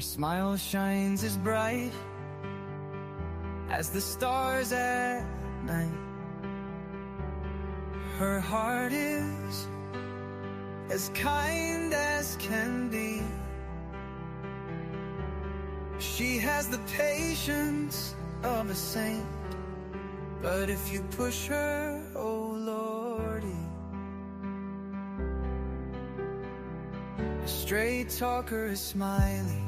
Her smile shines as bright as the stars at night. Her heart is as kind as can be. She has the patience of a saint, but if you push her, oh Lordy. A straight talker is Smiley.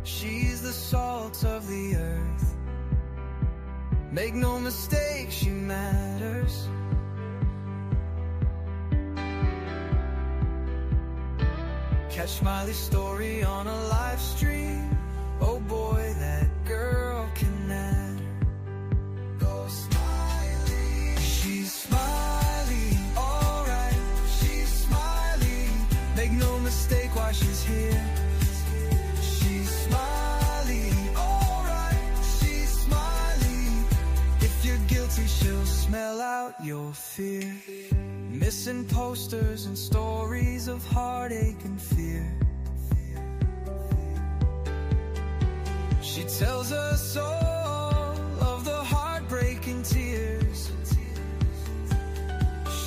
She's the salt of the earth. Make no mistake, she matters. Catch Smiley's story on a live stream. Oh boy, that girl can matter. Go Smiley. She's Smiley, alright. She's Smiley. Make no mistake why she's here. She's Smiley, alright. She's Smiley. If you're guilty, she'll smell out your fear. Missing posters and stories of heartache and fear. She tells us all of the heartbreaking tears.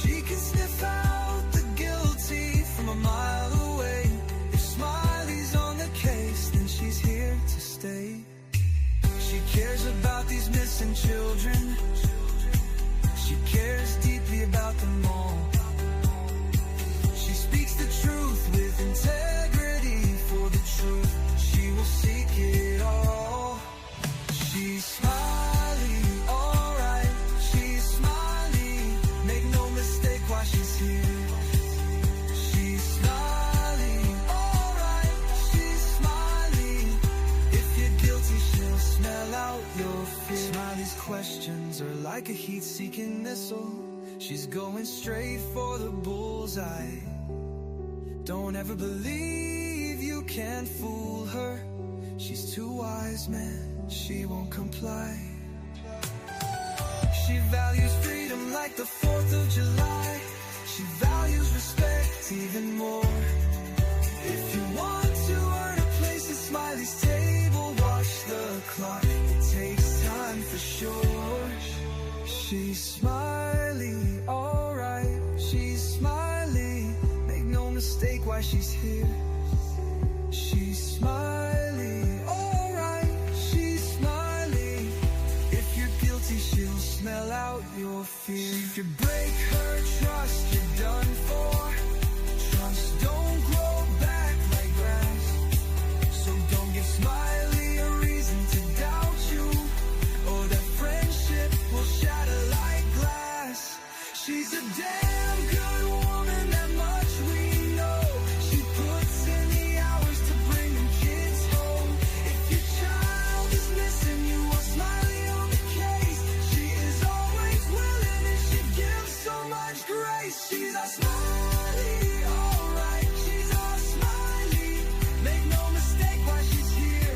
She can sniff out the guilty from a mile away. If Smiley's on the case, then she's here to stay. She cares about these missing children. She cares deeply about them all. She speaks the truth with integrity. For the truth, she will seek it all. She's Smiley, alright. She's Smiley. Make no mistake why she's here. She's Smiley, alright. She's Smiley. If you're guilty, she'll smell out your fear. Smiley's questions are like a heat-seeking missile. She's going straight for the bullseye. Don't ever believe you can fool her. She's too wise, man, she won't comply. She values freedom like the 4th of July. She values respect even more. If you want to earn a place at Smiley's table, watch the clock, it takes time for sure. She's Smiley, alright. She's Smiley. Make no mistake why she's here. She's Smiley, alright. She's Smiley. If you're guilty, she'll smell out your fear. If you break her trust, you're done for. Trust don't grow back like grass. So don't give Smiley a reason to doubt you, or that friendship will shatter like glass. She's a damn good woman, that much we know. She puts in the hours to bring them kids home. If your child is missing, you want Smiley on the case. She is always willing and she gives so much grace. She's a Smiley, alright. She's a Smiley. Make no mistake why she's here.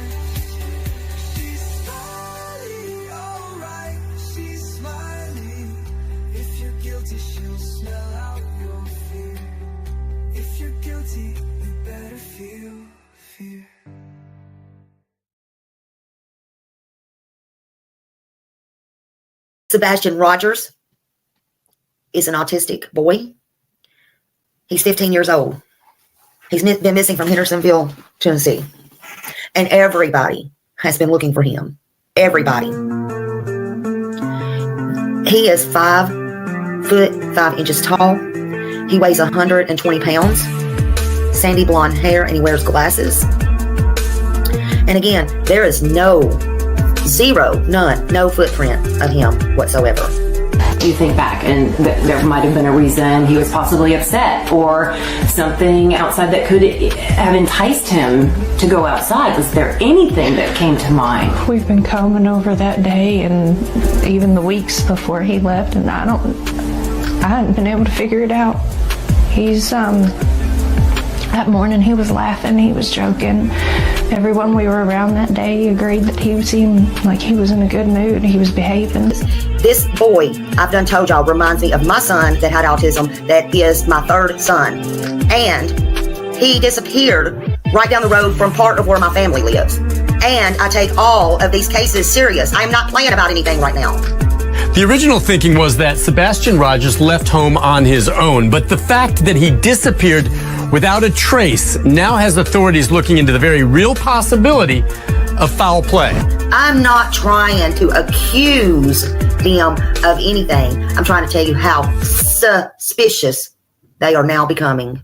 She's Smiley, alright. She's Smiley. If you're guilty, she'll smell out your fear. If you're guilty, you better feel fear. Sebastian Rogers is an autistic boy. He's 15 years old. He's been missing from Hendersonville, Tennessee. And everybody has been looking for him. Everybody. He is 5 foot 5 inches tall. He weighs 120 pounds. Sandy blonde hair, and he wears glasses. And again, there is no footprint of him whatsoever. You think back, and there might have been a reason he was possibly upset, or something outside that could have enticed him to go outside. Was there anything that came to mind? We've been combing over that day and even the weeks before he left, and I hadn't been able to figure it out. That morning he was laughing, he was joking. Everyone we were around that day agreed that he seemed like he was in a good mood. He was behaving. This boy, I've done told y'all, reminds me of my son that had autism, that is my third son. And he disappeared right down the road from part of where my family lives. And I take all of these cases serious. I am not playing about anything right now. The original thinking was that Sebastian Rogers left home on his own, but the fact that he disappeared without a trace now has authorities looking into the very real possibility of foul play. I'm not trying to accuse them of anything. I'm trying to tell you how suspicious they are now becoming.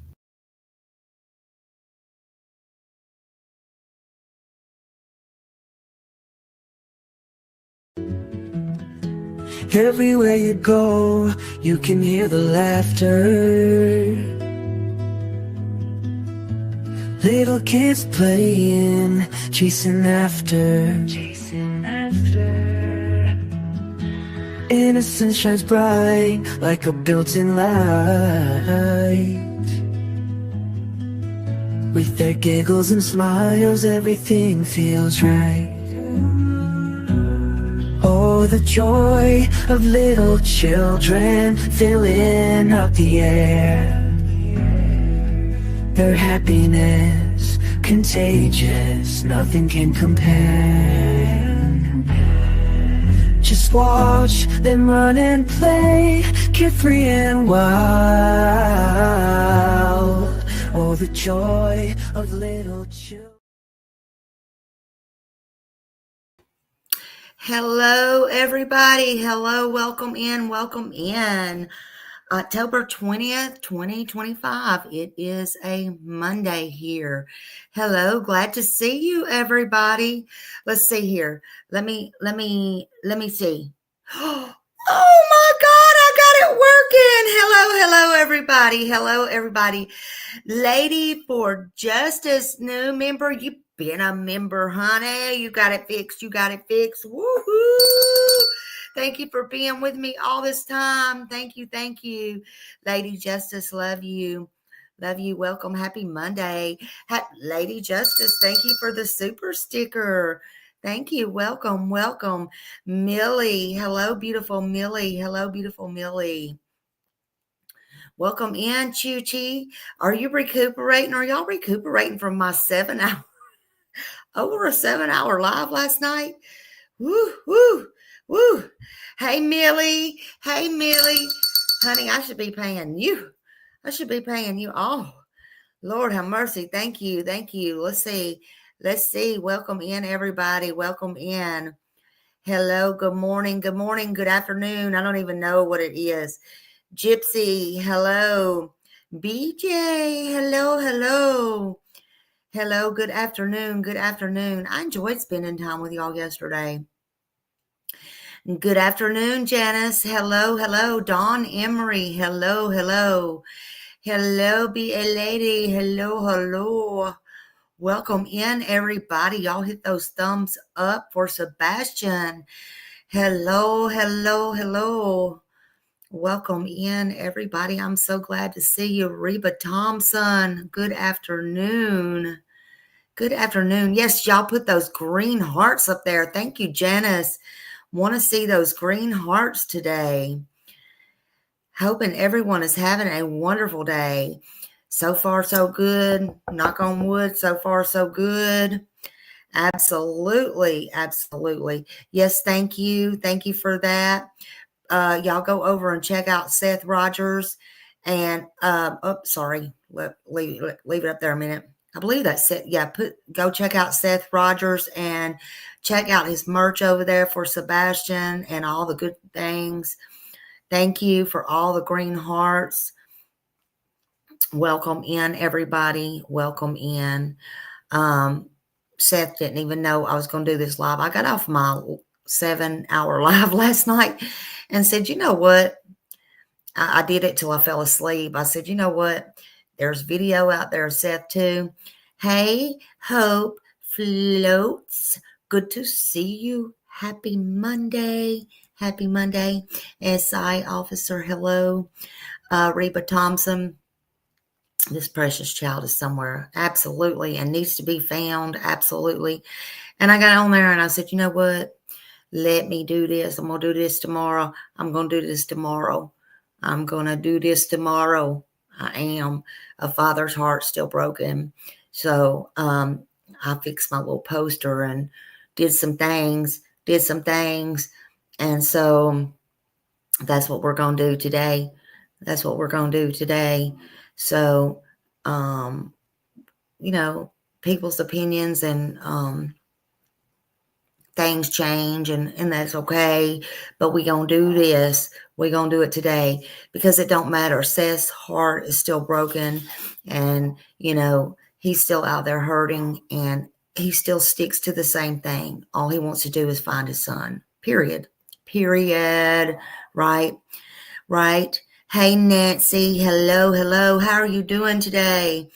Everywhere you go, you can hear the laughter. Little kids playing, chasing after. Innocence shines bright like a built-in light. With their giggles and smiles, everything feels right. Oh, the joy of little children filling up the air. Their happiness, contagious, nothing can compare. Just watch them run and play, carefree and wild. Oh, the joy of little children. Hello, everybody. Hello, welcome in, welcome in. October 20th, 2025. It is a Monday here. Hello, glad to see you, everybody. Let's see here. Let me see. Oh my God, I got it working. Hello, everybody. Hello, everybody. Lady for Justice, new member. You've been a member, honey. You got it fixed. Woohoo! Thank you for being with me all this time. Thank you. Lady Justice, love you. Welcome. Happy Monday. Lady Justice, thank you for the super sticker. Thank you. Welcome. Millie. Hello, beautiful Millie. Welcome in, Chuchi. Are you recuperating? Are y'all recuperating from my over a 7-hour live last night? Woo. Hey, Millie. Honey, I should be paying you. Oh, Lord have mercy. Thank you. Let's see. Welcome in, everybody. Welcome in. Hello. Good morning. Good afternoon. I don't even know what it is. Gypsy. Hello. BJ. Hello. Good afternoon. I enjoyed spending time with y'all yesterday. Good afternoon, Janice. Hello. Dawn Emery. Hello. Be a lady. Hello. Welcome in, everybody. Y'all hit those thumbs up for Sebastian. Hello. Welcome in, everybody. I'm so glad to see you. Reba Thompson. Good afternoon. Yes, y'all put those green hearts up there. Thank you, Janice. Want to see those green hearts today. Hoping everyone is having a wonderful day. So far, so good. Knock on wood. So far, so good. Absolutely. Yes, thank you. Thank you for that. Y'all go over and check out Seth Rogers. And, sorry. Leave it up there a minute. I believe that's it. Yeah, go check out Seth Rogers and check out his merch over there for Sebastian and all the good things. Thank you for all the green hearts. Welcome in, everybody. Welcome in. Seth didn't even know I was going to do this live. I got off my 7-hour live last night and said, you know what? I did it till I fell asleep. I said, you know what? There's video out there, Seth, too. Hey, Hope Floats. Good to see you. Happy Monday. SI officer, hello. Reba Thompson. This precious child is somewhere. Absolutely. And needs to be found. Absolutely. And I got on there and I said, you know what? Let me do this. I'm going to do this tomorrow. I am. A father's heart still broken. So I fixed my little poster and did some things. And so that's what we're going to do today. So, people's opinions and things change, and that's okay. But we're going to do this. We're going to do it today because it don't matter. Seth's heart is still broken, and, he's still out there hurting, and he still sticks to the same thing. All he wants to do is find his son. Period. Right. Hey, Nancy. Hello. How are you doing today?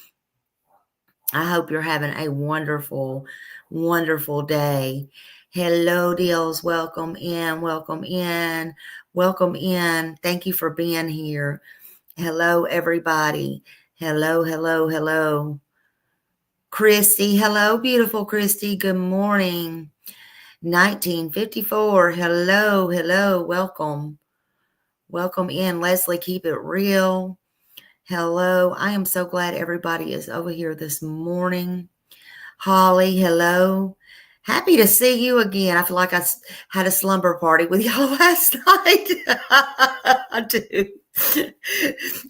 I hope you're having a wonderful day. Hello, deals. Welcome in. Thank you for being here. Hello, everybody. Hello. Christy. Hello, beautiful Christy. Good morning. 1954. Hello. Welcome in. Leslie, keep it real. Hello. I am so glad everybody is over here this morning. Holly, hello. Happy to see you again. I feel like I had a slumber party with y'all last night. I do.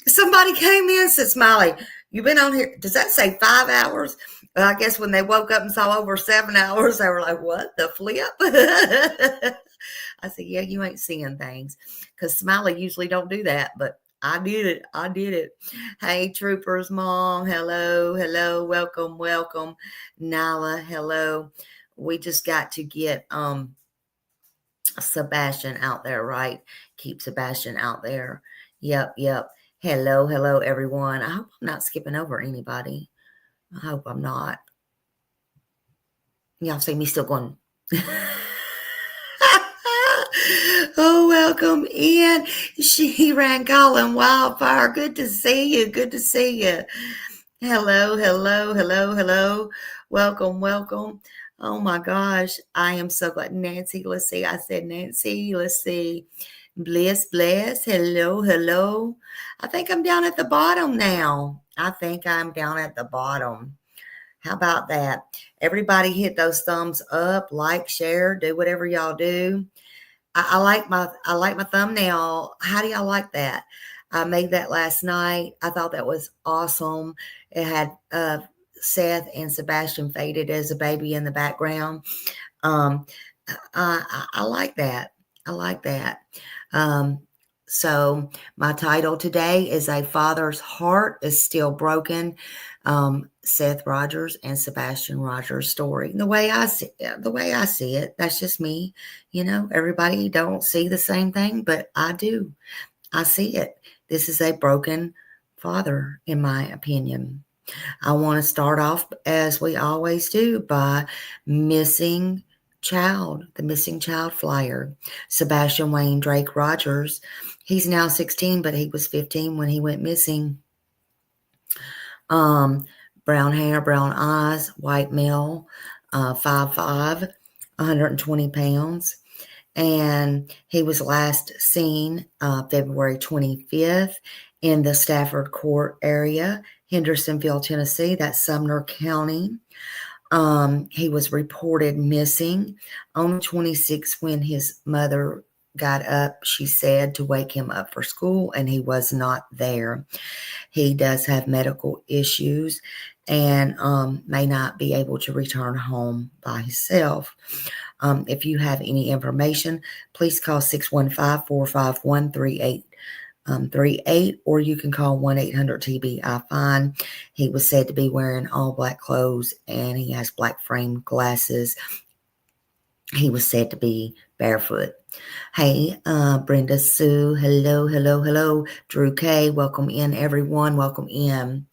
Somebody came in and said, Smiley, you've been on here. Does that say 5 hours? I guess when they woke up and saw over 7 hours, they were like, what the flip? I said, yeah, you ain't seeing things. Because Smiley usually don't do that, but I did it. Hey, Troopers Mom. Hello. Welcome. Nyla, hello. We just got to get Sebastian out there, right? Keep Sebastian out there. Yep. Hello, everyone. I hope I'm not skipping over anybody. I hope I'm not. Y'all see me still going. Oh, welcome in. She ran calling wildfire. Good to see you. Hello. Welcome. Oh my gosh. I am so glad. Nancy, let's see. I said Nancy. Let's see. Bless. Hello. I think I'm down at the bottom now. How about that? Everybody hit those thumbs up, like, share, do whatever y'all do. I like my thumbnail. How do y'all like that? I made that last night. I thought that was awesome. It had Seth and Sebastian faded as a baby in the background. I like that. So my title today is A Father's Heart is Still Broken. Seth Rogers and Sebastian Rogers story. The way I see it, that's just me. Everybody don't see the same thing, but I do. I see it. This is a broken father, in my opinion. I want to start off, as we always do, by the missing child flyer, Sebastian Wayne Drak Rogers. He's now 16, but he was 15 when he went missing. Brown hair, brown eyes, white male, 5'5", 120 pounds. And he was last seen February 25th in the Stafford Court area, Hendersonville, Tennessee. That's Sumner County. He was reported missing on the 26th when his mother got up, she said, to wake him up for school, and he was not there. He does have medical issues and may not be able to return home by himself. If you have any information, please call 615-451-3838, or you can call 1-800-TBI-FINE. He was said to be wearing all black clothes, and he has black framed glasses. He was said to be barefoot. Hey, Brenda Sue. Hello. Drew K. Welcome in, everyone. Welcome in.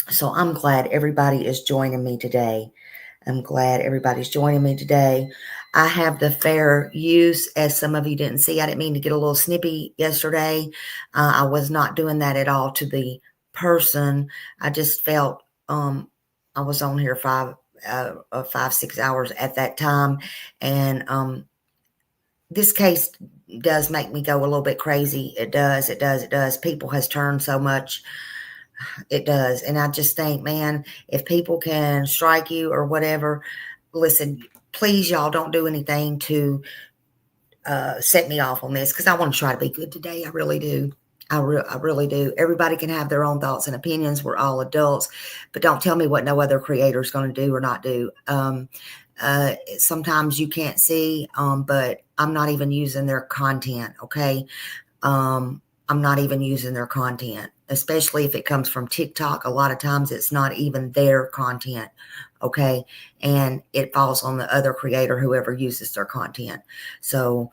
So I'm glad everybody is joining me today. I have the fair use, as some of you didn't see. I didn't mean to get a little snippy yesterday. I was not doing that at all to the person. I just felt I was on here 5-6 hours at that time, and this case does make me go a little bit crazy. It does. People has turned so much It does. And I just think, man, if people can strike you or whatever, listen, please, y'all don't do anything to set me off on this, because I want to try to be good today. I really do. I really do. Everybody can have their own thoughts and opinions. We're all adults, but don't tell me what no other creator is going to do or not do. Sometimes you can't see, but I'm not even using their content. Okay. I'm not even using their content, especially if it comes from TikTok. A lot of times it's not even their content. Okay. And it falls on the other creator, whoever uses their content. So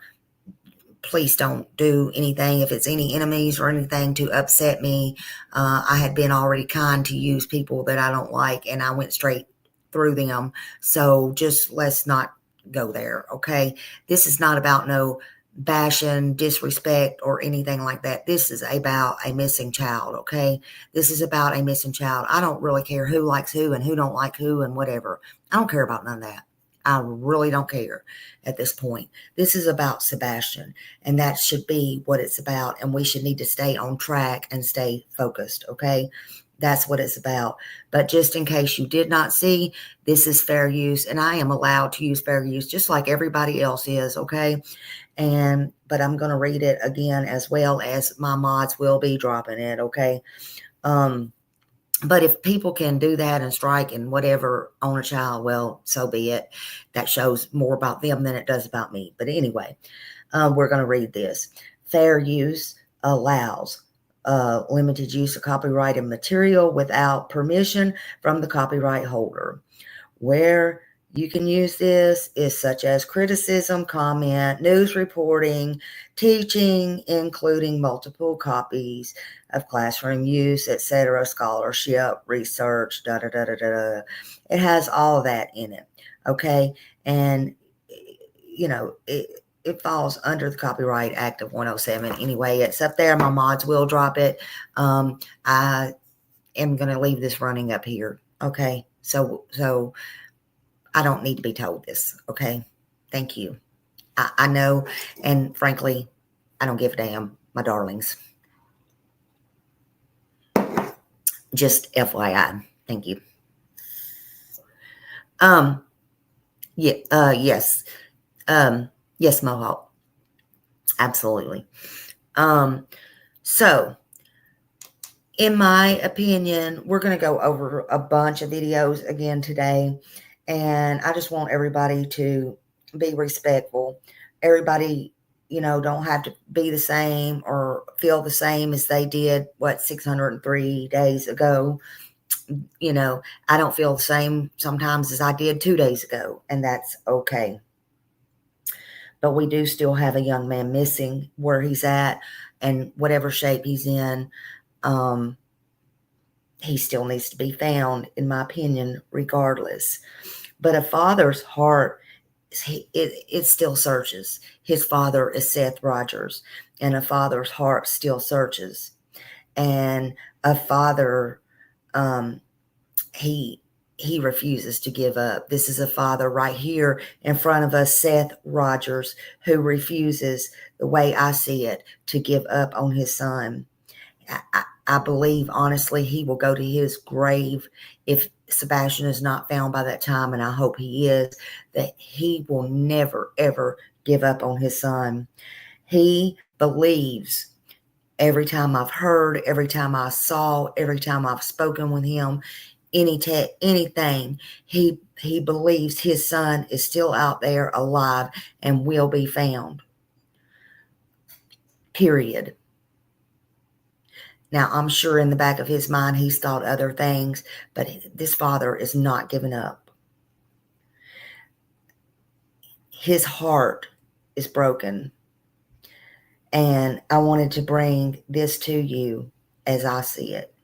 please don't do anything. If it's any enemies or anything to upset me, I had been already kind to use people that I don't like, and I went straight through them. So just let's not go there. Okay. This is not about no bashing, disrespect, or anything like that. This is about a missing child. Okay. This is about a missing child. I don't really care who likes who and who don't like who and whatever. I don't care about none of that. I really don't care at this point. This is about Sebastian, and that should be what it's about. And we should need to stay on track and stay focused. Okay. That's what it's about. But just in case you did not see, this is fair use, and I am allowed to use fair use just like everybody else is. Okay. But I'm going to read it again, as well as my mods will be dropping it. Okay. But if people can do that and strike and whatever on a child, well, so be it. That shows more about them than it does about me. But anyway, we're going to read this. Fair use allows limited use of copyrighted material without permission from the copyright holder. Where you can use this is such as criticism, comment, news reporting, teaching, including multiple copies of classroom use, etc., scholarship, research, da-da-da-da-da. It has all of that in it, okay? And, you know, it falls under the Copyright Act of 107 anyway. It's up there. My mods will drop it. I am going to leave this running up here, okay? So I don't need to be told this, okay? Thank you. I know, and frankly, I don't give a damn, my darlings. Just FYI. Thank you. Yes. Yes, Mohawk. Absolutely. So, in my opinion, we're going to go over a bunch of videos again today. And I just want everybody to be respectful. Everybody, you know, don't have to be the same or feel the same as they did, 603 days ago. You know, I don't feel the same sometimes as I did 2 days ago, and that's okay. But we do still have a young man missing where he's at, and whatever shape he's in, he still needs to be found, in my opinion, regardless. But a father's heart, it still searches. His father is Seth Rogers, and a father's heart still searches. And a father, he refuses to give up. This is a father right here in front of us, Seth Rogers, who refuses, the way I see it, to give up on his son. I believe, honestly, he will go to his grave if Sebastian is not found by that time, and I hope he is, that he will never, ever give up on his son. He believes, every time I've heard, every time I saw, every time I've spoken with him, anything, he believes his son is still out there alive and will be found. Period. Now, I'm sure in the back of his mind, he's thought other things, but this father is not giving up. His heart is broken. And I wanted to bring this to you as I see it.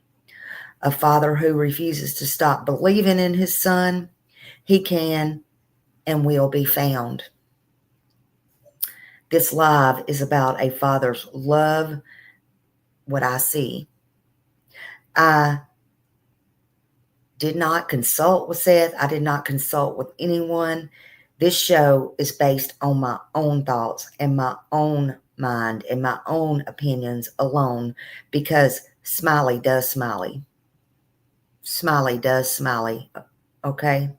A father who refuses to stop believing in his son, he can and will be found. This live is about a father's love, what I see. I did not consult with Seth. I did not consult with anyone. This show is based on my own thoughts and my own mind and my own opinions alone, because Smiley does Smiley. Smiley does Smiley, okay?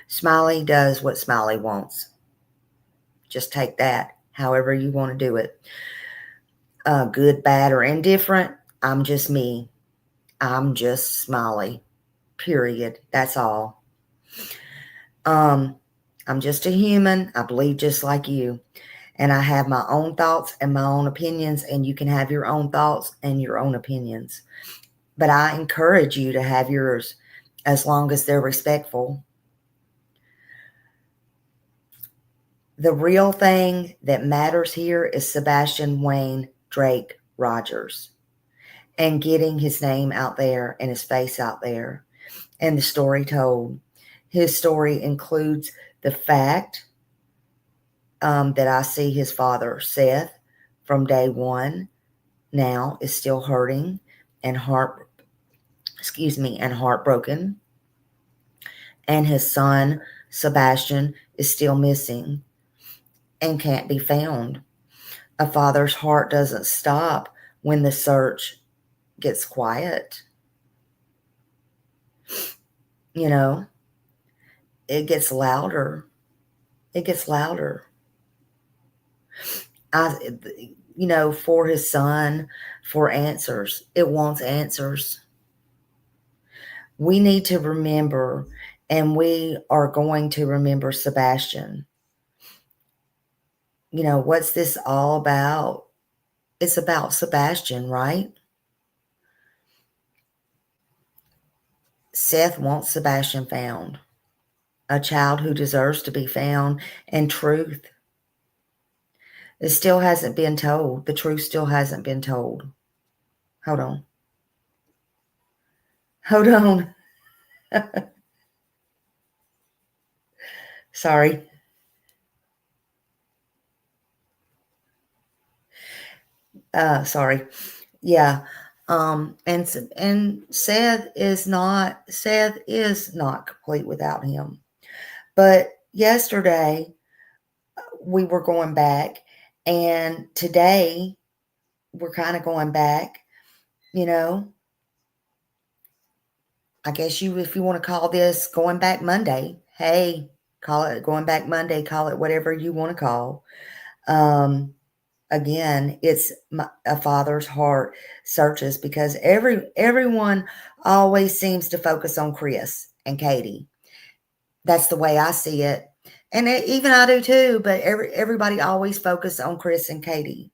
Smiley does what Smiley wants. Just take that however you want to do it. Good, bad, or indifferent, I'm just me. I'm just Smiley, period. That's all. I'm just a human. I believe just like you. And I have my own thoughts and my own opinions, and you can have your own thoughts and your own opinions. But I encourage you to have yours as long as they're respectful. The real thing that matters here is Sebastian Wayne Drak Rogers and getting his name out there and his face out there and the story told. His story includes the fact that I see his father, Seth, from day one now is still hurting and heartbroken. And his son, Sebastian, is still missing and can't be found. A father's heart doesn't stop when the search gets quiet. You know, it gets louder. It gets louder. For his son, for answers. It wants answers. We need to remember, and we are going to remember Sebastian. What's this all about? It's about Sebastian, right? Seth wants Sebastian found. A child who deserves to be found, and truth. It still hasn't been told. The truth still hasn't been told. Hold on. Sorry. Sorry. Yeah. And Seth is not complete without him. But yesterday we were going back, and today we're kind of going back, I guess if you want to call this going back Monday, hey, call it going back Monday, call it whatever you want to call. Again, it's a father's heart searches because everyone always seems to focus on Chris and Katie. That's the way I see it. And even I do too, but everybody always focuses on Chris and Katie.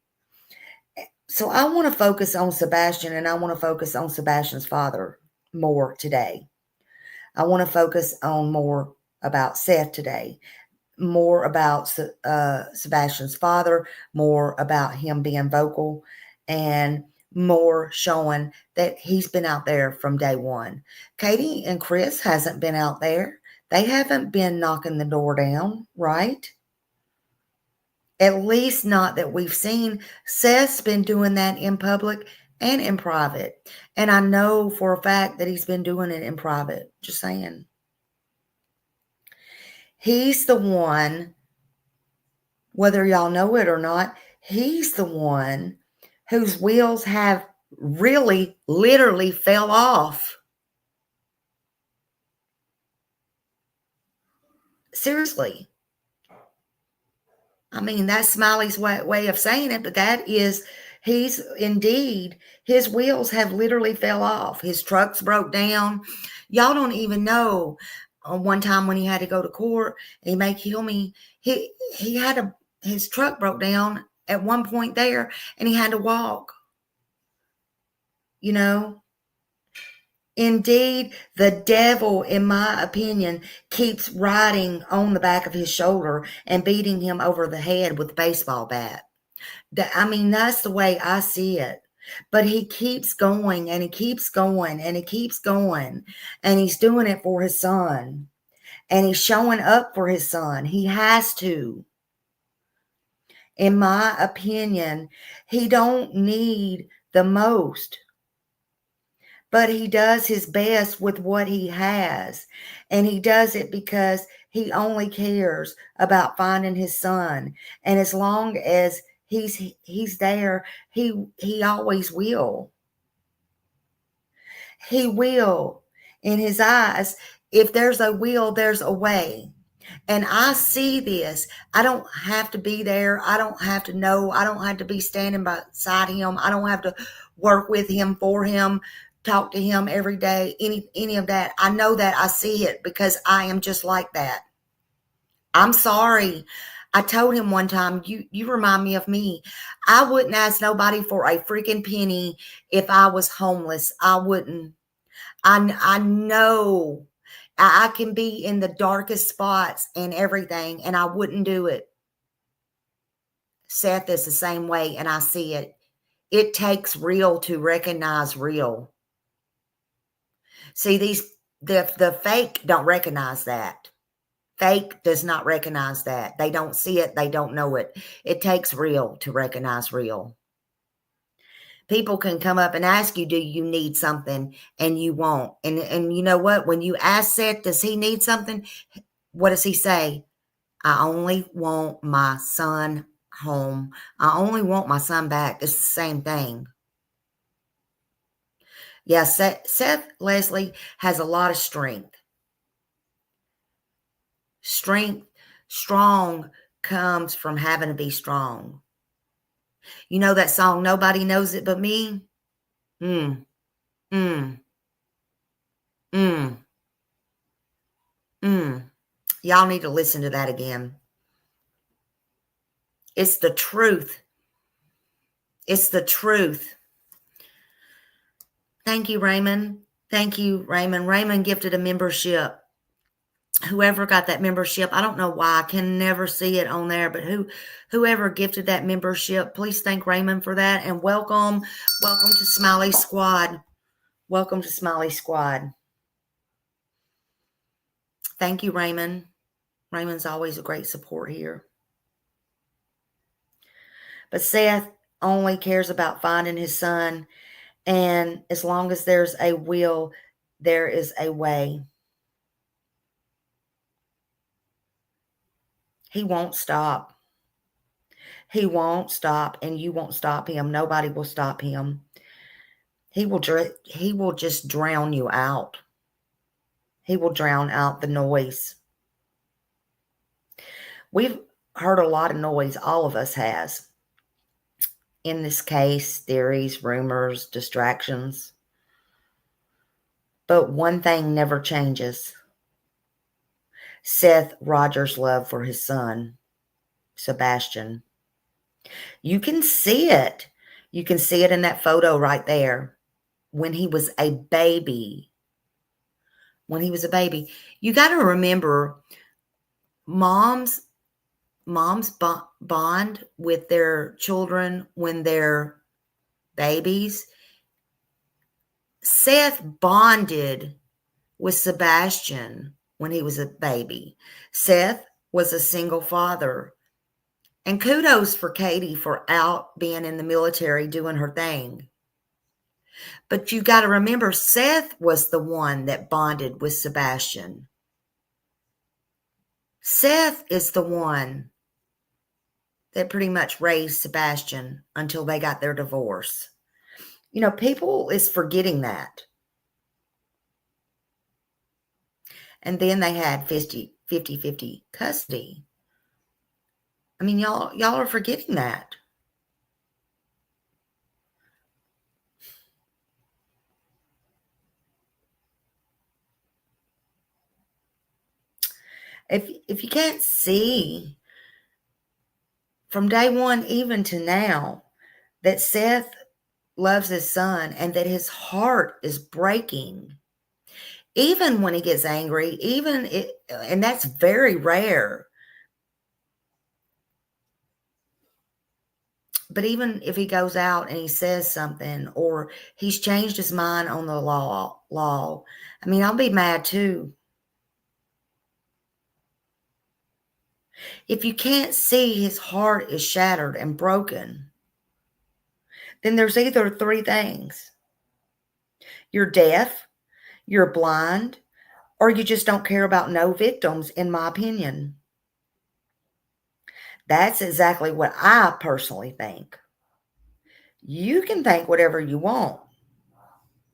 So I want to focus on Sebastian, and I want to focus on Sebastian's father more today. I want to focus on more about Seth today. More about Sebastian's father, more about him being vocal, and more showing that he's been out there from day one. Katie and Chris hasn't been out there. They haven't been knocking the door down, right? At least not that we've seen. Seth's been doing that in public and in private. And I know for a fact that he's been doing it in private. Just saying. He's the one, whether y'all know it or not, he's the one whose wheels have really, literally fell off. Seriously. I mean, that's Smiley's way of saying it, but that is, his wheels have literally fell off. His truck's broke down. Y'all don't even know. One time when he had to go to court, he may kill me. His truck broke down at one point there, and he had to walk. Indeed, the devil, in my opinion, keeps riding on the back of his shoulder and beating him over the head with a baseball bat. That's the way I see it. But he keeps going, and he keeps going, and he keeps going, and he's doing it for his son, and he's showing up for his son. He has to. In my opinion, he don't need the most, but he does his best with what he has, and he does it because he only cares about finding his son. And as long as he's there, he always will. He will. in his eyes, if there's a will, there's a way. And I see this. I don't have to be there. I don't have to know. I don't have to be standing beside him. I don't have to work with him, for him, talk to him every day, any of that. I know that. I see it because I am just like that. I'm sorry. I told him one time, you remind me of me. I wouldn't ask nobody for a freaking penny if I was homeless. I wouldn't. I know I can be in the darkest spots and everything, and I wouldn't do it. Seth is the same way, and I see it. It takes real to recognize real. See, the fake don't recognize that. Fake does not recognize that. They don't see it. They don't know it. It takes real to recognize real. People can come up and ask you, do you need something? And you won't. And you know what? When you ask Seth, does he need something? What does he say? I only want my son home. I only want my son back. It's the same thing. Yeah, Seth Leslie has a lot of strength. Strong comes from having to be strong. You know that song, Nobody Knows It But Me? Y'all need to listen to that again. It's the truth. It's the truth. Thank you, Raymond. Thank you, Raymond. Raymond gifted a membership. Whoever got that membership, I don't know why. I can never see it on there, but whoever gifted that membership, please thank Raymond for that. And welcome to Smiley Squad. Welcome to Smiley Squad. Thank you, Raymond. Raymond's always a great support here. But Seth only cares about finding his son. And as long as there's a will, there is a way. He won't stop. He won't stop, and you won't stop him. Nobody will stop him. He will just drown you out. He will drown out the noise. We've heard a lot of noise. All of us has. In this case, theories, rumors, distractions. But one thing never changes. Seth Rogers' love for his son, Sebastian. You can see it. You can see it in that photo right there. When he was a baby. When he was a baby. You got to remember, moms bond with their children when they're babies. Seth bonded with Sebastian when he was a baby. Seth was a single father. And kudos for Katie for out being in the military doing her thing. But you got to remember, Seth was the one that bonded with Sebastian. Seth is the one that pretty much raised Sebastian until they got their divorce. You know, people is forgetting that. And then they had 50-50 custody. I mean, y'all are forgetting that. If you can't see from day one even to now that Seth loves his son and that his heart is breaking, even when he gets angry, and that's very rare. But even if he goes out and he says something or he's changed his mind on the law, I mean, I'll be mad too. If you can't see his heart is shattered and broken, then there's either three things. You're deaf, you're blind, or you just don't care about no victims, in my opinion. That's exactly what I personally think. You can think whatever you want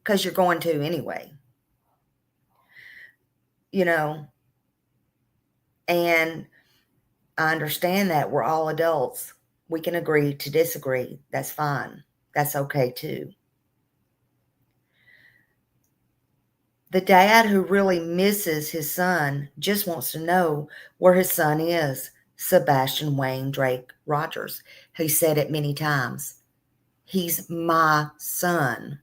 because you're going to anyway. and I understand that we're all adults. We can agree to disagree. That's fine. That's okay too. The dad who really misses his son just wants to know where his son is. Sebastian Wayne Drak Rogers, who said it many times. He's my son.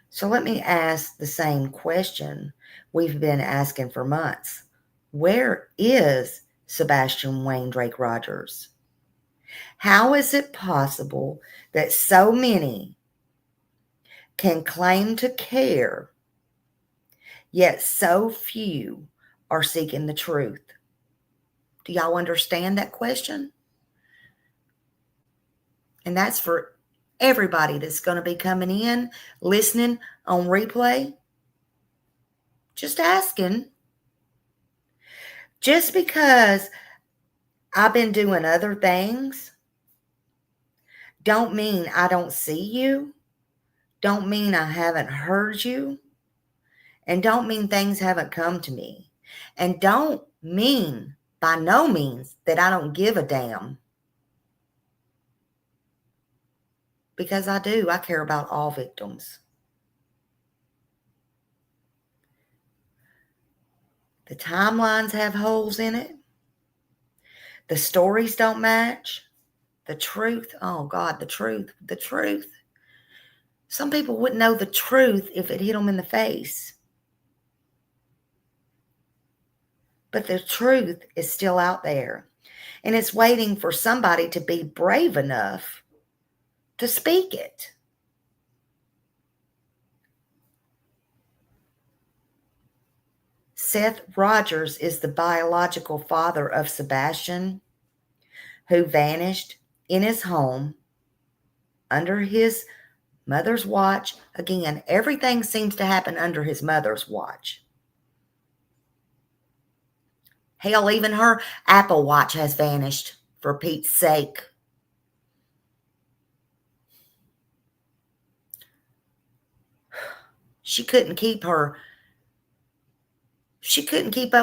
So let me ask the same question we've been asking for months. Where is Sebastian Wayne Drak Rogers? How is it possible that so many can claim to care, yet so few are seeking the truth? Do y'all understand that question? And that's for everybody that's going to be coming in, listening on replay. Just asking. Just because I've been doing other things, don't mean I don't see you. Don't mean I haven't heard you. And don't mean things haven't come to me. And don't mean by no means that I don't give a damn. Because I do. I care about all victims. The timelines have holes in it. The stories don't match. The truth, oh God, the truth. Some people wouldn't know the truth if it hit them in the face. But the truth is still out there. And it's waiting for somebody to be brave enough to speak it. Seth Rogers is the biological father of Sebastian, who vanished in his home under his mother's watch. Again, everything seems to happen under his mother's watch. Hell, even her Apple Watch has vanished, for Pete's sake. She couldn't keep up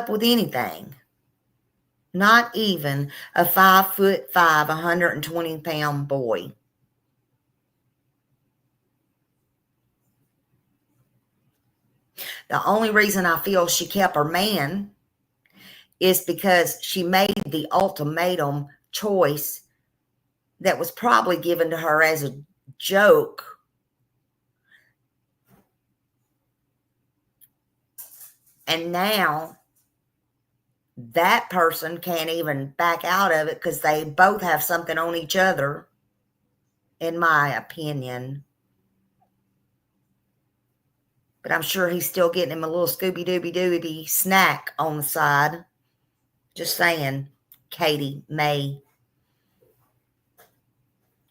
with anything. Not even a 5'5", 120-pound boy. The only reason I feel she kept her man is because she made the ultimatum choice that was probably given to her as a joke. And now that person can't even back out of it because they both have something on each other, in my opinion. But I'm sure he's still getting him a little Scooby-Dooby-Dooby snack on the side. Just saying, Katie May.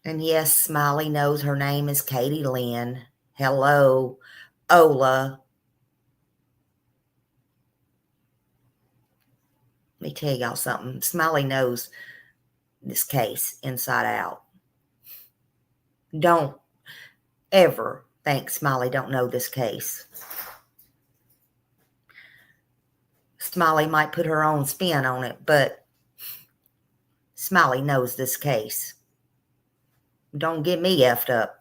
And yes, Smiley knows her name is Katie Lynn. Hello, Ola. Let me tell y'all something. Smiley knows this case inside out. Don't ever think Smiley don't know this case. Smiley might put her own spin on it, but Smiley knows this case. Don't get me effed up.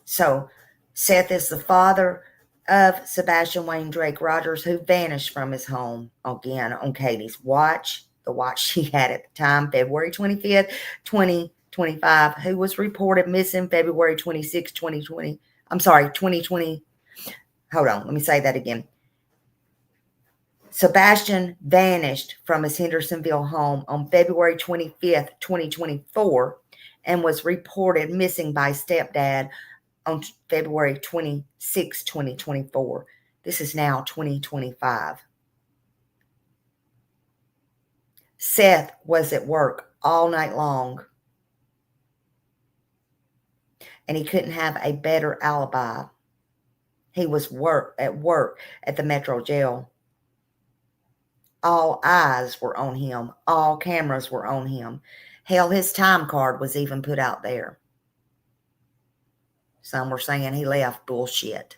So, Seth is the father of Sebastian Wayne Drak Rogers, who vanished from his home, again, on Katie's watch, the watch she had at the time, February 25th, 2025, who was reported missing February 26, 2020. I'm sorry, 2020. Hold on, let me say that again. Sebastian vanished from his Hendersonville home on February 25th, 2024, and was reported missing by stepdad on February 26, 2024. This is now 2025. Seth was at work all night long, and he couldn't have a better alibi. He was at work at the Metro Jail. All eyes were on him. All cameras were on him. Hell, his time card was even put out there. Some were saying he left. Bullshit.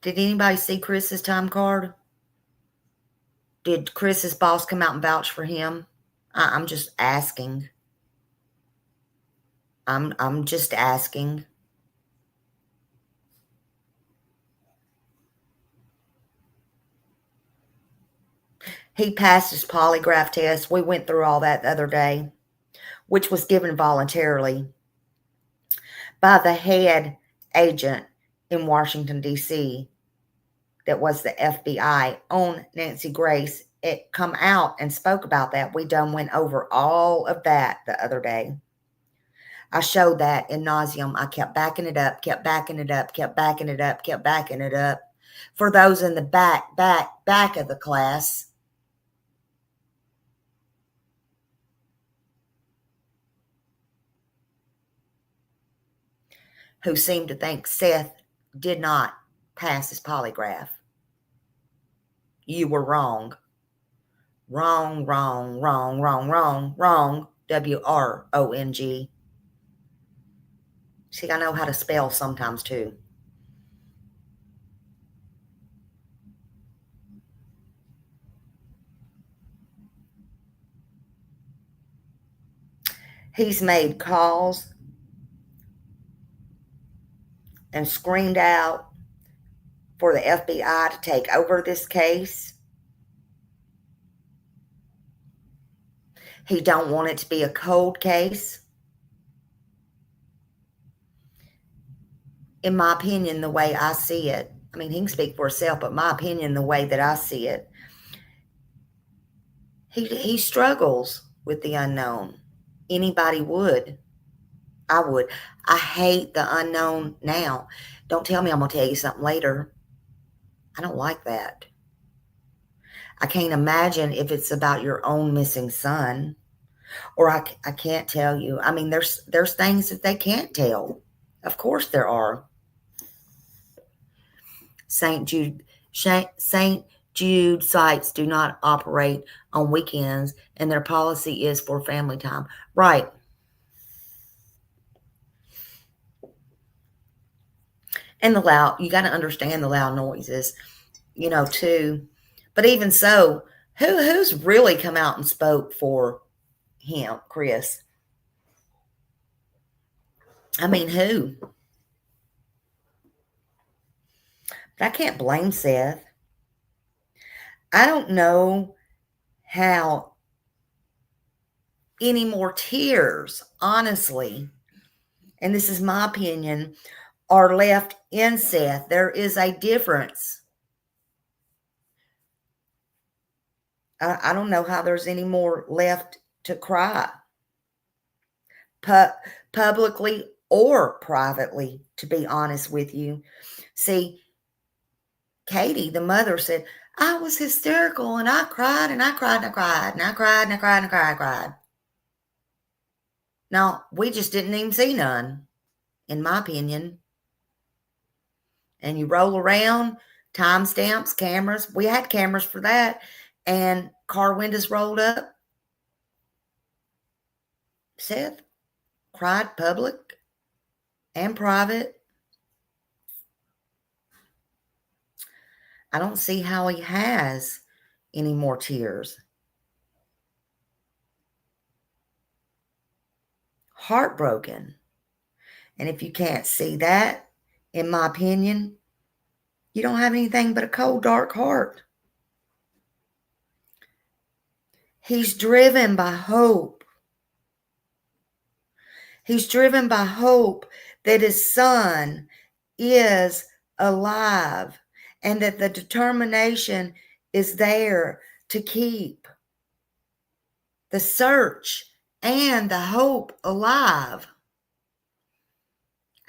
Did anybody see Chris's time card? Did Chris's boss come out and vouch for him? I'm just asking. I'm just asking. He passed his polygraph test. We went through all that the other day, which was given voluntarily by the head agent in Washington, D.C. that was the FBI on Nancy Grace. It come out and spoke about that. We done went over all of that the other day. I showed that in nauseum. I kept backing it up, kept backing it up, kept backing it up, kept backing it up. For those in the back of the class, who seemed to think Seth did not pass his polygraph. You were wrong. Wrong, wrong, wrong, wrong, wrong, wrong. W-R-O-N-G. See, I know how to spell sometimes too. He's made calls and screamed out for the FBI to take over this case. He don't want it to be a cold case. In my opinion, the way I see it, I mean, he can speak for himself, but my opinion, the way that I see it, he struggles with the unknown. Anybody would. I would. I hate the unknown now. Don't tell me I'm going to tell you something later. I don't like that. I can't imagine if it's about your own missing son. Or I can't tell you. I mean, there's things that they can't tell. Of course there are. St. Jude sites do not operate on weekends, and their policy is for family time. Right. And the loud, you got to understand the loud noises, too. But even so, who's really come out and spoke for him, Chris? I mean, who? But I can't blame Seth. I don't know how any more tears, honestly, and this is my opinion, are left in Seth. There is a difference. I don't know how there's any more left to cry. Publicly or privately, to be honest with you. See, Katie, the mother, said, I was hysterical and I cried and I cried and I cried and I cried and I cried and I cried and I cried. No, we just didn't even see none, in my opinion. And you roll around, timestamps, cameras. We had cameras for that. And car windows rolled up. Seth cried public and private. I don't see how he has any more tears. Heartbroken. And if you can't see that, in my opinion, you don't have anything but a cold, dark heart. He's driven by hope. He's driven by hope that his son is alive and that the determination is there to keep the search and the hope alive.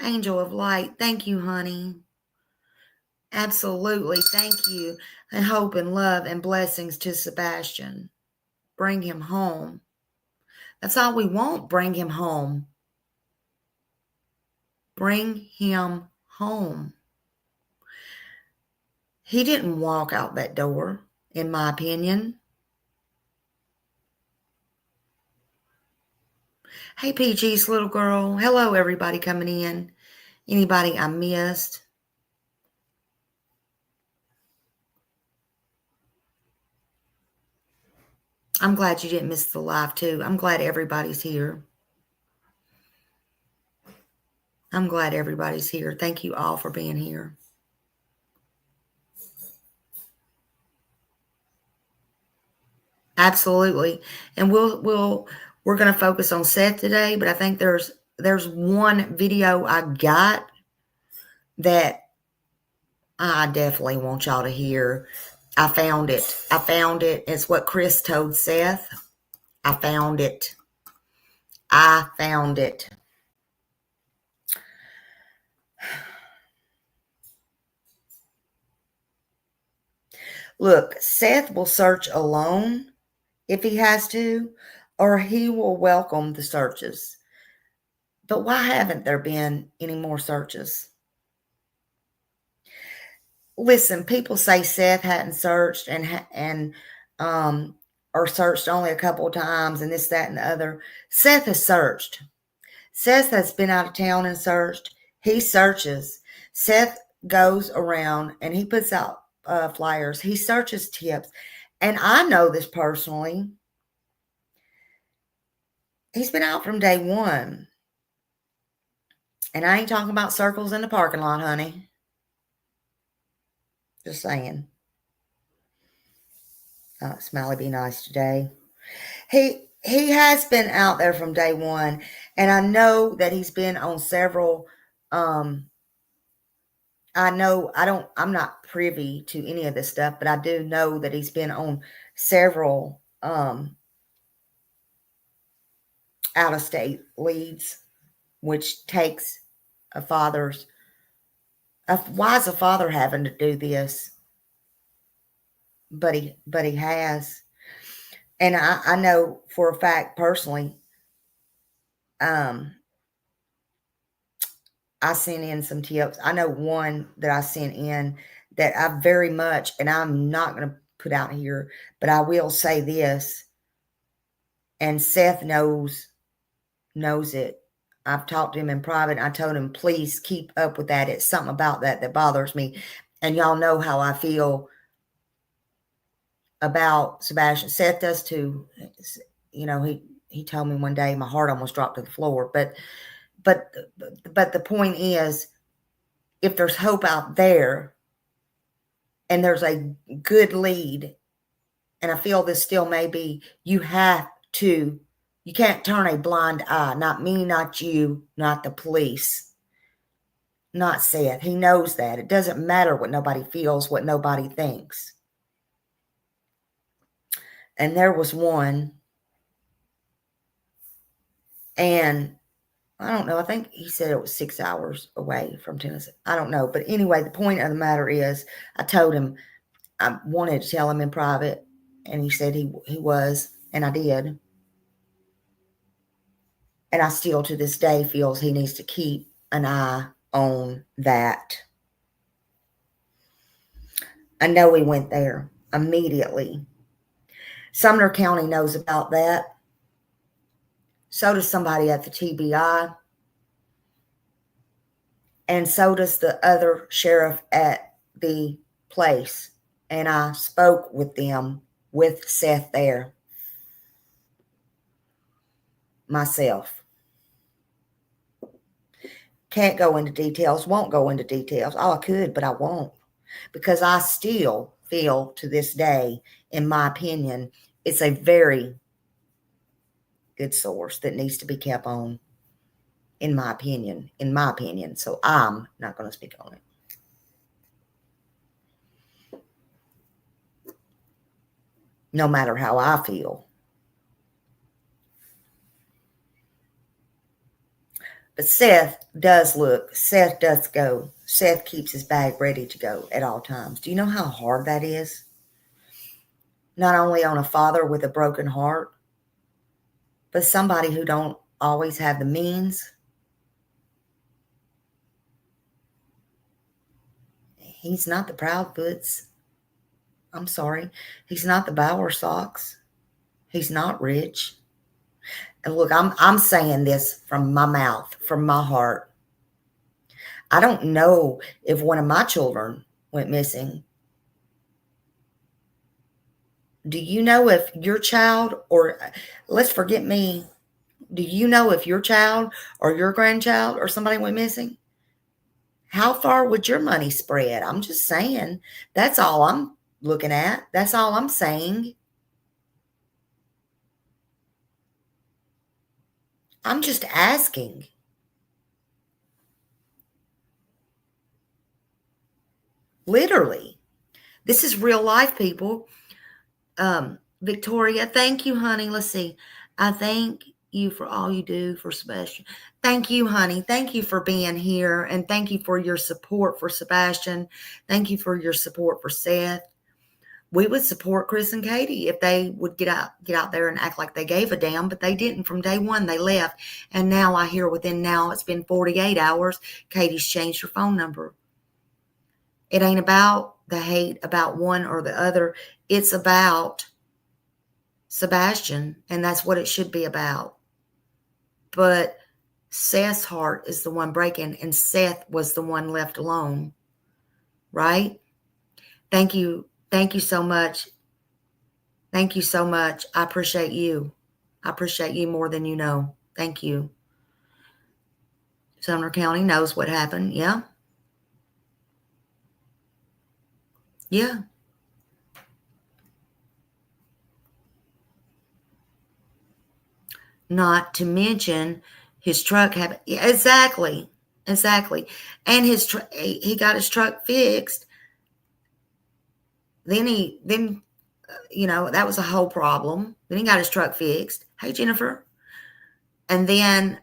Angel of light, thank you, honey. Absolutely, thank you. And hope and love and blessings to Sebastian. Bring him home. That's all we want. Bring him home. Bring him home. He didn't walk out that door, in my opinion. Hey, PG's little girl. Hello, everybody coming in. Anybody I missed? I'm glad you didn't miss the live, too. I'm glad everybody's here. I'm glad everybody's here. Thank you all for being here. Absolutely. And we're going to focus on Seth today, but I think there's one video I got that I definitely want y'all to hear. I found it. It's what Chris told Seth. I found it. Look, Seth will search alone if he has to, or he will welcome the searches. But why haven't there been any more searches? Listen, people say Seth hadn't searched or searched only a couple of times and this, that, and the other. Seth has searched. Seth has been out of town and searched. He searches. Seth goes around and he puts out flyers. He searches tips. And I know this personally. He's been out from day one. And I ain't talking about circles in the parking lot, honey. Just saying. Smiley, be nice today. He has been out there from day one. And I know that he's been on several, I'm not privy to any of this stuff, but I do know that he's been on several out-of-state leads, which takes why is a father having to do this? But he has. And I know for a fact personally, I sent in some tips. I know one that I sent in that I very much, and I'm not going to put out here, but I will say this, and Seth knows it. I've talked to him in private. I told him, please keep up with that. It's something about that bothers me. And y'all know how I feel about Sebastian. Seth does too. You know, he told me one day my heart almost dropped to the floor. But the point is, if there's hope out there and there's a good lead, and I feel this still may be, you can't turn a blind eye. Not me, not you, not the police, not Seth. He knows that. It doesn't matter what nobody feels, what nobody thinks. And there was one, and I don't know. I think he said it was 6 hours away from Tennessee. I don't know. But anyway, the point of the matter is, I told him, I wanted to tell him in private, and he said he was, and I did. And I still, to this day, feels he needs to keep an eye on that. I know he went there immediately. Sumner County knows about that. So does somebody at the TBI. And so does the other sheriff at the place. And I spoke with them, with Seth there, myself. Can't go into details, won't go into details. Oh, I could, but I won't. Because I still feel to this day, in my opinion, it's a very good source that needs to be kept on, in my opinion. So I'm not going to speak on it. No matter how I feel. But Seth does look. Seth does go. Seth keeps his bag ready to go at all times. Do you know how hard that is? Not only on a father with a broken heart, but somebody who don't always have the means. He's not the Proudfoots. I'm sorry. He's not the Bauer Sox. He's not rich. And look, I'm saying this from my mouth, from my heart. I don't know if one of my children went missing. Do you know if your child, or let's forget me, do you know if your child or your grandchild or somebody went missing? How far would your money spread? I'm just saying. That's all I'm looking at. That's all I'm saying. I'm just asking. Literally. This is real life, people. Victoria, thank you, honey. Let's see. I thank you for all you do for Sebastian. Thank you, honey. Thank you for being here, and thank you for your support for Sebastian. Thank you for your support for Seth. We would support Chris and Katie if they would get out there and act like they gave a damn, but they didn't. From day one, they left. And now I hear it's been 48 hours, Katie's changed her phone number. It ain't about the hate about one or the other. It's about Sebastian, and that's what it should be about. But Seth's heart is the one breaking, and Seth was the one left alone. Right? Thank you. Thank you so much. Thank you so much. I appreciate you. I appreciate you more than you know. Thank you. Sumner County knows what happened. Yeah. Yeah. Not to mention his truck exactly. And he got his truck fixed. Then that was a whole problem. Then he got his truck fixed. Hey, Jennifer. And then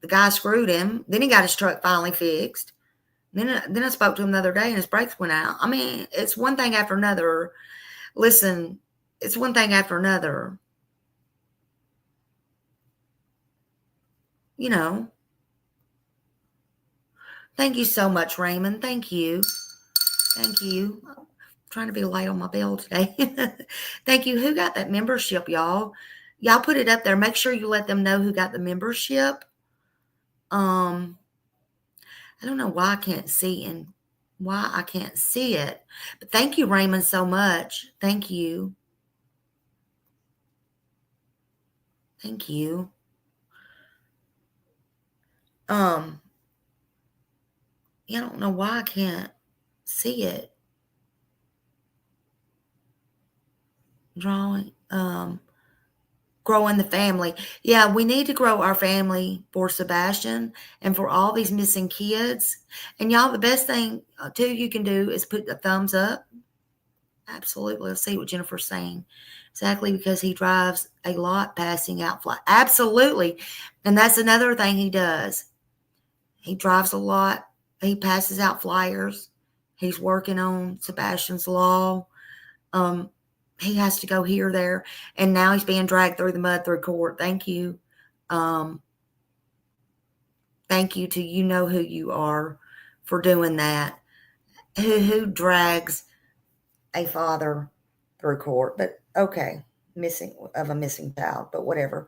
the guy screwed him. Then he got his truck finally fixed. Then I spoke to him the other day and his brakes went out. I mean, it's one thing after another. Listen, it's one thing after another. Thank you so much, Raymond. Thank you. Thank you. I'm trying to be light on my bell today. Thank you. Who got that membership, y'all? Y'all put it up there. Make sure you let them know who got the membership. I don't know why I can't see it. But thank you, Raymond, so much. Thank you. Thank you. I don't know why I can't see it. Growing the family. Yeah, we need to grow our family for Sebastian and for all these missing kids. And y'all, the best thing too you can do is put a thumbs up. Absolutely. Let's see what Jennifer's saying. Exactly, because he drives a lot passing out fly. Absolutely. And that's another thing he does. He drives a lot. He passes out flyers. He's working on Sebastian's law. He has to go here, there, and now he's being dragged through the mud through court. Thank you. Thank you to you know who you are for doing that. Who drags a father through court? But okay, missing child, but whatever.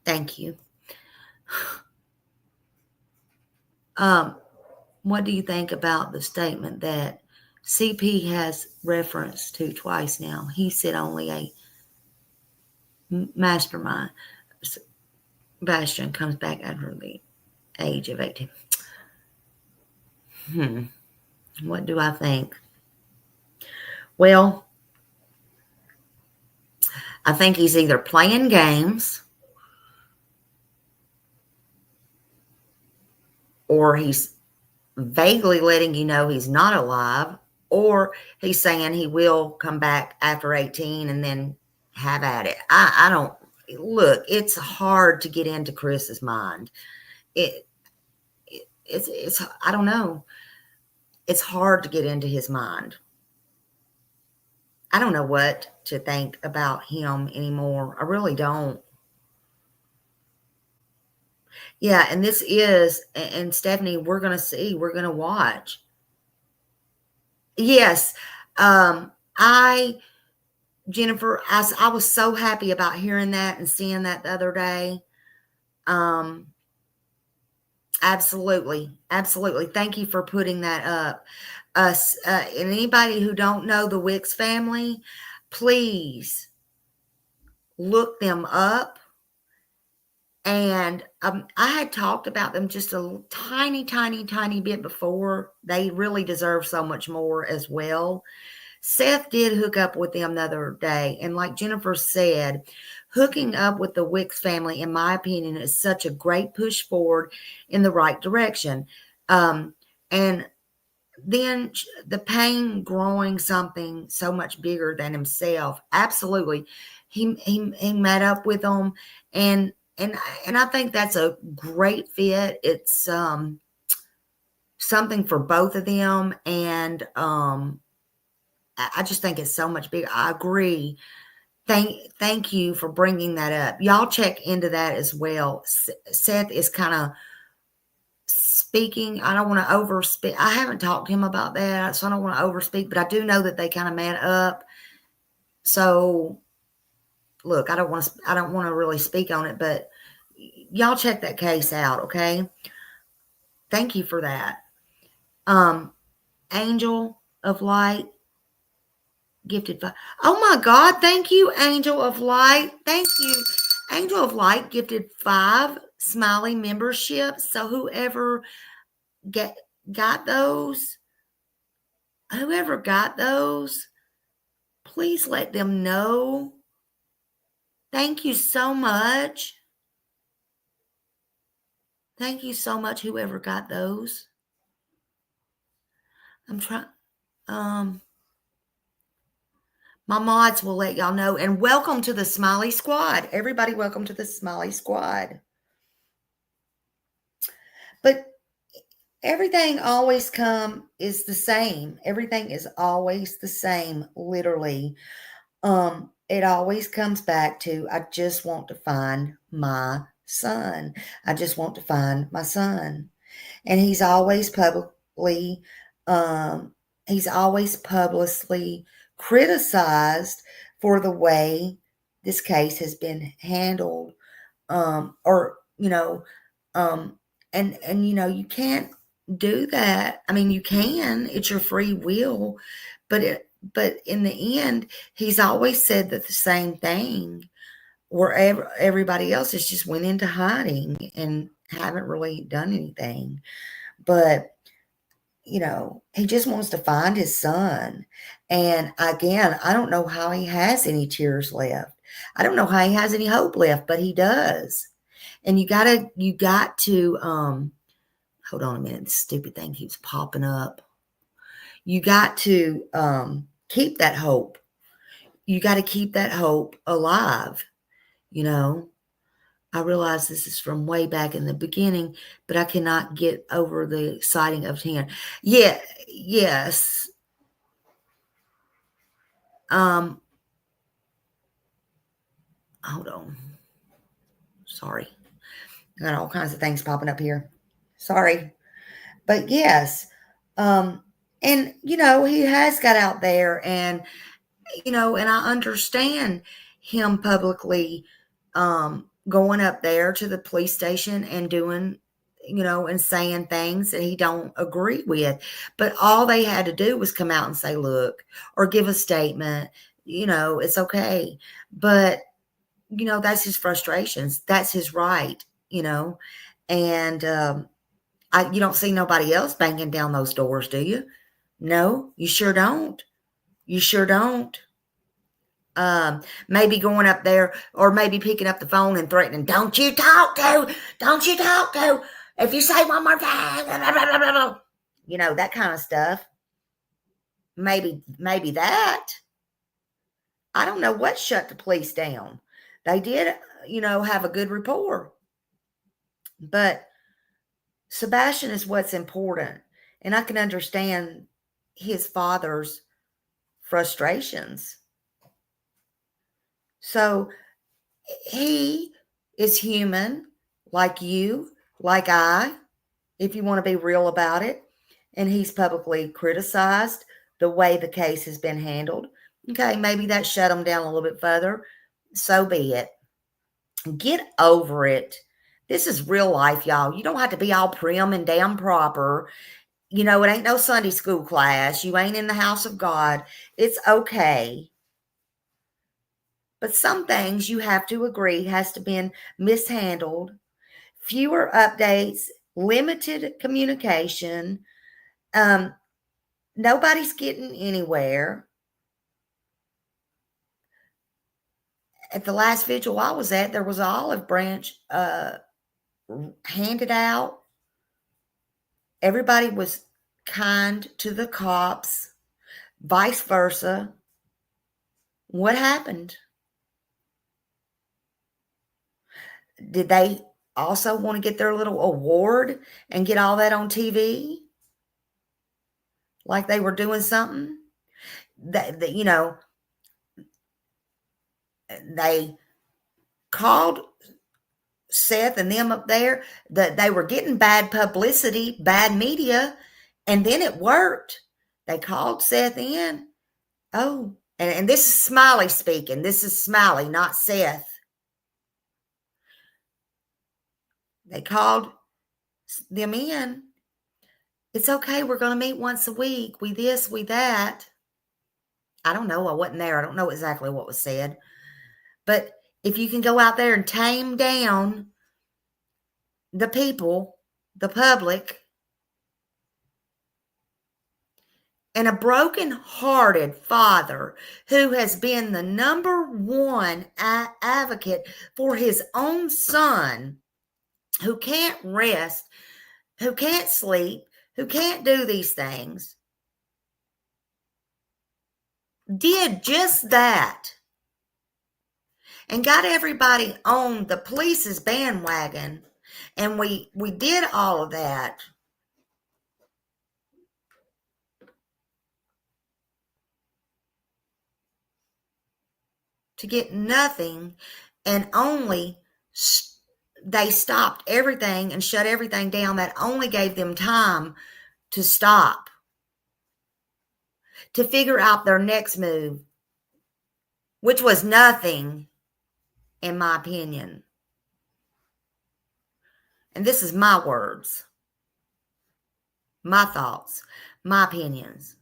Thank you. What do you think about the statement that CP has referenced to twice now? He said only a mastermind. Sebastian comes back after the age of 18. What do I think? Well, I think he's either playing games or he's vaguely letting you know he's not alive, or he's saying he will come back after 18 and then have at it. I don't look. It's hard to get into Chris's mind. It's I don't know. It's hard to get into his mind. I don't know what to think about him anymore. I really don't. Yeah, and this is, and Stephanie, we're going to see, we're going to watch. Yes. Jennifer, I was so happy about hearing that and seeing that the other day. Absolutely. Absolutely. Thank you for putting that up. And anybody who don't know the Wicks family, please look them up. And I had talked about them just a tiny bit before. They really deserve so much more as well. Seth did hook up with them the other day. And like Jennifer said, hooking up with the Wicks family, in my opinion, is such a great push forward in the right direction. And then the pain growing something so much bigger than himself. Absolutely. He met up with them, and I think that's a great fit. It's something for both of them, and I just think it's so much bigger. I agree. Thank you for bringing that up. Y'all check into that as well. Seth is kind of speaking. I don't want to overspeak. I haven't talked to him about that, so I don't want to overspeak, but I do know that they kind of met up. So look, I don't want to really speak on it, but y'all check that case out, okay? Thank you for that. Angel of Light gifted 5. Oh my God, thank you, Angel of Light. Thank you. Angel of Light gifted 5 Smiley memberships. So whoever got those, please let them know. Thank you so much. Thank you so much, whoever got those. I'm trying. My mods will let y'all know. And welcome to the Smiley Squad. Everybody, welcome to the Smiley Squad. But everything always is the same. Everything is always the same, literally. It always comes back to, I just want to find my son. I just want to find my son. And he's always publicly criticized for the way this case has been handled. And you can't do that. I mean, you can, it's your free will, but in the end, he's always said that the same thing, where everybody else has just went into hiding and haven't really done anything. But he just wants to find his son. And again, I don't know how he has any tears left. I don't know how he has any hope left, but he does. And you got to, hold on a minute. This stupid thing keeps popping up. You got to keep that hope. You got to keep that hope alive. I realize this is from way back in the beginning, but I cannot get over the sighting of 10. Yeah, yes. Hold on. Sorry. I got all kinds of things popping up here. Sorry. But yes. And he has got out there, and and I understand him publicly going up there to the police station and doing, and saying things that he don't agree with. But all they had to do was come out and say, look, or give a statement, it's okay. But, that's his frustrations. That's his right, and you don't see nobody else banging down those doors, do you? No, you sure don't. You sure don't. Maybe going up there, or maybe picking up the phone and threatening, don't you talk to, if you say one more thing, blah, blah, blah, blah. That kind of stuff. Maybe that. I don't know what shut the police down. They did, have a good rapport. But Sebastian is what's important. And I can understand his father's frustrations. So he is human like you, like I, if you want to be real about it. And he's publicly criticized the way the case has been handled. Okay, maybe that shut him down a little bit further. So be it. Get over it. This is real life, y'all. You don't have to be all prim and damn proper. You know, it ain't no Sunday school class. You ain't in the house of God. It's okay. But some things you have to agree has to been mishandled. Fewer updates, limited communication. Nobody's getting anywhere. At the last vigil I was at, there was an olive branch handed out. Everybody was kind to the cops, vice versa. What happened? Did they also want to get their little award and get all that on TV? Like they were doing something? You know, they called Seth and them up there that they were getting bad publicity, bad media, and then it worked. They called Seth in. Oh, and this is Smiley speaking. This is Smiley, not Seth. They called them in. It's okay. We're going to meet once a week. We this, we that. I don't know. I wasn't there. I don't know exactly what was said. But if you can go out there and tame down the people, the public, and a broken-hearted father who has been the number one advocate for his own son, who can't rest, who can't sleep, who can't do these things, did just that and got everybody on the police's bandwagon. And we did all of that. To get nothing, and only they stopped everything and shut everything down. That only gave them time to stop, to figure out their next move, which was nothing, in my opinion. And this is my words, my thoughts, my opinions.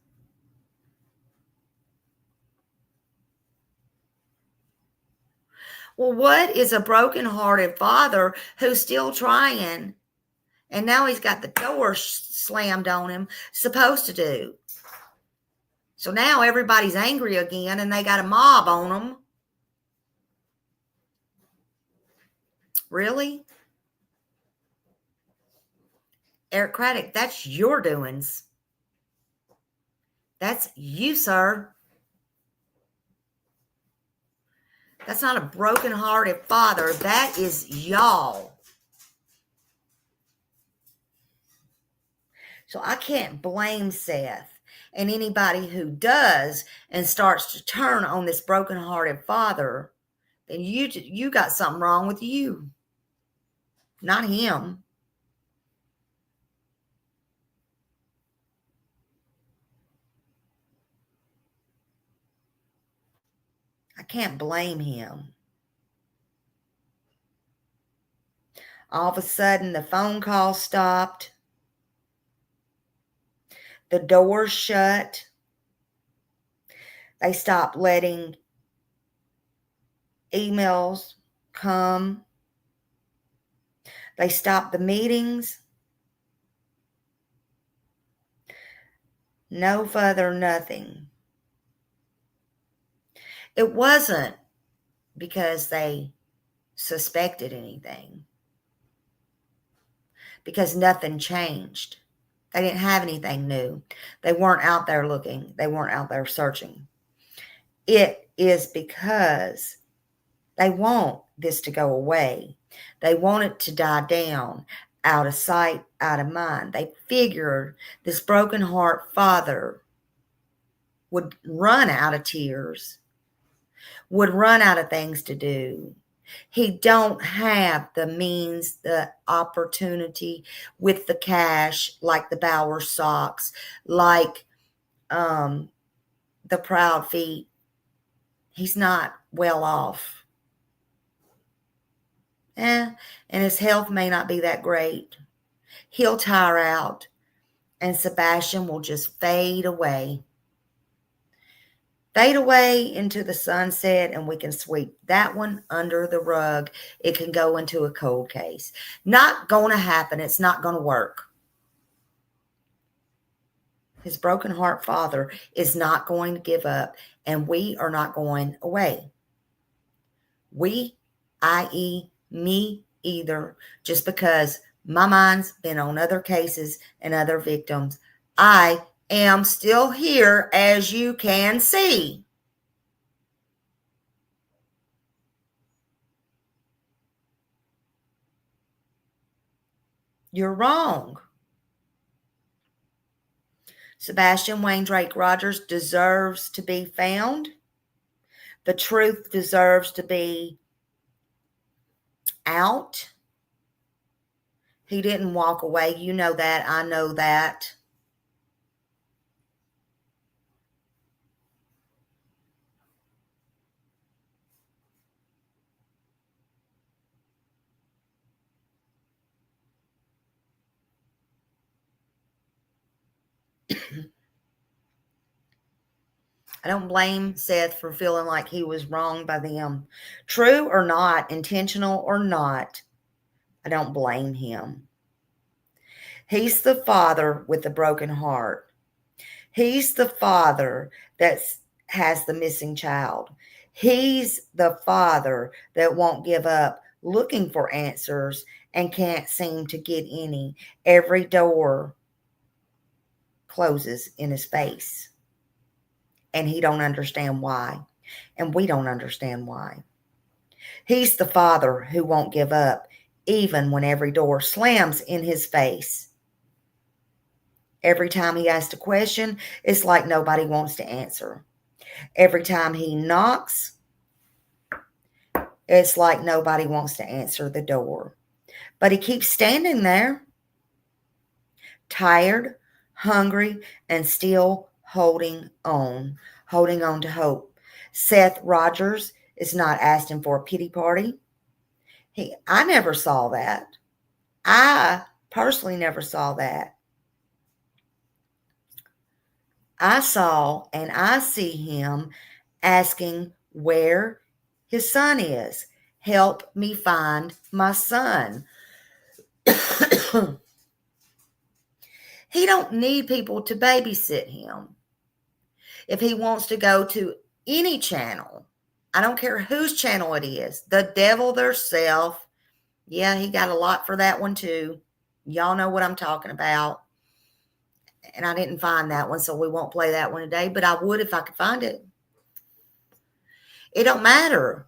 Well, what is a broken-hearted father who's still trying, and now he's got the door slammed on him, supposed to do? So now everybody's angry again, and they got a mob on them. Really? Eric Craddock, that's your doings. That's you, sir. That's not a broken-hearted father. That is y'all. So I can't blame Seth and anybody who does and starts to turn on this broken-hearted father. Then you got something wrong with you, not him. I can't blame him. All of a sudden, the phone call stopped. The doors shut. They stopped letting emails come. They stopped the meetings. No further nothing. It wasn't because they suspected anything, because nothing changed. They didn't have anything new. They weren't out there looking. They weren't out there searching. It is because they want this to go away. They want it to die down, out of sight, out of mind. They figured this broken heart father would run out of tears, would run out of things to do, He don't have the means, the opportunity with the cash, like the Bauer Sox, like the Proud Feet. He's not well off. And his health may not be that great. He'll tire out, and Sebastian will just fade away. Fade away into the sunset, and we can sweep that one under the rug. It can go into a cold case. Not going to happen. It's not going to work. His broken heart father is not going to give up, and we are not going away. We, i.e., me either, just because my mind's been on other cases and other victims. I am still here, as you can see. You're wrong. Sebastian Wayne Drak Rogers deserves to be found. The truth deserves to be out. He didn't walk away. You know that. I know that. I don't blame Seth for feeling like he was wronged by them. True or not, intentional or not, I don't blame him. He's the father with the broken heart. He's the father that has the missing child. He's the father that won't give up looking for answers and can't seem to get any. Every door closes in his face. And he don't understand why. And we don't understand why. He's the father who won't give up, even when every door slams in his face. Every time he asks a question, it's like nobody wants to answer. Every time he knocks, it's like nobody wants to answer the door. But he keeps standing there, tired, hungry, and still holding on to hope. Seth Rogers is not asking for a pity party. I never saw that. I personally never saw that. I saw and I see him asking where his son is. Help me find my son. He don't need people to babysit him. If he wants to go to any channel, I don't care whose channel it is, the devil theirself. Yeah, he got a lot for that one too. Y'all know what I'm talking about. And I didn't find that one, so we won't play that one today, but I would if I could find it. It don't matter.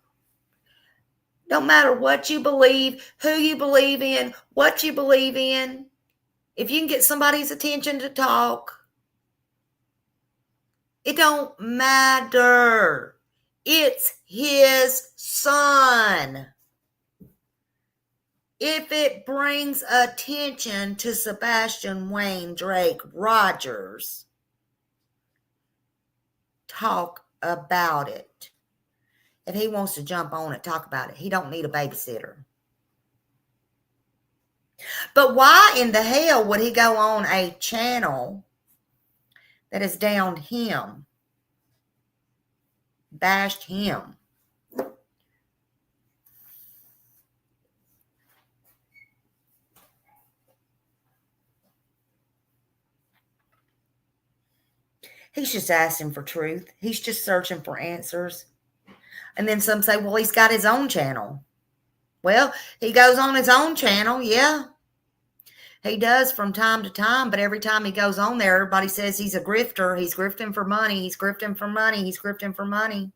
Don't matter what you believe, who you believe in, what you believe in. If you can get somebody's attention to talk, it don't matter. It's his son. If it brings attention to Sebastian Wayne Drak Rogers, talk about it. If he wants to jump on it, talk about it. He don't need a babysitter. But why in the hell would he go on a channel that has downed him, bashed him? He's just asking for truth. He's just searching for answers. And then some say, well, he's got his own channel. Well, he goes on his own channel, yeah. He does from time to time, but every time he goes on there, everybody says he's a grifter. He's grifting for money. He's grifting for money. He's grifting for money.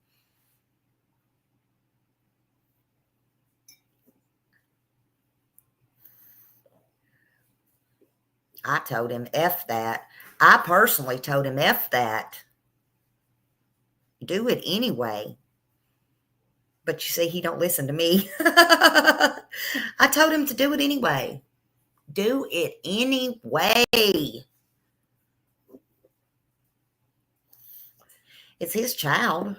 I told him, F that. I personally told him, F that. Do it anyway. But you see, he don't listen to me. I told him to do it anyway. Do it anyway. It's his child.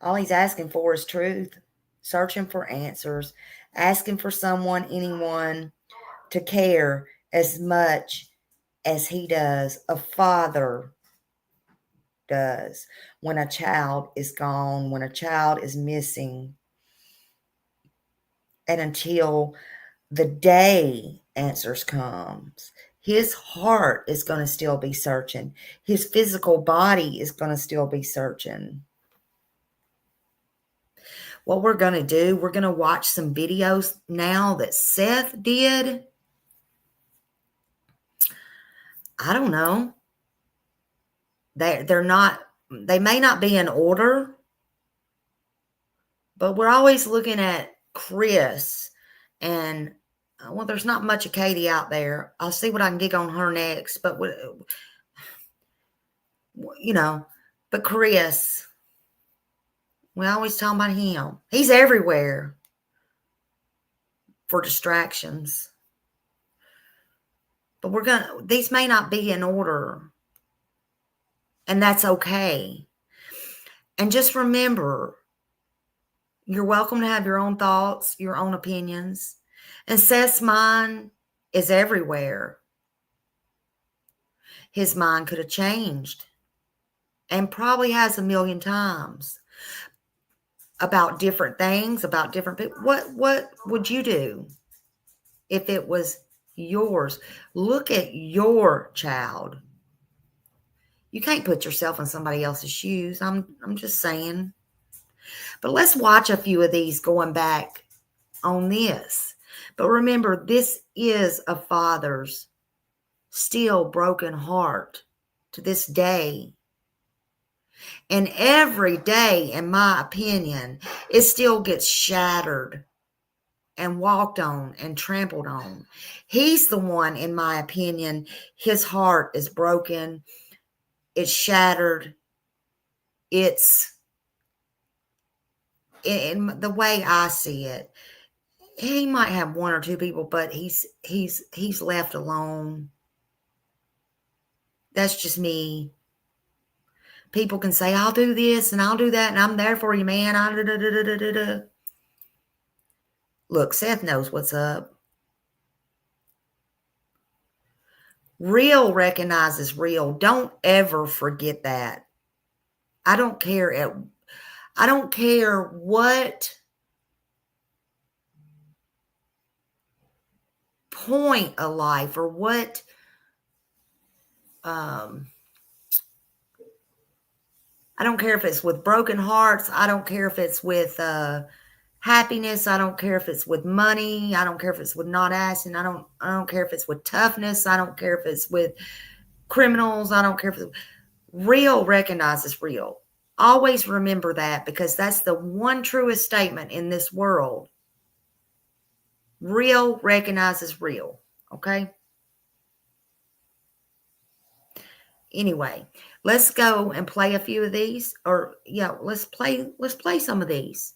All he's asking for is truth, searching for answers, asking for someone, anyone to care as much as he does. A father does when a child is gone, when a child is missing. And until the day answers comes, his heart is going to still be searching. His physical body is going to still be searching. What we're going to do, we're going to watch some videos now that Seth did. I don't know. They may not be in order, but we're always looking at Chris, and well, there's not much of Katie out there. I'll see what I can dig on her next, but but Chris, we always talk about him. He's everywhere for distractions. But these may not be in order. And that's okay. And just remember, you're welcome to have your own thoughts, your own opinions. And Seth's mind is everywhere. His mind could have changed. And probably has a million times. About different things, about different people. What would you do if it was yours? Look at your child. You can't put yourself in somebody else's shoes. I'm just saying. But let's watch a few of these going back on this. But remember, this is a father's still broken heart to this day. And every day, in my opinion, it still gets shattered and walked on and trampled on. He's the one, in my opinion, his heart is broken. It's shattered. It's, in the way I see it, he might have one or two people, but he's left alone. That's just me. People can say, I'll do this and I'll do that and I'm there for you, man. Look, Seth knows what's up. Real recognizes real. Don't ever forget that. I don't care what point of life or what I don't care if it's with broken hearts. I don't care if it's with happiness. I don't care if it's with money. I don't care if it's with not asking. I don't care if it's with toughness. I don't care if it's with criminals. I don't care if it's real recognizes real. Always remember that, because that's the one truest statement in this world. Real recognizes real. Okay? Anyway, let's go and play a few of these. Let's play some of these.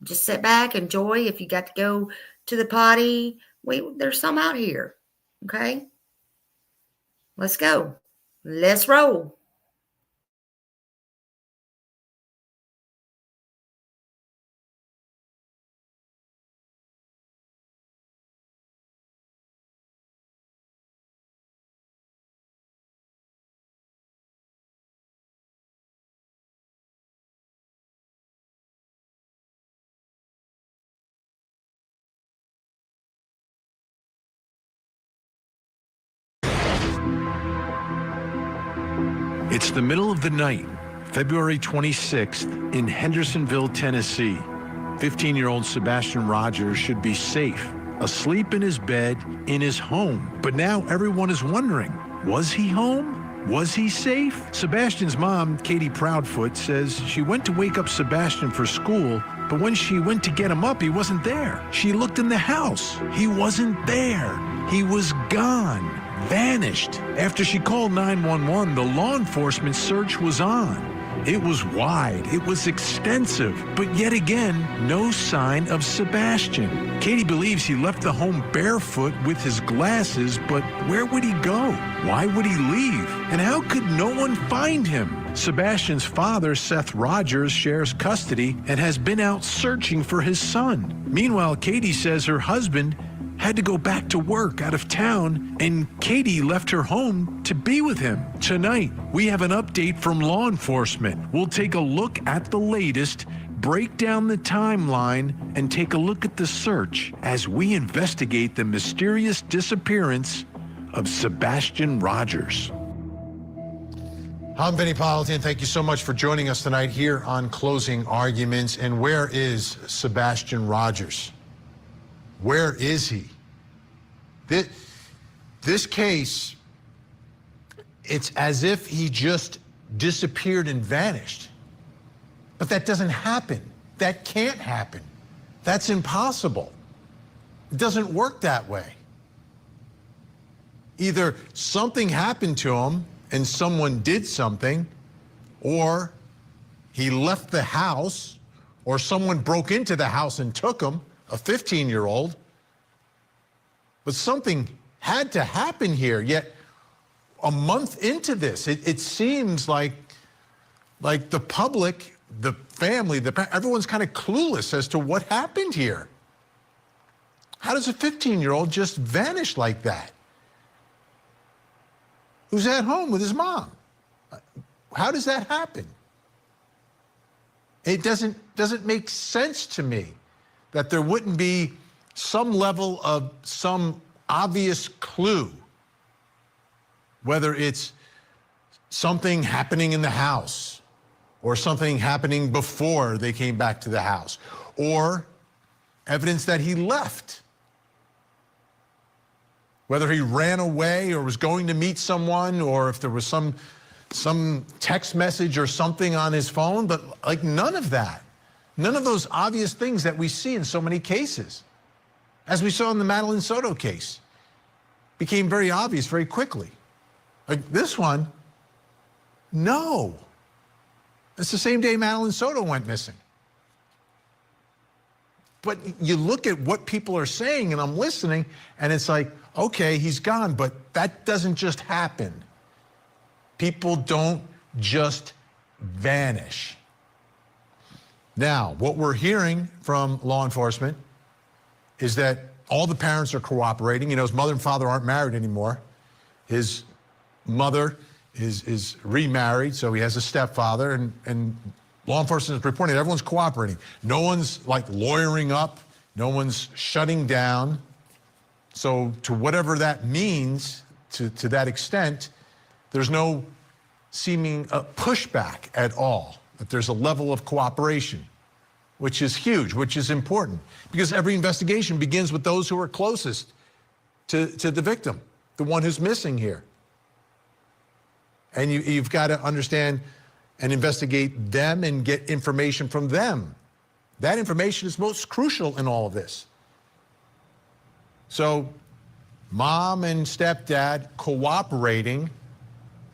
Just sit back, enjoy. If you got to go to the potty, there's some out here. Okay? Let's go. Let's roll. It's the middle of the night, February 26th, in Hendersonville, Tennessee. 15-year-old Sebastian Rogers should be safe, asleep in his bed, in his home. But now everyone is wondering, was he home? Was he safe? Sebastian's mom, Katie Proudfoot, says she went to wake up Sebastian for school, but when she went to get him up, he wasn't there. She looked in the house. He wasn't there. He was gone. vanished. After she called 911, the law enforcement search was on. It was wide, it was extensive, but yet again, no sign of Sebastian. Katie believes he left the home barefoot with his glasses, but where would he go? Why would he leave? And how could no one find him? Sebastian's father, Seth Rogers, shares custody and has been out searching for his son. Meanwhile, Katie says her husband had to go back to work out of town, and Katie left her home to be with him. Tonight, we have an update from law enforcement. We'll take a look at the latest, break down the timeline, and take a look at the search as we investigate the mysterious disappearance of Sebastian Rogers. I'm Vinny Politan. Thank you so much for joining us tonight here on Closing Arguments. And where is Sebastian Rogers? Where is he? This case, it's as if he just disappeared and vanished. But that doesn't happen. That can't happen. That's impossible. It doesn't work that way. Either something happened to him and someone did something, or he left the house, or someone broke into the house and took him, a 15-year-old. But something had to happen here, yet a month into this, it seems like the public, the family, everyone's kind of clueless as to what happened here. How does a 15-year-old just vanish like that? Who's at home with his mom? How does that happen? It doesn't make sense to me that there wouldn't be some level of some obvious clue, whether it's something happening in the house or something happening before they came back to the house, or evidence that he left. Whether he ran away or was going to meet someone, or if there was some text message or something on his phone, but like none of that. None of those obvious things that we see in so many cases. As we saw in the Madeline Soto case, became very obvious very quickly. Like this one, no. It's the same day Madeline Soto went missing. But you look at what people are saying, and I'm listening, and it's like, okay, he's gone, but that doesn't just happen. People don't just vanish. Now, what we're hearing from law enforcement is that all the parents are cooperating. You know, his mother and father aren't married anymore. His mother is remarried, so he has a stepfather, and law enforcement is reporting that everyone's cooperating. No one's like lawyering up. No one's shutting down. So to whatever that means, to that extent, there's no seeming pushback at all. That there's a level of cooperation, which is huge, which is important, because every investigation begins with those who are closest to the victim, the one who's missing here. And you've got to understand and investigate them and get information from them. That information is most crucial in all of this. So mom and stepdad cooperating.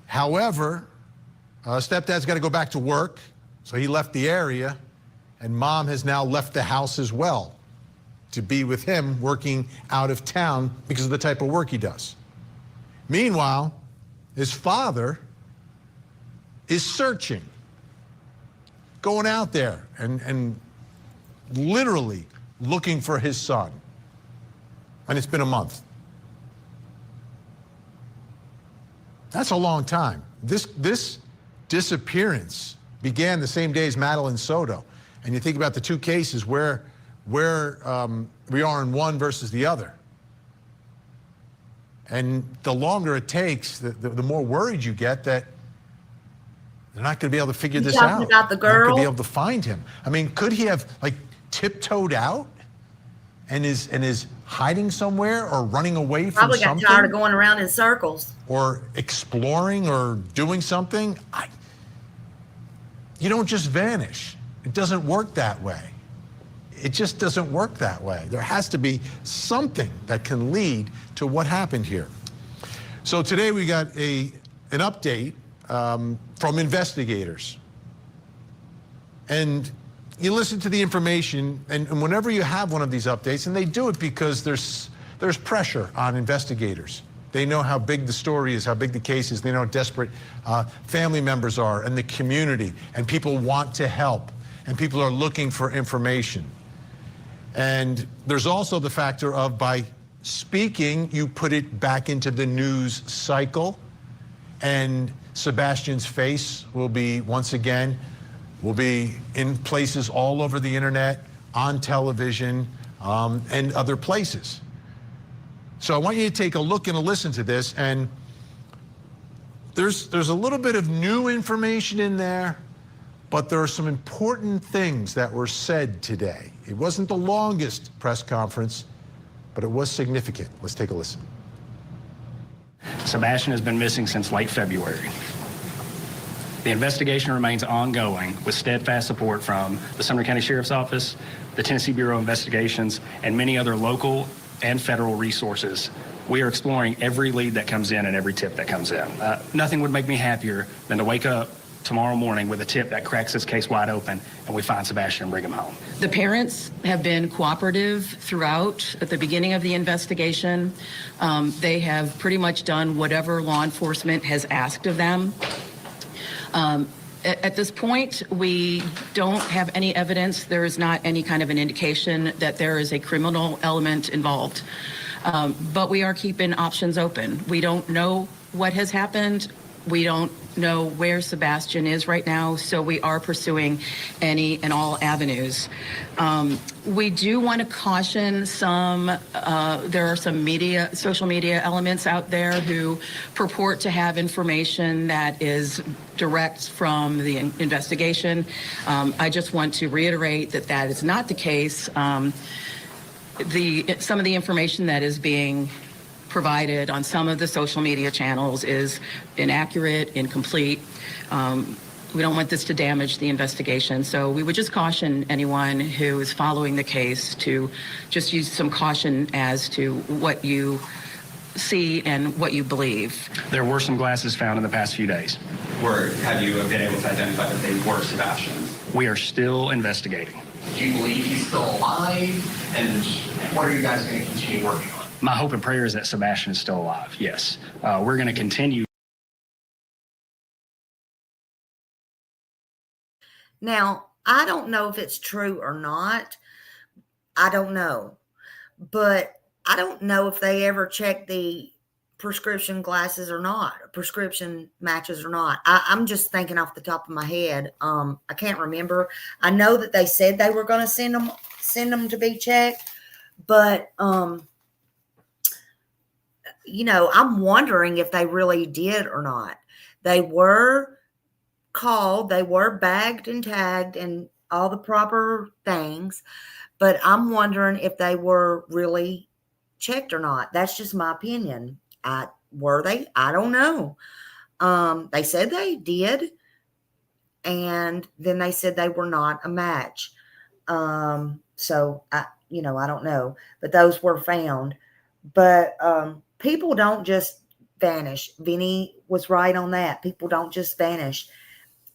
However, stepdad's got to go back to work, so he left the area, and mom has now left the house as well to be with him, working out of town because of the type of work he does. Meanwhile, his father is searching, going out there and literally looking for his son. And it's been a month. That's a long time. This disappearance began the same day as Madeline Soto. And you think about the two cases where we are in one versus the other. And the longer it takes, the more worried you get that they're not going to be able to figure this out. About the girl? Not going to be able to find him. I mean, could he have like tiptoed out and is hiding somewhere or running away from Probably something? got tired of going around in circles. Or exploring or doing something? You don't just vanish. It doesn't work that way. It just doesn't work that way. There has to be something that can lead to what happened here. So today we got an update from investigators. And you listen to the information, and whenever you have one of these updates, and they do it because there's pressure on investigators. They know how big the story is, how big the case is. They know how desperate family members are and the community, and people want to help, and people are looking for information. And there's also the factor of, by speaking, you put it back into the news cycle, and Sebastian's face will be, once again, will be in places all over the internet, on television, and other places. So I want you to take a look and a listen to this, and there's a little bit of new information in there, but there are some important things that were said today. It wasn't the longest press conference, but it was significant. Let's take a listen. Sebastian has been missing since late February. The investigation remains ongoing with steadfast support from the Sumner County Sheriff's Office, the Tennessee Bureau of Investigations, and many other local and federal resources. We are exploring every lead that comes in and every tip that comes in. Nothing would make me happier than to wake up tomorrow morning with a tip that cracks this case wide open and we find Sebastian and bring him home. The parents have been cooperative throughout. At the beginning of the investigation, they have pretty much done whatever law enforcement has asked of them. At this point, we don't have any evidence. There is not any kind of an indication that there is a criminal element involved. But we are keeping options open. We don't know what has happened. We don't know where Sebastian is right now, so we are pursuing any and all avenues. We do want to caution there are some social media elements out there who purport to have information that is direct from the investigation. I just want to reiterate that that is not the case. Some of the information that is being provided on some of the social media channels is inaccurate, incomplete. We don't want this to damage the investigation, so we would just caution anyone who is following the case to just use some caution as to what you see and what you believe. There were some glasses found in the past few days. Have you been able to identify that they were Sebastian's? We are still investigating. Do you believe he's still alive? And what are you guys going to continue working on? My hope and prayer is that Sebastian is still alive, yes. We're going to continue. Now, I don't know if it's true or not. I don't know. But I don't know if they ever checked the prescription glasses or not, prescription matches or not. I'm just thinking off the top of my head. I can't remember. I know that they said they were going to send them to be checked, but you know, I'm wondering if they really did or not. They were called, they were bagged and tagged and all the proper things, but I'm wondering if they were really checked or not. That's just my opinion. Were they? I don't know. They said they did, and then they said they were not a match. So I don't know, but those were found. But people don't just vanish. Vinny was right on that. People don't just vanish.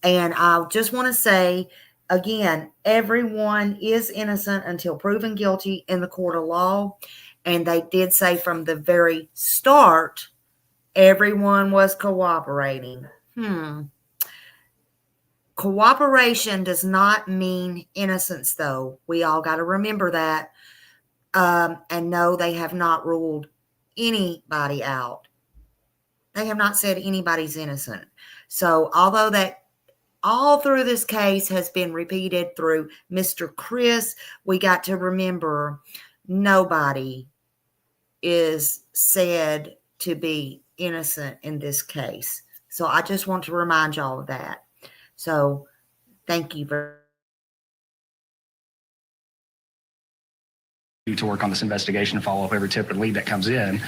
And I just want to say, again, everyone is innocent until proven guilty in the court of law. And they did say from the very start, everyone was cooperating. Cooperation does not mean innocence, though. We all got to remember that. And no, they have not ruled anybody out. They have not said anybody's innocent. So although that all through this case has been repeated through Mr. Chris, we got to remember nobody is said to be innocent in this case. So I just want to remind y'all of that. So thank you for to work on this investigation and follow up every tip and lead that comes in.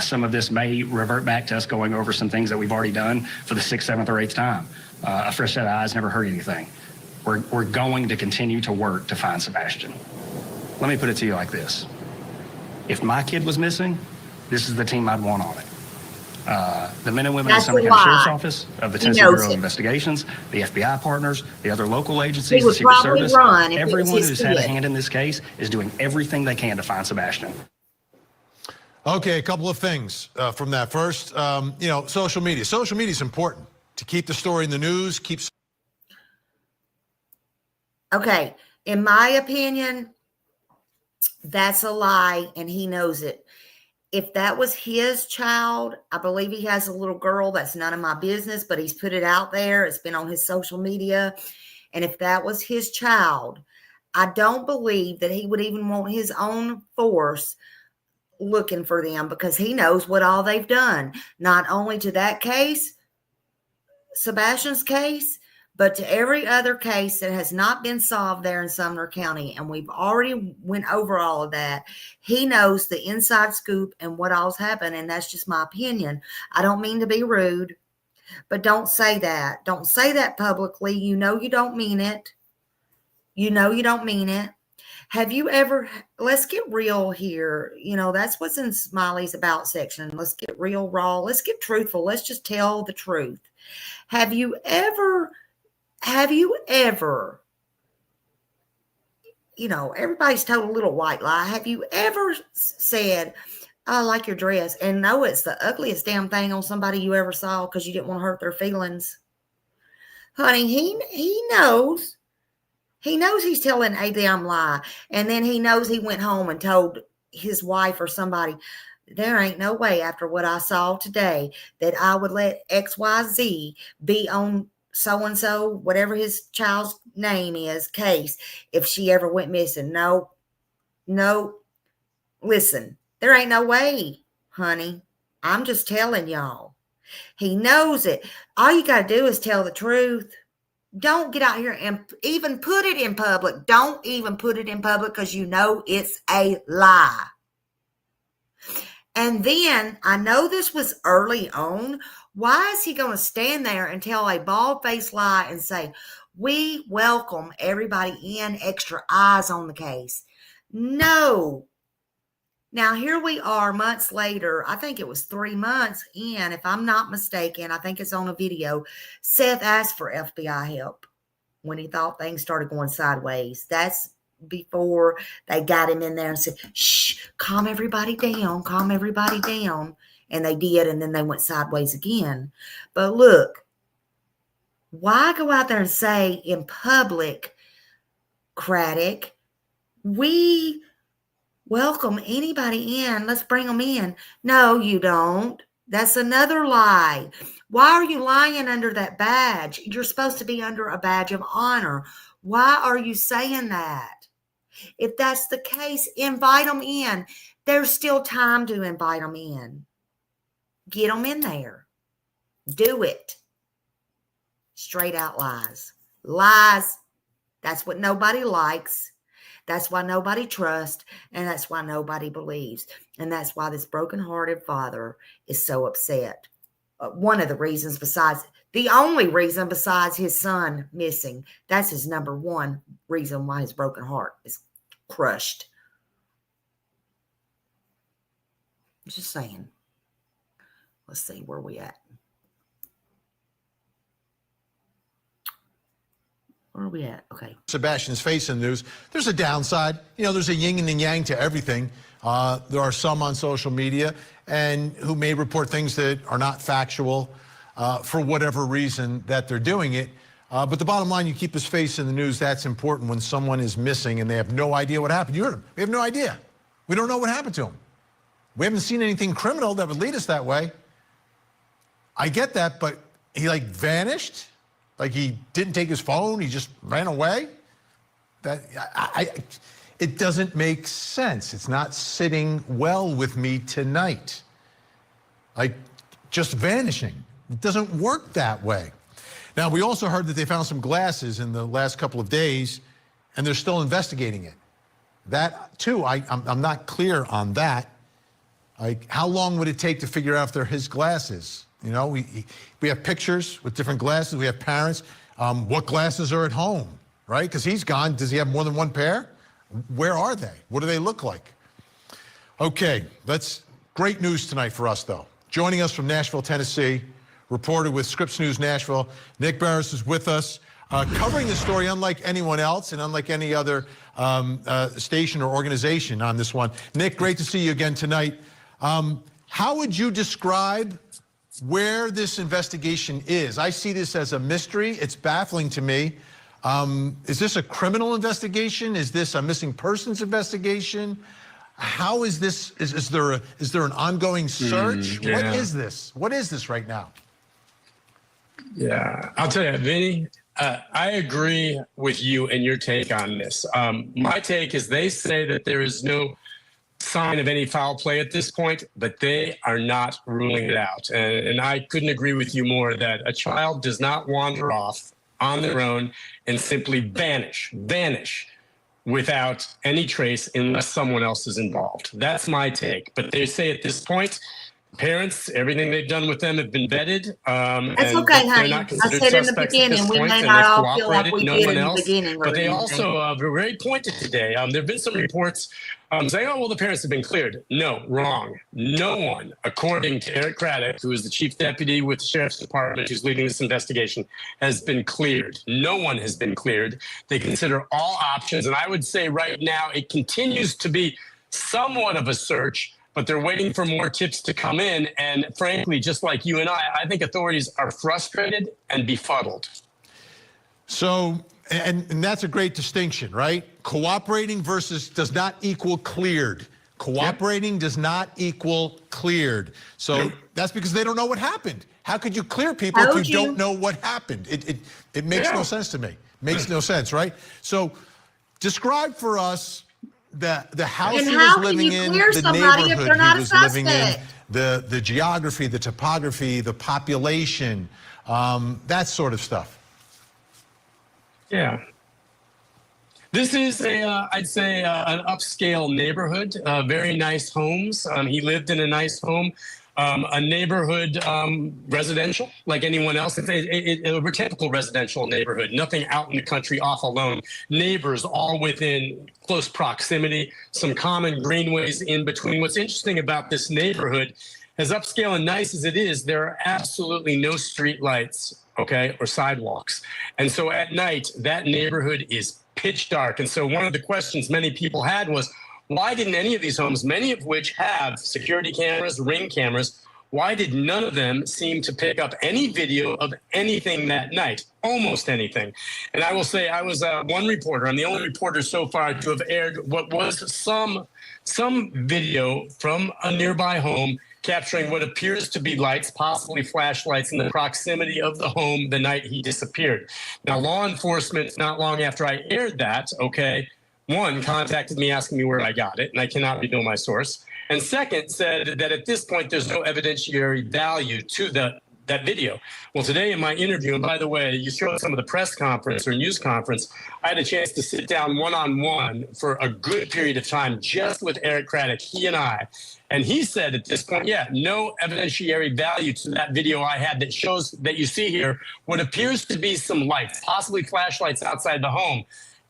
Some of this may revert back to us going over some things that we've already done for the 6th, 7th, or 8th time. A fresh set of eyes never hurt anything. We're going to continue to work to find Sebastian. Let me put it to you like this. If my kid was missing, this is the team I'd want on it. The men and women That's of the Sumner a County Sheriff's lie. Office, of the He Tennessee knows Bureau of it. Investigations, the FBI partners, the other local agencies, He would the Secret probably Service, run if it was everyone his who's had a kid. hand in this case is doing everything they can to find Sebastian. Okay, a couple of things from that. First, you know, social media. Social media is important to keep the story in the news, keeps. Okay, in my opinion, that's a lie, and he knows it. If that was his child, I believe he has a little girl. That's none of my business, but he's put it out there. It's been on his social media. And if that was his child, I don't believe that he would even want his own force looking for them, because he knows what all they've done, not only to that case, Sebastian's case, but to every other case that has not been solved there in Sumner County. And we've already went over all of that. He knows the inside scoop and what all's happened. And that's just my opinion. I don't mean to be rude, but don't say that. Don't say that publicly. You know you don't mean it. You know you don't mean it. Have you ever, let's get real here. You know, that's what's in Smileys About section. Let's get real, raw. Let's get truthful. Let's just tell the truth. Have you ever, you know, everybody's told a little white lie. Have you ever said, I like your dress, and know it's the ugliest damn thing on somebody you ever saw because you didn't want to hurt their feelings? Honey, he knows. He knows he's telling a damn lie. And then he knows he went home and told his wife or somebody, there ain't no way after what I saw today that I would let XYZ be on so-and-so, whatever his child's name is, case, if she ever went missing. No. Listen, there ain't no way, honey. I'm just telling y'all. He knows it. All you got to do is tell the truth. Don't get out here and even put it in public. Don't even put it in public because you know it's a lie. And then, I know this was early on. Why is he going to stand there and tell a bald-faced lie and say, we welcome everybody in, extra eyes on the case? No. Now, here we are months later. I think it was 3 months in, if I'm not mistaken. I think it's on a video. Seth asked for FBI help when he thought things started going sideways. That's before they got him in there and said, shh, calm everybody down, calm everybody down. And they did, and then they went sideways again. But look, why go out there and say in public, Craddock, we welcome anybody in. Let's bring them in. No, you don't. That's another lie. Why are you lying under that badge? You're supposed to be under a badge of honor. Why are you saying that? If that's the case, invite them in. There's still time to invite them in. Get them in there. Do it. Straight out lies. Lies. That's what nobody likes. That's why nobody trusts, and that's why nobody believes. And that's why this brokenhearted father is so upset. One of the reasons the only reason besides his son missing, that's his number one reason why his broken heart is crushed. Just saying. Let's see where we at. Where are we at? Okay. Sebastian's face in the news. There's a downside. You know, there's a yin and a yang to everything. There are some on social media and who may report things that are not factual for whatever reason that they're doing it. But the bottom line, you keep his face in the news. That's important when someone is missing and they have no idea what happened. You heard him. We have no idea. We don't know what happened to him. We haven't seen anything criminal that would lead us that way. I get that, but he like vanished. Like he didn't take his phone. He just ran away. It doesn't make sense. It's not sitting well with me tonight. Like just vanishing. It doesn't work that way. Now, we also heard that they found some glasses in the last couple of days, and they're still investigating it. That, too, I'm not clear on that. Like, how long would it take to figure out if they're his glasses? You know, we have pictures with different glasses. We have parents. What glasses are at home, right? Because he's gone. Does he have more than one pair? Where are they? What do they look like? Okay, that's great news tonight for us, though. joining us from Nashville, Tennessee, reporter with Scripps News Nashville. Nick Barris is with us, covering the story unlike anyone else and unlike any other station or organization on this one. Nick, great to see you again tonight. How would you describe where this investigation is? I see this as a mystery. It's baffling to me. Is this a criminal investigation? Is this a missing persons investigation? How is this? Is there an ongoing search? Yeah. What is this? What is this right now? Yeah, I'll tell you, Vinny, I agree with you and your take on this. My take is they say that there is no sign of any foul play at this point, but they are not ruling it out. And I couldn't agree with you more that a child does not wander off on their own and simply vanish without any trace unless someone else is involved. That's my take. But they say at this point, parents, everything they've done with them have been vetted. That's okay, honey. I said in the beginning, we may not all feel like we did in the beginning. But they also were very pointed today. There have been some reports saying, oh, well, the parents have been cleared. No, wrong. No one, according to Eric Craddock, who is the chief deputy with the sheriff's department who's leading this investigation, has been cleared. No one has been cleared. They consider all options. And I would say right now it continues to be somewhat of a search, but they're waiting for more tips to come in. And frankly, just like you and I think authorities are frustrated and befuddled. So, and that's a great distinction, right? Cooperating versus does not equal cleared. Cooperating does not equal cleared. So that's because they don't know what happened. How could you clear people if you don't know what happened? It makes no sense to me. Makes no sense, right? So describe for us the house he was living in, the neighborhood he was living in, the geography, the topography, the population, that sort of stuff. Yeah. This is I'd say an upscale neighborhood, very nice homes. He lived in a nice home, a neighborhood residential like anyone else. It's a typical residential neighborhood, nothing out in the country off alone. Neighbors all within close proximity, some common greenways in between. What's interesting about this neighborhood, as upscale and nice as it is, there are absolutely no street lights, okay, or sidewalks. And so at night, that neighborhood is pitch dark. And so one of the questions many people had was, why didn't any of these homes, many of which have security cameras, Ring cameras, why did none of them seem to pick up any video of anything that night? Almost anything. And I will say I was one reporter. I'm the only reporter so far to have aired what was some video from a nearby home capturing what appears to be lights, possibly flashlights, in the proximity of the home the night he disappeared. Now, law enforcement, not long after I aired that, okay, one, contacted me asking me where I got it, and I cannot reveal my source. And second, said that at this point, there's no evidentiary value to that video. Well, today in my interview, and by the way, you showed some of the press conference or news conference, I had a chance to sit down one-on-one for a good period of time just with Eric Craddock, he and I. And he said at this point, yeah, no evidentiary value to that video I had that shows that you see here what appears to be some lights, possibly flashlights outside the home.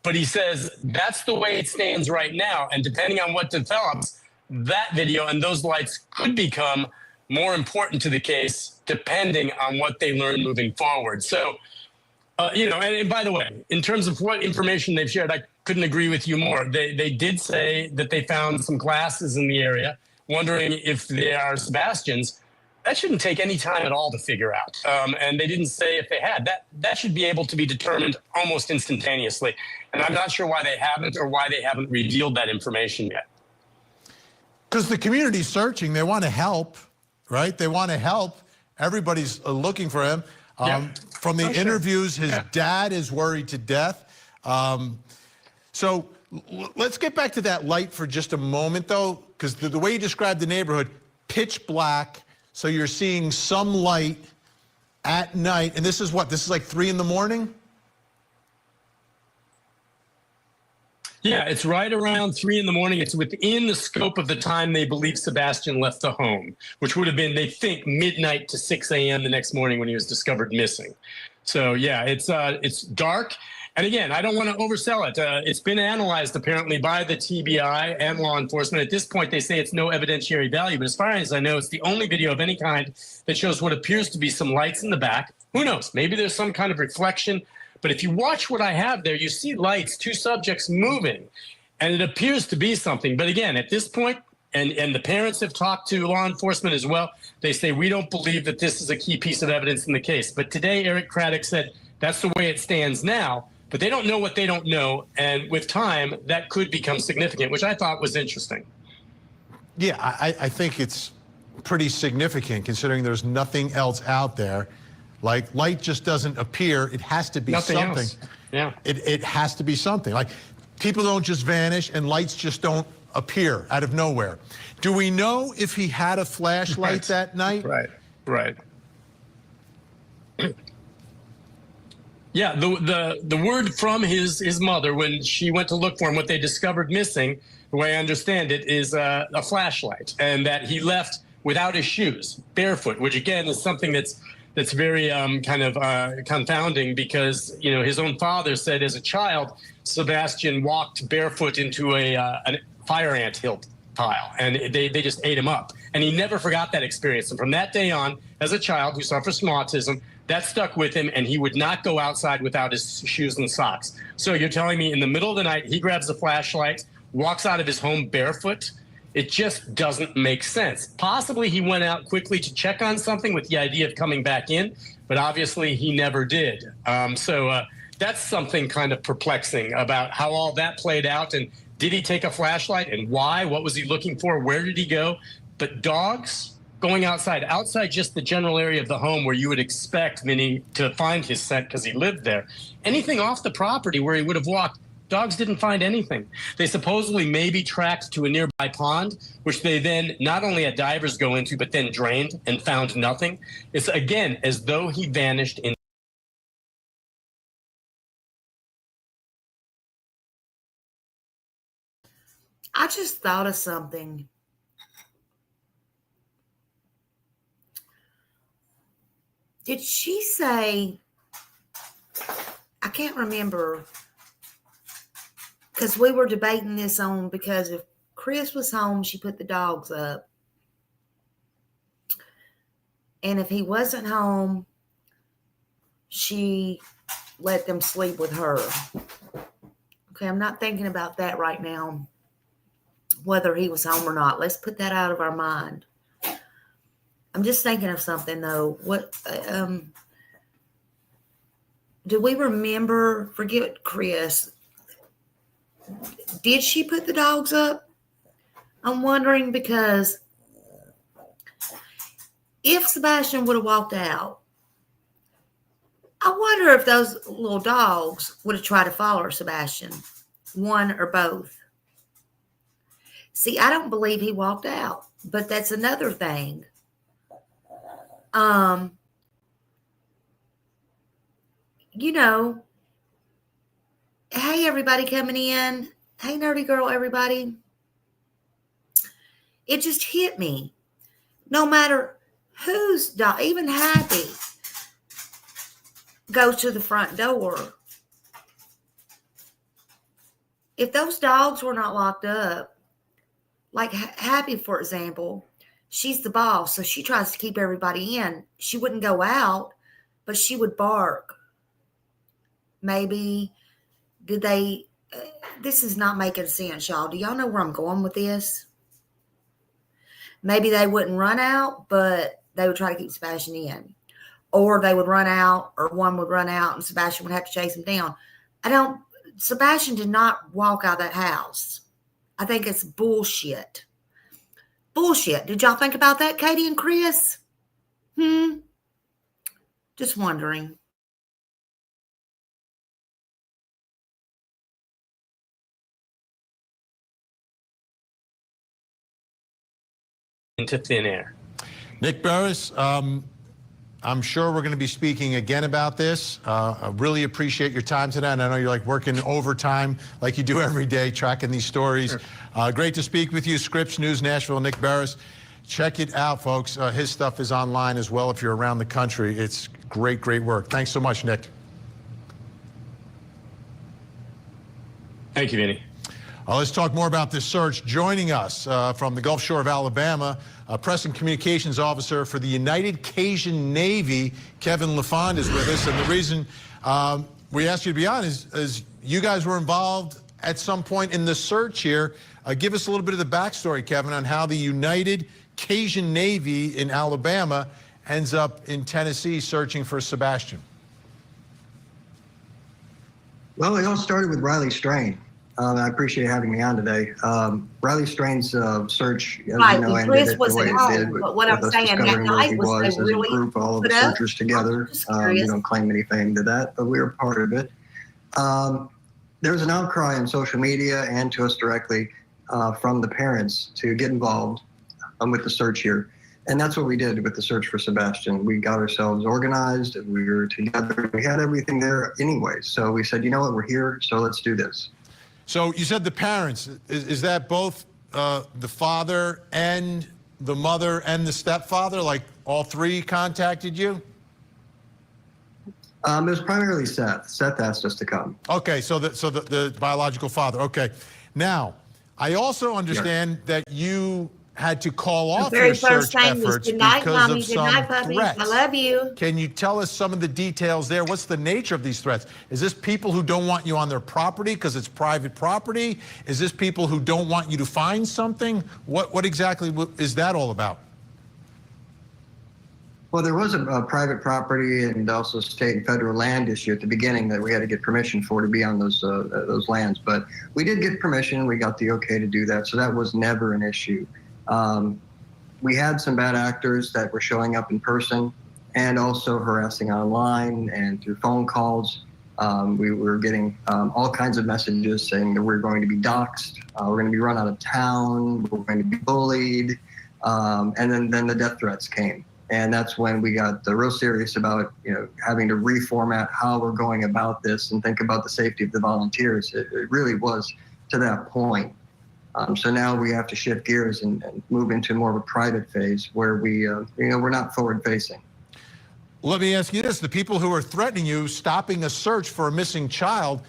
But he says that's the way it stands right now. And depending on what develops, that video and those lights could become more important to the case depending on what they learn moving forward. So, and by the way, in terms of what information they've shared, I couldn't agree with you more. They did say that they found some glasses in the area, wondering if they are Sebastian's. That shouldn't take any time at all to figure out. And they didn't say if they had. That should be able to be determined almost instantaneously. And I'm not sure why they haven't or why they haven't revealed that information yet. Because the community's searching. They want to help, right? They want to help. Everybody's looking for him. From the interviews, his dad is worried to death. So let's get back to that light for just a moment, though, because the way you described the neighborhood, pitch black, so you're seeing some light at night. And this is what? This is like 3 a.m? Yeah, it's right around 3 a.m. It's within the scope of the time they believe Sebastian left the home, which would have been, they think, midnight to 6 a.m. the next morning when he was discovered missing. So yeah, it's dark. And again, I don't want to oversell it. It's been analyzed apparently by the TBI and law enforcement. At this point, they say it's no evidentiary value. But as far as I know, it's the only video of any kind that shows what appears to be some lights in the back. Who knows? Maybe there's some kind of reflection. But if you watch what I have there, you see lights, two subjects moving, and it appears to be something. But again, at this point, and the parents have talked to law enforcement as well, they say, we don't believe that this is a key piece of evidence in the case. But today, Eric Craddock said that's the way it stands now. But they don't know what they don't know. And with time, that could become significant, which I thought was interesting. Yeah, I think it's pretty significant considering there's nothing else out there. Like, light just doesn't appear. It has to be Nothing something. else. Yeah. It has to be something. Like, people don't just vanish and lights just don't appear out of nowhere. Do we know if he had a flashlight that night? Right. Yeah, the word from his mother when she went to look for him, what they discovered missing, the way I understand it, is a flashlight, and that he left without his shoes, barefoot, which again is something that's very kind of confounding because, you know, his own father said as a child, Sebastian walked barefoot into a fire ant hill pile, and they just ate him up. And he never forgot that experience. And from that day on, as a child who suffers from autism, that stuck with him, and he would not go outside without his shoes and socks. So you're telling me in the middle of the night, he grabs a flashlight, walks out of his home barefoot? It just doesn't make sense. Possibly he went out quickly to check on something with the idea of coming back in, but obviously he never did. So that's something kind of perplexing about how all that played out. And did he take a flashlight, and why? What was he looking for? Where did he go? But dogs going outside just the general area of the home where you would expect Minnie to find his scent because he lived there. Anything off the property where he would have walked, dogs didn't find anything. They supposedly maybe tracked to a nearby pond, which they then not only had divers go into, but then drained and found nothing. It's, again, as though he vanished in. I just thought of something. Did she say, I can't remember, because we were debating this on, because if Chris was home, she put the dogs up. And if he wasn't home, she let them sleep with her. Okay, I'm not thinking about that right now, whether he was home or not. Let's put that out of our mind. I'm just thinking of something, though. What do we remember? Forget Chris. Did she put the dogs up? I'm wondering, because if Sebastian would have walked out, I wonder if those little dogs would have tried to follow Sebastian, one or both. See, I don't believe he walked out, but that's another thing. You know, hey, everybody coming in. Hey, nerdy girl, everybody. It just hit me. No matter whose dog, even Happy, goes to the front door. If those dogs were not locked up, like Happy, for example, she's the boss, so she tries to keep everybody in. She wouldn't go out, but she would bark. Maybe, did they, this is not making sense, y'all. Do y'all know where I'm going with this? Maybe they wouldn't run out, but they would try to keep Sebastian in. Or they would run out, or one would run out, and Sebastian would have to chase him down. Sebastian did not walk out of that house. I think it's bullshit. Bullshit. Did y'all think about that, Katie and Chris? Just wondering. Into thin air. Nick Burris, I'm sure we're going to be speaking again about this. I really appreciate your time today, and I know you're like working overtime like you do every day, tracking these stories. Sure. Great to speak with you. Scripps News Nashville, Nick Burris. Check it out, folks. His stuff is online as well if you're around the country. It's great, great work. Thanks so much, Nick. Thank you, Vinny. Let's talk more about this search. Joining us from the Gulf Shore of Alabama, Press and Communications Officer for the United Cajun Navy, Kevin LaFond, is with us. And the reason we asked you to be on is you guys were involved at some point in the search here. Give us a little bit of the backstory, Kevin, on how the United Cajun Navy in Alabama ends up in Tennessee searching for Sebastian. Well, it all started with Riley Strain. I appreciate having me on today. Riley Strain's search, as Right, you know, and ended Chris the wasn't way it home, did, but what I'm with us saying, that discovering where night he was they was as a really group, all of the put up. searchers together. Just We curious. don't claim anything to that, but we were part of it. There was an outcry on social media and to us directly from the parents to get involved with the search here. And that's what we did with the search for Sebastian. We got ourselves organized, we were together, we had everything there anyway. So we said, you know what, we're here, so let's do this. So you said the parents, is that both the father and the mother and the stepfather, like all three contacted you? It was primarily Seth. Seth asked us to come. Okay, so the biological father. Okay. Now, I also understand that you had to call off very your first search thing was, efforts "Good night, because Mommy. of Good some night, puppies. threats. I love you." Can you tell us some of the details there? What's the nature of these threats? Is this people who don't want you on their property because it's private property? Is this people who don't want you to find something? What exactly is that all about? Well, there was a private property and also state and federal land issue at the beginning that we had to get permission for to be on those lands. But we did get permission. We got the okay to do that. So that was never an issue. We had some bad actors that were showing up in person and also harassing online and through phone calls. We were getting all kinds of messages saying that we're going to be doxxed, we're going to be run out of town, we're going to be bullied. And then the death threats came. And that's when we got real serious about, having to reformat how we're going about this and think about the safety of the volunteers. It really was to that point. So now we have to shift gears and move into more of a private phase where we're not forward facing. Let me ask you this. The people who are threatening you, stopping a search for a missing child,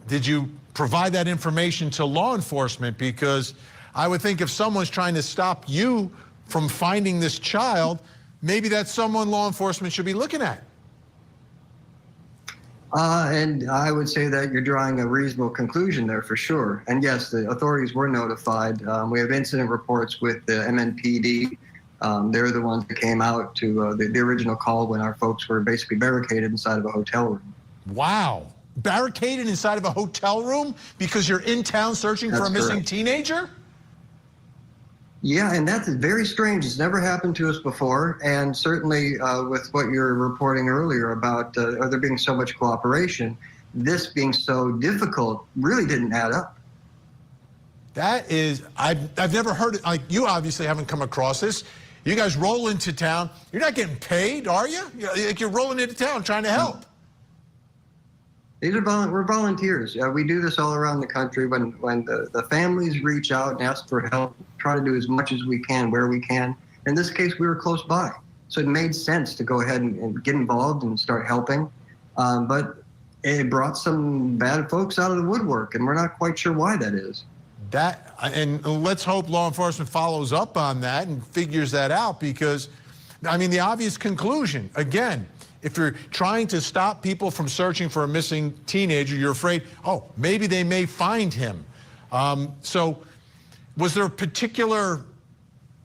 did you provide that information to law enforcement? Because I would think if someone's trying to stop you from finding this child, maybe that's someone law enforcement should be looking at. And I would say that you're drawing a reasonable conclusion there for sure. And yes, the authorities were notified. We have incident reports with the MNPD. They're the ones that came out to the original call when our folks were basically barricaded inside of a hotel room. Wow. Barricaded inside of a hotel room because you're in town searching for a missing teenager? Yeah, and that's very strange. It's never happened to us before. And certainly with what you're reporting earlier about there being so much cooperation, this being so difficult really didn't add up. That is, I've never heard it. Like, you obviously haven't come across this. You guys roll into town. You're not getting paid, are you? Like, you're rolling into town trying to help. We're volunteers. We do this all around the country. When the families reach out and ask for help, try to do as much as we can where we can. In this case, we were close by. So it made sense to go ahead and get involved and start helping. But it brought some bad folks out of the woodwork, and we're not quite sure why that is. And let's hope law enforcement follows up on that and figures that out, because, I mean, the obvious conclusion, again, if you're trying to stop people from searching for a missing teenager, you're afraid, oh, maybe they may find him. So was there a particular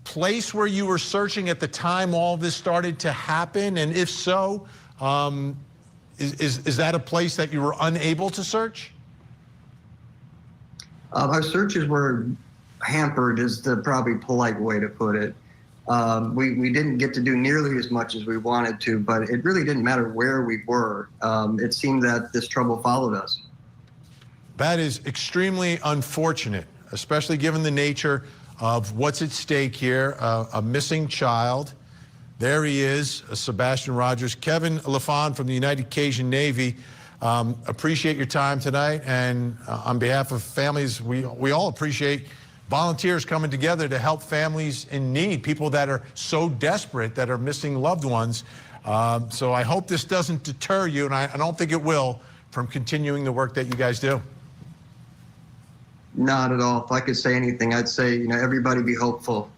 place where you were searching at the time all this started to happen? And if so, is that a place that you were unable to search? Our searches were hampered, is the probably polite way to put it. We didn't get to do nearly as much as we wanted to, but it really didn't matter where we were. It seemed that this trouble followed us. That is extremely unfortunate, especially given the nature of what's at stake here, a missing child. There he is, Sebastian Rogers. Kevin LaFond from the United Cajun Navy. Appreciate your time tonight, and on behalf of families, we all appreciate volunteers coming together to help families in need, people that are so desperate that are missing loved ones. So I hope this doesn't deter you, and I don't think it will, from continuing the work that you guys do. Not at all. If I could say anything, I'd say, everybody be hopeful.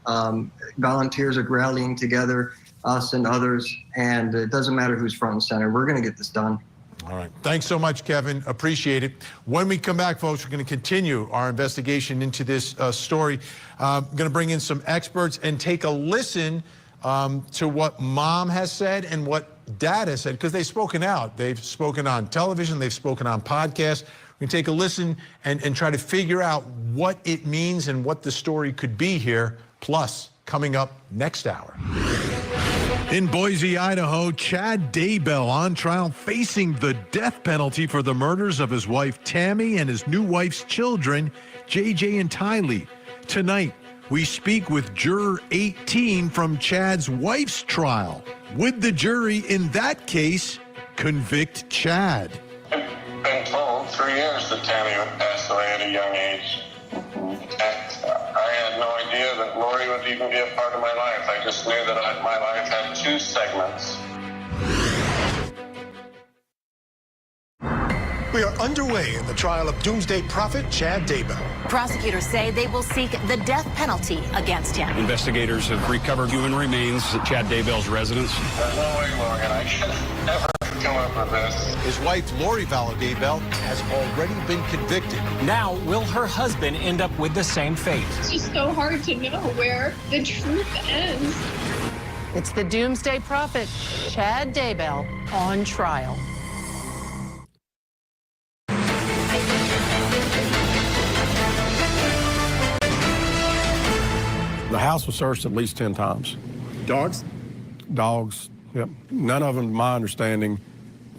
Volunteers are rallying together, us and others, and it doesn't matter who's front and center. We're going to get this done. All right. Thanks so much, Kevin. Appreciate it. When we come back, folks, we're going to continue our investigation into this story. I'm going to bring in some experts and take a listen to what Mom has said and what Dad has said, because they've spoken out. They've spoken on television. They've spoken on podcasts. We're going to take a listen and try to figure out what it means and what the story could be here. Plus, coming up next hour. In Boise, Idaho, Chad Daybell on trial facing the death penalty for the murders of his wife Tammy and his new wife's children, JJ and Tylee. Tonight, we speak with juror 18 from Chad's wife's trial. Would the jury in that case convict Chad? I've been told 3 years that Tammy would pass away at a young age. I had no idea that Lori would even be a part of my life. I just knew that my life had 2 segments. We are underway in the trial of doomsday prophet Chad Daybell. Prosecutors say they will seek the death penalty against him. Investigators have recovered human remains at Chad Daybell's residence. There's no way, Morgan. I should never come up with this. His wife, Lori Daybell, has already been convicted. Now, will her husband end up with the same fate? It's just so hard to know where the truth ends. It's the doomsday prophet, Chad Daybell, on trial. The house was searched at least 10 times. Dogs? Dogs, yep. None of them, to my understanding,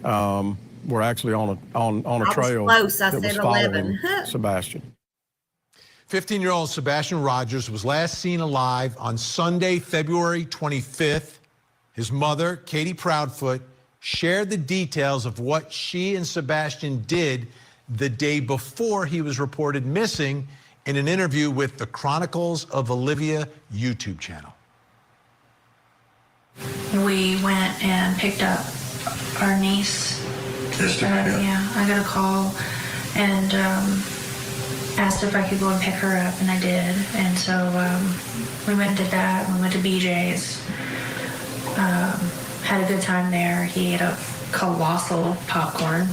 were actually on a trail close. I that said was following 11. Sebastian. 15-year-old Sebastian Rogers was last seen alive on Sunday, February 25th. His mother, Katie Proudfoot, shared the details of what she and Sebastian did the day before he was reported missing in an interview with the Chronicles of Olivia YouTube channel. We went and picked up our niece. Yeah, I got a call and asked if I could go and pick her up, and I did. And so we went and did that. We went to BJ's. Had a good time there. He ate a colossal popcorn.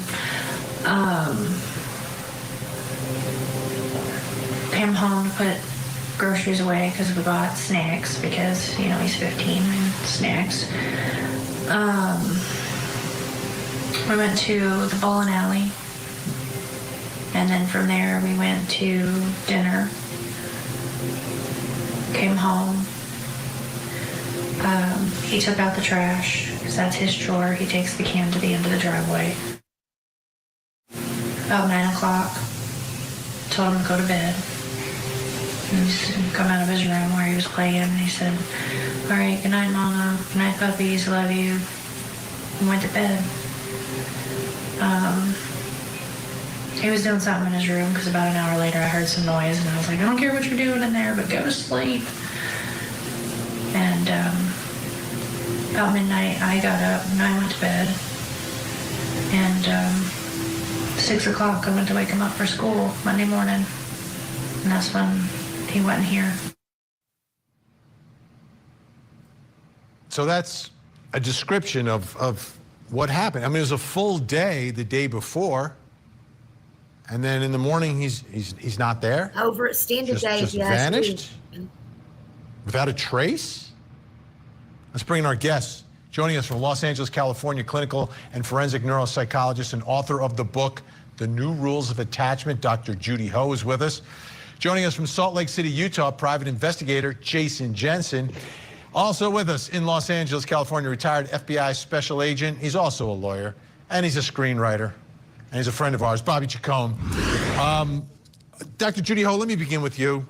Came home to put groceries away because we bought snacks because, he's 15 and snacks. We went to the bowling alley, and then from there we went to dinner. Came home. He took out the trash because that's his chore. He takes the can to the end of the driveway. About 9 o'clock, told him to go to bed. And he's come out of his room where he was playing, and he said, "All right, good night, Mama. Good night, puppies. Love you." And went to bed. He was doing something in his room because about an hour later I heard some noise, and I was like, "I don't care what you're doing in there, but go to sleep." And about midnight I got up and I went to bed. And 6 o'clock I went to wake him up for school Monday morning, and that's when he wasn't here. So that's a description of what happened. I mean, it was a full day the day before, and then in the morning he's not there. Over extended days, just yes. vanished without a trace. Let's bring in our guests. Joining us from Los Angeles, California, clinical and forensic neuropsychologist and author of the book, The New Rules of Attachment, Dr. Judy Ho is with us. Joining us from Salt Lake City, Utah, private investigator Jason Jensen. Also with us in Los Angeles, California, retired FBI special agent. He's also a lawyer, and he's a screenwriter, and he's a friend of ours, Bobby Chacon. Dr. Judy Ho, let me begin with you.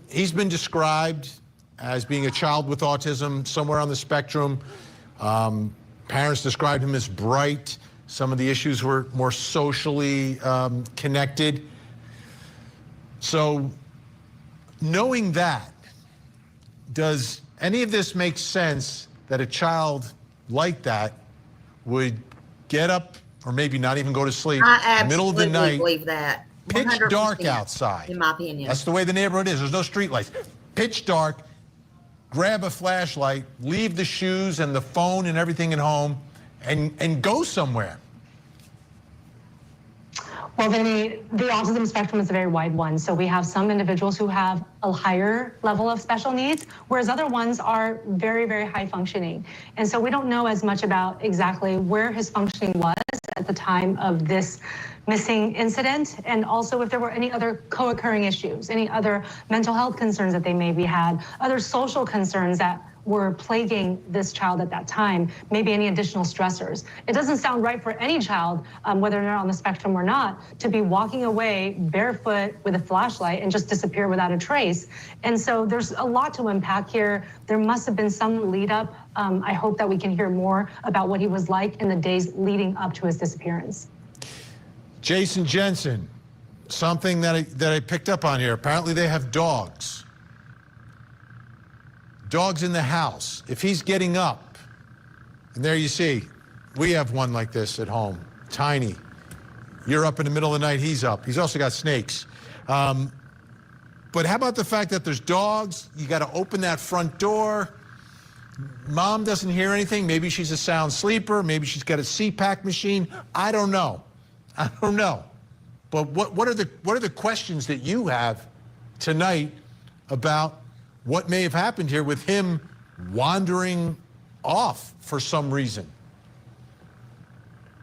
He's been described as being a child with autism, somewhere on the spectrum. Parents described him as bright. Some of the issues were more socially connected. So, knowing that, does any of this make sense that a child like that would get up or maybe not even go to sleep I middle of the absolutely night? believe that. pitch 100%, dark outside. in my opinion. That's the way the neighborhood is. There's no street lights. Pitch dark, grab a flashlight, leave the shoes and the phone and everything at home, and go somewhere. Well, the autism spectrum is a very wide one. So we have some individuals who have a higher level of special needs, whereas other ones are very, very high functioning. And so we don't know as much about exactly where his functioning was at the time of this missing incident, and also if there were any other co-occurring issues, any other mental health concerns that they maybe had, other social concerns that were plaguing this child at that time, maybe any additional stressors. It doesn't sound right for any child, whether they're on the spectrum or not, to be walking away barefoot with a flashlight and just disappear without a trace. And so there's a lot to unpack here. There must have been some lead up. I hope that we can hear more about what he was like in the days leading up to his disappearance. Jason Jensen, something that I picked up on here. Apparently they have dogs. Dogs in the house. If he's getting up, and there you see, we have one like this at home, tiny. You're up in the middle of the night, he's up. He's also got snakes. But how about the fact that there's dogs? You got to open that front door. Mom doesn't hear anything. Maybe she's a sound sleeper. Maybe she's got a CPAP machine. I don't know. But what are the questions that you have tonight about what may have happened here with him wandering off for some reason?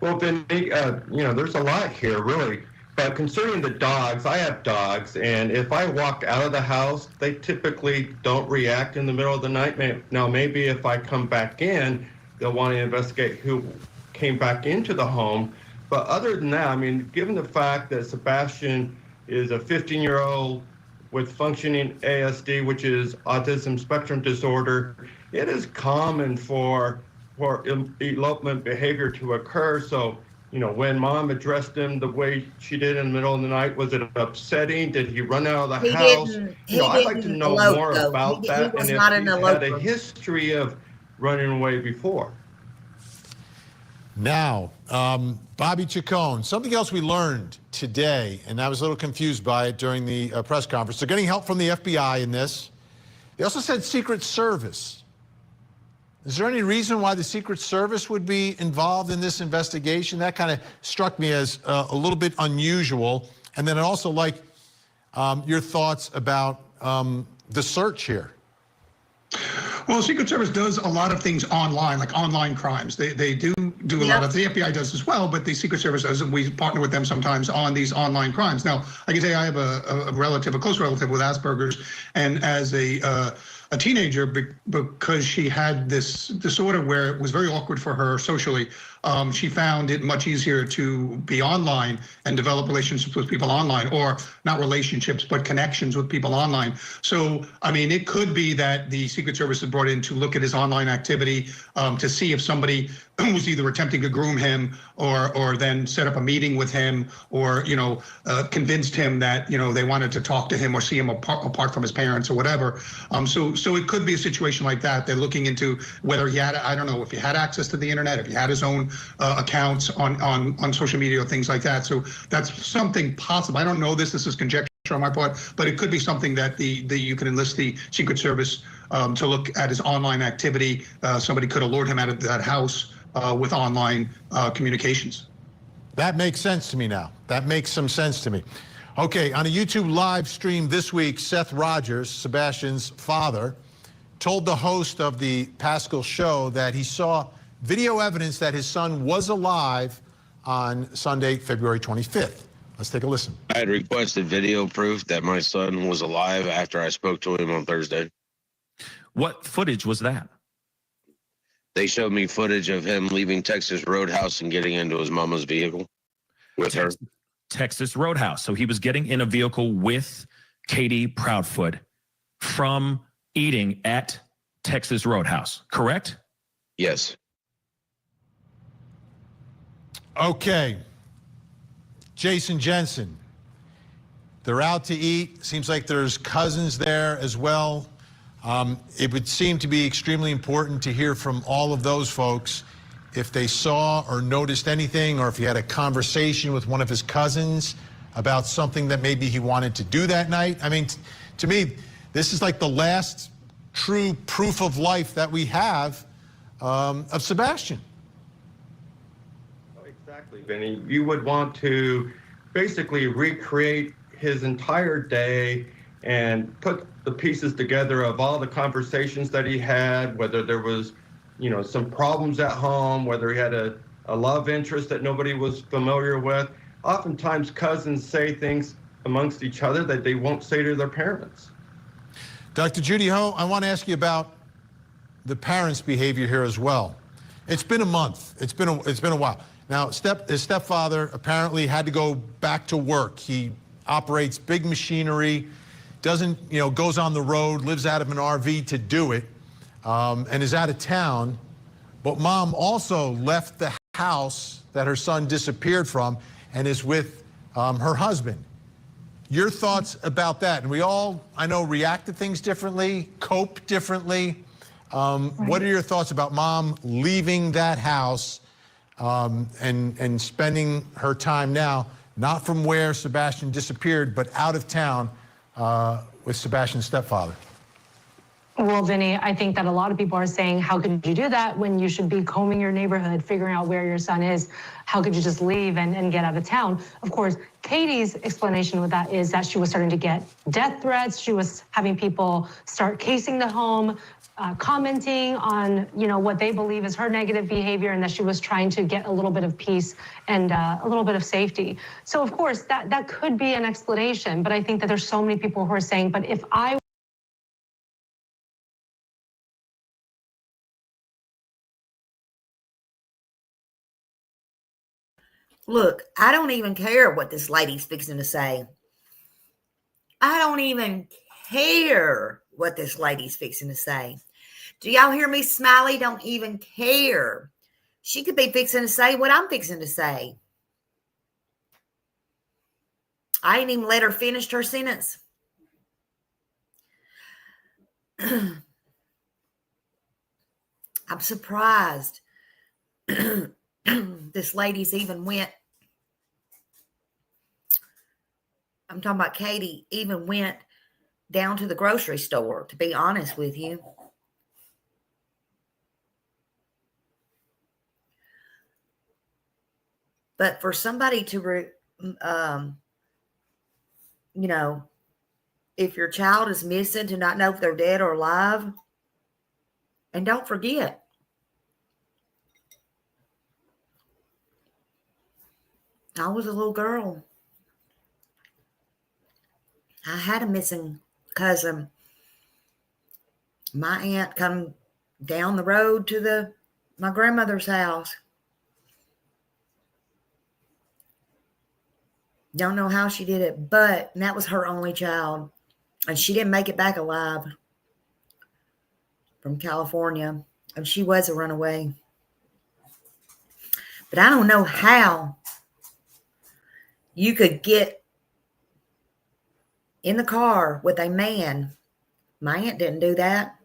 Well, Ben, there's a lot here, really. But concerning the dogs, I have dogs, and if I walk out of the house, they typically don't react in the middle of the night. Now, maybe if I come back in, they'll want to investigate who came back into the home. But other than that, I mean, given the fact that Sebastian is a 15-year-old with functioning ASD, which is autism spectrum disorder, it is common for elopement behavior to occur. So, when mom addressed him the way she did in the middle of the night, was it upsetting? Did he run out of the house? I'd like to know more about that, and if he's had a history of running away before. Now, Bobby Chacon, something else we learned today, and I was a little confused by it during the press conference. They're getting help from the FBI in this. They also said Secret Service. Is there any reason why the Secret Service would be involved in this investigation? That kind of struck me as a little bit unusual. And then I'd also like your thoughts about the search here. Well, Secret Service does a lot of things online, like online crimes. They do a lot of, the FBI does as well, but the Secret Service does, and we partner with them sometimes on these online crimes. Now, I can say I have a close relative with Asperger's, and as a teenager, because she had this disorder where it was very awkward for her socially, she found it much easier to be online and develop relationships with people online, or not relationships, but connections with people online. So, I mean, it could be that the Secret Service is brought in to look at his online activity to see if somebody was either attempting to groom him or then set up a meeting with him, or, convinced him that, they wanted to talk to him or see him apart from his parents or whatever. So it could be a situation like that. They're looking into whether he had, I don't know, if he had access to the internet, if he had his own accounts on social media or things like that. So that's something possible. I don't know this is conjecture on my part, but it could be something that you can enlist the Secret Service to look at his online activity. Somebody could have lured him out of that house with online communications. That makes sense to me now. That makes some sense to me. Okay, on a YouTube live stream this week, Seth Rogers, Sebastian's father, told the host of the Pascal show that he saw video evidence that his son was alive on Sunday, February 25th. Let's take a listen. I had requested video proof that my son was alive after I spoke to him on Thursday. What footage was that? They showed me footage of him leaving Texas Roadhouse and getting into his mama's vehicle with her. Texas Roadhouse. So he was getting in a vehicle with Katie Proudfoot from eating at Texas Roadhouse, correct? Yes. Okay. Jason Jensen. They're out to eat. Seems like there's cousins there as well. It would seem to be extremely important to hear from all of those folks if they saw or noticed anything, or if he had a conversation with one of his cousins about something that maybe he wanted to do that night. I mean, to me, this is like the last true proof of life that we have of Sebastian. Exactly, Vinny. You would want to basically recreate his entire day and put the pieces together of all the conversations that he had, whether there was, some problems at home, whether he had a love interest that nobody was familiar with. Oftentimes cousins say things amongst each other that they won't say to their parents. Dr. Judy Ho, I want to ask you about the parents' behavior here as well. It's been a month. It's been a while. Now, his stepfather apparently had to go back to work. He operates big machinery, goes on the road, lives out of an RV to do it, and is out of town. But mom also left the house that her son disappeared from and is with her husband. Your thoughts about that? And we all, I know, react to things differently, cope differently. What are your thoughts about mom leaving that house and spending her time now, not from where Sebastian disappeared, but out of town with Sebastian's stepfather? Well, Vinny, I think that a lot of people are saying, how could you do that when you should be combing your neighborhood, figuring out where your son is? How could you just leave and get out of town? Of course, Katie's explanation with that is that she was starting to get death threats. She was having people start casing the home, commenting on, what they believe is her negative behavior, and that she was trying to get a little bit of peace and a little bit of safety. So of course, that could be an explanation, but I think that there's so many people who are saying, but if I Look, I don't even care what this lady's fixing to say. I don't even care what this lady's fixing to say. Do y'all hear me? Smiley don't even care. She could be fixing to say what I'm fixing to say. I ain't even let her finish her sentence. I'm surprised this lady's even went. I'm talking about Katie even went down to the grocery store, to be honest with you. But for somebody to, if your child is missing, to not know if they're dead or alive. And don't forget, I was a little girl. I had a missing cousin. My aunt come down the road to my grandmother's house. Don't know how she did it, but that was her only child. And she didn't make it back alive from California. And she was a runaway. But I don't know how you could get in the car with a man. My aunt didn't do that.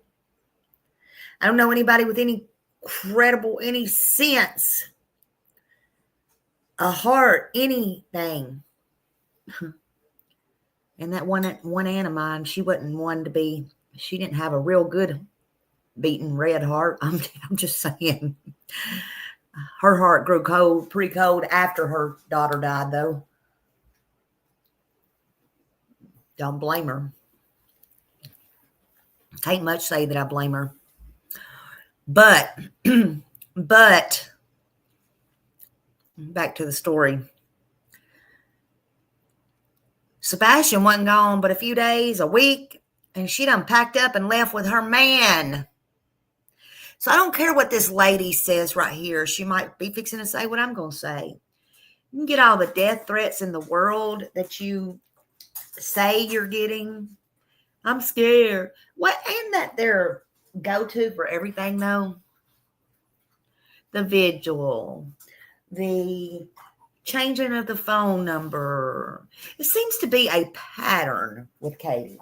I don't know anybody with any any sense, a heart, anything. And that one aunt of mine, she wasn't one to be, she didn't have a real good beating red heart. I'm just saying. Her heart grew cold, pretty cold after her daughter died, though. Don't blame her. Can't much say that I blame her. But back to the story. Sebastian wasn't gone but a few days, a week, and she done packed up and left with her man. So I don't care what this lady says right here. She might be fixing to say what I'm going to say. You can get all the death threats in the world that you say you're getting. I'm scared. What ain't that their go-to for everything, though? The vigil, the changing of the phone number. It seems to be a pattern with Katie.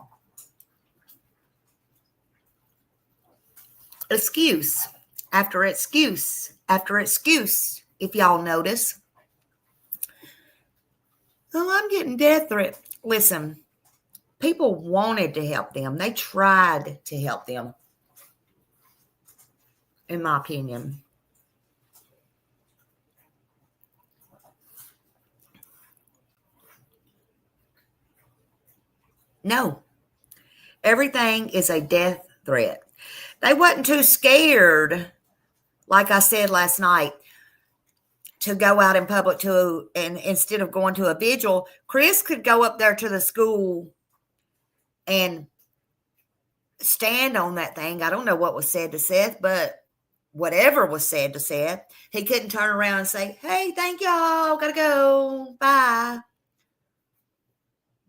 Excuse after excuse after excuse, if y'all notice. Oh, I'm getting death threat. Listen, people wanted to help them. They tried to help them, in my opinion. No. Everything is a death threat. They wasn't too scared, like I said last night, to go out in public and instead of going to a vigil, Chris could go up there to the school and stand on that thing. I don't know what was said to Seth, but whatever was said to Seth, he couldn't turn around and say, hey, thank y'all, gotta go, bye.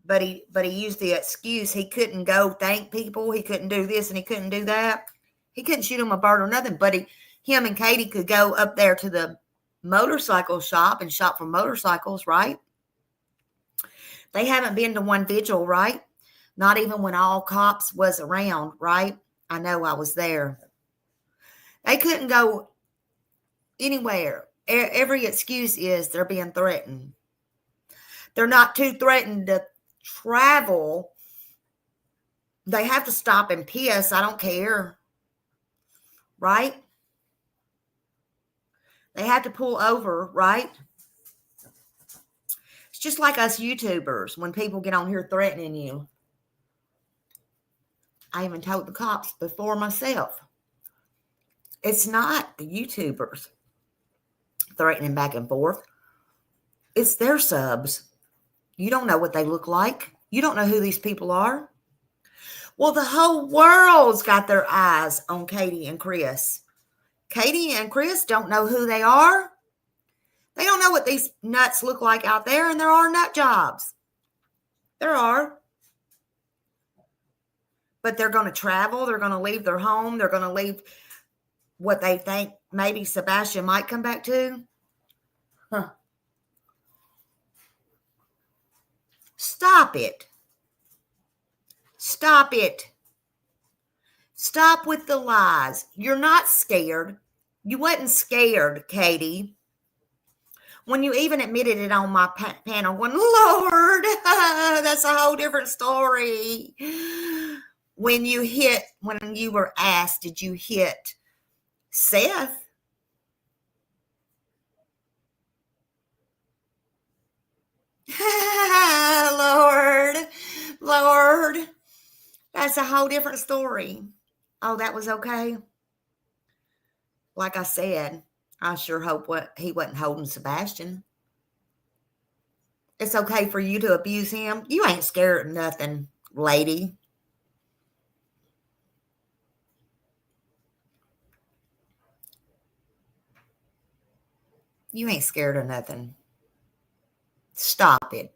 But he used the excuse he couldn't go thank people, he couldn't do this and he couldn't do that. He couldn't shoot him a bird or nothing, but him and Katie could go up there to the motorcycle shop and shop for motorcycles, right? They haven't been to one vigil, right? Not even when all cops was around, right? I know, I was there. They couldn't go anywhere. Every excuse is they're being threatened. They're not too threatened to travel. They have to stop and piss. I don't care. Right? They have to pull over, right? It's just like us YouTubers when people get on here threatening you. I even told the cops before myself. It's not the YouTubers threatening back and forth. It's their subs. You don't know what they look like. You don't know who these people are. Well, the whole world's got their eyes on Katie and Chris. Katie and Chris don't know who they are. They don't know what these nuts look like out there, and there are nut jobs. There are. But they're going to travel. They're going to leave their home. They're going to leave what they think maybe Sebastian might come back to. Huh. Stop it. Stop it. Stop with the lies. You're not scared. You wasn't scared, Katie. When you even admitted it on my panel, when, Lord, that's a whole different story. When you were asked, did you hit Seth? Lord, that's a whole different story. Oh, that was okay. Like I said, I sure hope he wasn't holding Sebastian. It's okay for you to abuse him. You ain't scared of nothing, lady. You ain't scared of nothing. Stop it.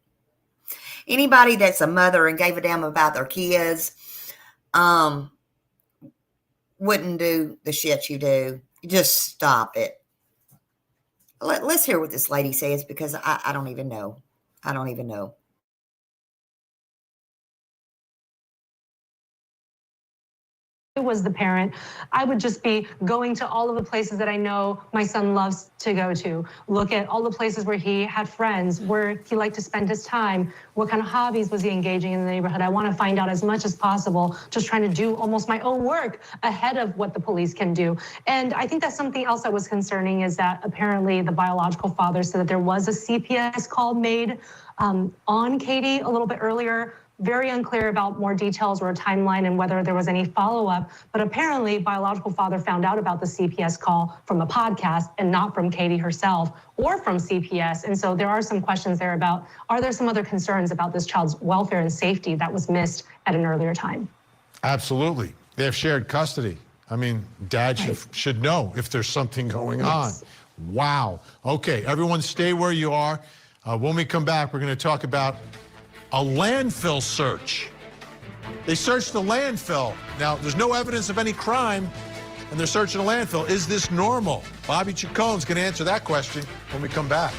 Anybody that's a mother and gave a damn about their kids wouldn't do the shit you do. Just stop it. Let's hear what this lady says, because I don't even know. I don't even know. Was the parent, I would just be going to all of the places that I know my son loves to go to. Look at all the places where he had friends, where he liked to spend his time, what kind of hobbies was he engaging in the neighborhood. I want to find out as much as possible, just trying to do almost my own work ahead of what the police can do. And I think that's something else that was concerning, is that apparently the biological father said that there was a CPS call made on Katie a little bit earlier. Very unclear about more details or a timeline and whether there was any follow-up, but apparently biological father found out about the CPS call from a podcast and not from Katie herself or from CPS. And so there are some questions there about, are there some other concerns about this child's welfare and safety that was missed at an earlier time? Absolutely. They have shared custody. I mean, dad should know if there's something going on. Wow. Okay, everyone stay where you are. When we come back, we're going to talk about a landfill search. They searched the landfill. Now, there's no evidence of any crime, and they're searching a landfill. Is this normal? Bobby Chacon's going to answer that question when we come back.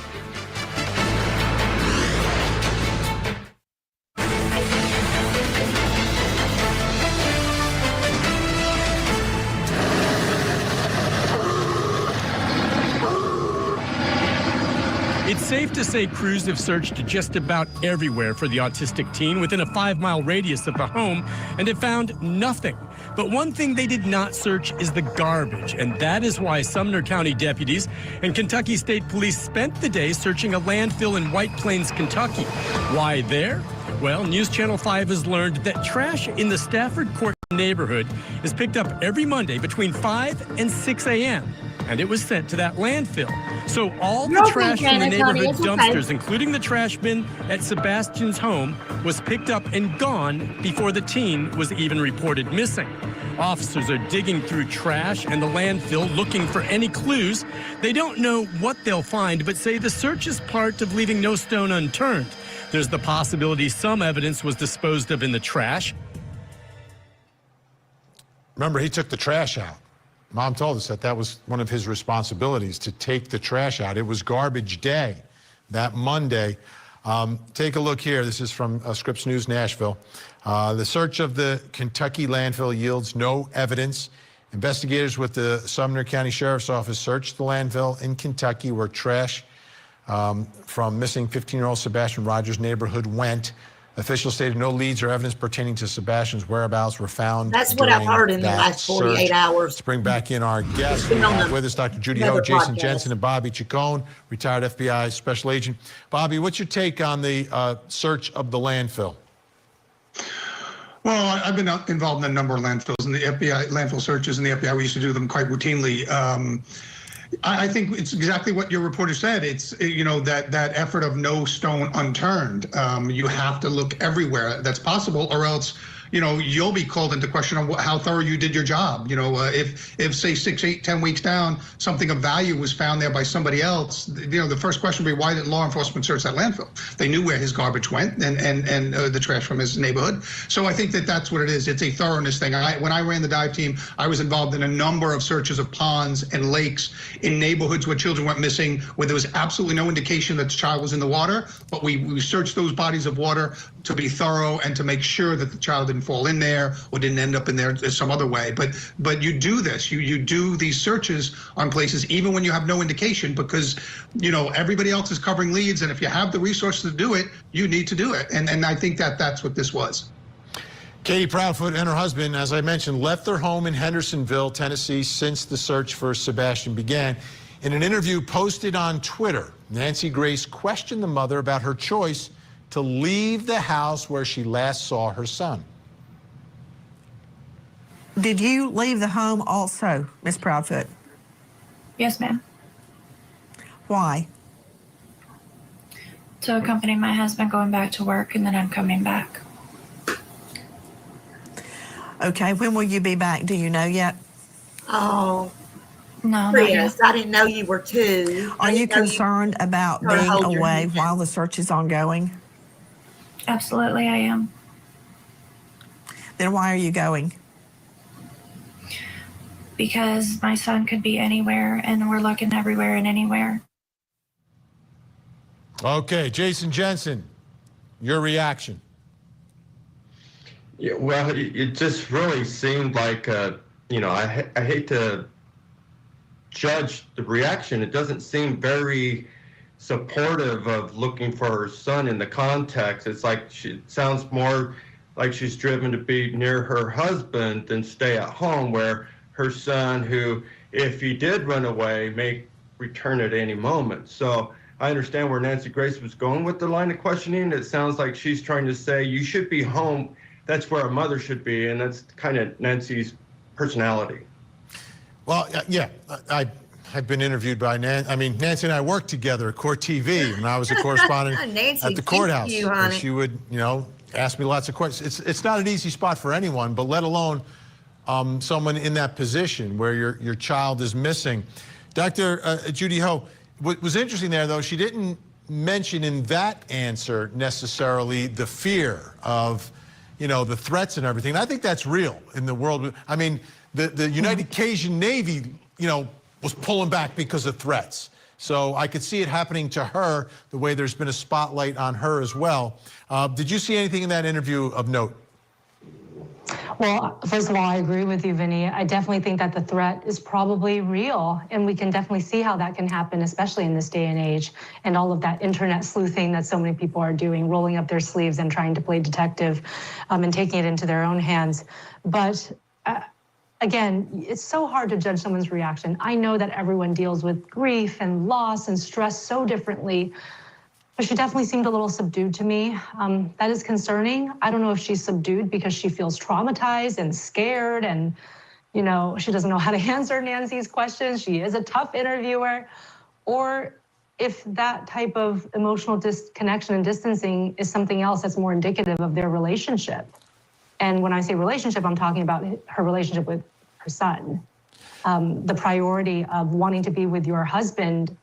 It's safe to say crews have searched just about everywhere for the autistic teen within a 5-mile radius of the home and have found nothing. But one thing they did not search is the garbage, and that is why Sumner County deputies and Kentucky State Police spent the day searching a landfill in White Plains, Kentucky. Why there? Well, News Channel 5 has learned that trash in the Stafford Court neighborhood is picked up every Monday between 5 and 6 a.m., and it was sent to that landfill. So all the trash from the neighborhood dumpsters, including the trash bin at Sebastian's home, was picked up and gone before the teen was even reported missing. Officers are digging through trash and the landfill looking for any clues. They don't know what they'll find, but say the search is part of leaving no stone unturned. There's the possibility some evidence was disposed of in the trash. Remember, he took the trash out. Mom told us that that was one of his responsibilities, to take the trash out. It was garbage day that Monday. Take a look here. This is from Scripps News Nashville. The search of the Kentucky landfill yields no evidence. Investigators with the Sumner County Sheriff's Office searched the landfill in Kentucky where trash from missing 15-year-old Sebastian Rogers' neighborhood went. Officials stated no leads or evidence pertaining to Sebastian's whereabouts were found. That's what I've heard in the last 48 hours. Let's bring back in our guests. We have with us Dr. Judy Ho, Jason Jensen, and Bobby Chacon, retired FBI special agent. Bobby, what's your take on the search of the landfill? Well, I've been involved in a number of landfills, and the FBI landfill searches, and the FBI, we used to do them quite routinely. I think it's exactly what your reporter said. It's, you know, that effort of no stone unturned. You have to look everywhere that's possible, or else, you know, you'll be called into question on how thorough you did your job. You know, if say 6, 8, 10 weeks down, something of value was found there by somebody else, you know, the first question would be, why didn't law enforcement search that landfill? They knew where his garbage went and the trash from his neighborhood. So I think that that's what it is. It's a thoroughness thing. When I ran the dive team, I was involved in a number of searches of ponds and lakes in neighborhoods where children went missing, where there was absolutely no indication that the child was in the water, but we searched those bodies of water to be thorough and to make sure that the child didn't fall in there or didn't end up in there some other way. But you do this, you do these searches on places even when you have no indication, because, you know, everybody else is covering leads, and if you have the resources to do it, you need to do it. And I think that that's what this was. Katie Proudfoot and her husband, as I mentioned, left their home in Hendersonville, Tennessee, since the search for Sebastian began. In an interview posted on Twitter, Nancy Grace questioned the mother about her choice to leave the house where she last saw her son. Did you leave the home also, Miss Proudfoot? Yes, ma'am. Why? To accompany my husband going back to work, and then I'm coming back. Okay, when will you be back? Do you know yet? Oh, no, Chris, I didn't know you were two. Are you concerned about being away while the search is ongoing? Absolutely, I am. Then why are you going? Because my son could be anywhere, and we're looking everywhere and anywhere. Okay, Jason Jensen, your reaction. Yeah, well, it just really seemed like, you know, I hate to judge the reaction. It doesn't seem very supportive of looking for her son in the context. It's like it sounds more like she's driven to be near her husband than stay at home, where her son, who, if he did run away, may return at any moment. So I understand where Nancy Grace was going with the line of questioning. It sounds like she's trying to say, you should be home. That's where a mother should be, and that's kind of Nancy's personality. Well, yeah, I've been interviewed by Nancy. I mean, Nancy and I worked together at Court TV when I was a correspondent at the courthouse. And she would, you know, ask me lots of questions. It's not an easy spot for anyone, but let alone someone in that position where your child is missing. Dr. Judy Ho, what was interesting there, though, she didn't mention in that answer necessarily the fear of, you know, the threats and everything. And I think that's real in the world. I mean, the United Cajun Navy, you know, was pulling back because of threats. So I could see it happening to her the way there's been a spotlight on her as well. Did you see anything in that interview of note? Well, first of all, I agree with you, Vinny. I definitely think that the threat is probably real, and we can definitely see how that can happen, especially in this day and age, and all of that internet sleuthing that so many people are doing, rolling up their sleeves and trying to play detective, and taking it into their own hands. But again, it's so hard to judge someone's reaction. I know that everyone deals with grief and loss and stress so differently, but she definitely seemed a little subdued to me. That is concerning. I don't know if she's subdued because she feels traumatized and scared and, you know, she doesn't know how to answer Nancy's questions. She is a tough interviewer. Or if that type of emotional disconnection and distancing is something else that's more indicative of their relationship. And when I say relationship, I'm talking about her relationship with her son. The priority of wanting to be with your husband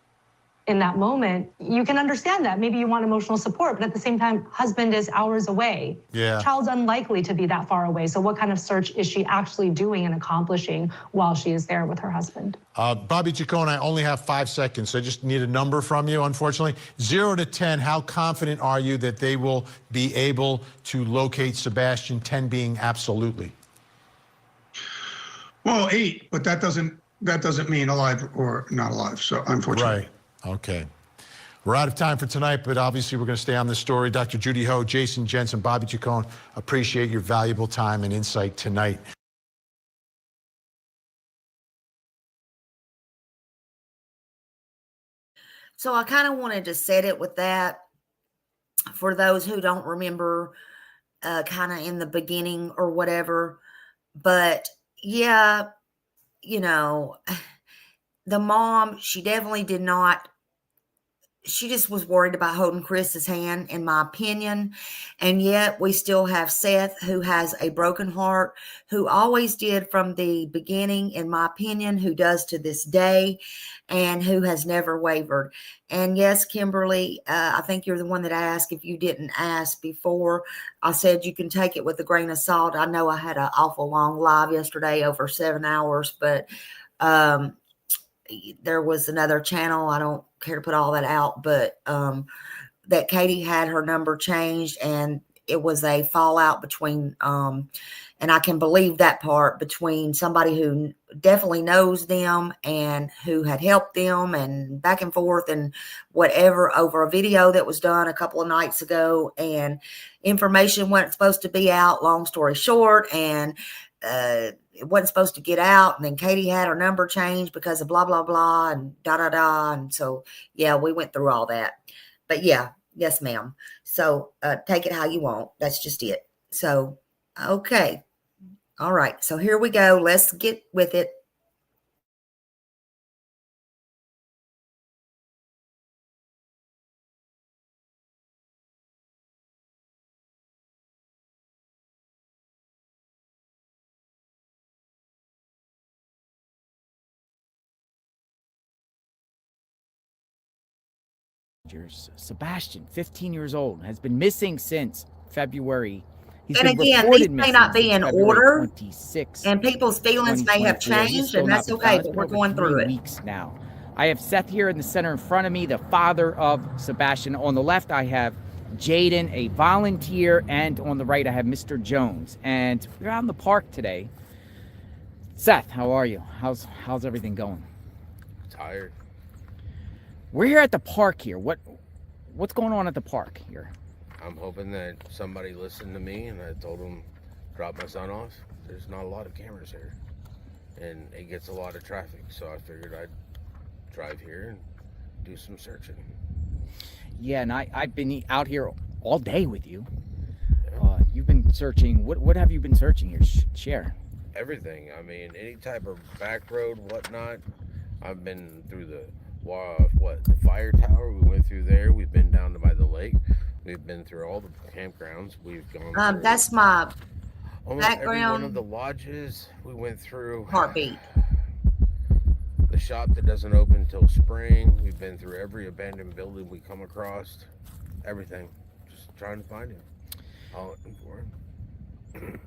in that moment, you can understand that. Maybe you want emotional support, but at the same time, husband is hours away. Yeah. Child's unlikely to be that far away. So what kind of search is she actually doing and accomplishing while she is there with her husband? Bobby Chacon, I only have 5 seconds, so I just need a number from you, unfortunately. 0 to 10, how confident are you that they will be able to locate Sebastian, 10 being absolutely? Well, 8, but that doesn't mean alive or not alive, so unfortunately. Right. Okay. We're out of time for tonight, but obviously we're going to stay on this story. Dr. Judy Ho, Jason Jensen, Bobby Chacon, appreciate your valuable time and insight tonight. So I kind of wanted to set it with that for those who don't remember kind of in the beginning or whatever. But yeah, you know, the mom, she definitely did not. She just was worried about holding Chris's hand, in my opinion. And yet we still have Seth, who has a broken heart, who always did from the beginning, in my opinion, who does to this day, and who has never wavered. And yes, Kimberly, I think you're the one that asked. If you didn't ask before, I said you can take it with a grain of salt. I know I had an awful long live yesterday, over 7 hours, but there was another channel, I don't care to put all that out, but that Katie had her number changed, and it was a fallout between, and I can believe that part, between somebody who definitely knows them and who had helped them, and back and forth and whatever, over a video that was done a couple of nights ago, and information wasn't supposed to be out, long story short, and it wasn't supposed to get out. And then Katie had her number changed because of blah, blah, blah, and da, da, da. And so, yeah, we went through all that. But yeah, yes, ma'am. So take it how you want. That's just it. So, okay. All right. So here we go. Let's get with it. Sebastian, 15 years old, has been missing since February. He's and again, these may not be in order, and people's feelings may have changed, and that's okay, but we're going through it. Weeks now. I have Seth here in the center in front of me, the father of Sebastian. On the left, I have Jaden, a volunteer, and on the right, I have Mr. Jones. And we're out in the park today. Seth, how are you? How's everything going? Tired. We're here at the park here. What's going on at the park here? I'm hoping that somebody listened to me and I told them drop my son off. There's not a lot of cameras here and it gets a lot of traffic, so I figured I'd drive here and do some searching. Yeah, and I've been out here all day with you. Yeah. You've been searching. What have you been searching here? Share. Everything. I mean, any type of back road, whatnot. I've been through the the fire tower. We went through there. We've been down to by the lake. We've been through all the campgrounds. We've gone. That's my background. Every one of the lodges. We went through. Heartbeat. The shop that doesn't open until spring. We've been through every abandoned building we come across. Everything. Just trying to find him. All looking for him.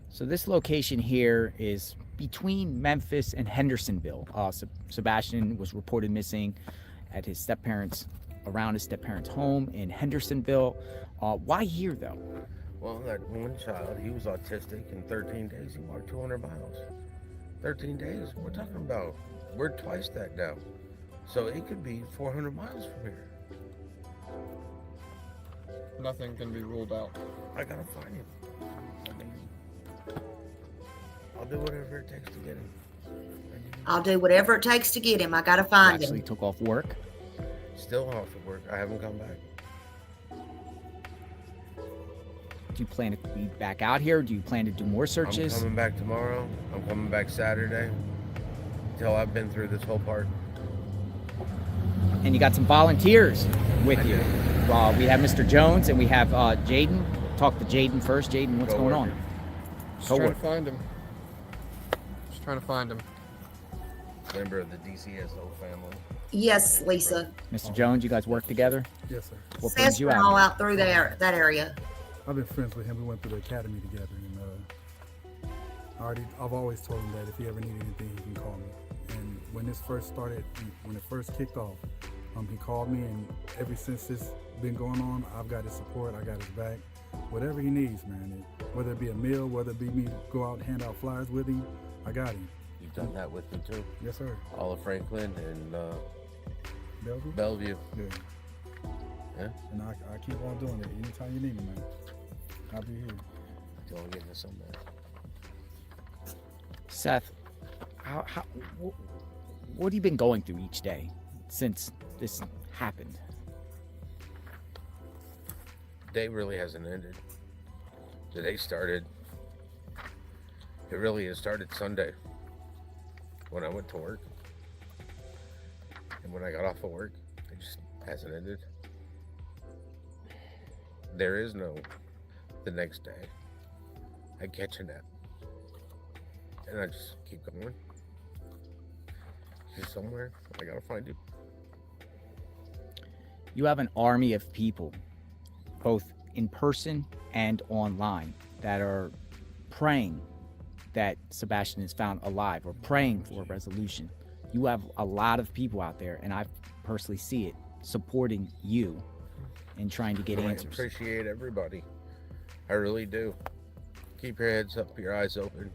So this location here is between Memphis and Hendersonville. Sebastian was reported missing at his step-parents, around his step-parents' home in Hendersonville. Why here, though? Well, that one child, he was autistic. In 13 days, he walked 200 miles. 13 days, we're talking about, we're twice that now. So it could be 400 miles from here. Nothing can be ruled out. I gotta find him. I mean, I'll do whatever it takes to get him. I'll do whatever it takes to get him. I gotta find him. Actually took off work. Still off of work. I haven't come back. Do you plan to be back out here? Do you plan to do more searches? I'm coming back tomorrow. I'm coming back Saturday. Until I've been through this whole part. And you got some volunteers with you. We have Mr. Jones and we have Jaden. Talk to Jaden first. Jaden, what's going on? Just trying to find him. Just trying to find him. Member of the DCSO family. Yes, Lisa. Mr. Jones, you guys work together? Yes, sir. What Seth's brings you been out all here? out through there, that area. I've been friends with him. We went through the academy together, and I've always told him that if he ever needed anything, he can call me. And when this first started, when it first kicked off, he called me, and ever since this been going on, I've got his support. I got his back. Whatever he needs, man. Whether it be a meal, whether it be me go out and hand out flyers with him, I got him. You've done that with me too. Yes, sir. All of Franklin and Bellevue. Bellevue. Yeah. Yeah. And I keep on doing it. Anytime you need me, man, I'll be here. Don't get into some man. Seth, what have you been going through each day since this happened? Day really hasn't ended. The day started. It really has started Sunday when I went to work. And when I got off of work, it just hasn't ended. There is no the next day. I catch a nap. And I just keep going. He's somewhere. I gotta find him. You have an army of people, both in person and online, that are praying that Sebastian is found alive or praying for a resolution. You have a lot of people out there, and I personally see it, supporting you in trying to get answers. I appreciate everybody. I really do. Keep your heads up, your eyes open.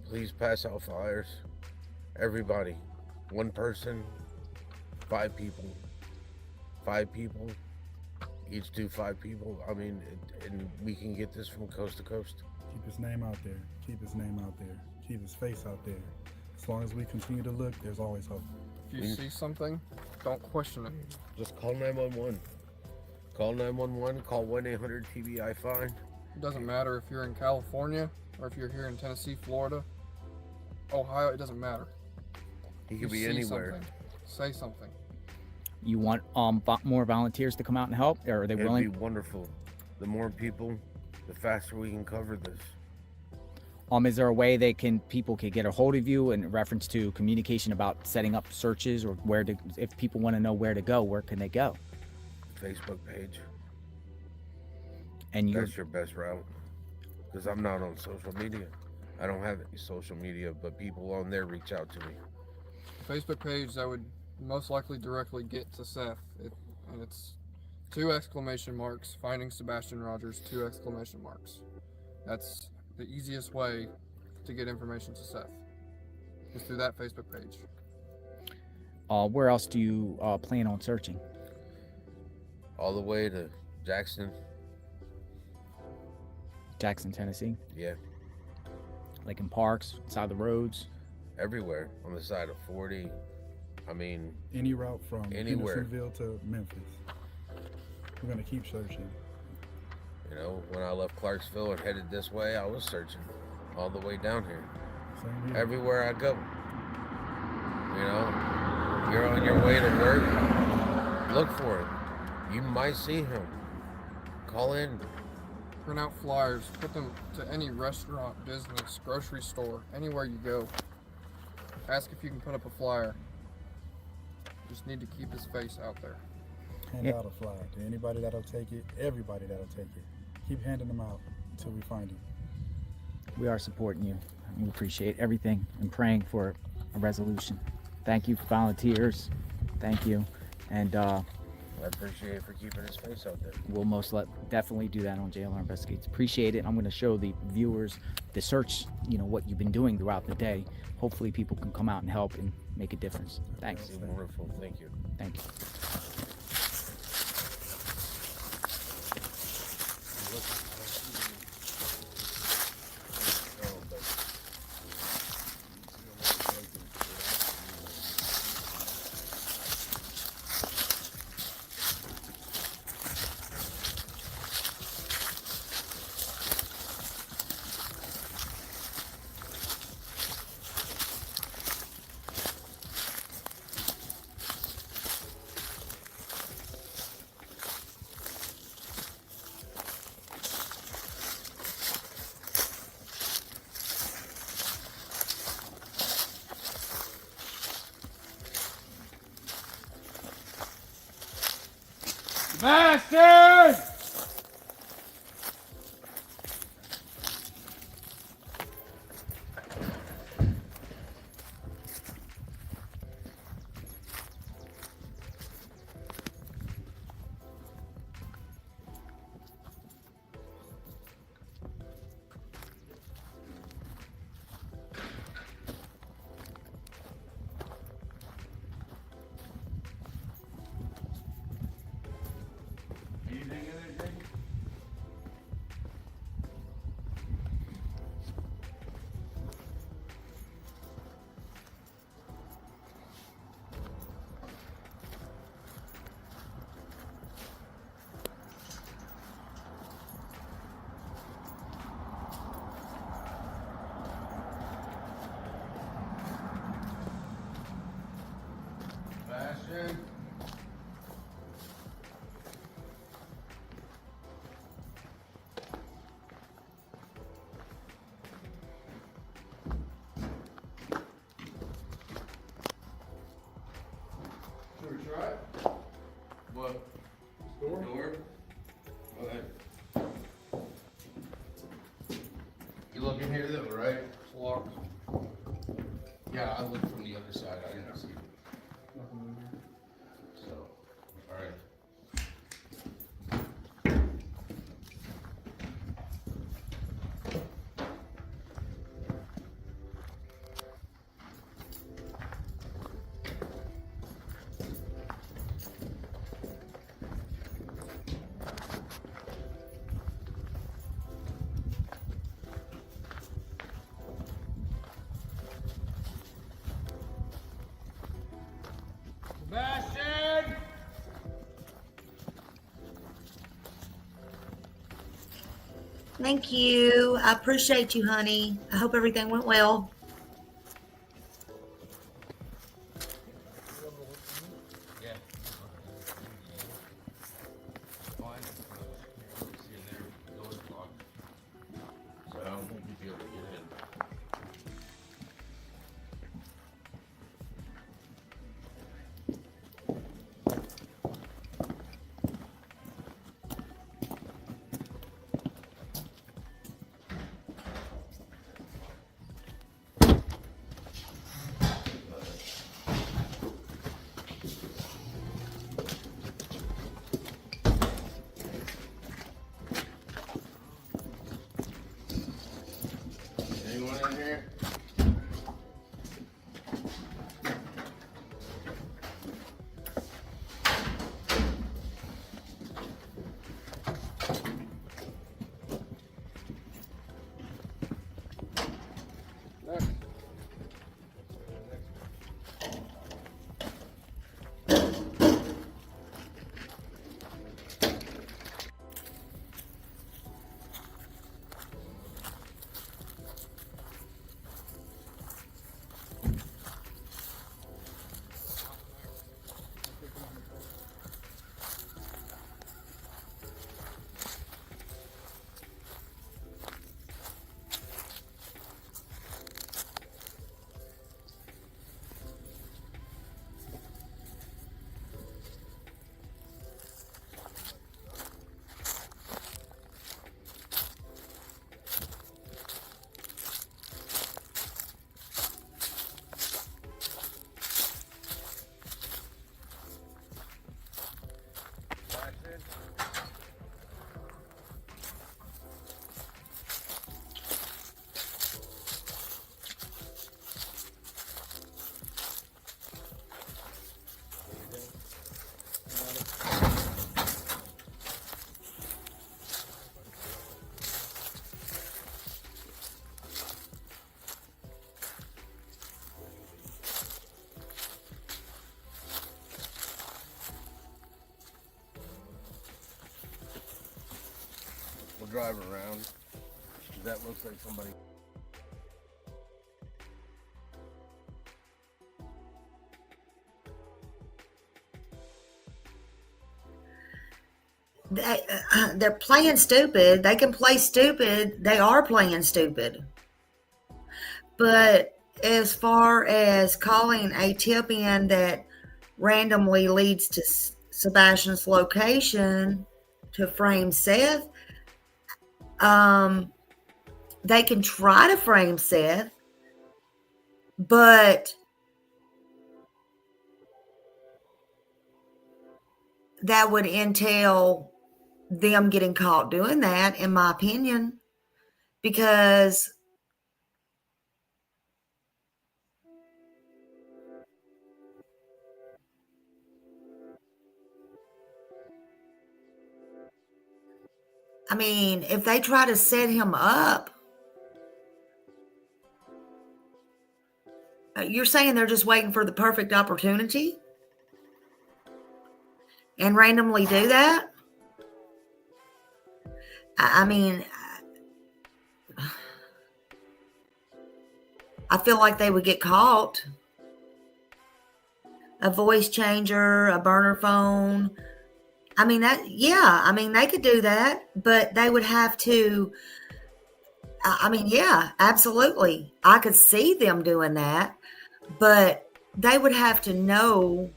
Please pass out flyers. Everybody. One person, 5 people. 5 people. Each do 5 people. I mean, and we can get this from coast to coast. Keep his name out there. Keep his name out there. Keep his face out there. As long as we continue to look, there's always hope. If you see something, don't question it. Just call 911. Call 911. Call 1-800-TBI-FIND. It doesn't matter if you're in California or if you're here in Tennessee, Florida, Ohio. It doesn't matter. He could be anywhere. Say something. You want more volunteers to come out and help, or are they willing? It'd be wonderful. The more people, the faster we can cover this. Is there a way people can get a hold of you in reference to communication about setting up searches, or if people want to know where to go, where can they go? Facebook page. And that's your best route, because I'm not on social media. I don't have any social media, but people on there reach out to me. Facebook page that would most likely directly get to Seth, and it's 2 exclamation marks, finding Sebastian Rogers, 2 exclamation marks. That's the easiest way to get information to Seth, is through that Facebook page. Where else do you plan on searching? All the way to Jackson, Tennessee? Yeah. Like in parks, side of the roads? Everywhere, on the side of 40. I mean, any route from anywhere. Hendersonville to Memphis. We're gonna keep searching. You know, when I left Clarksville and headed this way, I was searching all the way down here. Same here. Everywhere I go. You know, you're on your way to work, look for him. You might see him. Call in. Print out flyers, put them to any restaurant, business, grocery store, anywhere you go. Ask if you can put up a flyer. Just need to keep his face out there. Hand out a flyer to anybody that'll take it, everybody that'll take it. Keep handing them out until we find him. We are supporting you. We appreciate everything and praying for a resolution. Thank you for volunteers. Thank you. And I appreciate it for keeping his face out there. We'll definitely do that on JLR Investigates. Appreciate it. I'm going to show the viewers the search, what you've been doing throughout the day. Hopefully people can come out and help and make a difference. Thanks. That's wonderful. Thank you. Thank you. Sebastian! Sebastian? Should we try it? What? Door? Door? Go ahead. You look in here though, right? It's locked. Yeah, I looked from the other side. I didn't see it. Nothing in here. So, all right. Sebastian! Thank you. I appreciate you, honey. I hope everything went well. Yeah. Fine. See in there, door's locked. So I don't think you'd be able to get in. Anyone in here? Next. drive around. That looks like somebody. They're playing stupid. They can play stupid. They are playing stupid. But as far as calling a tip in that randomly leads to Sebastian's location to frame Seth, they can try to frame Seth, but that would entail them getting caught doing that, in my opinion, because I mean, if they try to set him up, you're saying they're just waiting for the perfect opportunity and randomly do that? I mean, I feel like they would get caught. A voice changer, a burner phone. I mean, they could do that, but they would have to, yeah, absolutely. I could see them doing that, but they would have to know,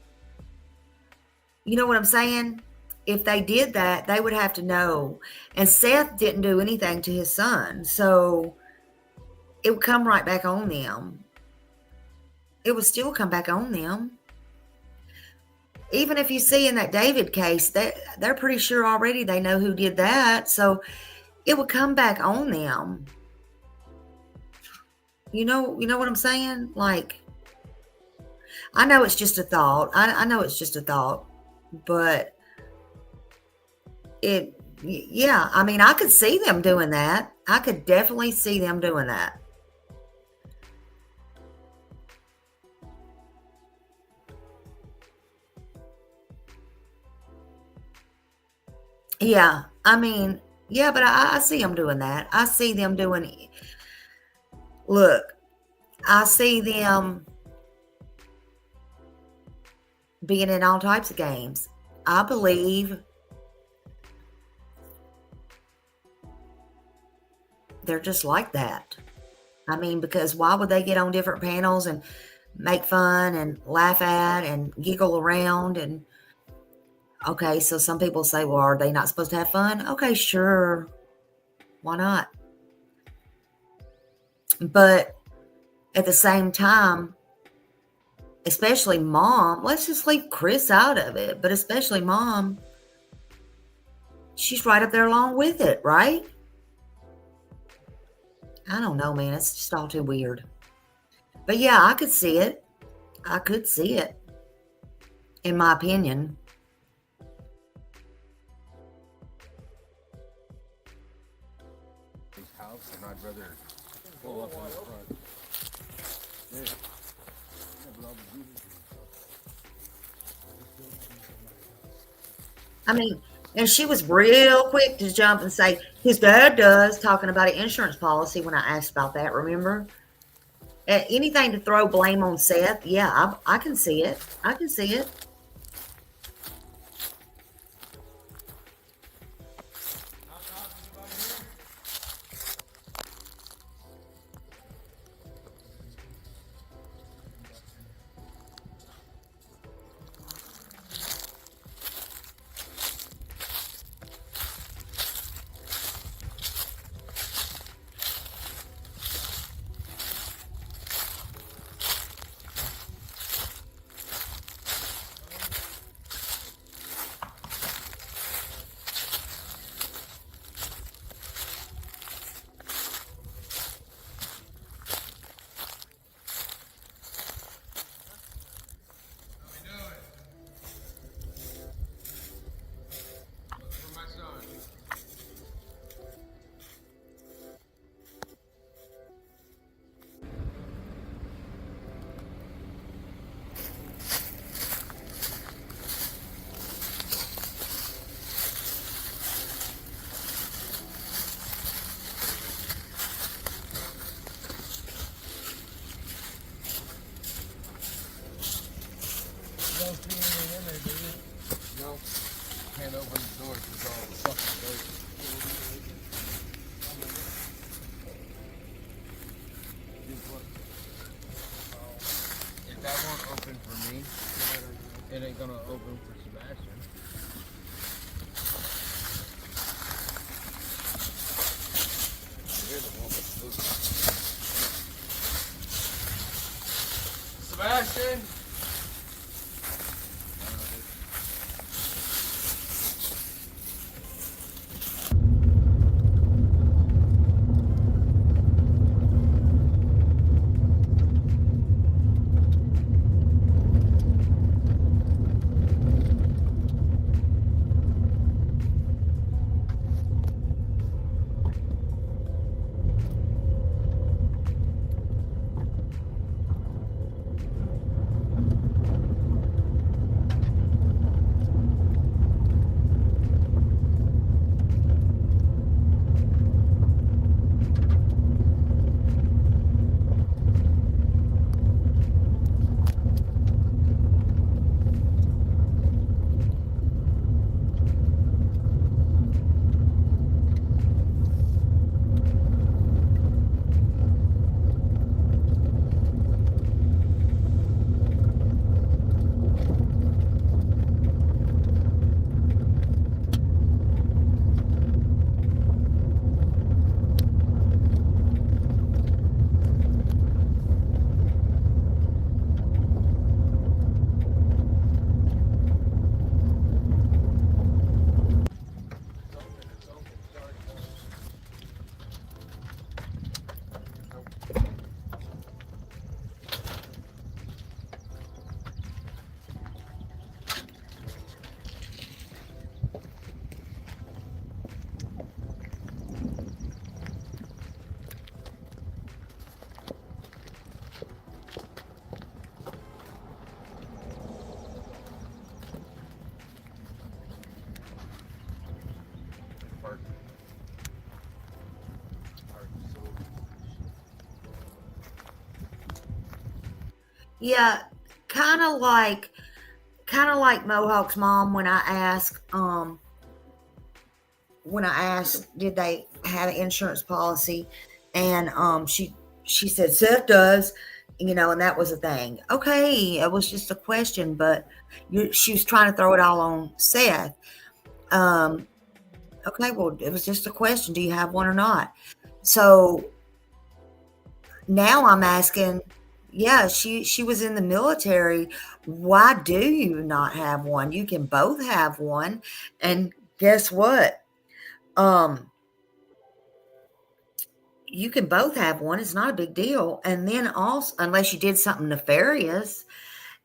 you know what I'm saying? If they did that, they would have to know. And Seth didn't do anything to his son, so it would come right back on them. It would still come back on them. Even if you see in that David case, they're pretty sure already they know who did that, so it would come back on them. You know what I'm saying? Like, I know it's just a thought. I know it's just a thought, but yeah, I mean, I could see them doing that. I could definitely see them doing that. Yeah, I mean, yeah, but I see them doing that. I see them doing, look, I see them being in all types of games. I believe they're just like that. I mean, because why would they get on different panels and make fun and laugh at and giggle around? And okay, so some people say, well, are they not supposed to have fun? Okay, sure. Why not? But at the same time, especially mom, let's just leave Chris out of it, but especially mom, she's right up there along with it, right? I don't know, man. It's just all too weird. But yeah, I could see it. I could see it, in my opinion. House, and I'd rather pull up in the front. Yeah. I mean, and she was real quick to jump and say, his dad does, talking about an insurance policy when I asked about that, remember? Anything to throw blame on Seth, yeah, I can see it. I can see it. don't see anything in there, do you? No. Can't open the door because it's all fucking dirty. If that won't open for me, it ain't gonna open for Sebastian. You're the one with the Sebastian! Yeah, kind of like Mohawk's mom when I asked did they have an insurance policy, and she said Seth does, and that was a thing. Okay, it was just a question, but she was trying to throw it all on Seth. Okay, well, it was just a question. Do you have one or not? So now I'm asking, yeah, she was in the military. Why do you not have one? You can both have one. And guess what? You can both have one. It's not a big deal. And then also, unless you did something nefarious,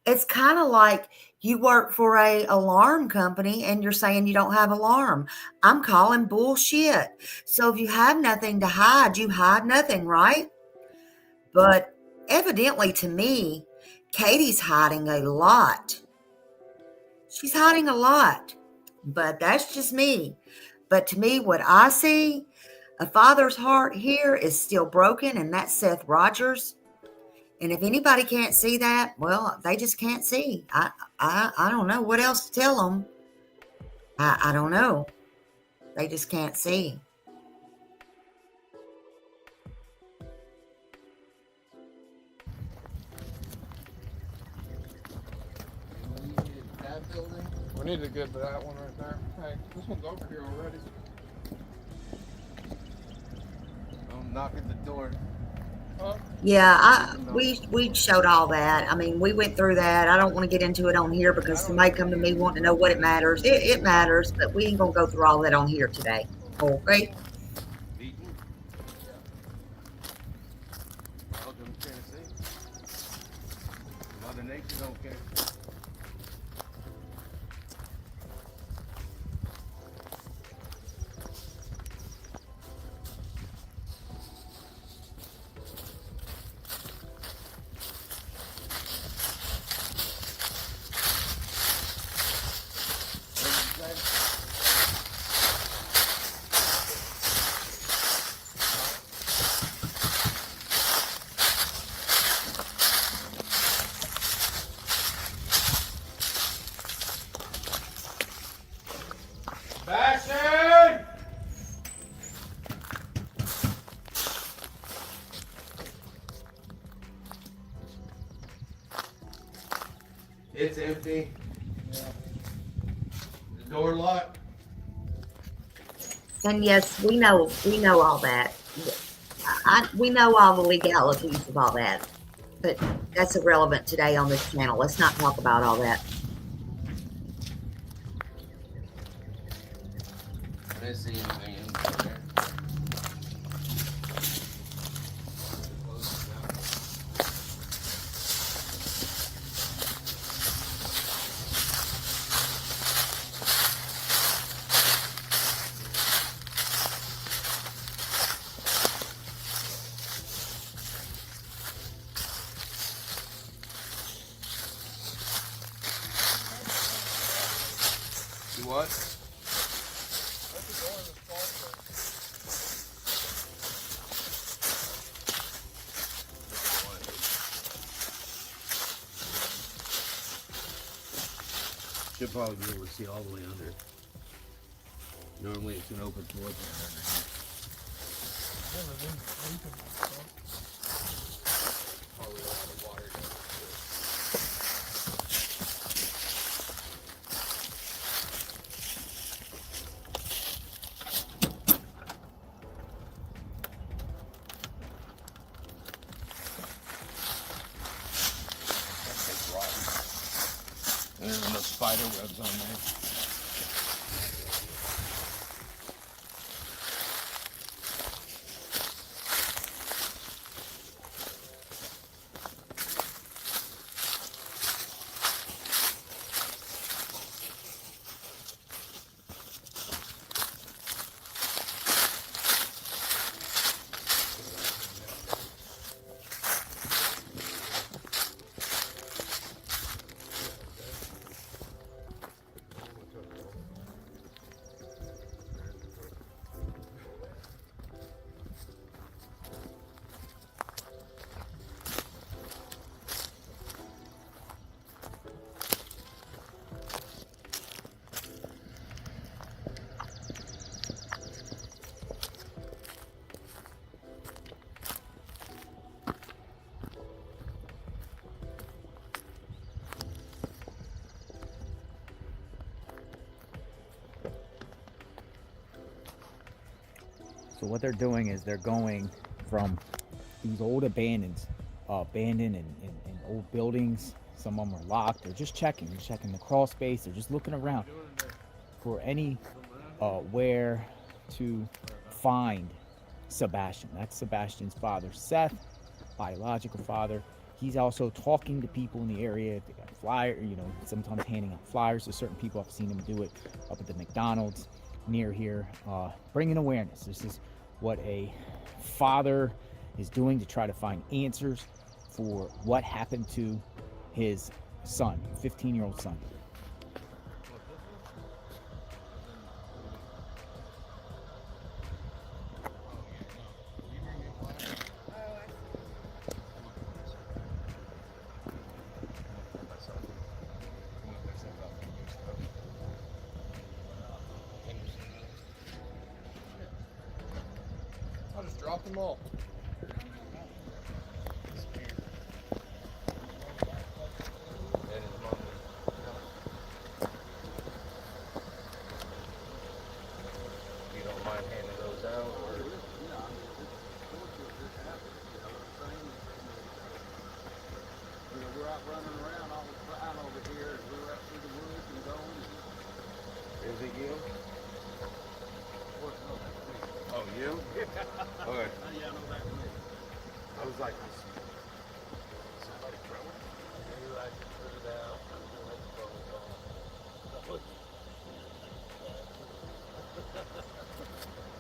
it's kind of like you work for a alarm company and you're saying you don't have alarm. I'm calling bullshit. So if you have nothing to hide, you hide nothing, right? But evidently to me, Katie's hiding a lot. She's hiding a lot, but that's just me. But to me, what I see, a father's heart here is still broken, and that's Seth Rogers. And if anybody can't see that, well, they just can't see. I don't know what else to tell them. I don't know. They just can't see. That building? We need to get that one right there. Hey, this one's over here already. Don't knock at the door. Yeah, we showed all that. I mean, we went through that. I don't want to get into it on here because somebody come to me wanting to know what it matters. It matters, but we ain't gonna go through all that on here today. Okay. Welcome to Tennessee. Mother Nature don't care. It's empty. The door locked. And yes, we know all that. We know all the legalities of all that, but that's irrelevant today on this channel. Let's not talk about all that. I didn't see anything in there. You what? Should probably be able to see all the way under. Normally it's an open floor plan underneath. There's no spider webs on there. So what they're doing is they're going from these old abandoned and old buildings. Some of them are locked. They're just checking the crawl space. They're just looking around for any where to find Sebastian. That's Sebastian's father, Seth, biological father. He's also talking to people in the area. They got flyers, sometimes handing out flyers to certain people. I've seen him do it up at the McDonald's near here, bringing awareness. This is what a father is doing to try to find answers for what happened to his son, 15-year-old son. I'll just drop them all. You don't mind handing those out? Or? We're out running around all the time over here, and we're up through the woods and going. Is it you? What? No, that's me. Oh, you? Okay. Yeah, I know that's me. I was like, Somebody throw it? You like to put it out.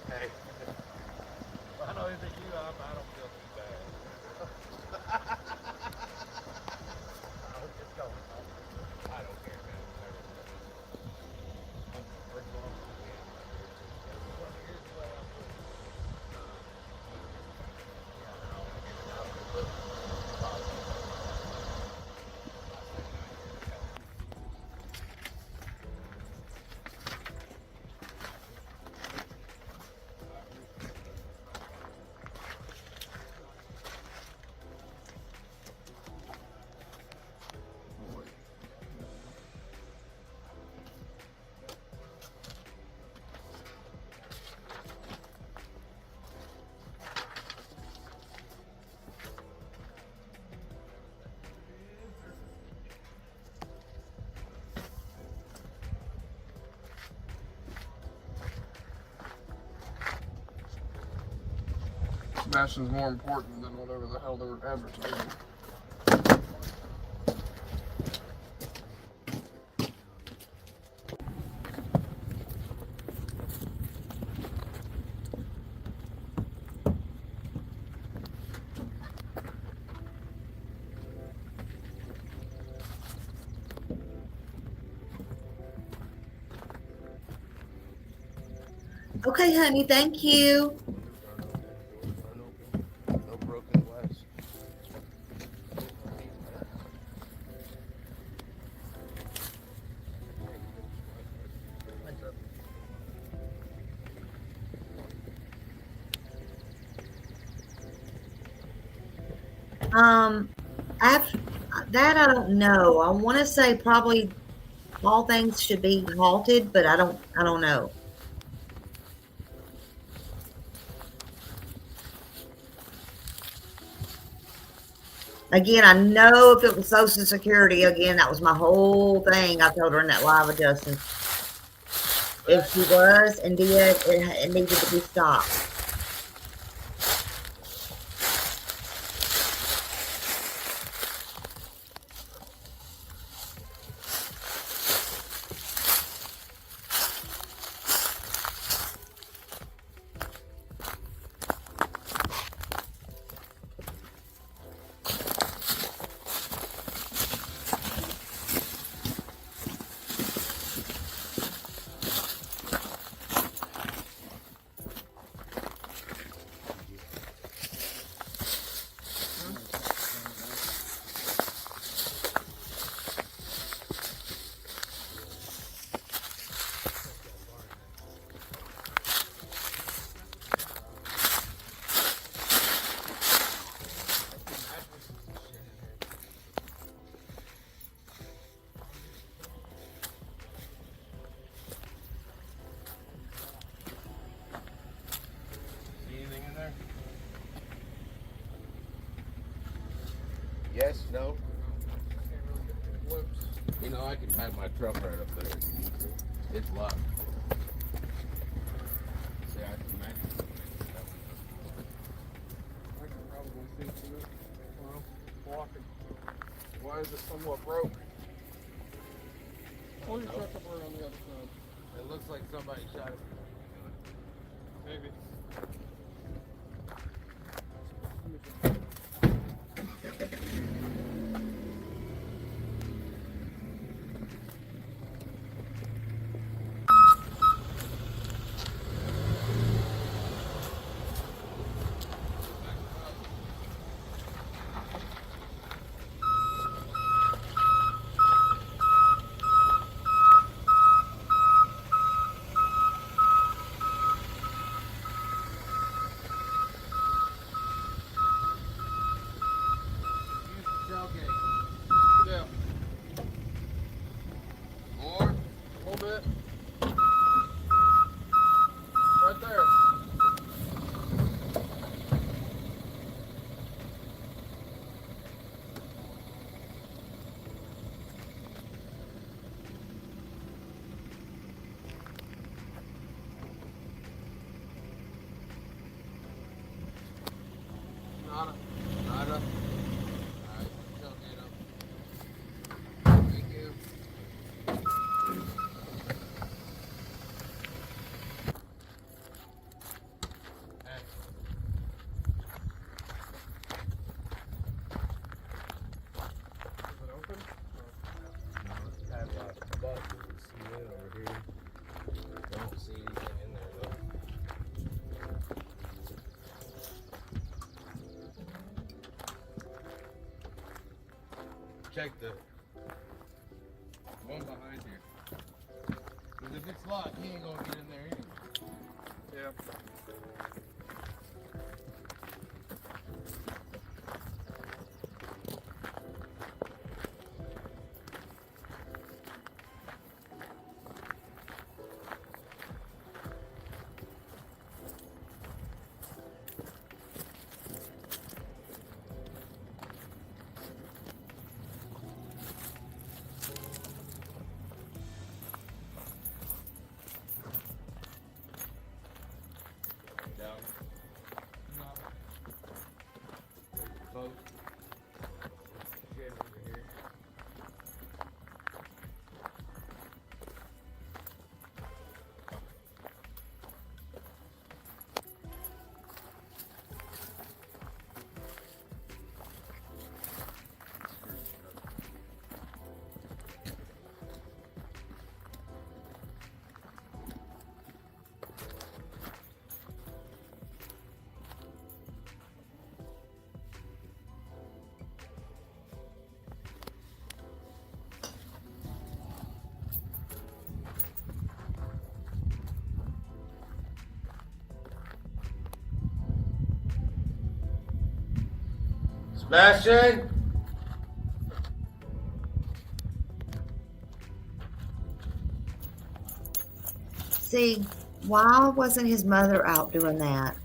hey. I know it's you, I don't feel too bad. I'll just go. I don't care, man. Here's the way I put it. Sebastian's more important than whatever the hell they're advertising. Okay, honey, thank you. No broken glass. After that, I don't know. I want to say probably all things should be halted, but I don't know. Again, I know if it was Social Security, again, that was my whole thing. I told her in that live with Justin. If she was and did, it needed to be stopped. Yes, no. You know, I can back my truck right up there if you need to. It's locked. See, I can match it. I can probably see through it. Well, blocking. Why is it somewhat broke? Pull your truck up around the other side. It looks like somebody shot it. Maybe. Yeah. More? A little bit. Right there. Nada. Nada. Alright, tailgate up. Thank you. Is it open? No, it's padlocked, but you can see it over here. Don't see anything in there though. Check the one behind you. Because if it's locked, he ain't gonna get in there anyway. Yeah. Down Sebastian? See, why wasn't his mother out doing that?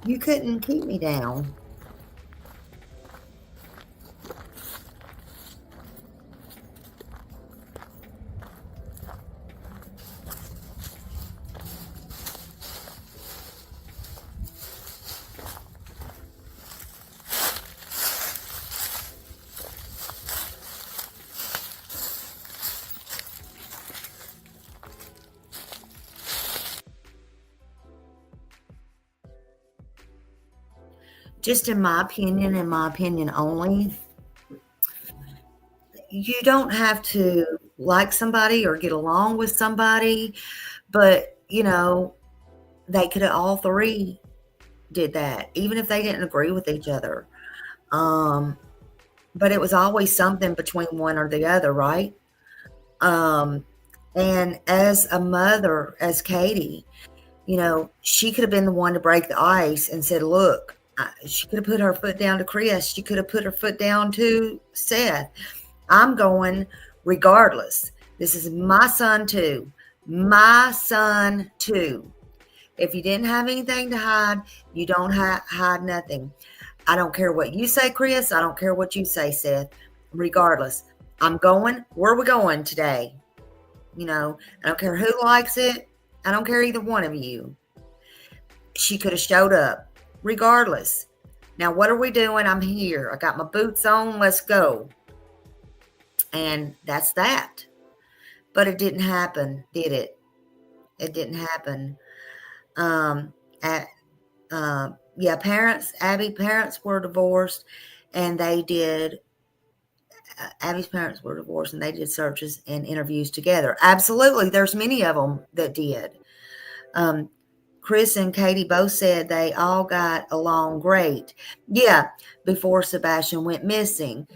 You couldn't keep me down. Just in my opinion, and my opinion only, you don't have to like somebody or get along with somebody, but you know, they could have all three did that, even if they didn't agree with each other. But it was always something between one or the other, right? And as a mother, as Katie, you know, she could have been the one to break the ice and said, look, she could have put her foot down to Chris. She could have put her foot down to Seth. I'm going regardless. This is my son too. My son too. If you didn't have anything to hide, you don't hide nothing. I don't care what you say, Chris. I don't care what you say, Seth. Regardless, I'm going. Where are we going today? You know, I don't care who likes it. I don't care either one of you. She could have showed up. Regardless. Now, what are we doing? I'm here. I got my boots on. Let's go. And that's that. But it didn't happen, did it? It didn't happen. Abby's parents were divorced, and they did. Abby's parents were divorced, and they did searches and interviews together. Absolutely, there's many of them that did. Chris and Katie both said they all got along great. Yeah, before Sebastian went missing.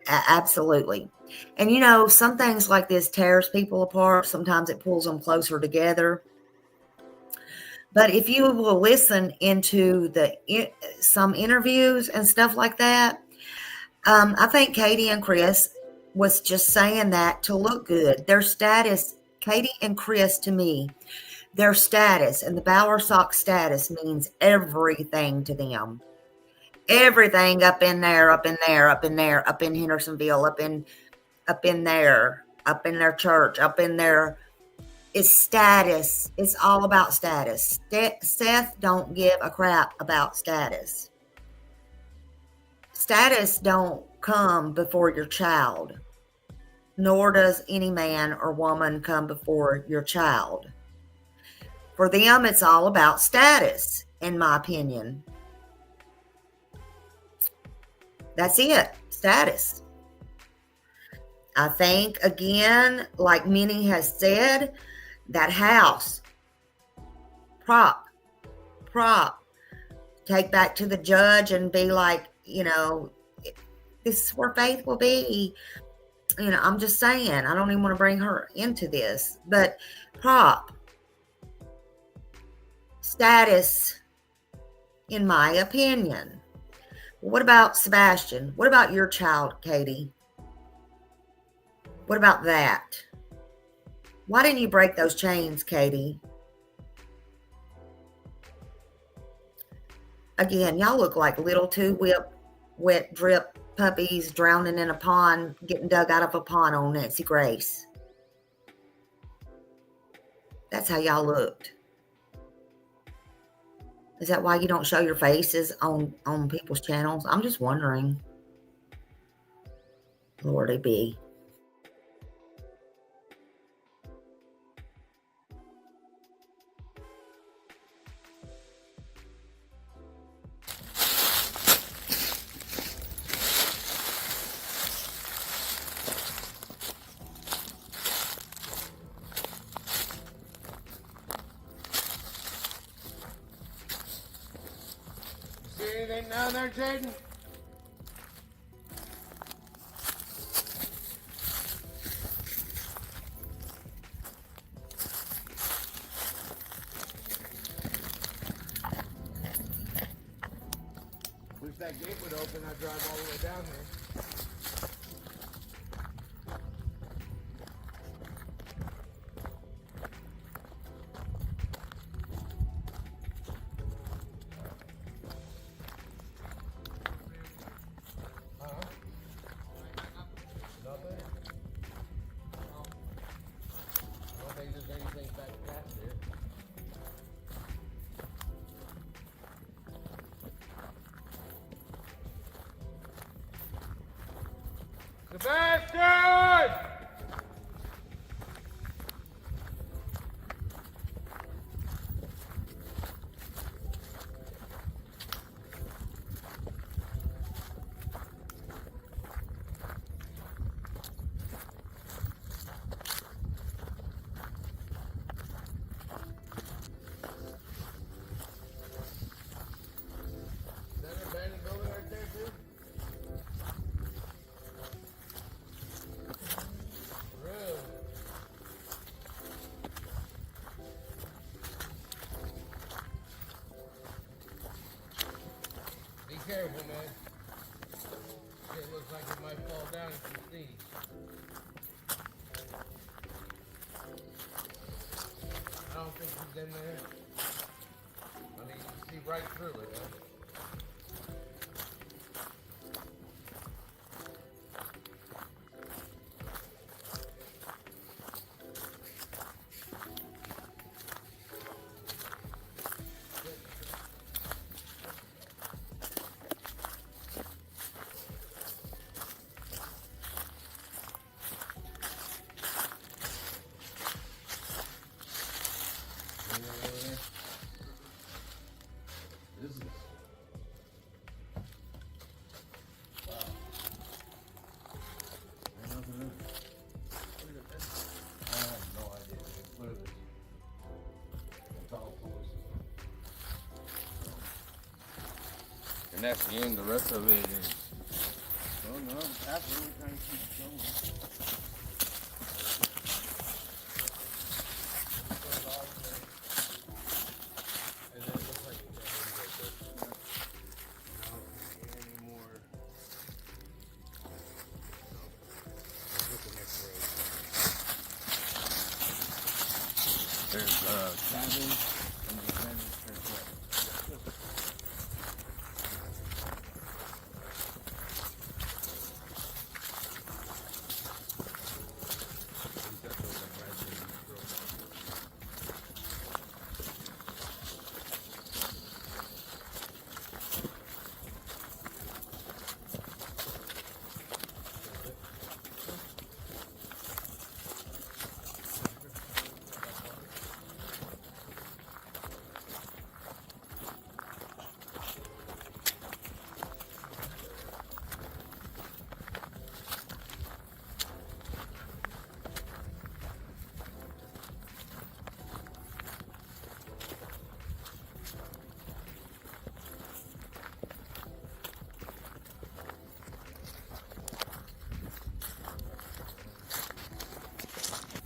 Absolutely. And you know, some things like this tears people apart. Sometimes it pulls them closer together. But if you will listen into some interviews and stuff like that, I think Katie and Chris was just saying that to look good. Their status, Katie and Chris, to me, their status and the Bowersock status means everything to them. Everything up in there, up in there, up in there, up in Hendersonville, up in there, up in their church, up in there. It's status. It's all about status. Seth don't give a crap about status. Status don't come before your child, nor does any man or woman come before your child. For them, it's all about status, in my opinion. That's it, status. I think, again, like Minnie has said, that house, prop, take back to the judge and be like, you know, this is where Faith will be. You know, I'm just saying, I don't even want to bring her into this, but prop, status, in my opinion. What about Sebastian? What about your child, Katie? What about that? Why didn't you break those chains, Katie? Again, y'all look like little two wet drip puppies drowning in a pond, getting dug out of a pond on Nancy Grace. That's how y'all looked. Is that why you don't show your faces on people's channels? I'm just wondering. Lordy be. Anything down there, Jaden? Wish that gate would open, I'd drive all the way down here. Nothing? I don't think there's anything back past here. Sebastian! Is that an abandoned building right there, too? Really? Be careful, man. It looks like it might fall down if you sneeze. I don't think he's in there. I mean, you can see right through it, huh? This is There's nothing in it. Look at this. I have no idea. Look at this. It's all floors. And that's the end. The rest of it is. Oh no, after we're trying to keep going. And then it looks like it's anymore. There's cabin and the cabin church.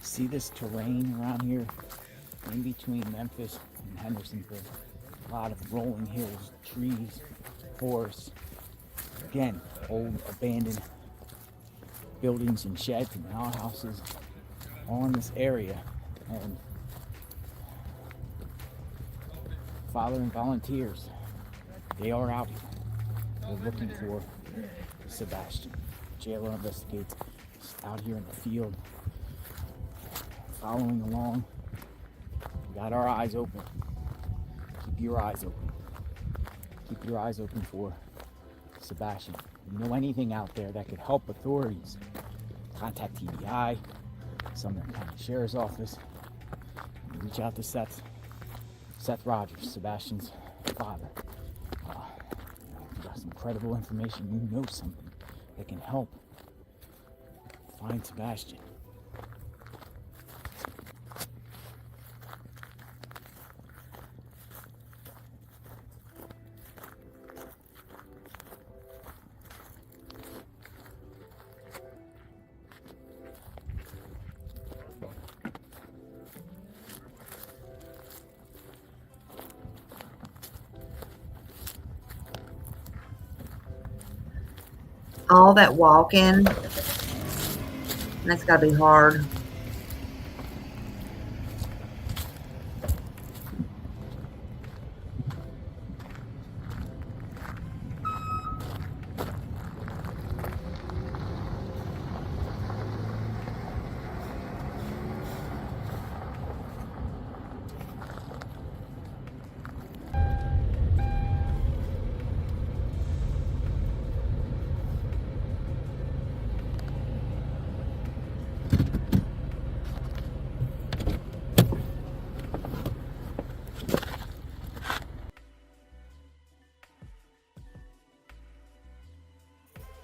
See this terrain around here in between Memphis and Hendersonville. A lot of rolling hills, trees, forests. Again, old abandoned buildings and sheds and outhouses all in this area. And following volunteers, they are out here. They're looking for Sebastian. Jailer investigates just out here in the field, following along. We got our eyes open. Keep your eyes open. Keep your eyes open for Sebastian. If you know anything out there that could help authorities, contact TBI, Sumner County Sheriff's Office. Reach out to Seth Rogers, Sebastian's father. If you got some credible information, you know something that can help find Sebastian. All that walking, that's gotta be hard.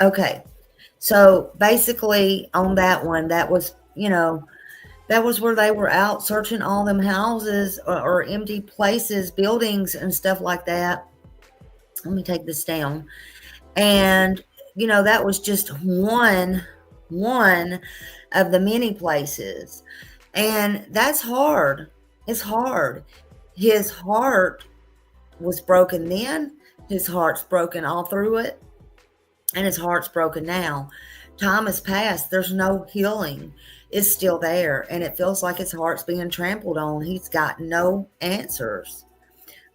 Okay, so basically on that one, that was, that was where they were out searching all them houses or empty places, buildings and stuff like that. Let me take this down. And, that was just one of the many places. And that's hard. It's hard. His heart was broken then. His heart's broken all through it. And his heart's broken now. Time has passed. There's no healing. It's still there. And it feels like his heart's being trampled on. He's got no answers.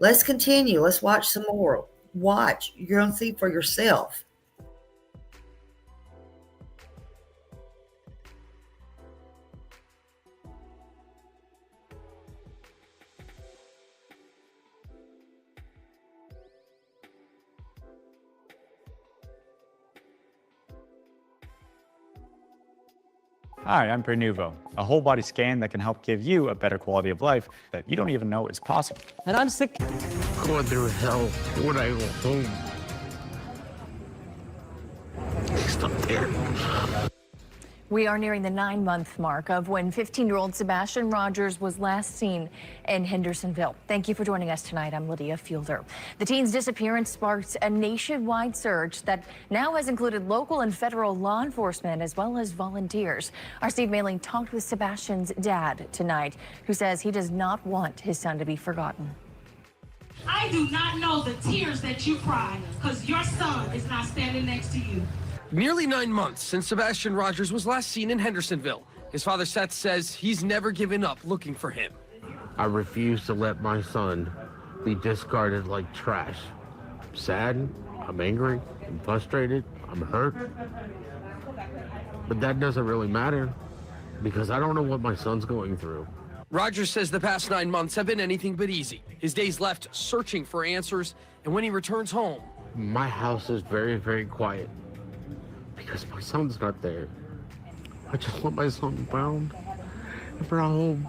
Let's continue. Let's watch some more. Watch. You're going to see for yourself. Hi, I'm Pernuvo, a whole body scan that can help give you a better quality of life that you don't even know is possible. And I'm sick. Going through hell when I go home. Stop there. We are nearing the 9-month mark of when 15-year-old Sebastian Rogers was last seen in Hendersonville. Thank you for joining us tonight. I'm Lydia Fielder. The teen's disappearance sparked a nationwide search that now has included local and federal law enforcement as well as volunteers. Our Steve Mailing talked with Sebastian's dad tonight, who says he does not want his son to be forgotten. I do not know the tears that you cry because your son is not standing next to you. Nearly 9 months since Sebastian Rogers was last seen in Hendersonville. His father, Seth, says he's never given up looking for him. I refuse to let my son be discarded like trash. I'm sad, I'm angry, I'm frustrated, I'm hurt. But that doesn't really matter because I don't know what my son's going through. Rogers says the past 9 months have been anything but easy. His days left searching for answers, and when he returns home, my house is very, very quiet because my son's not there. I just want my son found and brought home.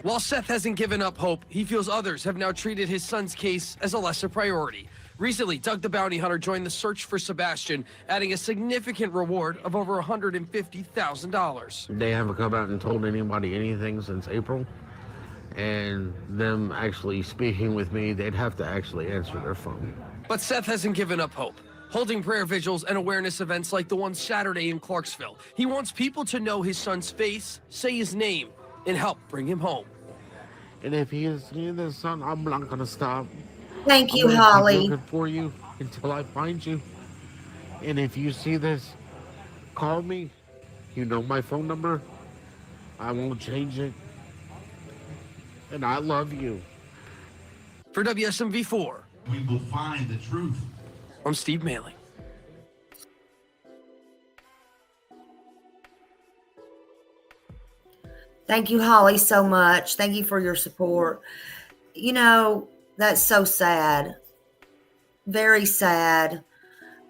While Seth hasn't given up hope, he feels others have now treated his son's case as a lesser priority. Recently, Doug the Bounty Hunter joined the search for Sebastian, adding a significant reward of over $150,000. They haven't come out and told anybody anything since April. And them actually speaking with me, they'd have to actually answer their phone. But Seth hasn't given up hope, holding prayer vigils and awareness events like the one Saturday in Clarksville. He wants people to know his son's face, say his name, and help bring him home. And if he is his son, I'm not going to stop. Thank you, I'm Holly. keep looking for you until I find you. And if you see this, call me. You know my phone number. I won't change it. And I love you. For WSMV4, we will find the truth. I'm Steve Mailing. Thank you, Holly, so much. Thank you for your support. That's so sad. Very sad.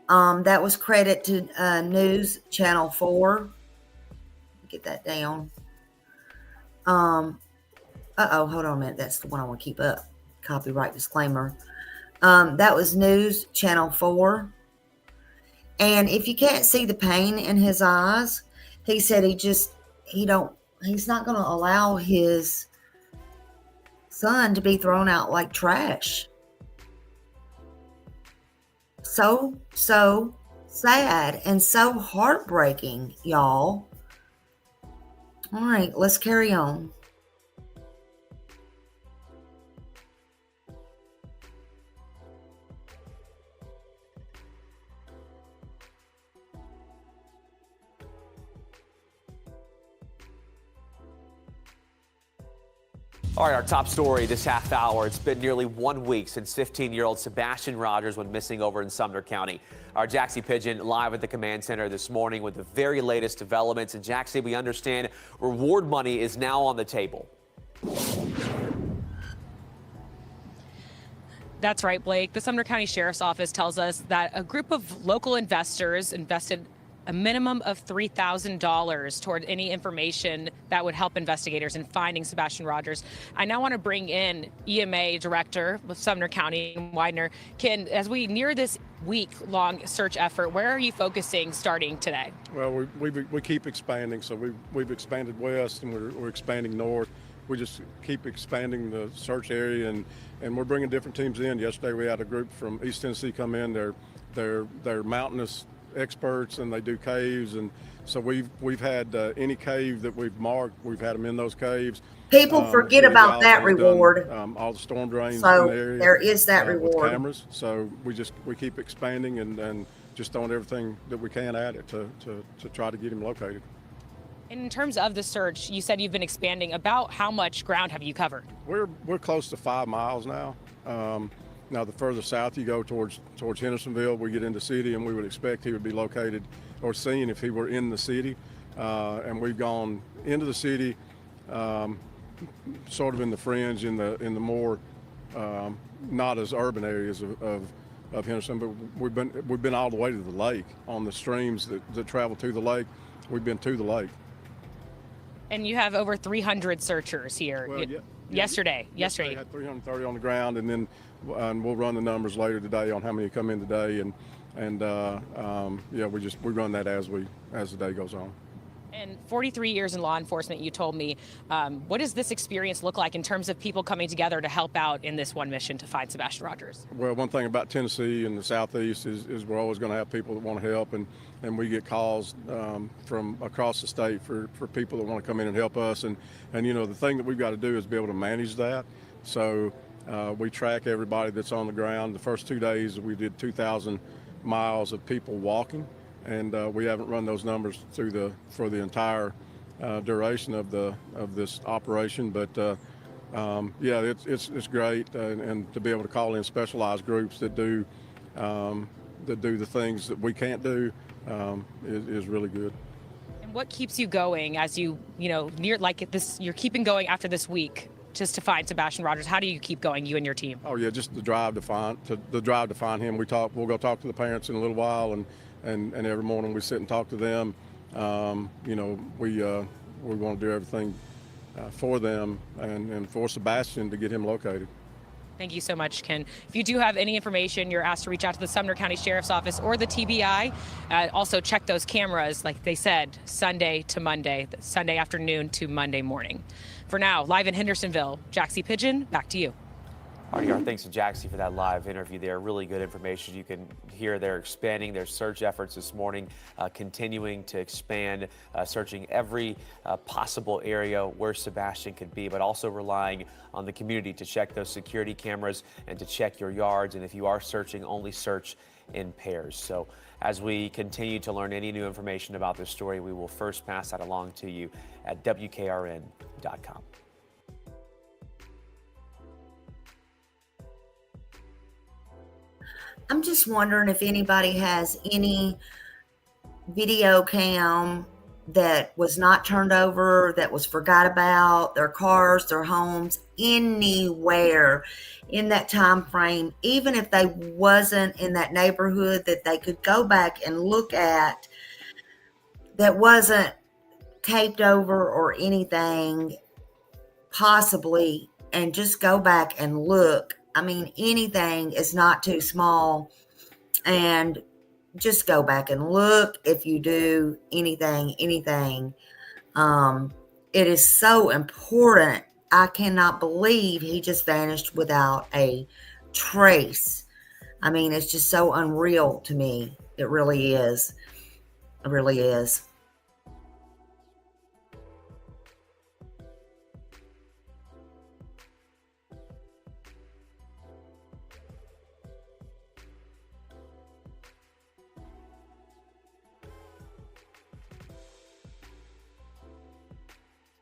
That was credit to News Channel 4. Get that down. Hold on a minute. That's the one I want to keep up. Copyright disclaimer. That was News Channel 4. And if you can't see the pain in his eyes, he said he's not going to allow his son to be thrown out like trash. So sad and so heartbreaking, y'all. All right, let's carry on. All right, our top story this half hour. It's been nearly 1 week since 15-year-old Sebastian Rogers went missing over in Sumner County. Our Jaxie Pigeon live at the command center this morning with the very latest developments. And Jaxie, we understand reward money is now on the table. That's right, Blake. The Sumner County Sheriff's Office tells us that a group of local investors invested a minimum of $3,000 toward any information that would help investigators in finding Sebastian Rogers. I now want to bring in EMA Director with Sumner County, Widener. Ken, as we near this week-long search effort, where are you focusing starting today? Well, we keep expanding, so we've expanded west and we're expanding north. We just keep expanding the search area, and we're bringing different teams in. Yesterday we had a group from East Tennessee come in. They're mountainous experts and they do caves, and so we've had any cave that we've marked, we've had them in those caves. People forget about that reward. All the storm drains So in the area, there is that with reward. cameras. So we keep expanding and just throwing everything that we can at it to try to get him located. In terms of the search, you said you've been expanding. About how much ground have you covered? We're close to 5 miles now. Now, the further south you go towards Hendersonville, we get into city, and we would expect he would be located or seen if he were in the city. And we've gone into the city, sort of in the fringe, in the more not as urban areas of Henderson, but we've been all the way to the lake on the streams that travel to the lake. We've been to the lake. And you have over 300 searchers here. Well, Yesterday I had 330 on the ground, and then we'll run the numbers later today on how many come in today, and we run that as the day goes on. And 43 years in law enforcement, you told me. What does this experience look like in terms of people coming together to help out in this one mission to find Sebastian Rogers? Well, one thing about Tennessee and the Southeast is we're always going to have people that want to help, and we get calls from across the state for people that want to come in and help us. And the thing that we've got to do is be able to manage that. So we track everybody that's on the ground. The first 2 days we did 2,000 miles of people walking. And we haven't run those numbers for the entire duration of this operation, but it's great, and to be able to call in specialized groups that do the things that we can't do is really good. And what keeps you going as you're keeping going after this week just to find Sebastian Rogers? How do you keep going, you and your team? Oh yeah, just the drive to find him. We'll go talk to the parents in a little while, and every morning we sit and talk to them. We want to do everything for them and for Sebastian to get him located. Thank you so much, Ken. If you do have any information, you're asked to reach out to the Sumner County Sheriff's Office or the TBI. Also check those cameras, like they said, Sunday to Monday, Sunday afternoon to Monday morning. For now, live in Hendersonville, Jaxie Pigeon, back to you. All right, thanks to Jaxie for that live interview there. Really good information. You can hear they're expanding their search efforts this morning, continuing to expand, searching every possible area where Sebastian could be, but also relying on the community to check those security cameras and to check your yards. And if you are searching, only search in pairs. So as we continue to learn any new information about this story, we will first pass that along to you at WKRN.com. I'm just wondering if anybody has any video cam that was not turned over, that was forgot about, their cars, their homes, anywhere in that time frame, even if they wasn't in that neighborhood, that they could go back and look at, that wasn't taped over or anything, possibly, and just go back and look. I mean, anything is not too small, and just go back and look if you do anything. It is so important. I cannot believe he just vanished without a trace. I mean, it's just so unreal to me. It really is. It really is.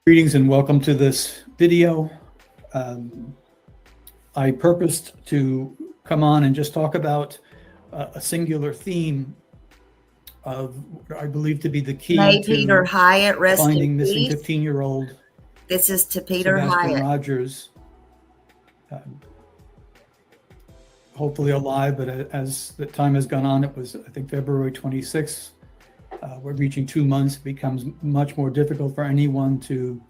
Greetings and welcome to this video. I purposed to come on and just talk about a singular theme of what I believe to be the key May to Peter Hyatt rest in finding missing peace. 15-year-old This is to Peter Sebastian Hyatt. Rogers. Hopefully alive, but as the time has gone on, it was, I think, February 26th. We're reaching 2 months. It becomes much more difficult for anyone to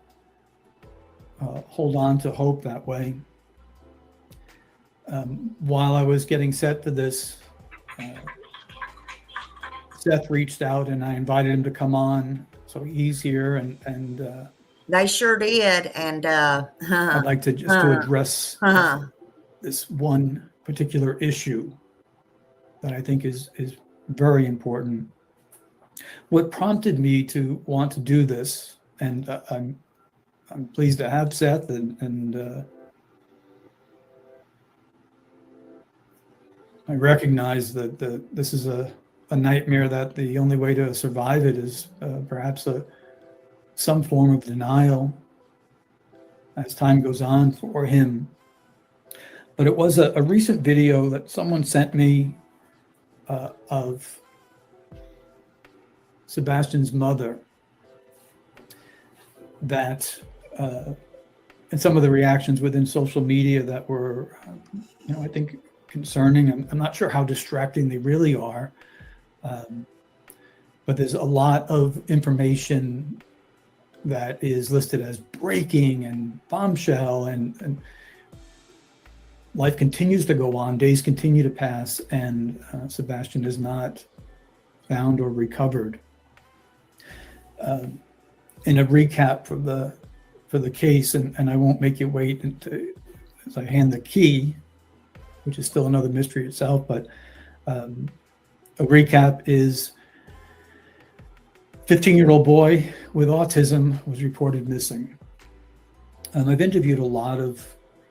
hold on to hope that way. While I was getting set for this, Seth reached out and I invited him to come on. So he's here and They sure did. And I'd like to just to address this one particular issue that I think is very important. What prompted me to want to do this, and I'm pleased to have Seth, and I recognize that this is a nightmare, that the only way to survive it is perhaps some form of denial as time goes on for him. But it was a recent video that someone sent me of Sebastian's mother, that and some of the reactions within social media that were, I think concerning. I'm not sure how distracting they really are, but there's a lot of information that is listed as breaking and bombshell, and life continues to go on, days continue to pass, and Sebastian is not found or recovered. In a recap for the case, and I won't make you wait as I hand the key, which is still another mystery itself, but a recap is 15-year-old boy with autism was reported missing. I've interviewed a lot of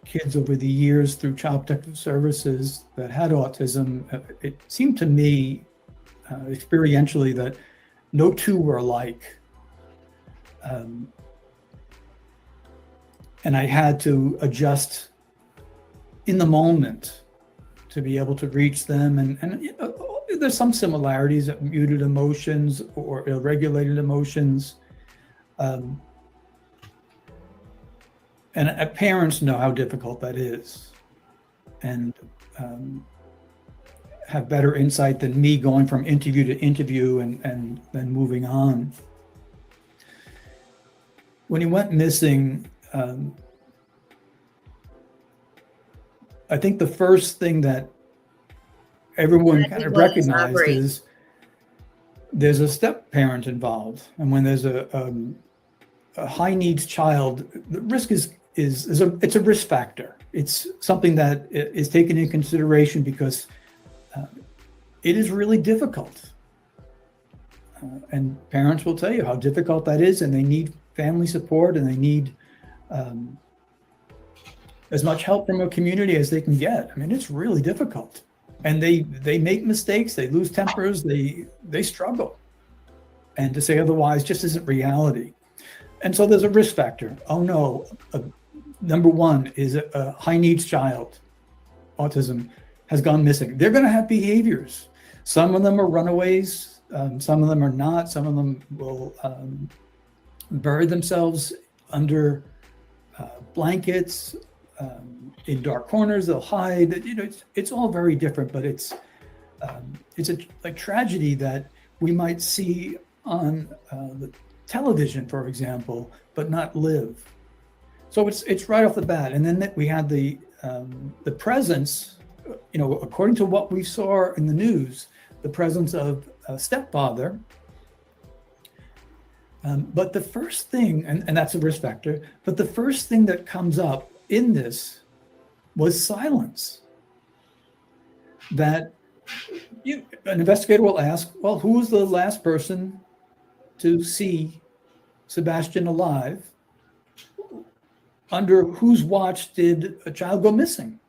kids over the years through Child Protective Services that had autism. It seemed to me experientially that no two were alike. And I had to adjust in the moment to be able to reach them. And there's some similarities, muted emotions or ill-regulated emotions. And parents know how difficult that is, and have better insight than me going from interview to interview and then moving on. When he went missing, I think the first thing that everyone kind of recognized is there's a step parent involved, and when there's a high needs child, the risk it's a risk factor. It's something that is taken into consideration because it is really difficult, and parents will tell you how difficult that is, and they need family support, and they need as much help from a community as they can get. I mean, it's really difficult, and they make mistakes, they lose tempers, they struggle, and to say otherwise just isn't reality. And so there's a risk factor. Oh no, number one is a high needs child, autism, has gone missing. They're going to have behaviors. Some of them are runaways, some of them are not. Some of them will bury themselves under blankets, in dark corners. They'll hide. It's all very different, but it's a tragedy that we might see on the television, for example, but not live. So it's right off the bat. And then we had the presence, according to what we saw in the news, the presence of a stepfather. But the first thing, and that's a risk factor, but the first thing that comes up in this was silence. That an investigator will ask, well, who was the last person to see Sebastian alive? Under whose watch did a child go missing?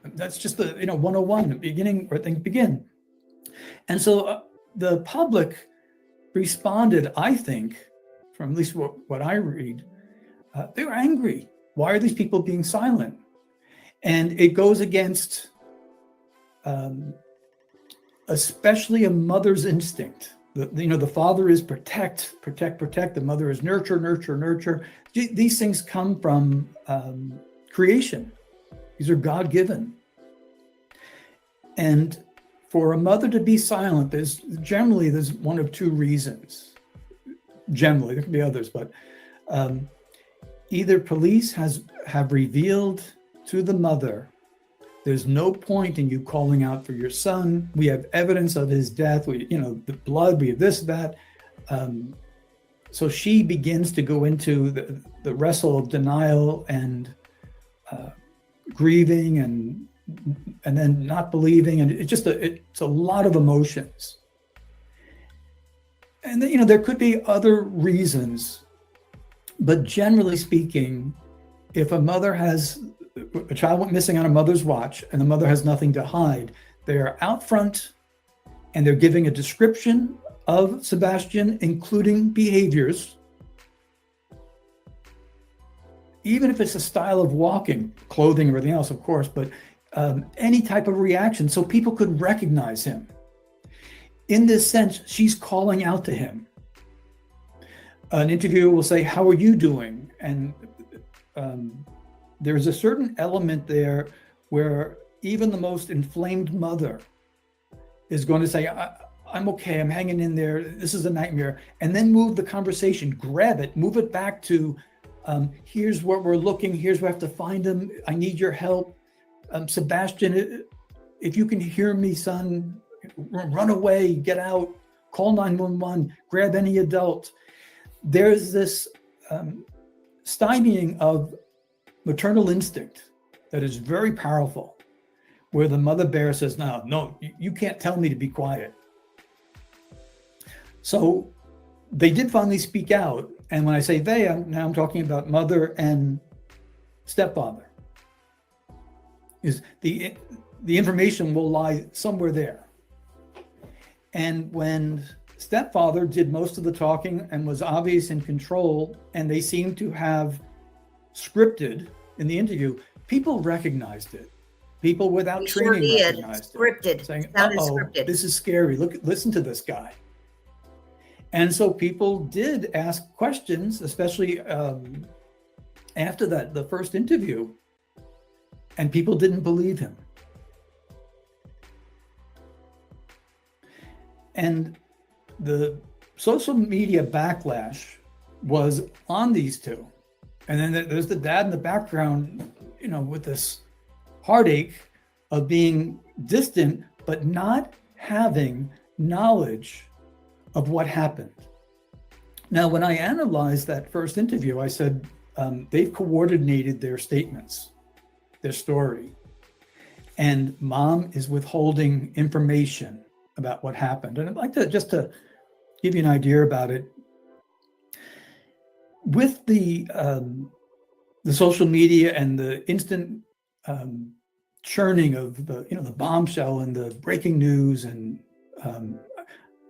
That's just the 101, the beginning where things begin. And so the public responded, I think, from at least what I read, they were angry. Why are these people being silent? And it goes against especially a mother's instinct. The father is protect. The mother is nurture. These things come from creation. These are God-given. And for a mother to be silent, there's one of two reasons. Generally, there can be others, but either police have revealed to the mother, there's no point in you calling out for your son. We have evidence of his death. The blood, we have this, that. So she begins to go into the wrestle of denial and grieving and then not believing. And it's a lot of emotions. And there could be other reasons, but generally speaking, if a mother has a child went missing on a mother's watch and the mother has nothing to hide, they're out front and they're giving a description of Sebastian, including behaviors, even if it's a style of walking, clothing, everything else, of course, but any type of reaction so people could recognize him. In this sense, she's calling out to him. An interviewer will say, "How are you doing?" And there's a certain element there where even the most inflamed mother is going to say, I'm okay, I'm hanging in there, this is a nightmare, and then move the conversation, grab it, move it back to, here's where we're looking, here's where we have to find him, I need your help. Sebastian, if you can hear me, son, run away, get out, call 911, grab any adult. There's this stymieing of maternal instinct that is very powerful, where the mother bear says, no, you can't tell me to be quiet. So they did finally speak out. And when I say they, I'm talking about mother and stepfather. Is the information will lie somewhere there. And when stepfather did most of the talking and was obvious in control, and they seemed to have scripted in the interview, people recognized it. People without training recognized it. Saying, Scripted. This is scary. Listen to this guy. And so people did ask questions, especially after the first interview, and people didn't believe him. And the social media backlash was on these two. And then there's the dad in the background, with this heartache of being distant, but not having knowledge of what happened. Now, when I analyzed that first interview, I said, they've coordinated their statements, their story. And mom is withholding information about what happened. And I'd like to just to give you an idea about it. With the social media and the instant churning of the bombshell and the breaking news, and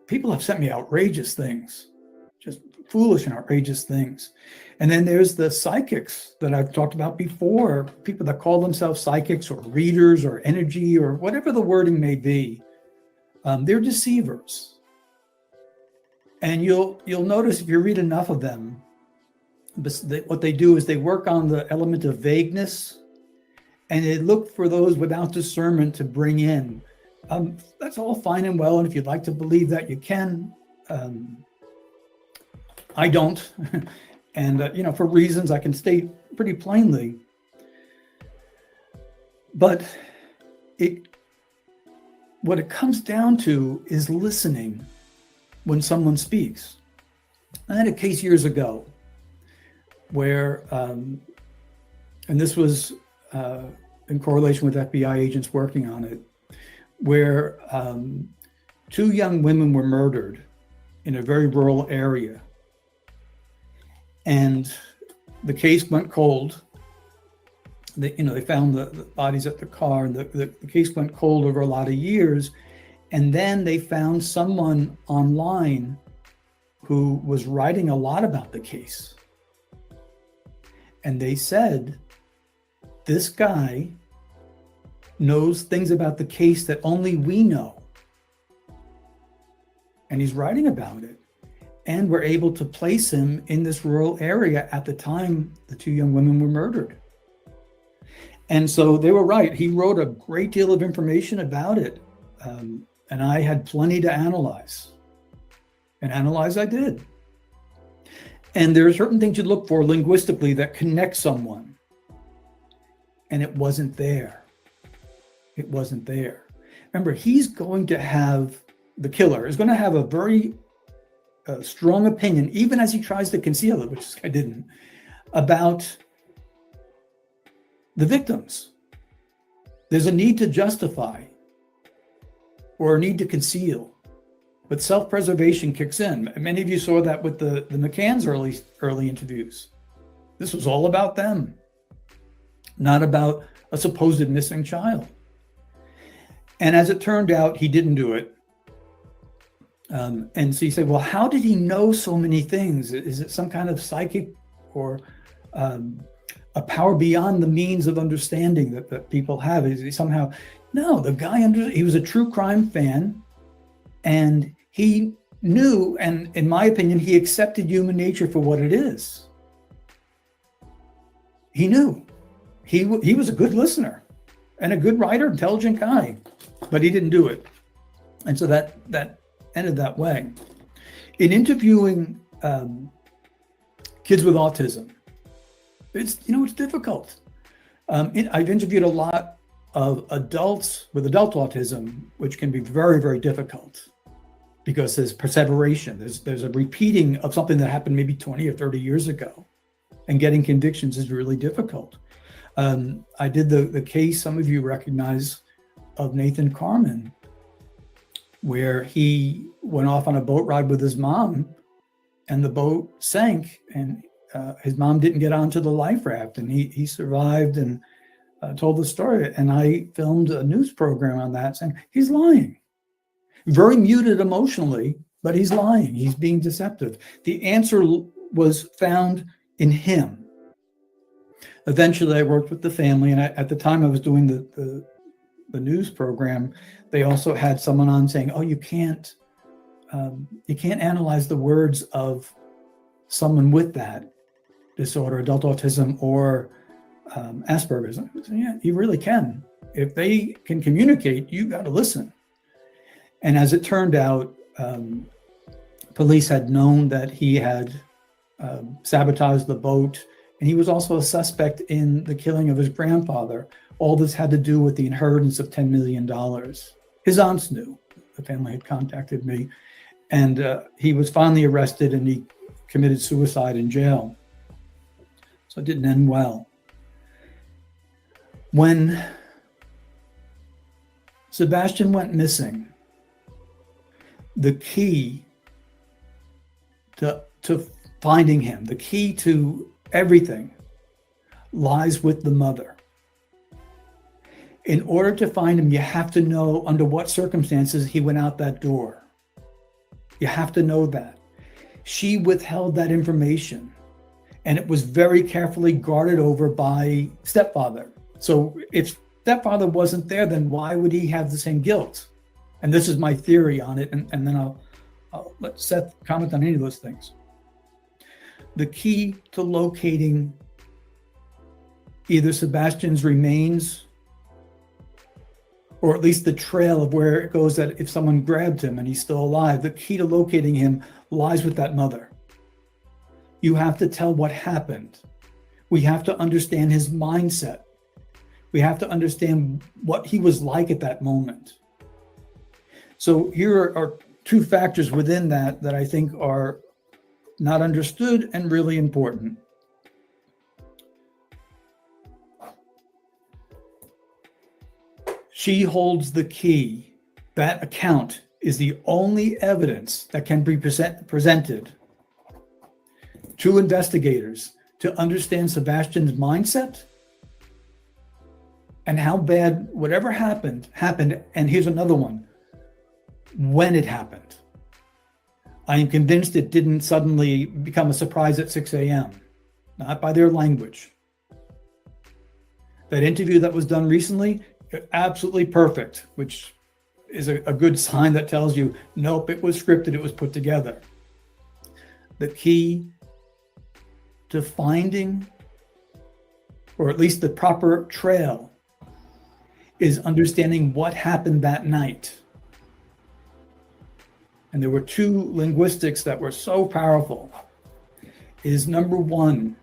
people have sent me outrageous things, just foolish and outrageous things. And then there's the psychics that I've talked about before, people that call themselves psychics or readers or energy or whatever the wording may be. They're deceivers. And you'll notice if you read enough of them, what they do is they work on the element of vagueness, and they look for those without discernment to bring in. That's all fine and well, and if you'd like to believe that, you can. I don't, and for reasons I can state pretty plainly. But what it comes down to is listening when someone speaks. I had a case years ago where, and this was in correlation with FBI agents working on it, where 2 young women were murdered in a very rural area. And the case went cold. They found the bodies at the car, and the case went cold over a lot of years. And then they found someone online who was writing a lot about the case. And they said, this guy knows things about the case that only we know. And he's writing about it. And we're able to place him in this rural area at the time the two young women were murdered. And so they were right. He wrote a great deal of information about it. And I had plenty to analyze. And analyze I did. And there are certain things you look for linguistically that connect someone. And it wasn't there. It wasn't there. Remember, he's going to have, the killer is going to have a very strong opinion, even as he tries to conceal it, which this guy didn't, about the victims. There's a need to justify or a need to conceal, but self-preservation kicks in. Many of you saw that with the McCann's early interviews. This was all about them, not about a supposed missing child. And as it turned out, he didn't do it. And so you say, well, how did he know so many things? Is it some kind of psychic or a power beyond the means of understanding that people have? Is he somehow, no, the guy, he was a true crime fan, and he knew, and in my opinion, he accepted human nature for what it is. He knew. He was a good listener and a good writer, intelligent guy, but he didn't do it. And so that ended that way. In interviewing kids with autism, it's difficult. I've interviewed a lot of adults with adult autism, which can be very, very difficult because there's perseveration. There's a repeating of something that happened maybe 20 or 30 years ago, and getting convictions is really difficult. I did the case some of you recognize of Nathan Carman, where he went off on a boat ride with his mom, and the boat sank, and his mom didn't get onto the life raft, and he survived and told the story. And I filmed a news program on that saying, he's lying. Very muted emotionally, but he's lying. He's being deceptive. The answer was found in him. Eventually, I worked with the family, and at the time I was doing the news program, they also had someone on saying, oh, you can't analyze the words of someone with that disorder, adult autism or Asperger's. I said, yeah, you really can. If they can communicate, you got to listen. And as it turned out, police had known that he had sabotaged the boat, and he was also a suspect in the killing of his grandfather. All this had to do with the inheritance of $10 million. His aunts knew. The family had contacted me, and he was finally arrested, and he committed suicide in jail. So it didn't end well. When Sebastian went missing, the key to finding him, the key to everything, lies with the mother. In order to find him, you have to know under what circumstances he went out that door. You have to know that. She withheld that information, and it was very carefully guarded over by stepfather. So if stepfather wasn't there, then why would he have the same guilt? And this is my theory on it, and then I'll let Seth comment on any of those things. The key to locating either Sebastian's remains, or at least the trail of where it goes, that if someone grabbed him and he's still alive, the key to locating him lies with that mother. You have to tell what happened. We have to understand his mindset. We have to understand what he was like at that moment. So here are two factors within that I think are not understood and really important. She holds the key. That account is the only evidence that can be presented to investigators to understand Sebastian's mindset and how bad whatever happened. And here's another one. When it happened. I am convinced it didn't suddenly become a surprise at 6 a.m. not by their language. That interview that was done recently, absolutely perfect, which is a good sign that tells you, nope, it was scripted, it was put together. The key to finding, or at least the proper trail, is understanding what happened that night. And there were two linguistics that were so powerful. Is number one,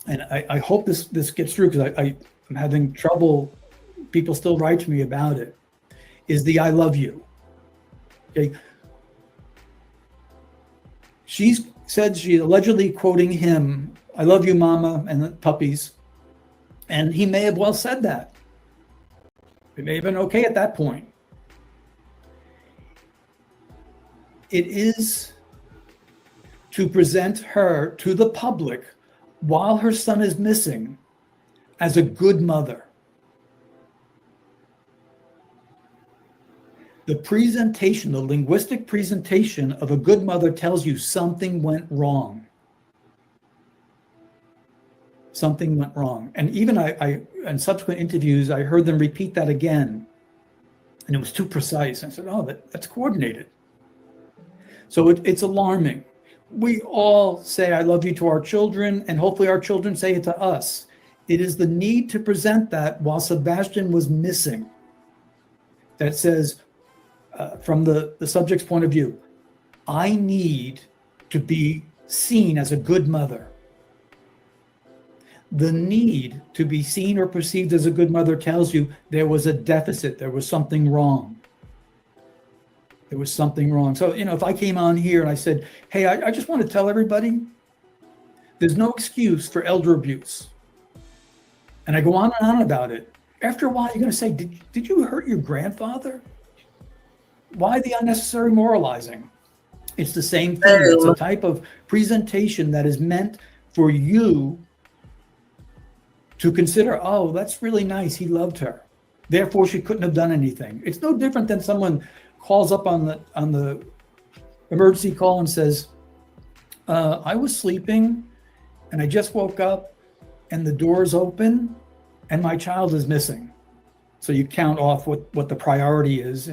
and I hope this gets through because I'm having trouble, people still write to me about it, is the I love you. Okay. She's said, she's allegedly quoting him, I love you, mama, and the puppies. And he may have well said that. It may have been okay at that point. It is to present her to the public while her son is missing as a good mother. The presentation, the linguistic presentation of a good mother tells you something went wrong. Something went wrong. And even I in subsequent interviews, I heard them repeat that again. And it was too precise. I said, oh, that's coordinated. So it's alarming. We all say, I love you to our children, and hopefully our children say it to us. It is the need to present that while Sebastian was missing that says, from the subject's point of view, I need to be seen as a good mother. The need to be seen or perceived as a good mother tells you there was a deficit, there was something wrong. There was something wrong. So, if I came on here and I said, hey, I just want to tell everybody, there's no excuse for elder abuse. And I go on and on about it. After a while, you're going to say, did you hurt your grandfather? Why the unnecessary moralizing? It's the same thing. It's a type of presentation that is meant for you to consider, oh, that's really nice. He loved her. Therefore, she couldn't have done anything. It's no different than someone calls up on the emergency call and says, I was sleeping and I just woke up and the door's open and my child is missing. So you count off what the priority is,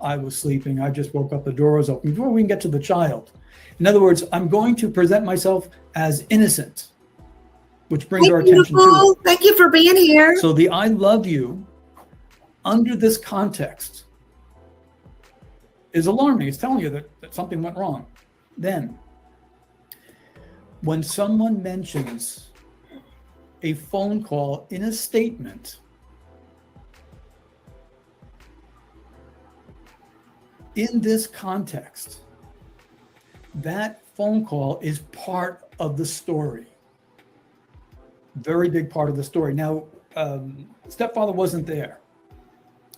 I was sleeping, I just woke up, the door was open, before we can get to the child. In other words, I'm going to present myself as innocent, which brings our attention to it. Thank you for being here. So the I love you under this context is alarming. It's telling you that something went wrong. Then, when someone mentions a phone call in a statement, in this context, that phone call is part of the story. Very big part of the story. Now, stepfather wasn't there,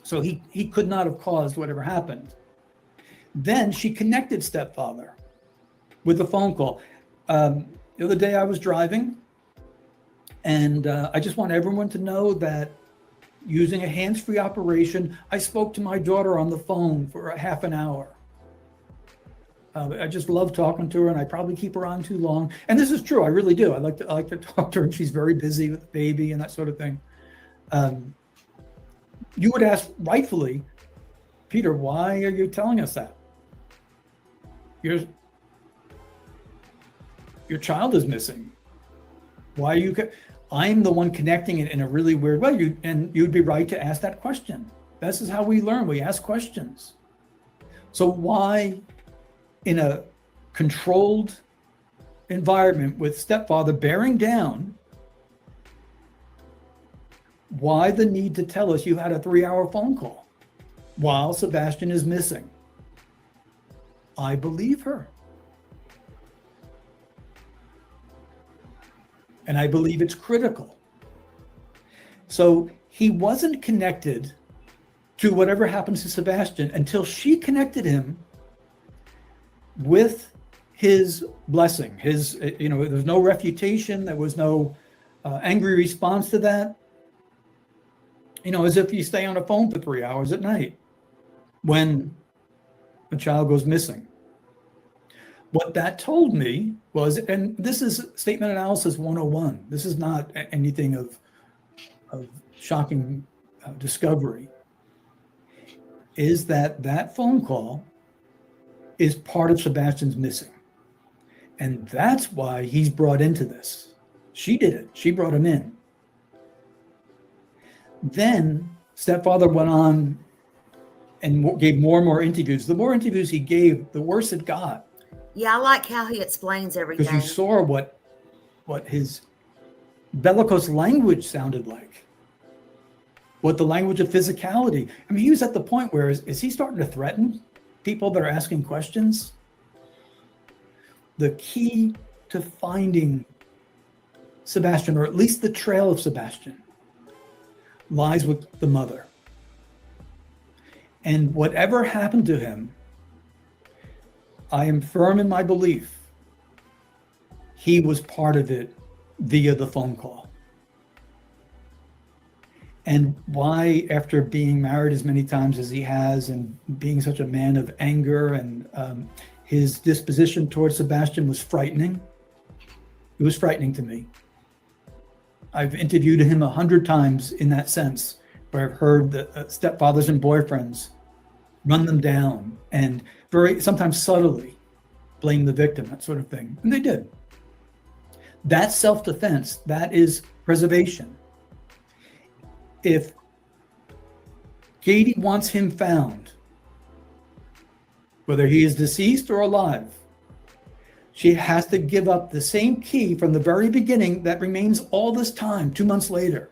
so he could not have caused whatever happened. Then she connected stepfather with a phone call. The other day I was driving, and I just want everyone to know that using a hands-free operation, I spoke to my daughter on the phone for a half an hour. I just love talking to her, and I probably keep her on too long. And this is true, I really do. I like to talk to her, and she's very busy with the baby and that sort of thing. You would ask, rightfully, Peter, why are you telling us that? Your child is missing. Why are you? I'm the one connecting it in a really weird way. You'd be right to ask that question. This is how we learn. We ask questions. So why, in a controlled environment with stepfather bearing down, why the need to tell us you had a 3-hour phone call while Sebastian is missing? I believe her. And I believe it's critical. So he wasn't connected to whatever happens to Sebastian until she connected him with his blessing. There's no refutation. There was no angry response to that. As if you stay on a phone for 3 hours at night when a child goes missing. What that told me was, and this is statement analysis 101. This is not anything of shocking discovery, is that phone call is part of Sebastian's missing. And that's why he's brought into this. She did it. She brought him in. Then stepfather went on and gave more and more interviews. The more interviews he gave, the worse it got. Yeah, I like how he explains everything. Because you saw what his bellicose language sounded like. What the language of physicality. I mean, he was at the point where is he starting to threaten people that are asking questions? The key to finding Sebastian, or at least the trail of Sebastian, lies with the mother. And whatever happened to him, I am firm in my belief he was part of it via the phone call. And why, after being married as many times as he has and being such a man of anger, and his disposition towards Sebastian was frightening. It was frightening to me. I've interviewed him 100 times in that sense, where I've heard the stepfathers and boyfriends run them down and very sometimes subtly blame the victim, that sort of thing. And they did. That's self-defense. That is preservation. If Katie wants him found, whether he is deceased or alive, she has to give up the same key from the very beginning that remains all this time, 2 months later.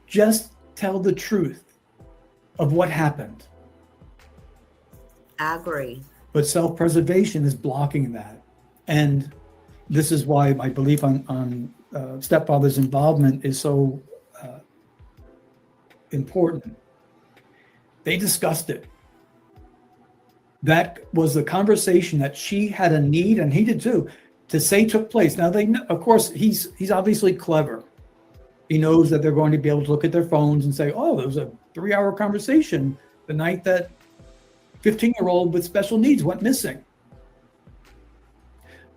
Just tell the truth of what happened. I agree. But self-preservation is blocking that. And this is why my belief on stepfather's involvement is so important. They discussed it. That was the conversation that she had a need, and he did too, to say took place. Now, of course, he's obviously clever. He knows that they're going to be able to look at their phones and say, oh, there was a 3-hour conversation the night that 15-year-old with special needs went missing.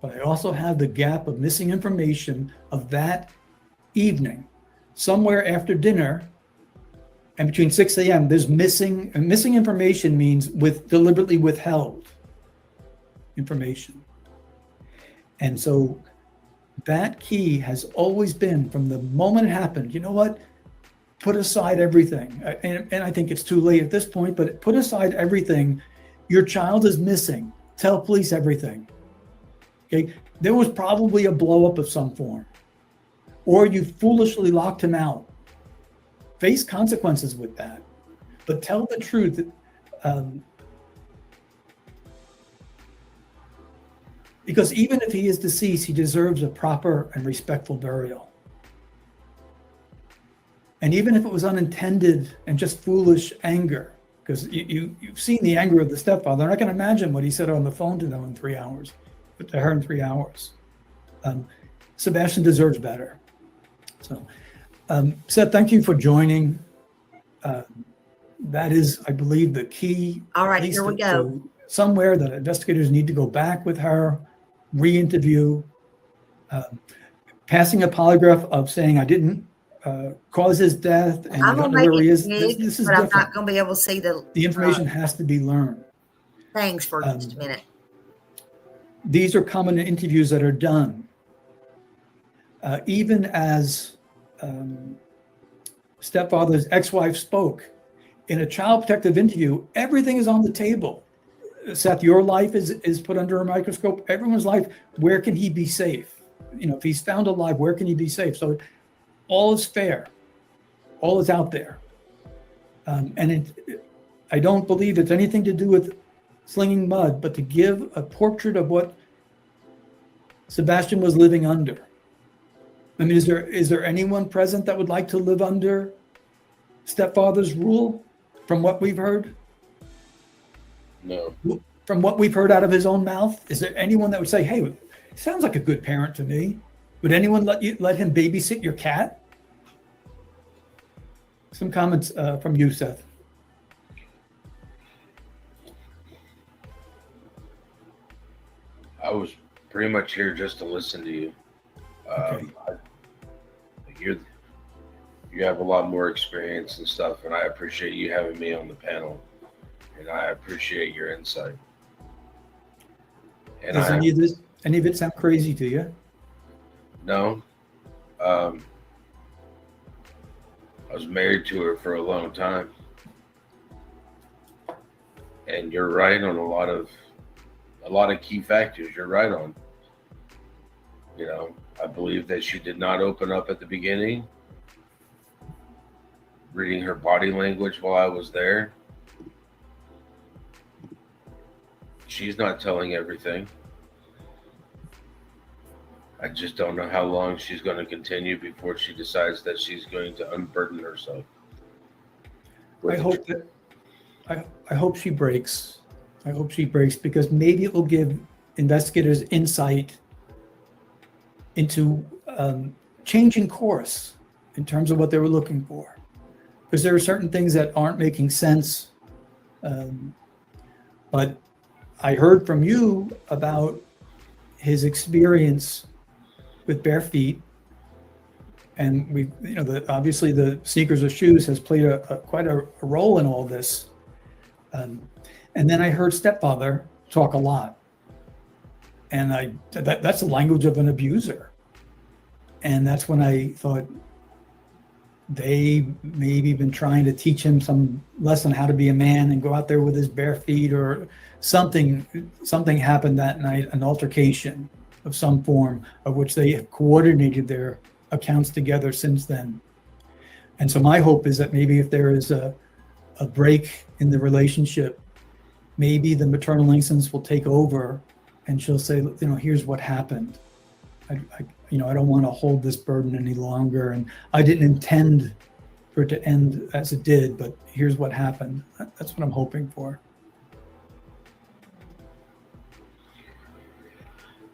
But I also have the gap of missing information of that evening. Somewhere after dinner, and between 6 a.m., there's missing information means deliberately withheld information. And so that key has always been, from the moment it happened, you know what? Put aside everything. And I think it's too late at this point, but put aside everything. Your child is missing. Tell police everything. Okay? There was probably a blow up of some form, or you foolishly locked him out. Face consequences with that, but tell the truth. Because even if he is deceased, he deserves a proper and respectful burial. And even if it was unintended and just foolish anger, because you've seen the anger of the stepfather. I'm not going to imagine what he said on the phone to them in 3 hours, but to her in 3 hours. Sebastian deserves better. So. Seth, thank you for joining. That is, I believe, the key. All right, here we go. Somewhere that investigators need to go back with her, re-interview, passing a polygraph of saying, I didn't cause his death, and I don't know where he is. This is but different. I'm not going to be able to see the information has to be learned. Thanks for just a minute. These are common interviews that are done. Even as stepfather's ex-wife spoke in a child protective interview, everything is on the table. Seth, your life is put under a microscope. Everyone's life, where can he be safe? You know, if he's found alive, where can he be safe? So all is fair. All is out there. And I don't believe it's anything to do with slinging mud, but to give a portrait of what Sebastian was living under. I mean, is there anyone present that would like to live under stepfather's rule, from what we've heard? No. From what we've heard out of his own mouth, is there anyone that would say, hey, sounds like a good parent to me? Would anyone let him babysit your cat? Some comments from you, Seth. I was pretty much here just to listen to you. You have a lot more experience and stuff, and I appreciate you having me on the panel, and I appreciate your insight. And Does any of it sound crazy to you? No. I was married to her for a long time. And you're right on a lot of key factors. You're right on. You know, I believe that she did not open up at the beginning. Reading her body language while I was there. She's not telling everything. I just don't know how long she's going to continue before she decides that she's going to unburden herself. I hope she breaks. I hope she breaks, because maybe it will give investigators insight into changing course in terms of what they were looking for. Because there are certain things that aren't making sense. But I heard from you about his experience with bare feet. And we, you know, obviously the sneakers or shoes has played quite a role in all this. And then I heard stepfather talk a lot. And that's the language of an abuser. And that's when I thought, they maybe been trying to teach him some lesson how to be a man and go out there with his bare feet, or something happened that night, an altercation of some form, of which they have coordinated their accounts together since then. And so my hope is that maybe if there is a break in the relationship, maybe the maternal instincts will take over and she'll say, you know, here's what happened. I don't want to hold this burden any longer, and I didn't intend for it to end as it did, but here's what happened. That's what I'm hoping for.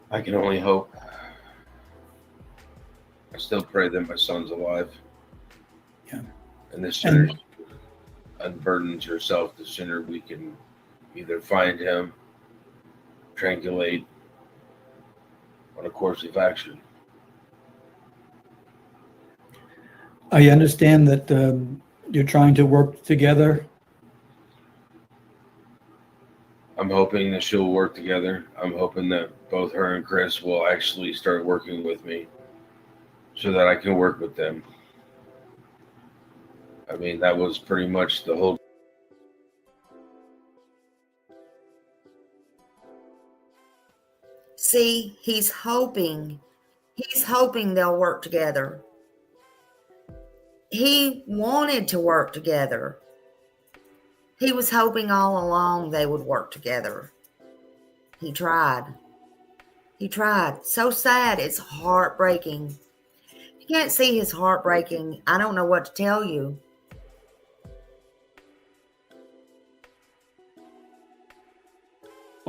I can only hope. I still pray that my son's alive. Yeah. And the sooner she unburdens herself, the sooner we can either find him, triangulate on a course of action. I understand that you're trying to work together. I'm hoping that she'll work together. I'm hoping that both her and Chris will actually start working with me so that I can work with them. I mean, that was pretty much the whole. See, he's hoping they'll work together. He wanted to work together. He was hoping all along they would work together. He tried. So sad. It's heartbreaking. If you can't see his heartbreaking, I don't know what to tell you.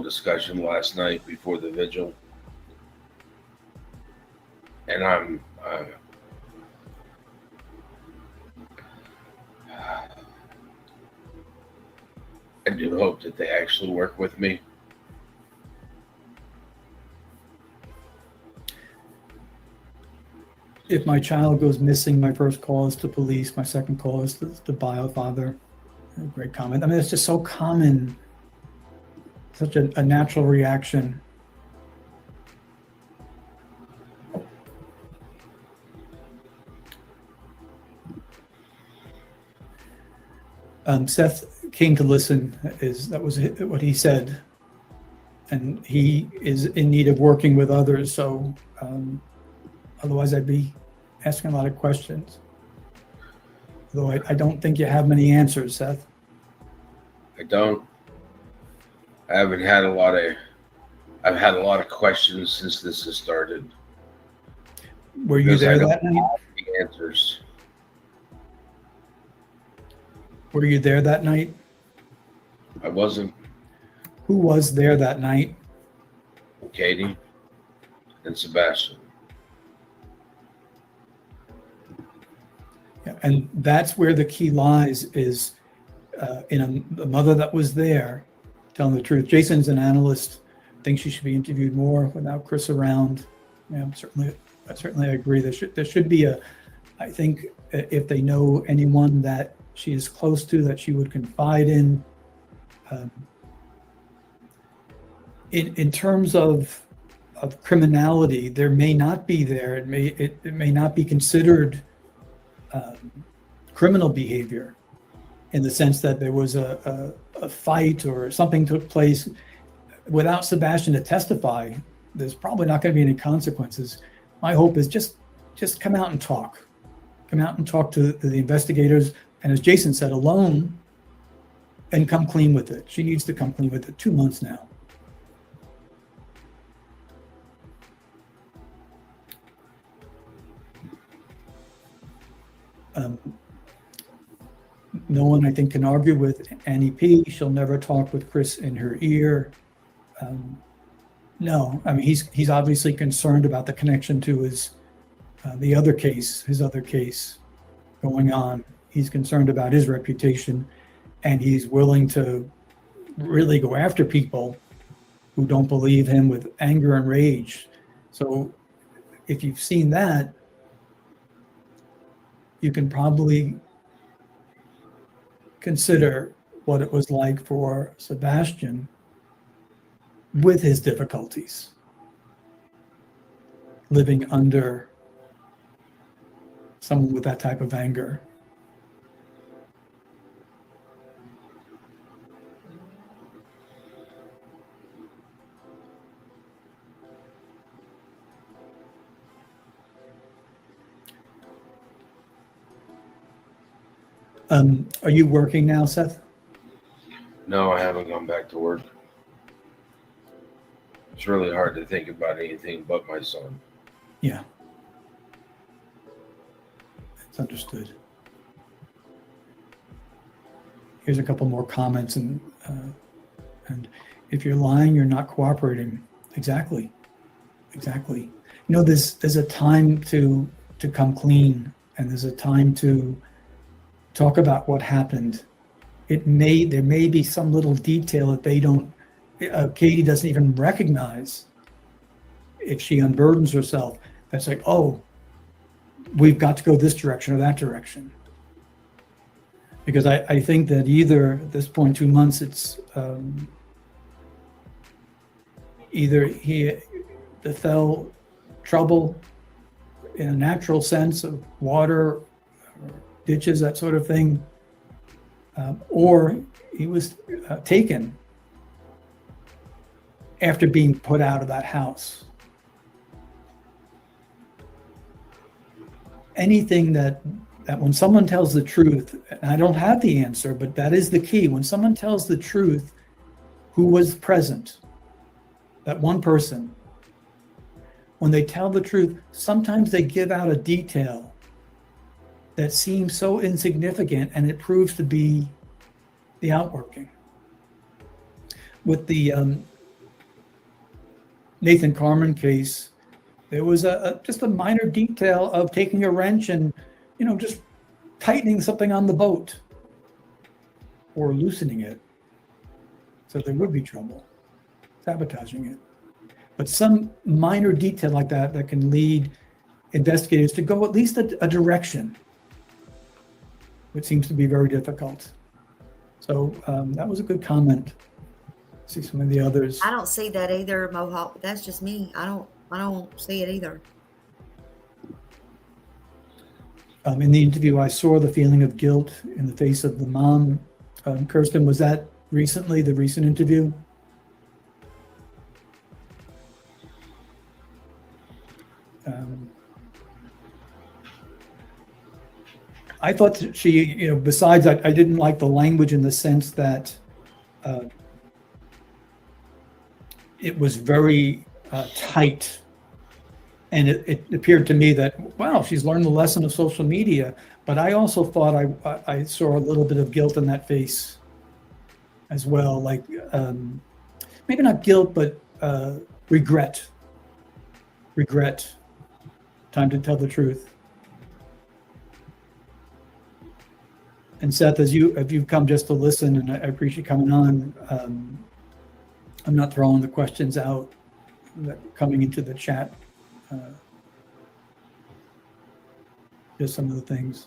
Discussion last night before the vigil. And I do hope that they actually work with me. If my child goes missing, my first call is to police. My second call is to biofather. Great comment. I mean, it's just so common, such a natural reaction. Seth came to listen, that was what he said. And he is in need of working with others. So otherwise I'd be asking a lot of questions. Though I don't think you have many answers, Seth. I don't. I've had a lot of questions since this has started. Were you there that night? The answers. Were you there that night? I wasn't. Who was there that night? Katie and Sebastian. Yeah, and that's where the key lies, is in a mother that was there telling the truth. Jason's an analyst think she should be interviewed more without Chris around. Yeah, certainly I agree. There should be I think if they know anyone that she is close to, that she would confide in. In terms of criminality, there may not be there. It may not be considered criminal behavior, in the sense that there was a fight or something took place. Without Sebastian to testify, there's probably not going to be any consequences. My hope is just come out and talk. Come out and talk to the investigators, and as Jason said, alone, and come clean with it. She needs to come clean with it. 2 months now. No one, I think, can argue with Annie P. She'll never talk with Chris in her ear. No, I mean, he's obviously concerned about the connection to his other case going on. He's concerned about his reputation, and he's willing to really go after people who don't believe him with anger and rage. So if you've seen that, you can probably consider what it was like for Sebastian with his difficulties, living under someone with that type of anger. Are you working now, Seth? No, I haven't gone back to work. It's really hard to think about anything but my son. Yeah. It's understood. Here's a couple more comments, and if you're lying, you're not cooperating. Exactly. You know, there's a time to come clean, and there's a time to talk about what happened. There may be some little detail that they don't, Katie doesn't even recognize if she unburdens herself. That's like, oh, we've got to go this direction or that direction. Because I think that either at this point, 2 months, it's either he fell trouble in a natural sense of water, ditches, that sort of thing, or he was taken after being put out of that house. Anything that when someone tells the truth, and I don't have the answer, but that is the key. When someone tells the truth, who was present, that one person, when they tell the truth, sometimes they give out a detail that seems so insignificant, and it proves to be the outworking. With the Nathan Carmen case, there was just a minor detail of taking a wrench and, just tightening something on the boat or loosening it. So there would be trouble, sabotaging it. But some minor detail like that can lead investigators to go at least a direction, which seems to be very difficult. So that was a good comment. See some of the others. I don't see that either, Mohawk. That's just me. I don't see it either. In the interview, I saw the feeling of guilt in the face of the mom. Kirsten, was that recently, the recent interview? I thought that she, besides, I didn't like the language in the sense that it was very tight. And it appeared to me that, wow, she's learned the lesson of social media. But I also thought I saw a little bit of guilt in that face as well. Like, maybe not guilt, but regret. Regret. Time to tell the truth. And Seth, if you've come just to listen, and I appreciate coming on, I'm not throwing the questions out that coming into the chat. Just some of the things.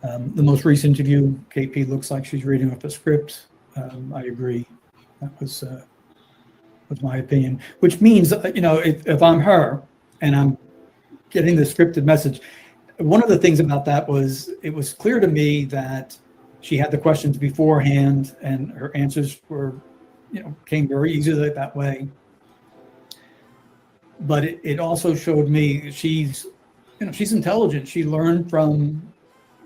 The most recent interview, KP looks like she's reading off the script. I agree. That was my opinion, which means, if I'm her and I'm getting the scripted message, one of the things about that was, it was clear to me that she had the questions beforehand and her answers were, came very easily that way. But it also showed me she's intelligent. She learned from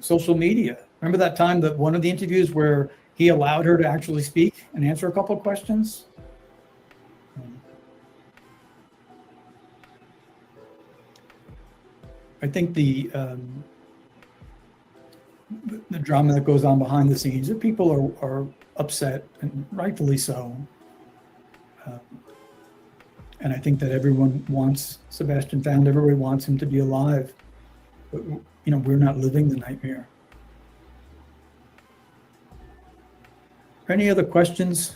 social media. Remember that time that one of the interviews where he allowed her to actually speak and answer a couple of questions? I think the drama that goes on behind the scenes, that people are upset, and rightfully so. And I think that everyone wants Sebastian found. Everybody wants him to be alive. But, we're not living the nightmare. Any other questions?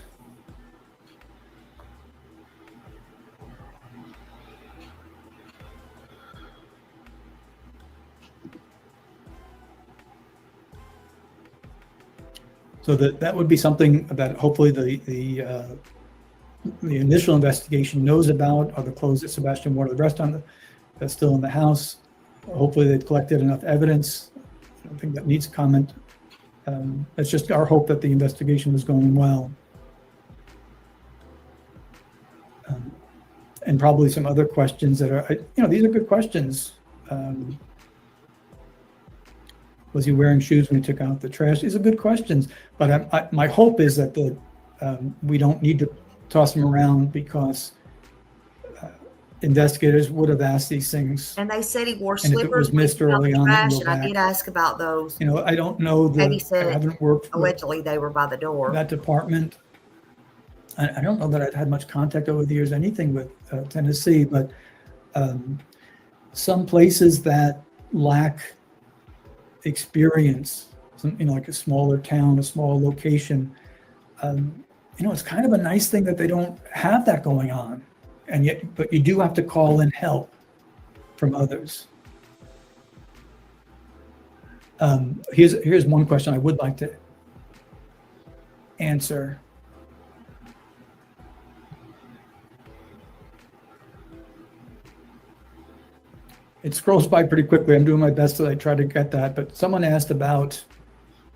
So that would be something that hopefully the initial investigation knows about, are the clothes that Sebastian wore to the restaurant that's still in the house. Hopefully they've collected enough evidence. I don't think that needs comment. It's just our hope that the investigation was going well. And probably some other questions that are, these are good questions. Was he wearing shoes when he took out the trash? These are good questions. But my hope is that we don't need to toss them around, because investigators would have asked these things. And they said he wore And if it slippers was missed early on, trash, they'll and I back. did ask about those. I don't know Maybe I said haven't worked with allegedly they were by the door. that department. I don't know that I've had much contact over the years, anything with Tennessee, but some places that lack experience, like a smaller town, a small location, it's kind of a nice thing that they don't have that going on. And yet, but you do have to call in help from others. Here's one question I would like to answer. It scrolls by pretty quickly. I'm doing my best to try to get that. But someone asked about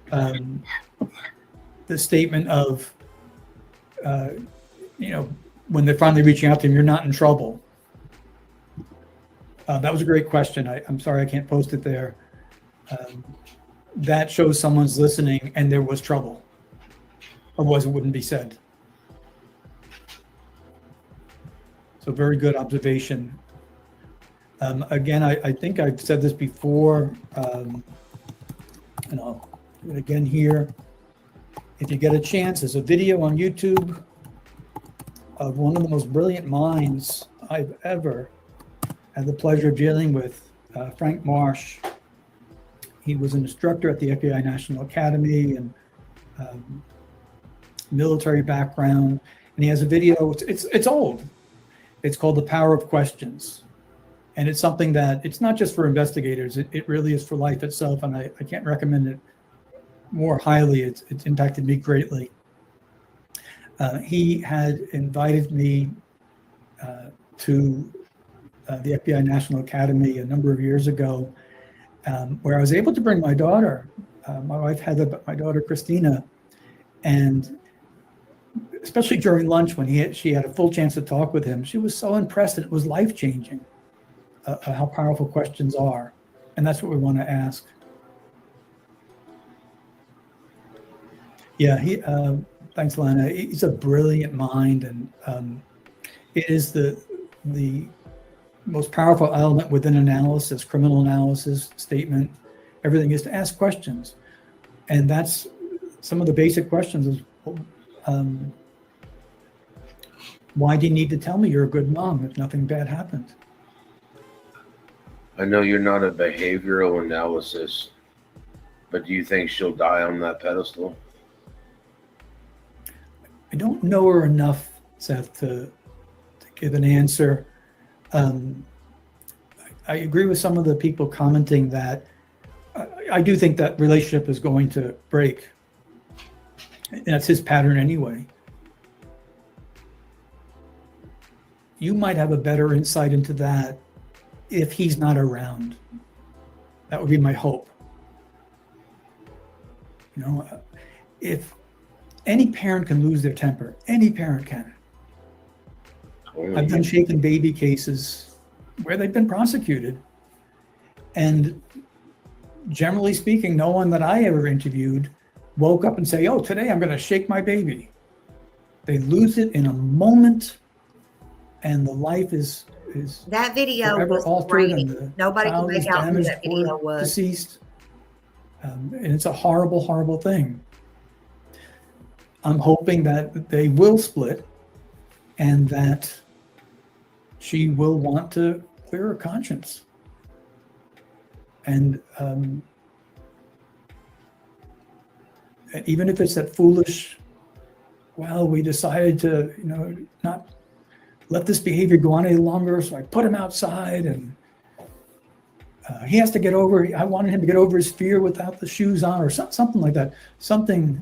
the statement of, when they're finally reaching out to him, you're not in trouble. That was a great question. I'm sorry I can't post it there. That shows someone's listening and there was trouble. Otherwise it wouldn't be said. So very good observation. Again, I think I've said this before, and I'll do it again here. If you get a chance, there's a video on YouTube of one of the most brilliant minds I've ever had the pleasure of dealing with, Frank Marsh. He was an instructor at the FBI National Academy and military background. And he has a video, it's old. It's called The Power of Questions. And it's something that, it's not just for investigators, it really is for life itself. And I can't recommend it more highly. It's impacted me greatly. He had invited me to the FBI National Academy a number of years ago, where I was able to bring my daughter, my wife Heather, my daughter Christina, and especially during lunch when she had a full chance to talk with him, she was so impressed that it was life-changing. How powerful questions are. And that's what we want to ask. Yeah, thanks, Lana. He's a brilliant mind, and it is the most powerful element within analysis, criminal analysis, statement, everything is to ask questions. And that's some of the basic questions is, why do you need to tell me you're a good mom if nothing bad happened? I know you're not a behavioral analysis But do you think she'll die on that pedestal? I don't know her enough, Seth, to give an answer. I agree with some of the people commenting that I do think that relationship is going to break. That's his pattern anyway. You might have a better insight into that if he's not around. That would be my hope. You know, if any parent can lose their temper, any parent can. I've done shaken baby cases where they've been prosecuted. And generally speaking, no one that I ever interviewed woke up and say, oh, today I'm going to shake my baby. They lose it in a moment, and the life is that video forever was altered, great. and the Nobody can child is make out who damaged that video or was. deceased. And it's a horrible, horrible thing. I'm hoping that they will split and that she will want to clear her conscience. And even if it's that foolish, well, we decided to, you know, not let this behavior go on any longer, so I put him outside, and he has to get over, I wanted him to get over his fear without the shoes on, or something like that. Something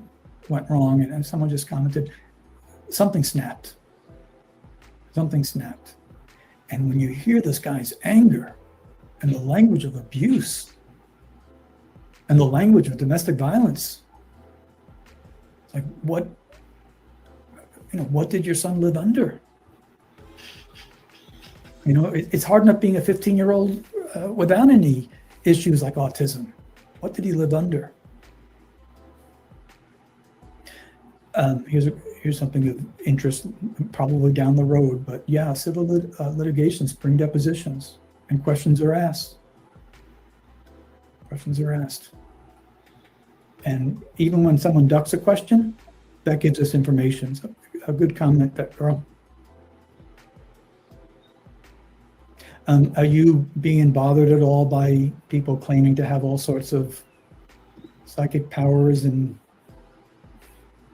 went wrong, and someone just commented, something snapped. Something snapped. And when you hear this guy's anger and the language of abuse and the language of domestic violence, it's like, what did your son live under? You know, it's hard enough being a 15-year-old without any issues like autism. What did he live under? Here's something of interest, probably down the road, but yeah, civil litigation, spring depositions, and questions are asked. Questions are asked. And even when someone ducks a question, that gives us information. So a good comment, that girl. Are you being bothered at all by people claiming to have all sorts of psychic powers and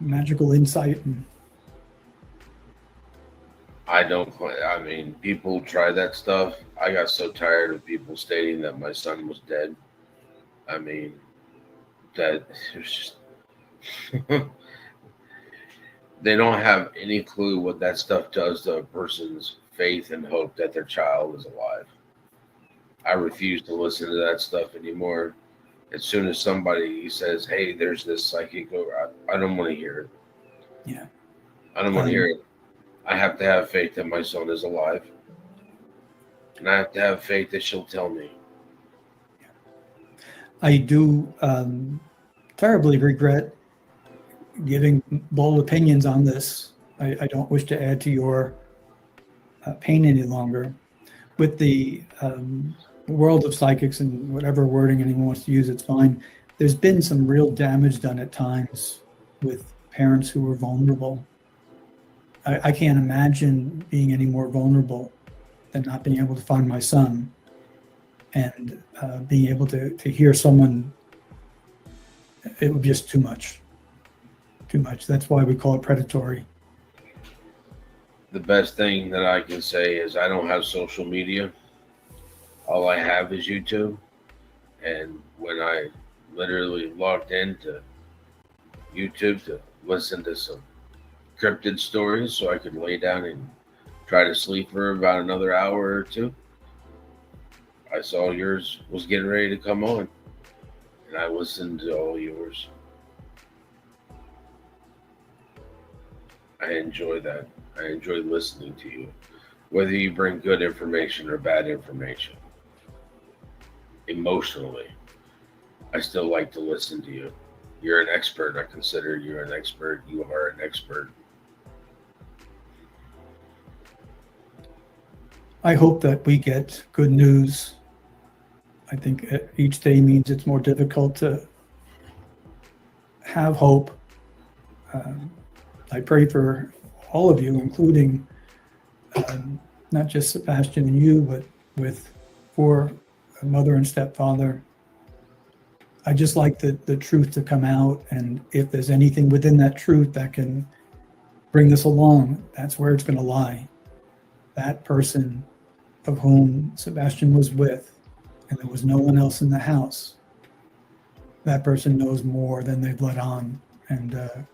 magical insight? I mean, people try that stuff. I got so tired of people stating that my son was dead. I mean, that it was just they don't have any clue what that stuff does to a person's faith and hope that their child is alive. I refuse to listen to that stuff anymore. As soon as somebody says, hey, there's this psychic, I don't want to hear it. Yeah. I don't want to hear it. I have to have faith that my son is alive. And I have to have faith that she'll tell me. I do terribly regret giving bold opinions on this. I don't wish to add to your pain any longer. With the world of psychics and whatever wording anyone wants to use, it's fine. There's been some real damage done at times with parents who were vulnerable. I can't imagine being any more vulnerable than not being able to find my son and being able to hear someone. It would be just too much. Too much. That's why we call it predatory. The best thing that I can say is I don't have social media. All I have is YouTube. And when I literally logged into YouTube to listen to some cryptid stories so I could lay down and try to sleep for about another hour or two, I saw yours was getting ready to come on. And I listened to all yours. I enjoy that. I enjoy listening to you, whether you bring good information or bad information. Emotionally, I still like to listen to you. You're an expert. I consider you're an expert. You are an expert. I hope that we get good news. I think each day means it's more difficult to have hope. I pray for all of you, including not just Sebastian and you, but for mother and stepfather. I just like the truth to come out, and if there's anything within that truth that can bring this along, that's where it's going to lie. That person of whom Sebastian was with, and there was no one else in the house, that person knows more than they've let on. And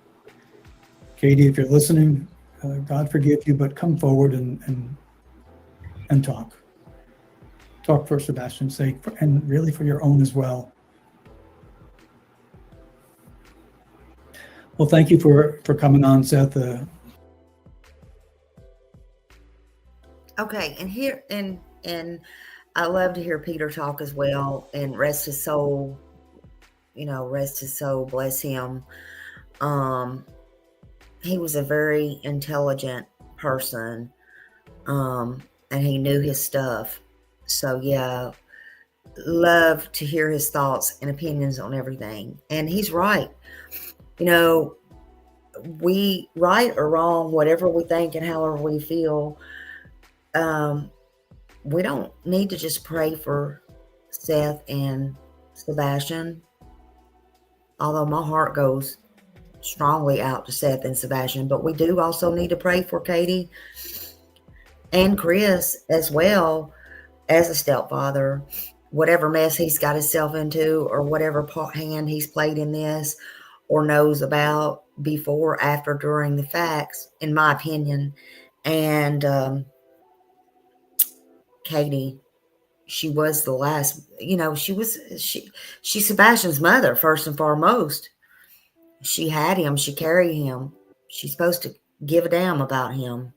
Katie, if you're listening, God forgive you, but come forward and talk. Talk for Sebastian's sake, and really for your own as well. Well, thank you for coming on, Seth. Okay, and here and I love to hear Peter talk as well, and rest his soul, rest his soul, bless him. He was a very intelligent person, and he knew his stuff. So yeah, love to hear his thoughts and opinions on everything. And he's right. We, right or wrong, whatever we think and however we feel, we don't need to just pray for Seth and Sebastian, although my heart goes strongly out to Seth and Sebastian, but we do also need to pray for Katie and Chris as well, as a stepfather, whatever mess he's got himself into, or whatever hand he's played in this, or knows about before, after, during the facts, in my opinion. And Katie, she was the last, she's Sebastian's mother, first and foremost. She had him, she carried him. She's supposed to give a damn about him.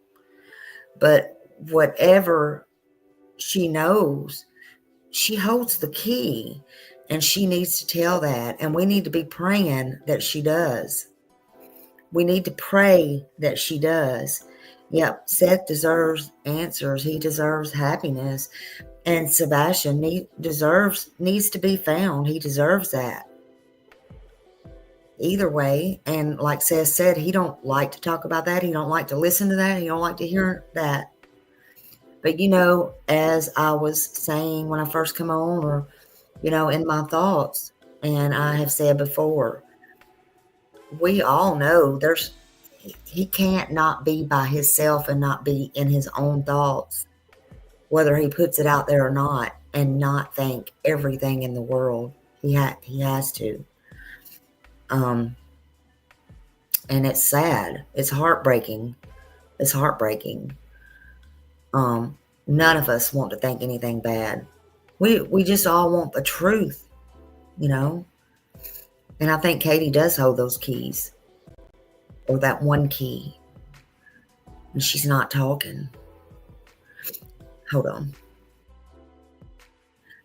But whatever she knows, she holds the key, and she needs to tell that. And we need to be praying that she does. We need to pray that she does. Yep, Seth deserves answers. He deserves happiness. And Sebastian needs to be found. He deserves that. Either way, and like Seth said, he don't like to talk about that. He don't like to listen to that. He don't like to hear that. But as I was saying when I first come on, or in my thoughts, and I have said before, we all know he can't not be by himself and not be in his own thoughts, whether he puts it out there or not, and not think everything in the world. He has to. And it's sad. It's heartbreaking. It's heartbreaking. None of us want to think anything bad. We just all want the truth, And I think Katie does hold those keys, or that one key. And she's not talking. Hold on.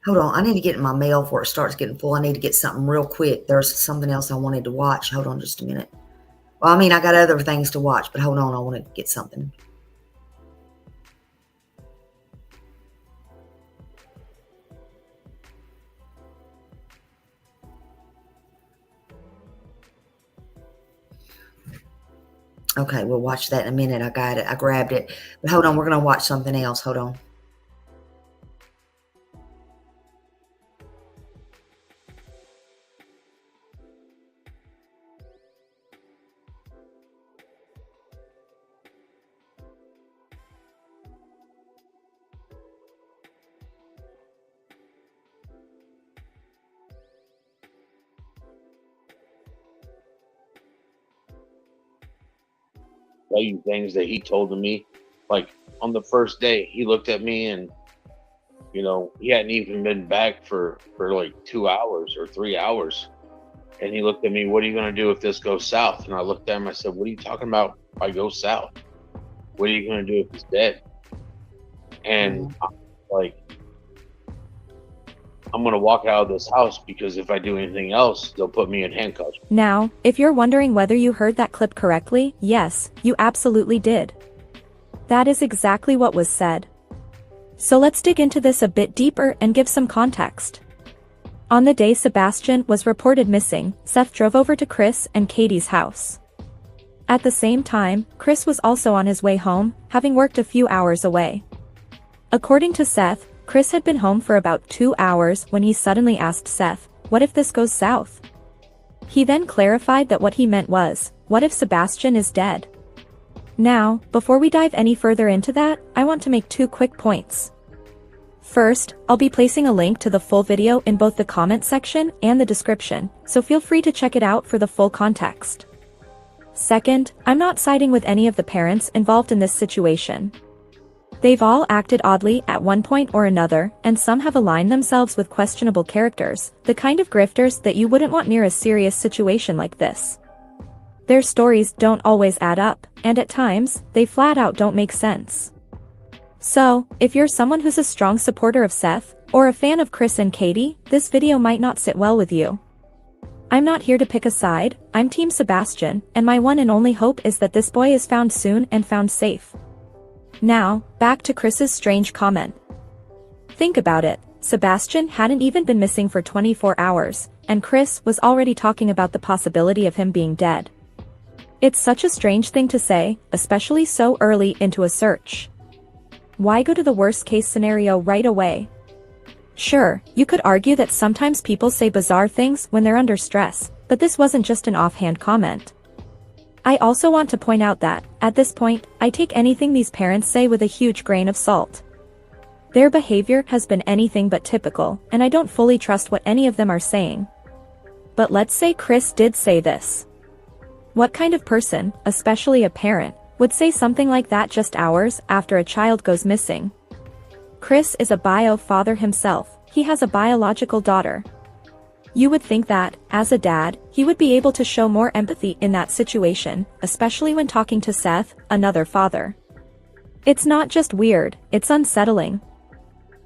I need to get in my mail before it starts getting full. I need to get something real quick. There's something else I wanted to watch. Hold on just a minute. Well, I got other things to watch, but hold on. I want to get something. Okay, we'll watch that in a minute. I got it. I grabbed it. But hold on. We're going to watch something else. Hold on. Tell you things that he told to me. Like on the first day, he looked at me and, he hadn't even been back for like 2 hours or 3 hours. And he looked at me, what are you going to do if this goes south? And I looked at him, I said, what are you talking about if I go south? What are you going to do if he's dead? And I'm going to walk out of this house, because if I do anything else, they'll put me in handcuffs. Now, if you're wondering whether you heard that clip correctly, yes, you absolutely did. That is exactly what was said. So let's dig into this a bit deeper and give some context. On the day Sebastian was reported missing, Seth drove over to Chris and Katie's house. At the same time, Chris was also on his way home, having worked a few hours away. According to Seth, Chris had been home for about 2 hours when he suddenly asked Seth, what if this goes south? He then clarified that what he meant was, what if Sebastian is dead? Now, before we dive any further into that, I want to make 2 quick points. First, I'll be placing a link to the full video in both the comment section and the description, so feel free to check it out for the full context. Second, I'm not siding with any of the parents involved in this situation. They've all acted oddly at one point or another, and some have aligned themselves with questionable characters, the kind of grifters that you wouldn't want near a serious situation like this. Their stories don't always add up, and at times, they flat out don't make sense. So, if you're someone who's a strong supporter of Seth, or a fan of Chris and Katie, this video might not sit well with you. I'm not here to pick a side, I'm Team Sebastian, and my one and only hope is that this boy is found soon and found safe. Now, back to Chris's strange comment. Think about it, Sebastian hadn't even been missing for 24 hours, and Chris was already talking about the possibility of him being dead. It's such a strange thing to say, especially so early into a search. Why go to the worst case scenario right away? Sure, you could argue that sometimes people say bizarre things when they're under stress, but this wasn't just an offhand comment. I also want to point out that, at this point, I take anything these parents say with a huge grain of salt. Their behavior has been anything but typical, and I don't fully trust what any of them are saying. But let's say Chris did say this. What kind of person, especially a parent, would say something like that just hours after a child goes missing? Chris is a bio father himself, he has a biological daughter. You would think that, as a dad, he would be able to show more empathy in that situation, especially when talking to Seth, another father. It's not just weird, it's unsettling.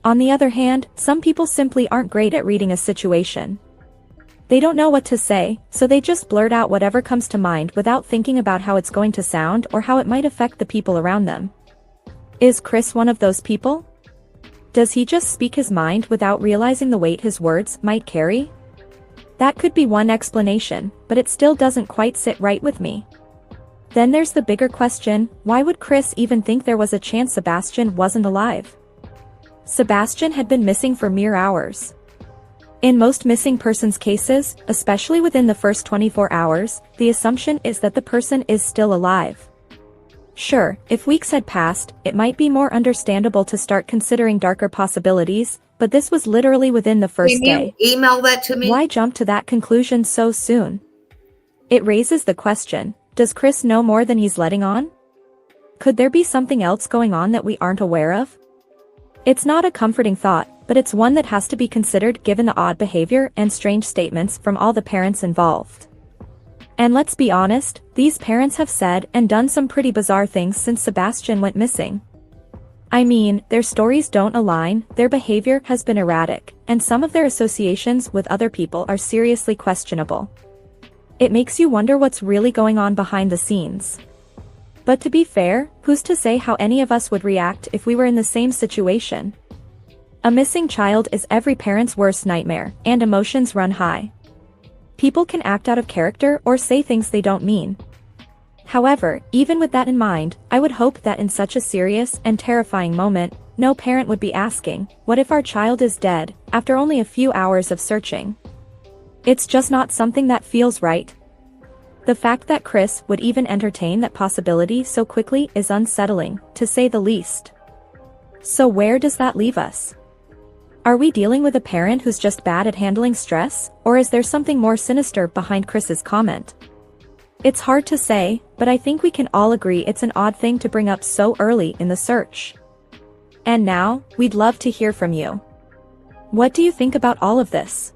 On the other hand, some people simply aren't great at reading a situation. They don't know what to say, so they just blurt out whatever comes to mind without thinking about how it's going to sound or how it might affect the people around them. Is Chris one of those people? Does he just speak his mind without realizing the weight his words might carry? That could be one explanation, but it still doesn't quite sit right with me. Then there's the bigger question, why would Chris even think there was a chance Sebastian wasn't alive? Sebastian had been missing for mere hours. In most missing persons cases, especially within the first 24 hours, the assumption is that the person is still alive. Sure, if weeks had passed, it might be more understandable to start considering darker possibilities, but this was literally within the first day. Email that to me. Why jump to that conclusion so soon? It raises the question, does Chris know more than he's letting on? Could there be something else going on that we aren't aware of? It's not a comforting thought, but it's one that has to be considered given the odd behavior and strange statements from all the parents involved. And let's be honest, these parents have said and done some pretty bizarre things since Sebastian went missing. I mean, their stories don't align, their behavior has been erratic, and some of their associations with other people are seriously questionable. It makes you wonder what's really going on behind the scenes. But to be fair, who's to say how any of us would react if we were in the same situation? A missing child is every parent's worst nightmare, and emotions run high. People can act out of character or say things they don't mean. However, even with that in mind, I would hope that in such a serious and terrifying moment, no parent would be asking, what if our child is dead, after only a few hours of searching? It's just not something that feels right. The fact that Chris would even entertain that possibility so quickly is unsettling, to say the least. So where does that leave us? Are we dealing with a parent who's just bad at handling stress, or is there something more sinister behind Chris's comment? It's hard to say, but I think we can all agree it's an odd thing to bring up so early in the search. And now, we'd love to hear from you. What do you think about all of this?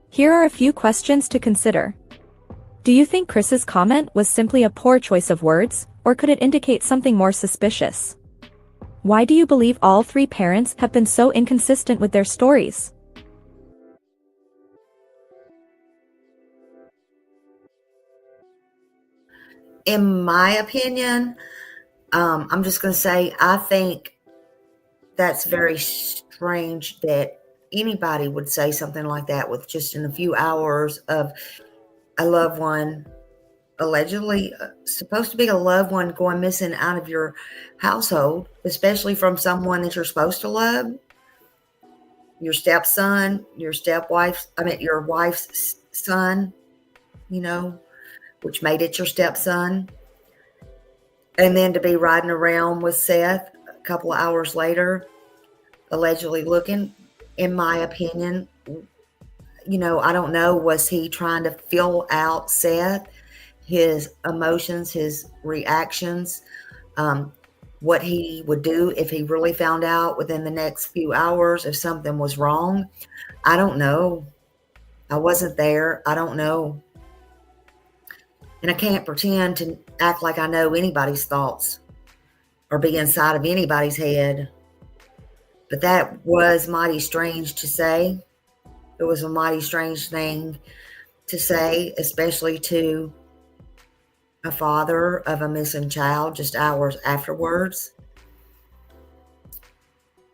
Here are a few questions to consider. Do you think Chris's comment was simply a poor choice of words, or could it indicate something more suspicious? Why do you believe all 3 parents have been so inconsistent with their stories? In my opinion, I'm just going to say, I think that's very strange that anybody would say something like that with just in a few hours of a loved one, allegedly supposed to be a loved one going missing out of your household, especially from someone that you're supposed to love. your stepson, your wife's son, which made it your stepson. And then to be riding around with Seth a couple of hours later, allegedly looking, in my opinion, I don't know, was he trying to feel out Seth, his emotions, his reactions, what he would do if he really found out within the next few hours if something was wrong? I don't know. I wasn't there. I don't know. And I can't pretend to act like I know anybody's thoughts or be inside of anybody's head. But that was mighty strange to say. It was a mighty strange thing to say, especially to a father of a missing child just hours afterwards.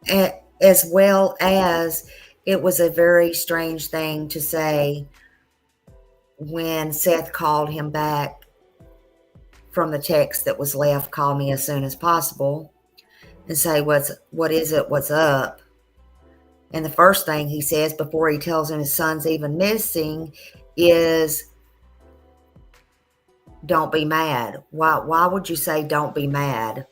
As well as it was a very strange thing to say when Seth called him back from the text that was left, call me as soon as possible, and say, what is it? What's up? And the first thing he says before he tells him his son's even missing is, don't be mad. Why would you say don't be mad?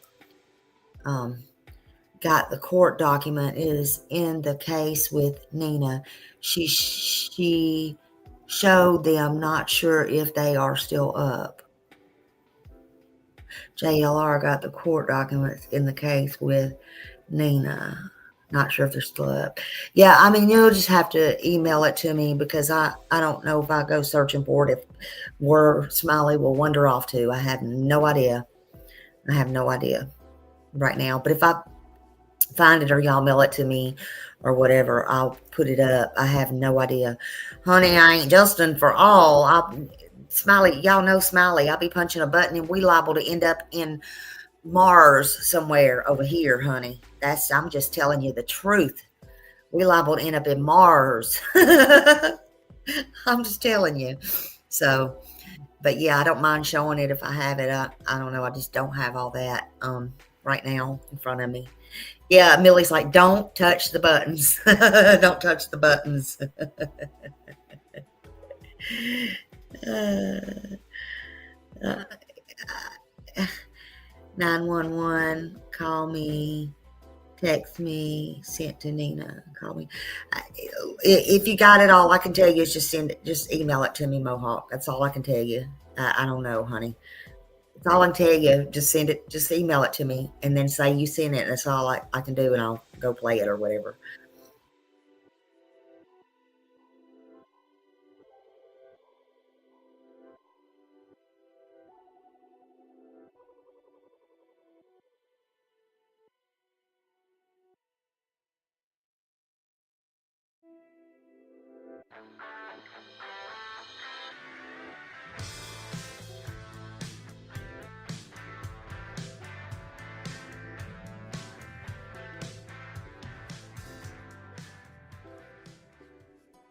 Got the court document is in the case with Nina. She showed them, not sure if they are still up. JLR got the court documents in the case with Nina. Not sure if they're still up. Yeah, I mean, you'll just have to email it to me because I don't know if I go searching for it, if where Smiley will wander off to. I have no idea. I have no idea right now. But if I find it or y'all mail it to me or whatever, I'll put it up. I have no idea. Honey, I ain't Justin for all. Smiley, y'all know Smiley. I'll be punching a button and we liable to end up in Mars somewhere over here, honey. I'm just telling you the truth. We liable to end up in Mars. I'm just telling you. So, but yeah, I don't mind showing it if I have it. I don't know. I just don't have all that right now in front of me. Yeah, Millie's like, don't touch the buttons. Don't touch the buttons. 911, call me, text me, sent to Nina, call me. If you got it all, I can tell you is just email it to me, Mohawk. That's all I can tell you. I don't know, honey. That's all I can tell you. Just email it to me and then say you sent it. That's all I can do, and I'll go play it or whatever.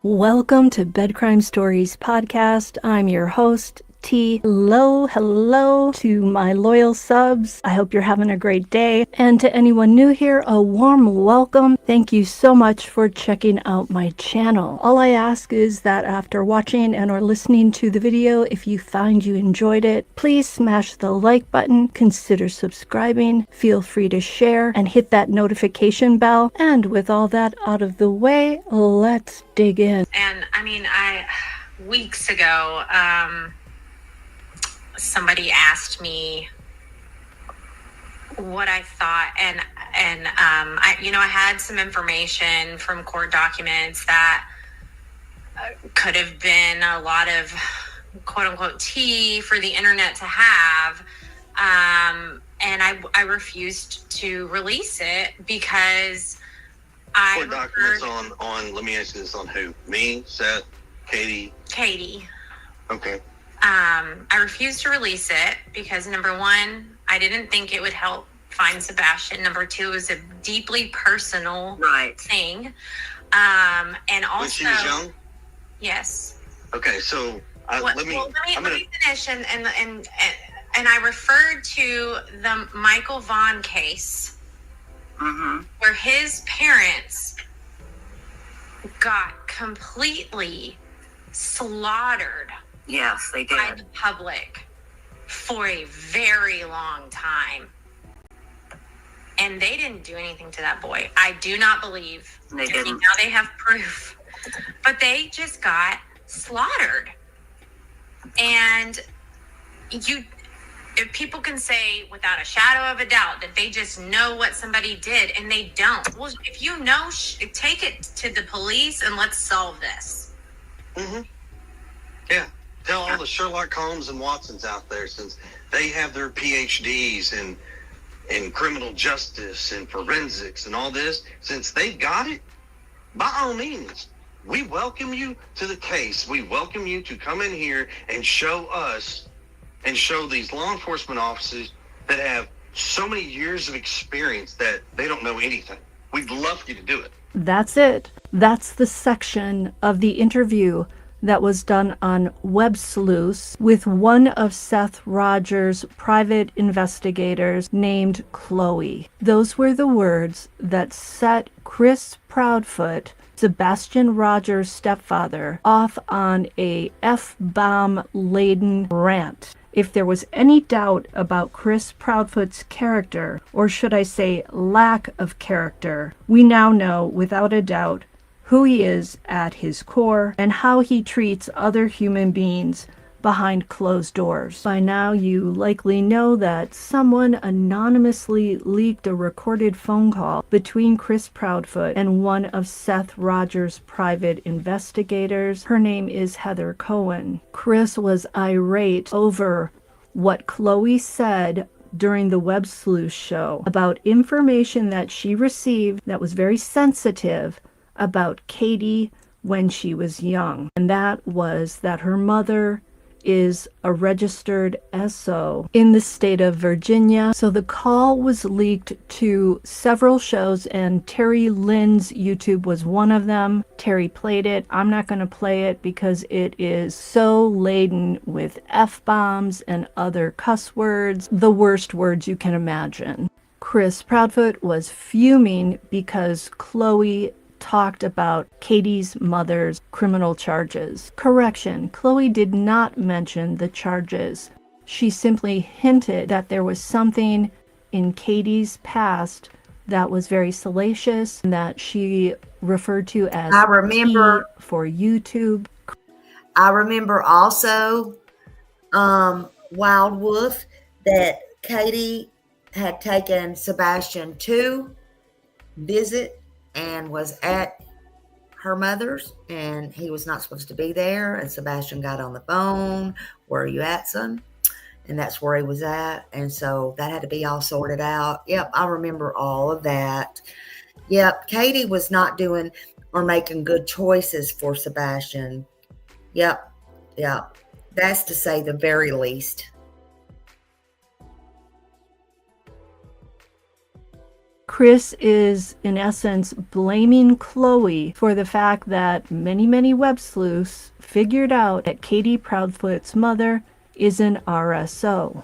Welcome to Bed Crime Stories podcast. I'm your host, T. Hello to my loyal subs. I hope you're having a great day. And to anyone new here, a warm welcome. Thank you so much for checking out my channel. All I ask is that after watching and or listening to the video, if you find you enjoyed it, please smash the like button, consider subscribing, feel free to share, and hit that notification bell. And with all that out of the way, let's dig in. And I mean, weeks ago, somebody asked me what I thought, and I had some information from court documents that could have been a lot of quote unquote tea for the internet to have, and I refused to release it because court documents on let me ask you this, on who? Me, Seth, Katie? Okay. I refused to release it because, number one, I didn't think it would help find Sebastian. Number two, it was a deeply personal thing. And also, when she was young? Yes. Okay, so let me finish, and I referred to the Michael Vaughn case, where his parents got completely slaughtered. Yes, they did. By the public for a very long time. And they didn't do anything to that boy. I do not believe. They didn't. Now they have proof. But they just got slaughtered. And if people can say without a shadow of a doubt that they just know what somebody did, and they don't. Well, if you know, take it to the police and let's solve this. Mm-hmm. Yeah. Tell all the Sherlock Holmes and Watsons out there, since they have their PhDs in criminal justice and forensics and all this, since they've got it, by all means, we welcome you to the case. We welcome you to come in here and show us and show these law enforcement officers that have so many years of experience that they don't know anything. We'd love for you to do it. That's it. That's the section of the interview that was done on Web Sleuths with one of Seth Rogers' private investigators named Chloe. Those were the words that set Chris Proudfoot, Sebastian Rogers' stepfather, off on a F-bomb laden rant. If there was any doubt about Chris Proudfoot's character, or should I say lack of character, we now know without a doubt who he is at his core and how he treats other human beings behind closed doors. By now you likely know that someone anonymously leaked a recorded phone call between Chris Proudfoot and one of Seth Rogers' private investigators. Her name is Heather Cohen. Chris was irate over what Chloe said during the Web Sleuth show about information that she received that was very sensitive about Katie when she was young. And that was that her mother is a registered SO in the state of Virginia. So the call was leaked to several shows, and Terry Lynn's YouTube was one of them. Terry played it. I'm not going to play it because it is so laden with F-bombs and other cuss words, the worst words you can imagine. Chris Proudfoot was fuming because Chloe talked about Katie's mother's criminal charges. Correction, Chloe did not mention the charges. She simply hinted that there was something in Katie's past that was very salacious and that she referred to as I remember T for YouTube. I remember also Wild Wolf that Katie had taken Sebastian to visit and was at her mother's, and he was not supposed to be there, and Sebastian got on the phone, "Where are you at, son?" And that's where he was at, and so that had to be all sorted out. Yep, I remember all of that. Yep, Katie was not doing or making good choices for Sebastian. Yep, that's to say the very least. Chris is, in essence, blaming Chloe for the fact that many web sleuths figured out that Katie Proudfoot's mother is an RSO.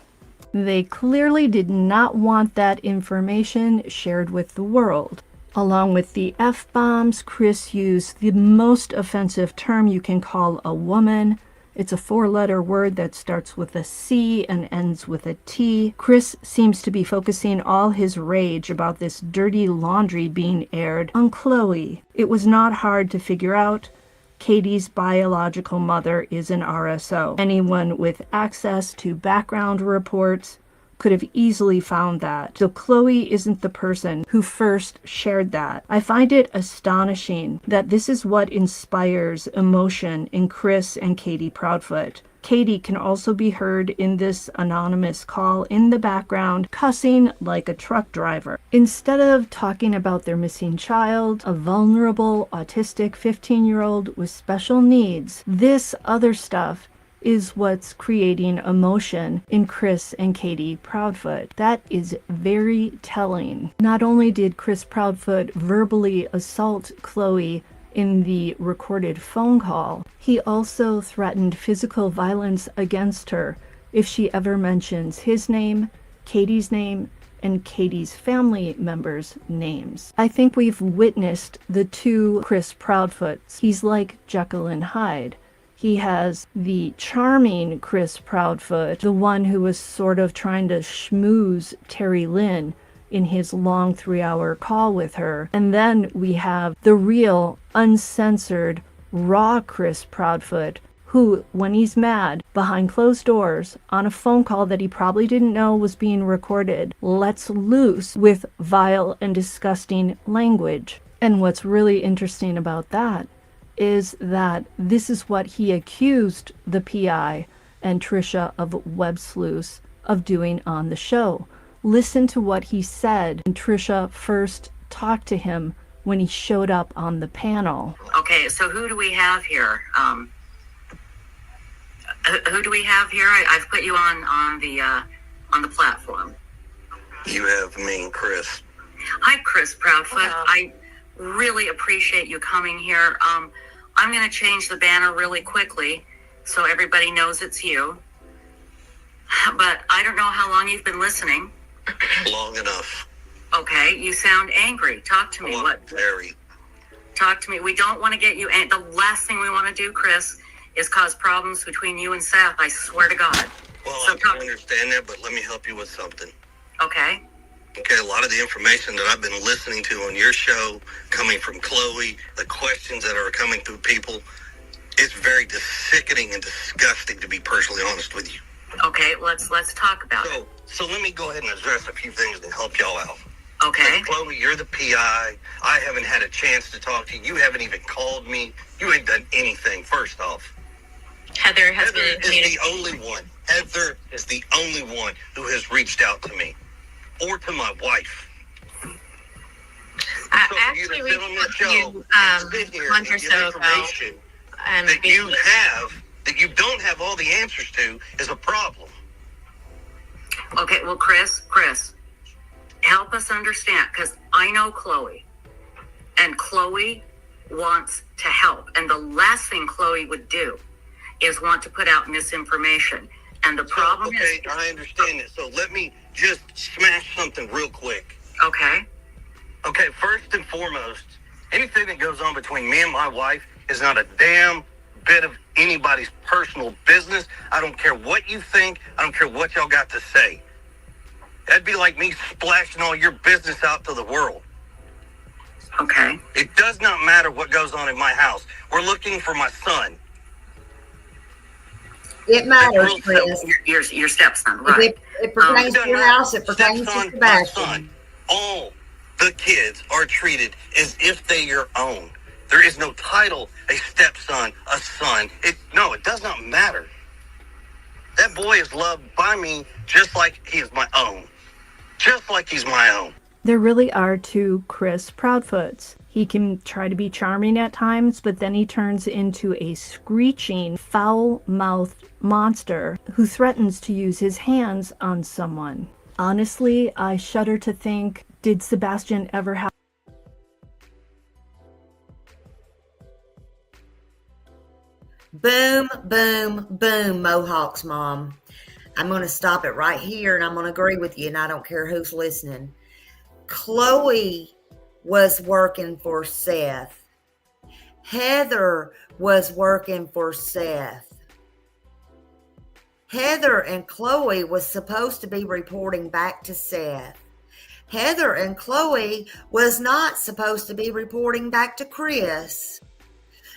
They clearly did not want that information shared with the world. Along with the F-bombs, Chris used the most offensive term you can call a woman. It's a 4-letter word that starts with a C and ends with a T. Chris seems to be focusing all his rage about this dirty laundry being aired on Chloe. It was not hard to figure out. Katie's biological mother is an RSO. Anyone with access to background reports could have easily found that. So Chloe isn't the person who first shared that. I find it astonishing that this is what inspires emotion in Chris and Katie Proudfoot. Katie can also be heard in this anonymous call in the background, cussing like a truck driver. Instead of talking about their missing child, a vulnerable, autistic 15-year-old with special needs, this other stuff is what's creating emotion in Chris and Katie Proudfoot. That is very telling. Not only did Chris Proudfoot verbally assault Chloe in the recorded phone call, he also threatened physical violence against her if she ever mentions his name, Katie's name, and Katie's family members' names. I think we've witnessed the two Chris Proudfoots. He's like Jekyll and Hyde. He has the charming Chris Proudfoot, the one who was sort of trying to schmooze Terry Lynn in his long 3-hour call with her. And then we have the real, uncensored, raw Chris Proudfoot, who, when he's mad, behind closed doors, on a phone call that he probably didn't know was being recorded, lets loose with vile and disgusting language. And what's really interesting about that is that this is what he accused the PI and Trisha of Web Sleuths of doing on the show. Listen to what he said when Trisha first talked to him when he showed up on the panel. Okay, so who do we have here? Who do we have here? I've put you on the platform. You have me and Chris. Hi, Chris Proudfoot. I really appreciate you coming here. I'm going to change the banner really quickly so everybody knows it's you. But I don't know how long you've been listening. Long enough. Okay, you sound angry. Talk to me. What? Very. Talk to me. We don't want to get you. The last thing we want to do, Chris, is cause problems between you and Seth. I swear to God. Well, I can understand that, but let me help you with something. Okay. Okay, a lot of the information that I've been listening to on your show, coming from Chloe, the questions that are coming through people, it's very sickening and disgusting, to be personally honest with you. Okay, let's talk about it. So let me go ahead and address a few things to help y'all out. Okay. Chloe, you're the PI. I haven't had a chance to talk to you. You haven't even called me. You ain't done anything, first off. Heather is the only one. Heather is the only one who has reached out to me. Or to my wife. Actually, we talked to you a month or so ago. That you have, that you don't have all the answers to, is a problem. Okay, well, Chris, help us understand, because I know Chloe, and Chloe wants to help. And the last thing Chloe would do is want to put out misinformation. And the problem is... Okay, I understand that. So let me just smash something real quick. Okay. Okay, first and foremost, anything that goes on between me and my wife is not a damn bit of anybody's personal business. I don't care what you think. I don't care what y'all got to say. That'd be like me splashing all your business out to the world. Okay. It does not matter what goes on in my house. We're looking for my son. It matters, Chris. Your stepson, right? It pertains to your house. It pertains to Sebastian. Son, all the kids are treated as if they are own. There is no title, a stepson, a son. It does not matter. That boy is loved by me just like he is my own. Just like he's my own. There really are two Chris Proudfoots. He can try to be charming at times, but then he turns into a screeching, foul-mouthed monster who threatens to use his hands on someone. Honestly, I shudder to think, did Sebastian ever have... Boom, boom, boom, Mohawks mom. I'm going to stop it right here, and I'm going to agree with you, and I don't care who's listening. Chloe was working for Seth. Heather was working for Seth. Heather and Chloe was supposed to be reporting back to Seth. Heather and Chloe was not supposed to be reporting back to Chris,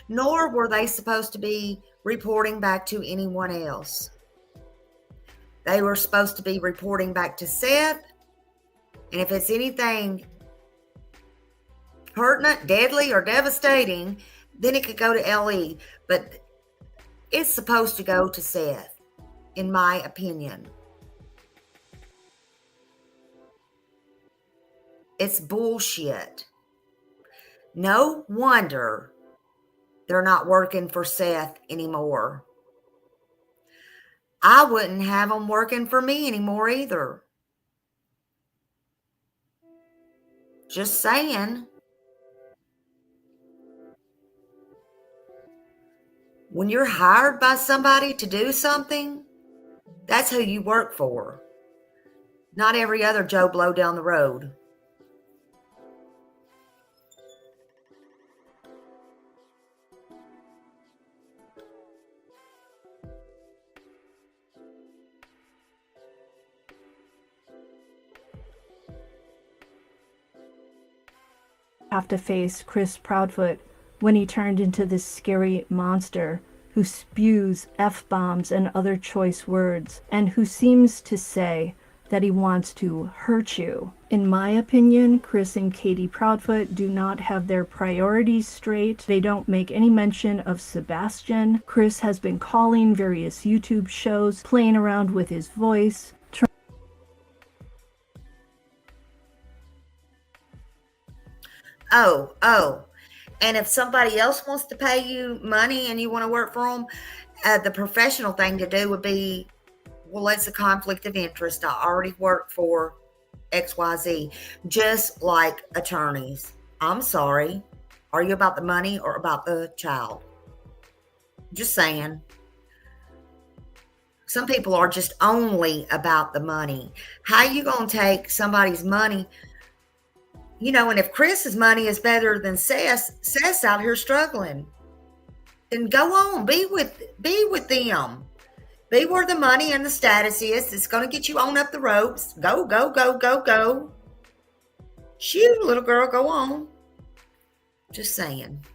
nor were they supposed to be reporting back to anyone else. They were supposed to be reporting back to Seth, and if it's anything pertinent, deadly, or devastating, then it could go to LE. But it's supposed to go to Seth, in my opinion. It's bullshit. No wonder they're not working for Seth anymore. I wouldn't have them working for me anymore either. Just saying. When you're hired by somebody to do something, that's who you work for. Not every other Joe Blow down the road. Have to face Chris Proudfoot when he turned into this scary monster who spews F-bombs and other choice words, and who seems to say that he wants to hurt you. In my opinion, Chris and Katie Proudfoot do not have their priorities straight. They don't make any mention of Sebastian. Chris has been calling various YouTube shows, playing around with his voice. Oh. And if somebody else wants to pay you money and you want to work for them, the professional thing to do would be, well, it's a conflict of interest. I already work for XYZ, just like attorneys. I'm sorry. Are you about the money or about the child? Just saying. Some people are just only about the money. How you going to take somebody's money? You know, and if Chris's money is better than Seth's out here struggling, then go on, be with them. Be where the money and the status is. It's going to get you on up the ropes. Go. Shoot, little girl, go on. Just saying.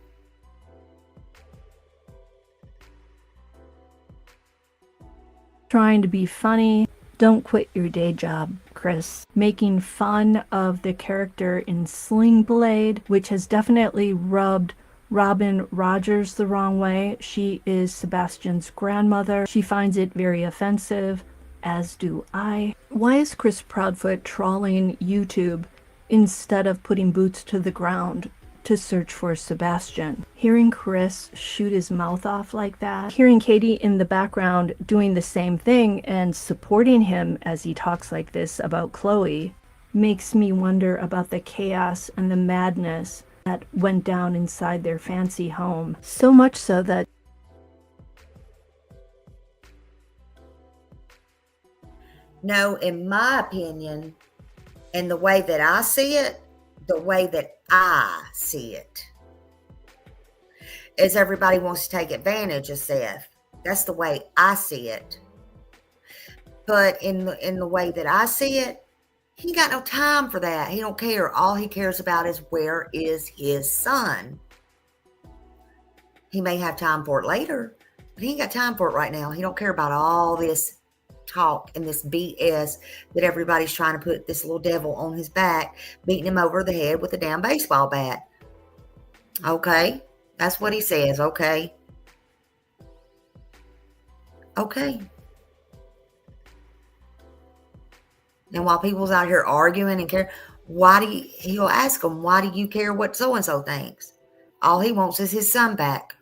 Trying to be funny. Don't quit your day job, Chris. Making fun of the character in Sling Blade, which has definitely rubbed Robin Rogers the wrong way. She is Sebastian's grandmother. She finds it very offensive, as do I. Why is Chris Proudfoot trawling YouTube instead of putting boots to the ground to search for Sebastian? Hearing Chris shoot his mouth off like that, hearing Katie in the background doing the same thing and supporting him as he talks like this about Chloe, makes me wonder about the chaos and the madness that went down inside their fancy home. So much so that No, in my opinion, and the way that I see it, is everybody wants to take advantage of Seth. That's the way I see it. But in the way that I see it, he got no time for that. He don't care. All he cares about is where is his son. He may have time for it later, but he ain't got time for it right now. He don't care about all this talk and this BS that everybody's trying to put this little devil on his back, beating him over the head with a damn baseball bat. Okay, that's what he says. Okay. And while people's out here arguing and care, he'll ask them, why do you care what so-and-so thinks? All he wants is his son back.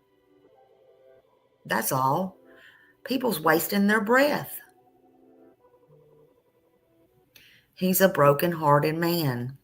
That's all. People's wasting their breath. He's a broken-hearted man.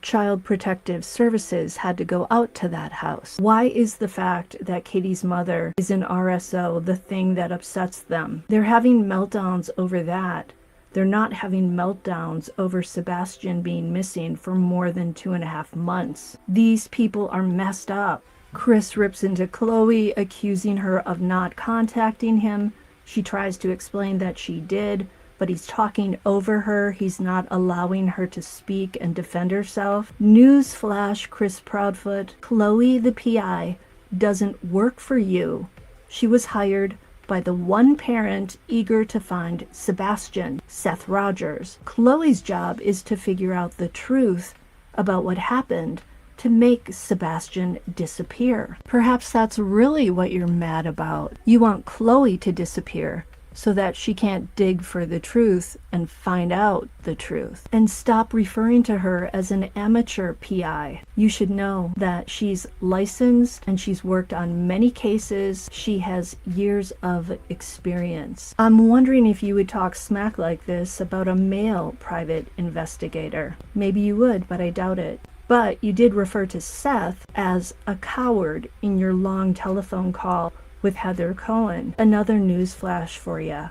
Child Protective Services had to go out to that house. Why is the fact that Katie's mother is an RSO the thing that upsets them? They're having meltdowns over that. They're not having meltdowns over Sebastian being missing for more than 2.5 months. These people are messed up. Chris rips into Chloe, accusing her of not contacting him. She tries to explain that she did, but he's talking over her. He's not allowing her to speak and defend herself. Newsflash, Chris Proudfoot, Chloe the PI doesn't work for you. She was hired by the one parent eager to find Sebastian, Seth Rogers. Chloe's job is to figure out the truth about what happened to make Sebastian disappear. Perhaps that's really what you're mad about. You want Chloe to disappear so that she can't dig for the truth and find out the truth. And stop referring to her as an amateur PI. You should know that she's licensed and she's worked on many cases. She has years of experience. I'm wondering if you would talk smack like this about a male private investigator. Maybe you would, but I doubt it. But you did refer to Seth as a coward in your long telephone call with Heather Cohen. Another news flash for you.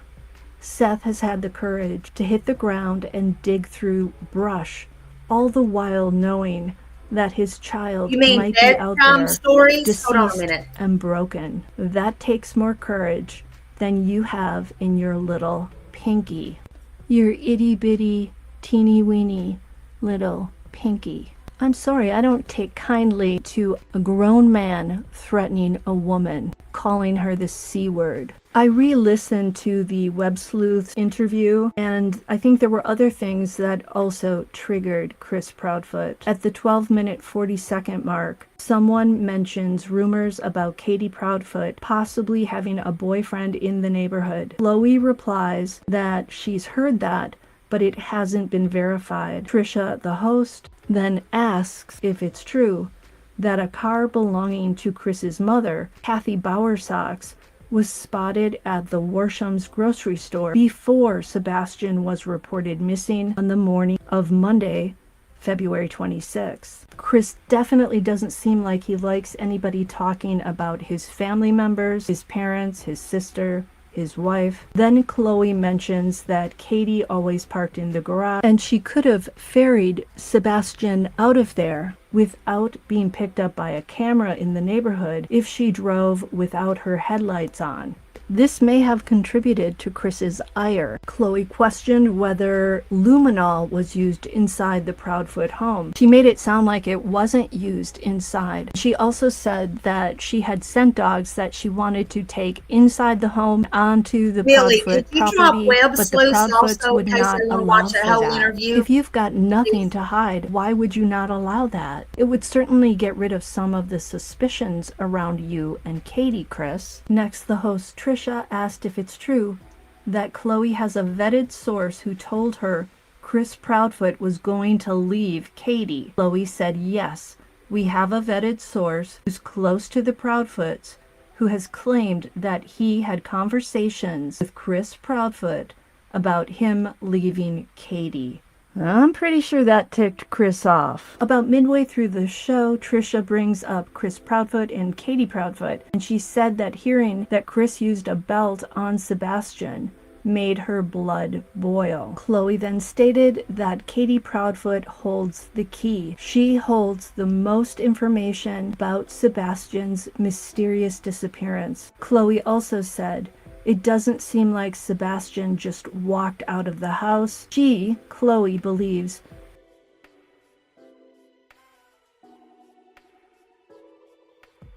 Seth has had the courage to hit the ground and dig through brush, all the while knowing that his child You mean might be out bedtime there stories? Hold on a deceased minute. and broken. That takes more courage than you have in your little pinky. Your itty-bitty, teeny-weeny little pinky. I'm sorry, I don't take kindly to a grown man threatening a woman, calling her the C word. I re-listened to the Web Sleuth's interview, and I think there were other things that also triggered Chris Proudfoot. At the 12-minute 40-second mark, someone mentions rumors about Katie Proudfoot possibly having a boyfriend in the neighborhood. Chloe replies that she's heard that, but it hasn't been verified. Trisha, the host, then asks if it's true that a car belonging to Chris's mother, Kathy Bowersox, was spotted at the Warsham's grocery store before Sebastian was reported missing on the morning of Monday, February 26th. Chris definitely doesn't seem like he likes anybody talking about his family members, his parents, his sister, his wife. Then Chloe mentions that Katie always parked in the garage and she could have ferried Sebastian out of there without being picked up by a camera in the neighborhood if she drove without her headlights on. This may have contributed to Chris's ire. Chloe questioned whether luminol was used inside the Proudfoot home. She made it sound like it wasn't used inside. She also said that she had scent dogs that she wanted to take inside the home onto the Billy, Proudfoot could you drop property, Web but the Sleuth Proudfoots also would in case not they want to allow watch that for whole that. interview? If you've got nothing to hide, why would you not allow that? It would certainly get rid of some of the suspicions around you and Katie, Chris. Next, the host Trisha asked if it's true that Chloe has a vetted source who told her Chris Proudfoot was going to leave Katie. Chloe said yes, we have a vetted source who's close to the Proudfoots who has claimed that he had conversations with Chris Proudfoot about him leaving Katie. I'm pretty sure that ticked Chris off. About midway through the show, Trisha brings up Chris Proudfoot and Katie Proudfoot, and she said that hearing that Chris used a belt on Sebastian made her blood boil. Chloe then stated that Katie Proudfoot holds the key. She holds the most information about Sebastian's mysterious disappearance. Chloe also said it doesn't seem like Sebastian just walked out of the house. She, Chloe, believes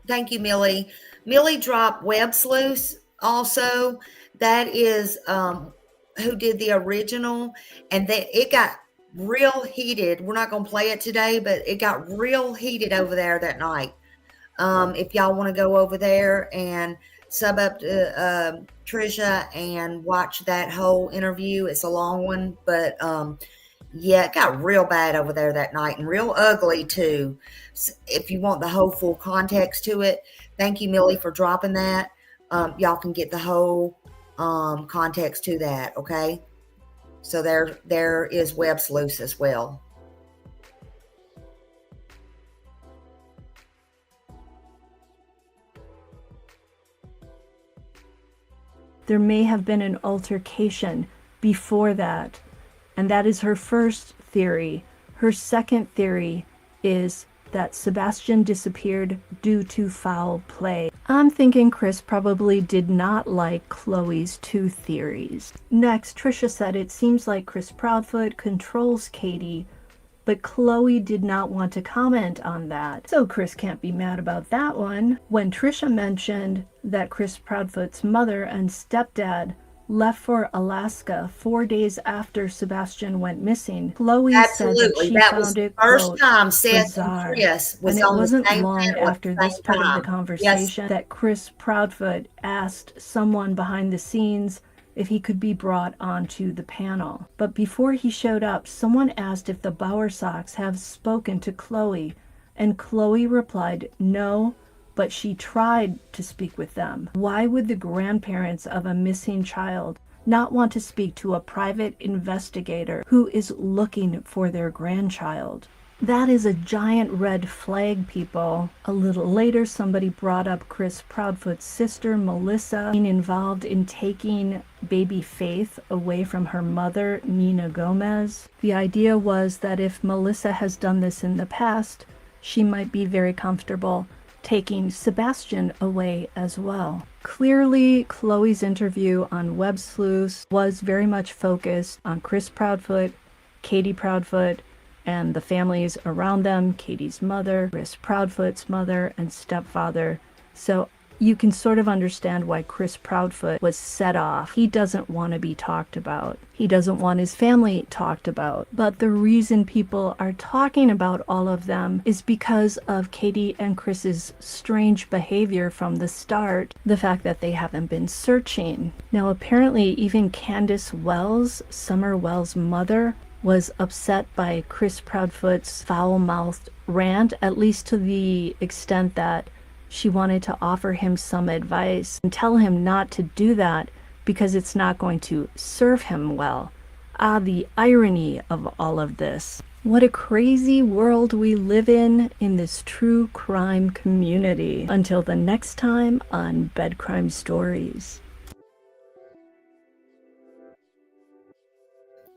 Thank you, Millie. Millie dropped Web Sleuth also. That is who did the original, and it got real heated. We're not going to play it today, but it got real heated over there that night. If y'all want to go over there and sub up to Trisha and watch that whole interview. It's a long one, but yeah, it got real bad over there that night and real ugly too. If you want the whole full context to it, thank you, Millie, for dropping that. Y'all can get the whole context to that, okay? So there is Web Sleuth as well. there may have been an altercation before that. And that is her first theory. Her second theory is that Sebastian disappeared due to foul play. I'm thinking Chris probably did not like Chloe's two theories. Next, Trisha said it seems like Chris Proudfoot controls Katie, but Chloe did not want to comment on that. So Chris can't be mad about that one. When Trisha mentioned that Chris Proudfoot's mother and stepdad left for Alaska 4 days after Sebastian went missing, Chloe said that she found it, first time Seth Seth and Chris was and it on the wasn't same long panel at after the this same part of the time. conversation that Chris Proudfoot asked someone behind the scenes if he could be brought onto the panel. But before he showed up, someone asked if the Bowersox have spoken to Chloe, and Chloe replied no, but she tried to speak with them. Why would the grandparents of a missing child not want to speak to a private investigator who is looking for their grandchild? That is a giant red flag, people. A little later, somebody brought up Chris Proudfoot's sister, Melissa, being involved in taking baby Faith away from her mother, Nina Gomez. The idea was that if Melissa has done this in the past, she might be very comfortable taking Sebastian away as well. Clearly, Chloe's interview on Web Sleuths was very much focused on Chris Proudfoot, Katie Proudfoot, and the families around them, Katie's mother, Chris Proudfoot's mother, and stepfather. So you can sort of understand why Chris Proudfoot was set off. He doesn't want to be talked about. He doesn't want his family talked about. But the reason people are talking about all of them is because of Katie and Chris's strange behavior from the start. The fact that they haven't been searching. Now, apparently, even Candace Wells, Summer Wells' mother, was upset by Chris Proudfoot's foul-mouthed rant, at least to the extent that she wanted to offer him some advice and tell him not to do that because it's not going to serve him well. Ah, the irony of all of this. What a crazy world we live in this true crime community. Until the next time on Bed Crime Stories.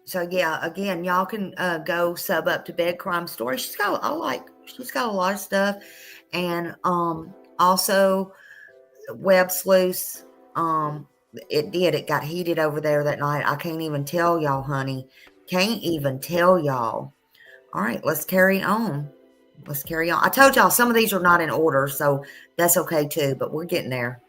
So yeah, again, y'all can go sub up to Bed Crime Stories. She's got a lot of stuff, and also Web Sleuths. It got heated over there that night. I can't even tell y'all, honey. Can't even tell y'all. All right, let's carry on. I told y'all some of these are not in order, so that's okay too. But we're getting there.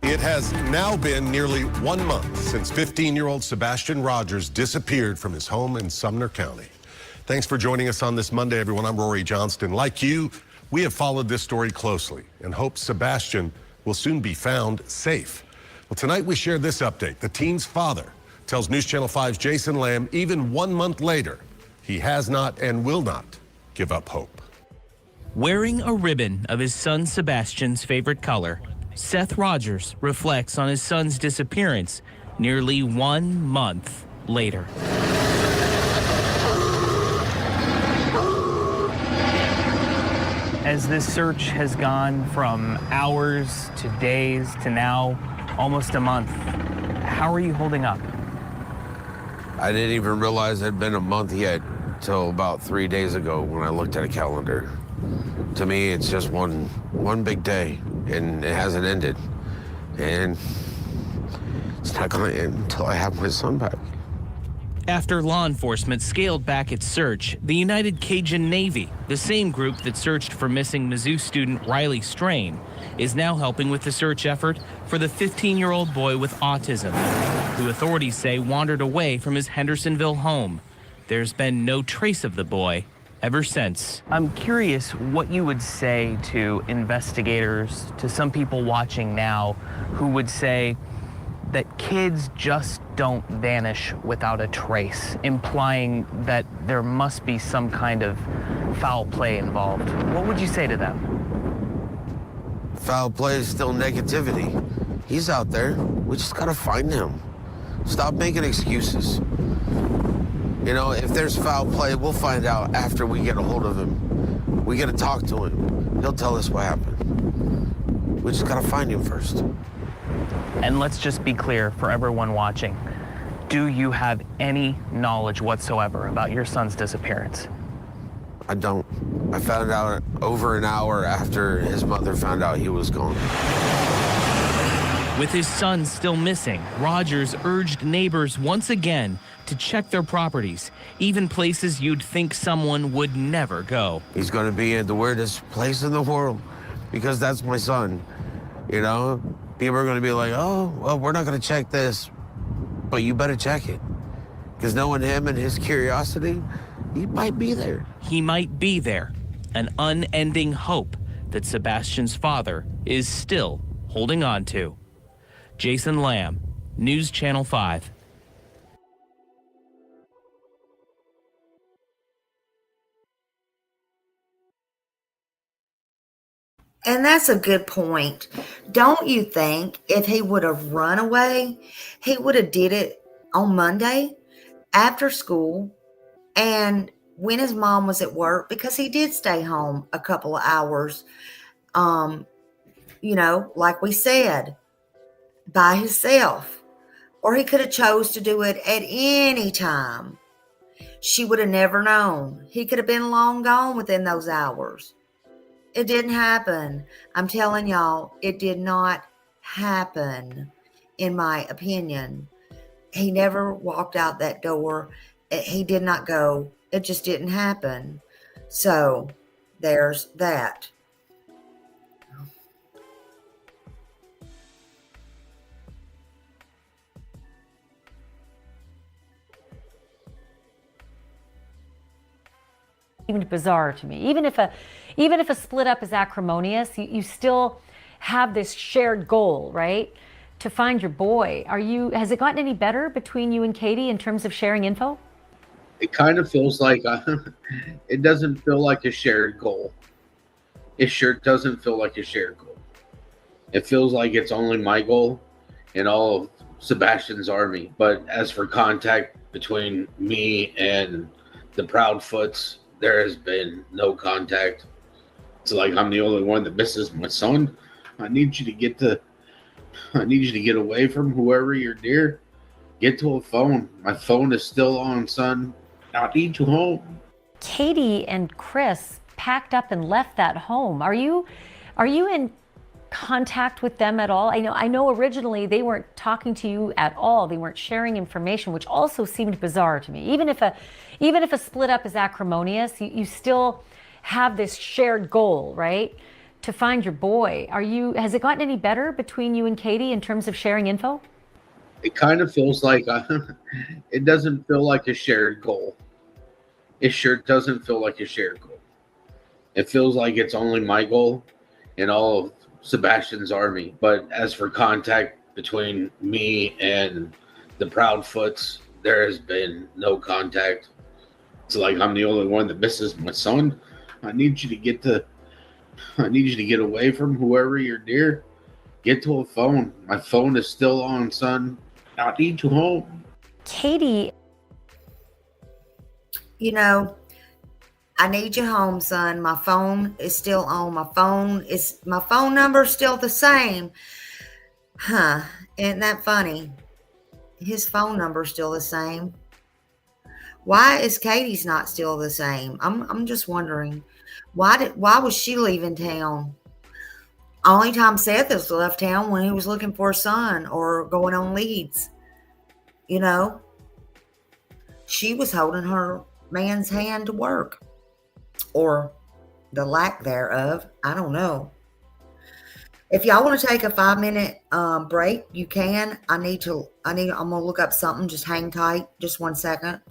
It has now been nearly 1 month since 15-year-old Sebastian Rogers disappeared from his home in Sumner County. Thanks for joining us on this Monday, everyone. I'm Rory Johnston. Like you, we have followed this story closely and hope Sebastian will soon be found safe. Well, tonight we share this update. The teen's father tells News Channel 5's Jason Lamb even 1 month later, he has not and will not give up hope. Wearing a ribbon of his son Sebastian's favorite color, Seth Rogers reflects on his son's disappearance nearly 1 month later. As this search has gone from hours to days to now almost a month, how are you holding up? I didn't even realize it had been a month yet till about 3 days ago when I looked at a calendar. To me, it's just one big day, and it hasn't ended. And it's not going to end until I have my son back. After law enforcement scaled back its search, the United Cajun Navy, the same group that searched for missing Mizzou student Riley Strain, is now helping with the search effort for the 15-year-old boy with autism, who authorities say wandered away from his Hendersonville home. There's been no trace of the boy ever since. I'm curious what you would say to investigators, to some people watching now who would say that kids just don't vanish without a trace, implying that there must be some kind of foul play involved. What would you say to them? Foul play is still negativity. He's out there. We just gotta find him. Stop making excuses. You know, if there's foul play, we'll find out after we get a hold of him. We gotta talk to him. He'll tell us what happened. We just gotta find him first. And let's just be clear for everyone watching. Do you have any knowledge whatsoever about your son's disappearance? I don't. I found out over an hour after his mother found out he was gone. With his son still missing, Rogers urged neighbors once again to check their properties, even places you'd think someone would never go. He's gonna be in the weirdest place in the world because that's my son. You know, people are gonna be like, oh, well, we're not gonna check this, but you better check it. Because knowing him and his curiosity, he might be there. He might be there, an unending hope that Sebastian's father is still holding on to. Jason Lamb, News Channel 5. And that's a good point. Don't you think if he would have run away, he would have did it on Monday after school and when his mom was at work, because he did stay home a couple of hours, like we said, by himself. Or he could have chose to do it at any time. She would have never known. He could have been long gone within those hours. It didn't happen. I'm telling y'all, it did not happen, in my opinion. He never walked out that door. He did not go. It just didn't happen. So there's that. Seemed bizarre to me. Even if a split up is acrimonious, you still have this shared goal, right? To find your boy. Has it gotten any better between you and Katie in terms of sharing info? It kind of feels like it doesn't feel like a shared goal. It sure doesn't feel like a shared goal. It feels like it's only my goal and all of Sebastian's army. But as for contact between me and the Proudfoots, there has been no contact. It's like I'm the only one that misses my son. I need you to get away from whoever you're near. Get to a phone. My phone is still on, son. I need you home. Katie and Chris packed up and left that home. Are you in contact with them at all? I know originally they weren't talking to you at all. They weren't sharing information, which also seemed bizarre to me. Even if a split up is acrimonious, you still have this shared goal, right? To find your boy. Has it gotten any better between you and Katie in terms of sharing info? It kind of feels like it doesn't feel like a shared goal. It sure doesn't feel like a shared goal. It feels like it's only my goal and all of Sebastian's army. But as for contact between me and the Proudfoots, there has been no contact. It's like I'm the only one that misses my son. I need you to get away from whoever you're near. Get to a phone. My phone is still on, son. I need you home. Katie. I need you home, son. My phone is still on. My phone number is still the same. Huh. Isn't that funny? His phone number is still the same. Why is Katie's not still the same? I'm just wondering. Why was she leaving town? Only time Seth has left town when he was looking for a son or going on leads. She was holding her man's hand to work. Or the lack thereof. I don't know. If y'all want to take a 5-minute break, you can. I'm gonna look up something. Just hang tight. Just 1 second.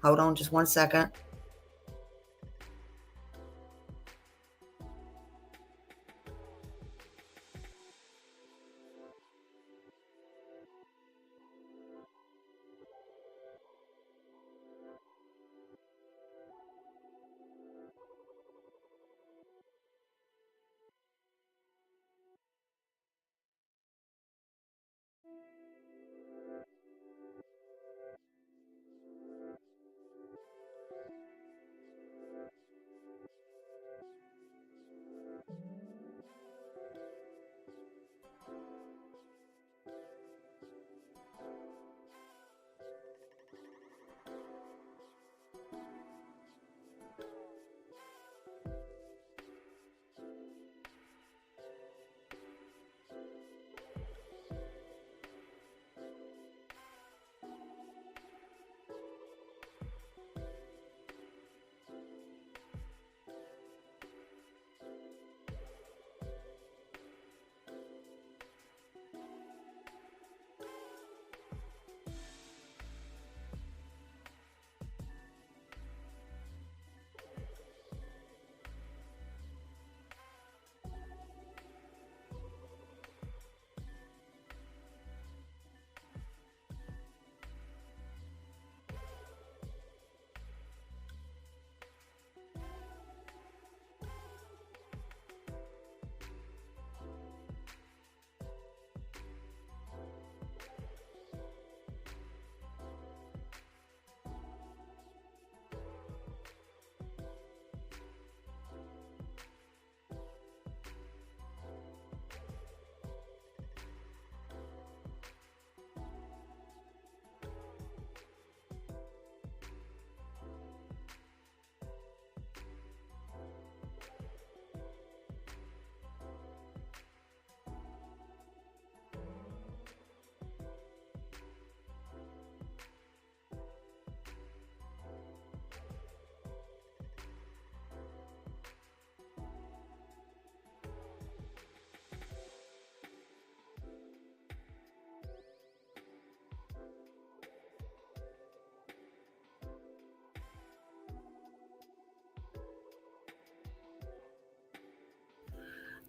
Hold on just 1 second.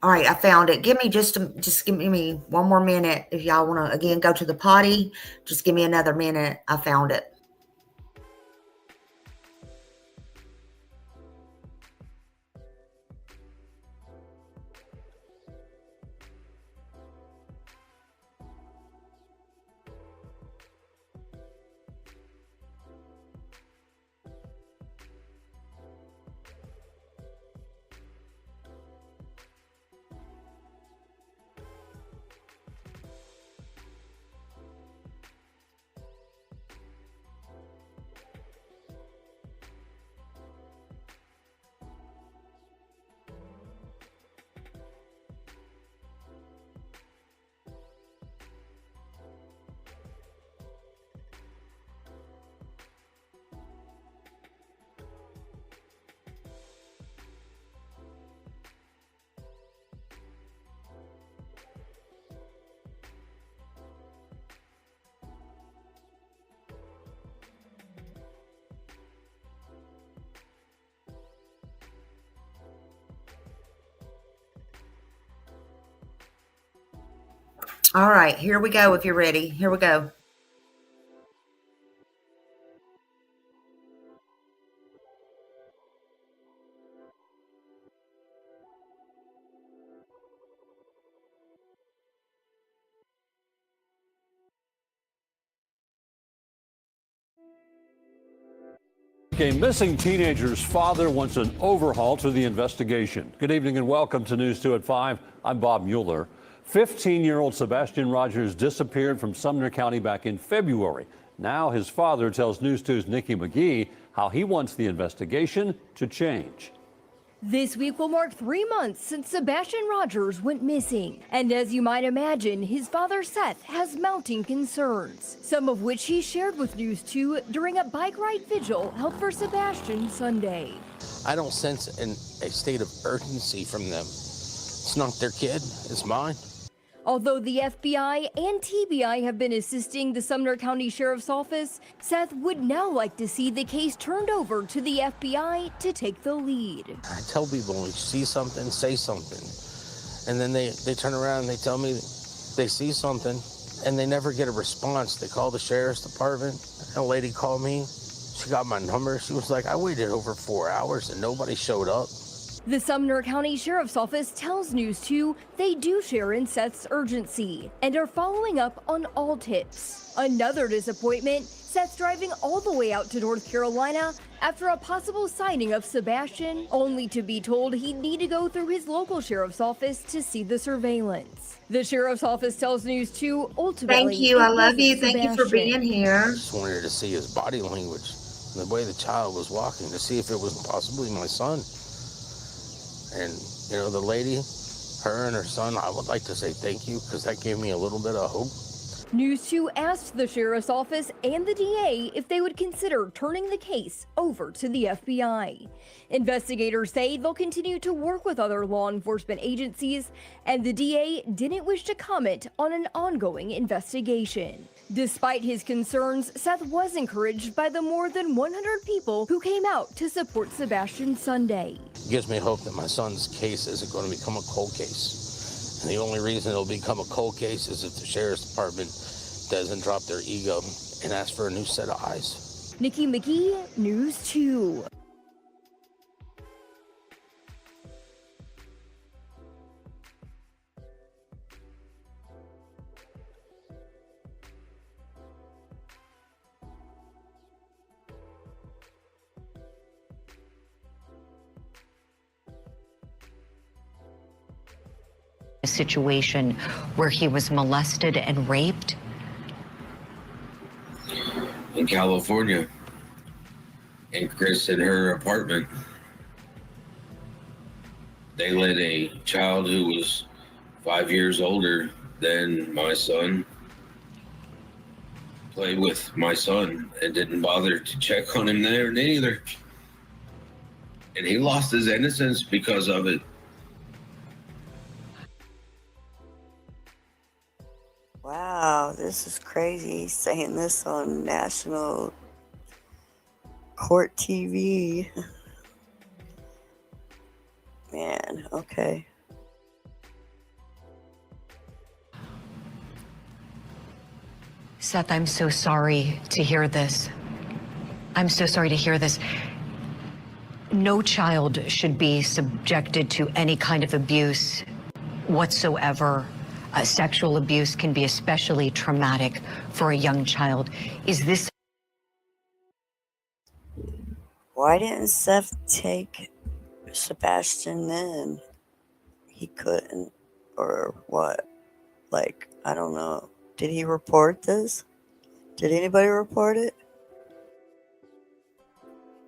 All right, I found it. Give me just give me one more minute. If y'all want to again go to the potty, just give me another minute. I found it. All right, here we go. If you're ready, here we go. A missing teenager's father wants an overhaul to the investigation. Good evening and welcome to News 2 at 5. I'm Bob Mueller. 15-year-old Sebastian Rogers disappeared from Sumner County back in February. Now his father tells News 2's Nikki McGee how he wants the investigation to change. This week will mark 3 months since Sebastian Rogers went missing. And as you might imagine, his father Seth has mounting concerns, some of which he shared with News 2 during a bike ride vigil held for Sebastian Sunday. I don't sense a state of urgency from them. It's not their kid, it's mine. Although the FBI and TBI have been assisting the Sumner County Sheriff's Office, Seth would now like to see the case turned over to the FBI to take the lead. I tell people when you see something, say something. And then they turn around and they tell me they see something and they never get a response. They call the Sheriff's Department. A lady called me. She got my number. She was like, I waited over 4 hours and nobody showed up. The Sumner County Sheriff's Office tells News 2 they do share in Seth's urgency and are following up on all tips. Another disappointment, Seth's driving all the way out to North Carolina after a possible sighting of Sebastian, only to be told he'd need to go through his local sheriff's office to see the surveillance. The sheriff's office tells News 2 ultimately... Thank you. I love you. Thank you for being here. I just wanted to see his body language, the way the child was walking, to see if it was possibly my son. And, you know, the lady, her and her son, I would like to say thank you because that gave me a little bit of hope. News 2 asked the sheriff's office and the DA if they would consider turning the case over to the FBI. Investigators say they'll continue to work with other law enforcement agencies, and the DA didn't wish to comment on an ongoing investigation. Despite his concerns, Seth was encouraged by the more than 100 people who came out to support Sebastian Sunday. It gives me hope that my son's case isn't going to become a cold case. And the only reason it'll become a cold case is if the Sheriff's Department doesn't drop their ego and ask for a new set of eyes. Nikki McGee, News 2. A situation where he was molested and raped? In California, in Chris in her apartment, they let a child who was 5 years older than my son play with my son and didn't bother to check on him there neither. And he lost his innocence because of it. Wow, this is crazy. He's saying this on national court TV. Man, okay. Seth, I'm so sorry to hear this. I'm so sorry to hear this. No child should be subjected to any kind of abuse whatsoever. Sexual abuse can be especially traumatic for a young child. Is this... Why didn't Seth take Sebastian then? He couldn't, or what? Like, I don't know. Did he report this? Did anybody report it?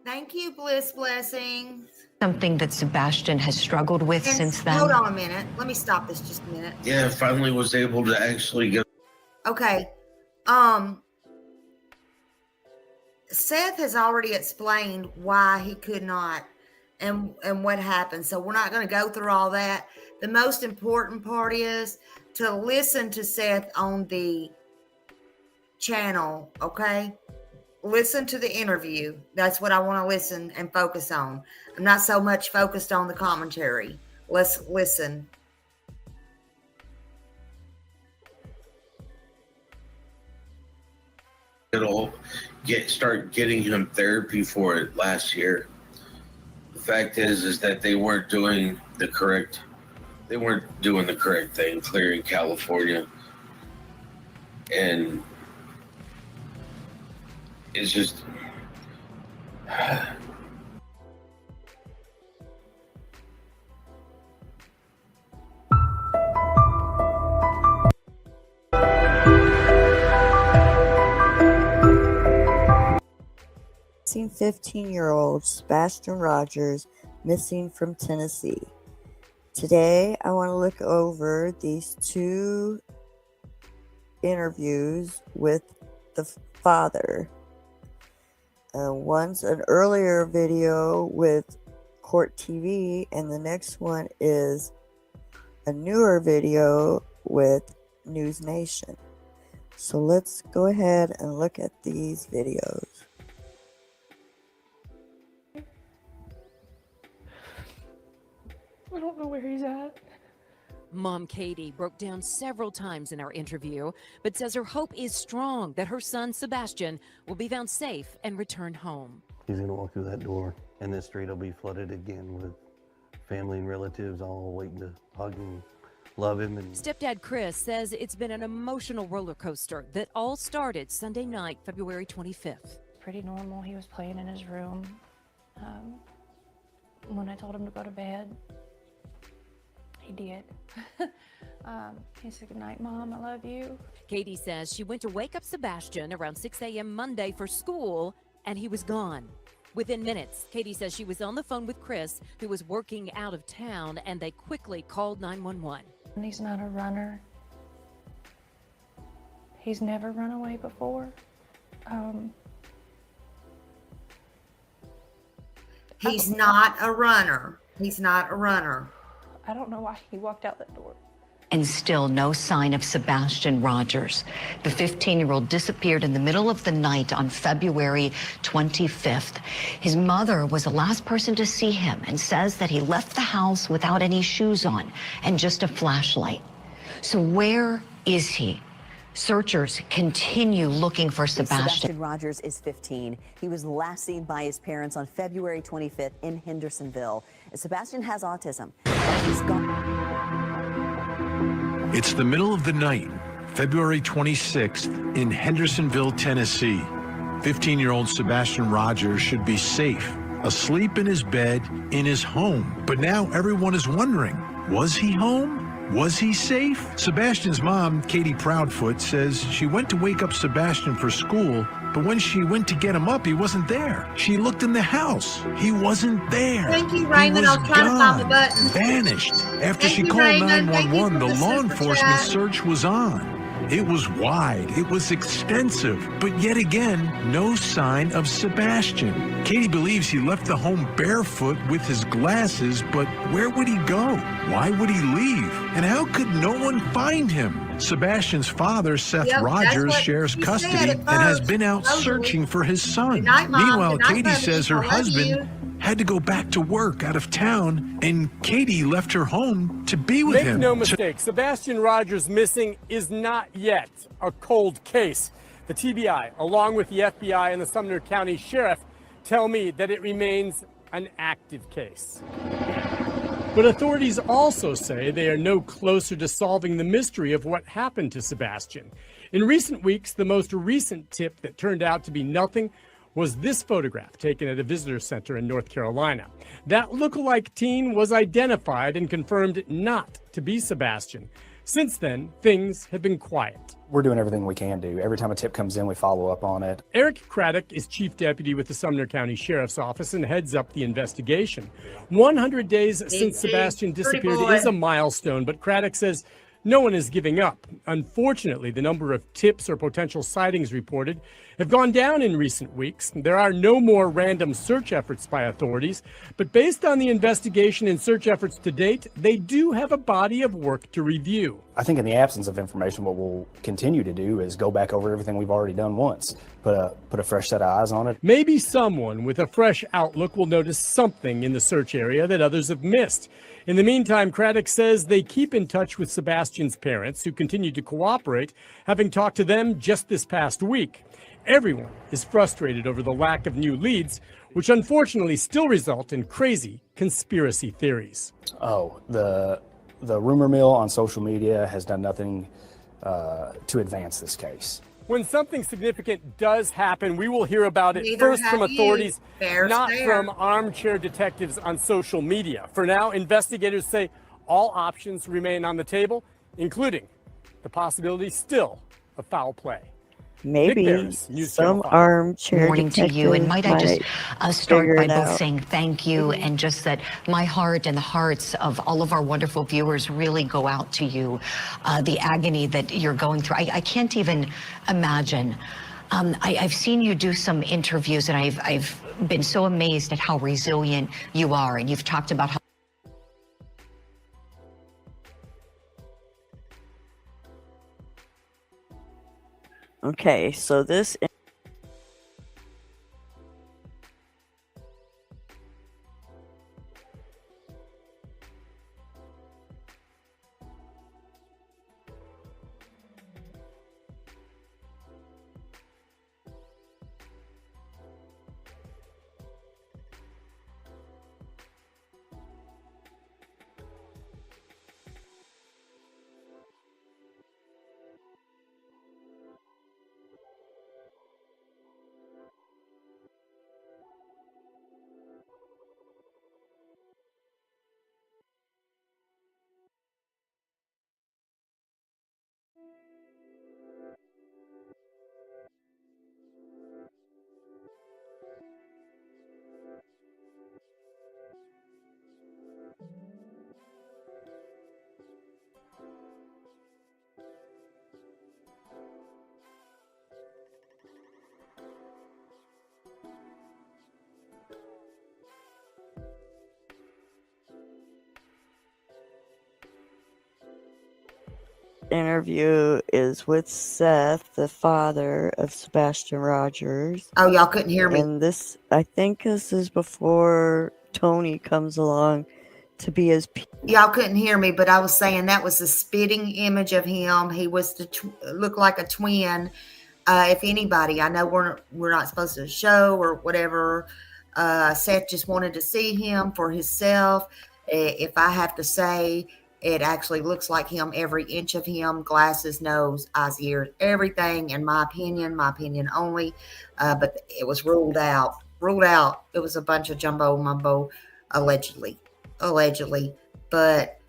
Thank you, Bliss Blessings. Something that Sebastian has struggled with And since then? hold on a minute. Let me stop this just a minute. Yeah, finally was able to actually get. Okay. Seth has already explained why he could not and what happened. So we're not going to go through all that. The most important part is to listen to Seth on the channel, okay? Listen to the interview. That's what I want to listen and focus on. I'm not so much focused on the commentary. Let's listen. It'll start getting him therapy for it last year. The fact is that they weren't doing the correct thing, clearing California. And it's just Missing 15-year-old Sebastian Rogers, missing from Tennessee. Today, I want to look over these two interviews with the father. One's an earlier video with Court TV, and the next one is a newer video with News Nation. So let's go ahead and look at these videos. I don't know where he's at. Mom Katie broke down several times in our interview, but says her hope is strong that her son Sebastian will be found safe and returned home. He's gonna walk through that door and the street will be flooded again with family and relatives all waiting to hug and love him. And Stepdad Chris says it's been an emotional roller coaster that all started Sunday night, February 25th. Pretty normal. He was playing in his room. When I told him to go to bed, he did. He said, "Good night, Mom. I love you." Katie says she went to wake up Sebastian around 6 a.m. Monday for school, and he was gone. Within minutes, Katie says she was on the phone with Chris, who was working out of town, and they quickly called 911. And he's not a runner. He's never run away before. He's not a runner. He's not a runner. I don't know why he walked out that door. And still no sign of Sebastian Rogers. The 15-year-old disappeared in the middle of the night on February 25th. His mother was the last person to see him and says that he left the house without any shoes on and just a flashlight. So where is he? Searchers continue looking for Sebastian Rogers is 15. He was last seen by his parents on February 25th in Hendersonville. Sebastian has autism. He's gone. It's the middle of the night, February 26th in Hendersonville, Tennessee. 15-year-old Sebastian Rogers should be safe, asleep in his bed in his home. But now everyone is wondering, was he home? Was he safe? Sebastian's mom, Katie Proudfoot, says she went to wake up Sebastian for school, but when she went to get him up, he wasn't there. She looked in the house. He wasn't there. Thank you, Raymond. I was trying to find the button. Vanished. After Thank she you, called Raymond. Thank you 911, for the the law super enforcement chat. search was on. It was wide, it was extensive, but yet again, no sign of Sebastian. Katie believes he left the home barefoot with his glasses, but where would he go? Why would he leave? And how could no one find him? Sebastian's father, Seth Yep, that's Rogers, what shares he said custody at and has first, been out supposedly. searching for his son. Good night, Mom. Meanwhile, Good night, Katie Bubby. says her I love husband you. had to go back to work out of town, and Katie left her home to be with Make him. no mistake, Sebastian Rogers missing is not yet a cold case. The TBI, along with the FBI and the Sumner County Sheriff, tell me that it remains an active case. But authorities also say they are no closer to solving the mystery of what happened to Sebastian. In recent weeks, the most recent tip that turned out to be nothing was this photograph taken at a visitor center in North Carolina. That lookalike teen was identified and confirmed not to be Sebastian. Since then, things have been quiet. We're doing everything we can do. Every time a tip comes in, we follow up on it. Eric Craddock is chief deputy with the Sumner County Sheriff's Office and heads up the investigation. 100 days since Sebastian disappeared is a milestone, but Craddock says no one is giving up. Unfortunately, the number of tips or potential sightings reported have gone down in recent weeks. There are no more random search efforts by authorities, but based on the investigation and search efforts to date, they do have a body of work to review. I think in the absence of information, what we'll continue to do is go back over everything we've already done once, put a fresh set of eyes on it. Maybe someone with a fresh outlook will notice something in the search area that others have missed. In the meantime, Craddock says they keep in touch with Sebastian's parents, who continue to cooperate, having talked to them just this past week. Everyone is frustrated over the lack of new leads, which unfortunately still result in crazy conspiracy theories. Oh, the rumor mill on social media has done nothing to advance this case. When something significant does happen, we will hear about it Neither first from have you. authorities, Fair's not fair. from armchair detectives on social media. For now, investigators say all options remain on the table, including the possibility still of foul play. Maybe Bears, News some Channel 5. armchair Morning to you, and might I just start figure by it both out. saying thank you and just that my heart and the hearts of all of our wonderful viewers really go out to you. The agony that you're going through, I can't even imagine. I've seen you do some interviews, and I've been so amazed at how resilient you are, and you've talked about how Okay, so this interview is with Seth, the father of Sebastian Rogers. Oh, y'all couldn't hear me. And this, I think this is before Tony comes along to be his. Y'all couldn't hear me, but I was saying that was the spitting image of him. He was looked like a twin. If anybody, I know we're not supposed to show or whatever. Seth just wanted to see him for himself. If I have to say, it actually looks like him, every inch of him, glasses, nose, eyes, ears, everything, in my opinion only. But it was ruled out. It was a bunch of jumbo mumbo, allegedly. But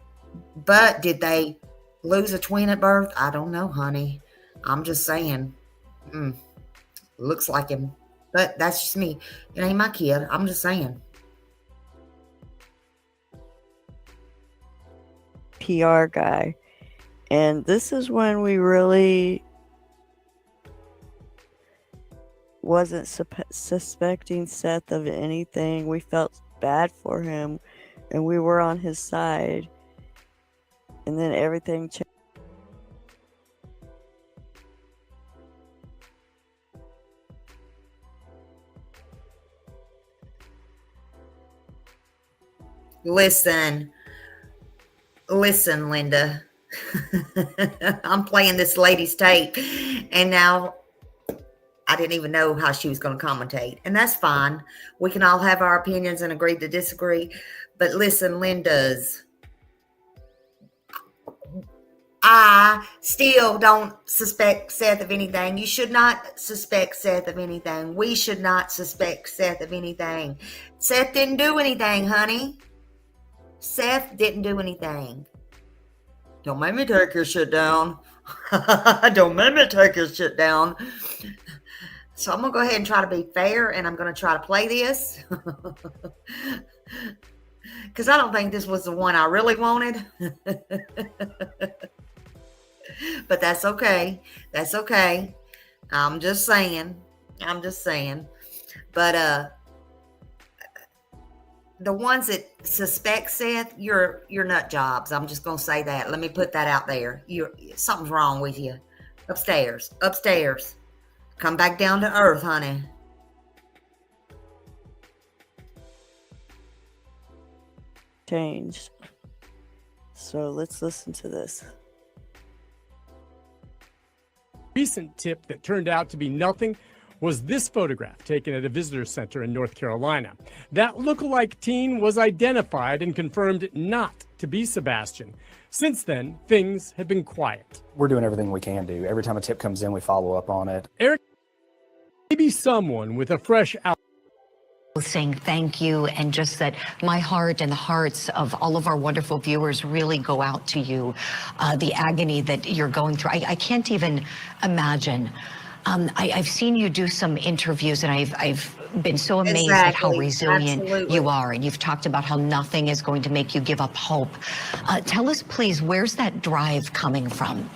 did they lose a twin at birth? I don't know, honey. I'm just saying. Looks like him. But that's just me. It ain't my kid. I'm just saying. PR guy, and this is when we really wasn't suspecting Seth of anything. We felt bad for him, and we were on his side, and then everything changed. Listen, Linda. I'm playing this lady's tape, and now I didn't even know how she was going to commentate. And that's fine. We can all have our opinions and agree to disagree. But listen, Linda's, I still don't suspect Seth of anything. You should not suspect Seth of anything. We should not suspect Seth of anything. Seth didn't do anything, honey. Seth didn't do anything. Don't make me take your shit down. Don't make me take your shit down. So I'm going to go ahead and try to be fair, and I'm going to try to play this. Because I don't think this was the one I really wanted. But that's okay. That's okay. I'm just saying. But the ones that suspect Seth, you're nut jobs. I'm just gonna say that. Let me put that out there. Something's wrong with you. Upstairs. Come back down to earth, honey. Changed. So let's listen to this. Recent tip that turned out to be nothing was this photograph taken at a visitor center in North Carolina. That lookalike teen was identified and confirmed not to be Sebastian. Since then, things have been quiet. We're doing everything we can do. Every time a tip comes in, we follow up on it. Eric, maybe someone with a fresh outlook. Saying thank you, and just that my heart and the hearts of all of our wonderful viewers really go out to you. The agony that you're going through, I can't even imagine. I've seen you do some interviews, and I've been so amazed at how resilient you are. And you've talked about how nothing is going to make you give up hope. Tell us, please, where's that drive coming from?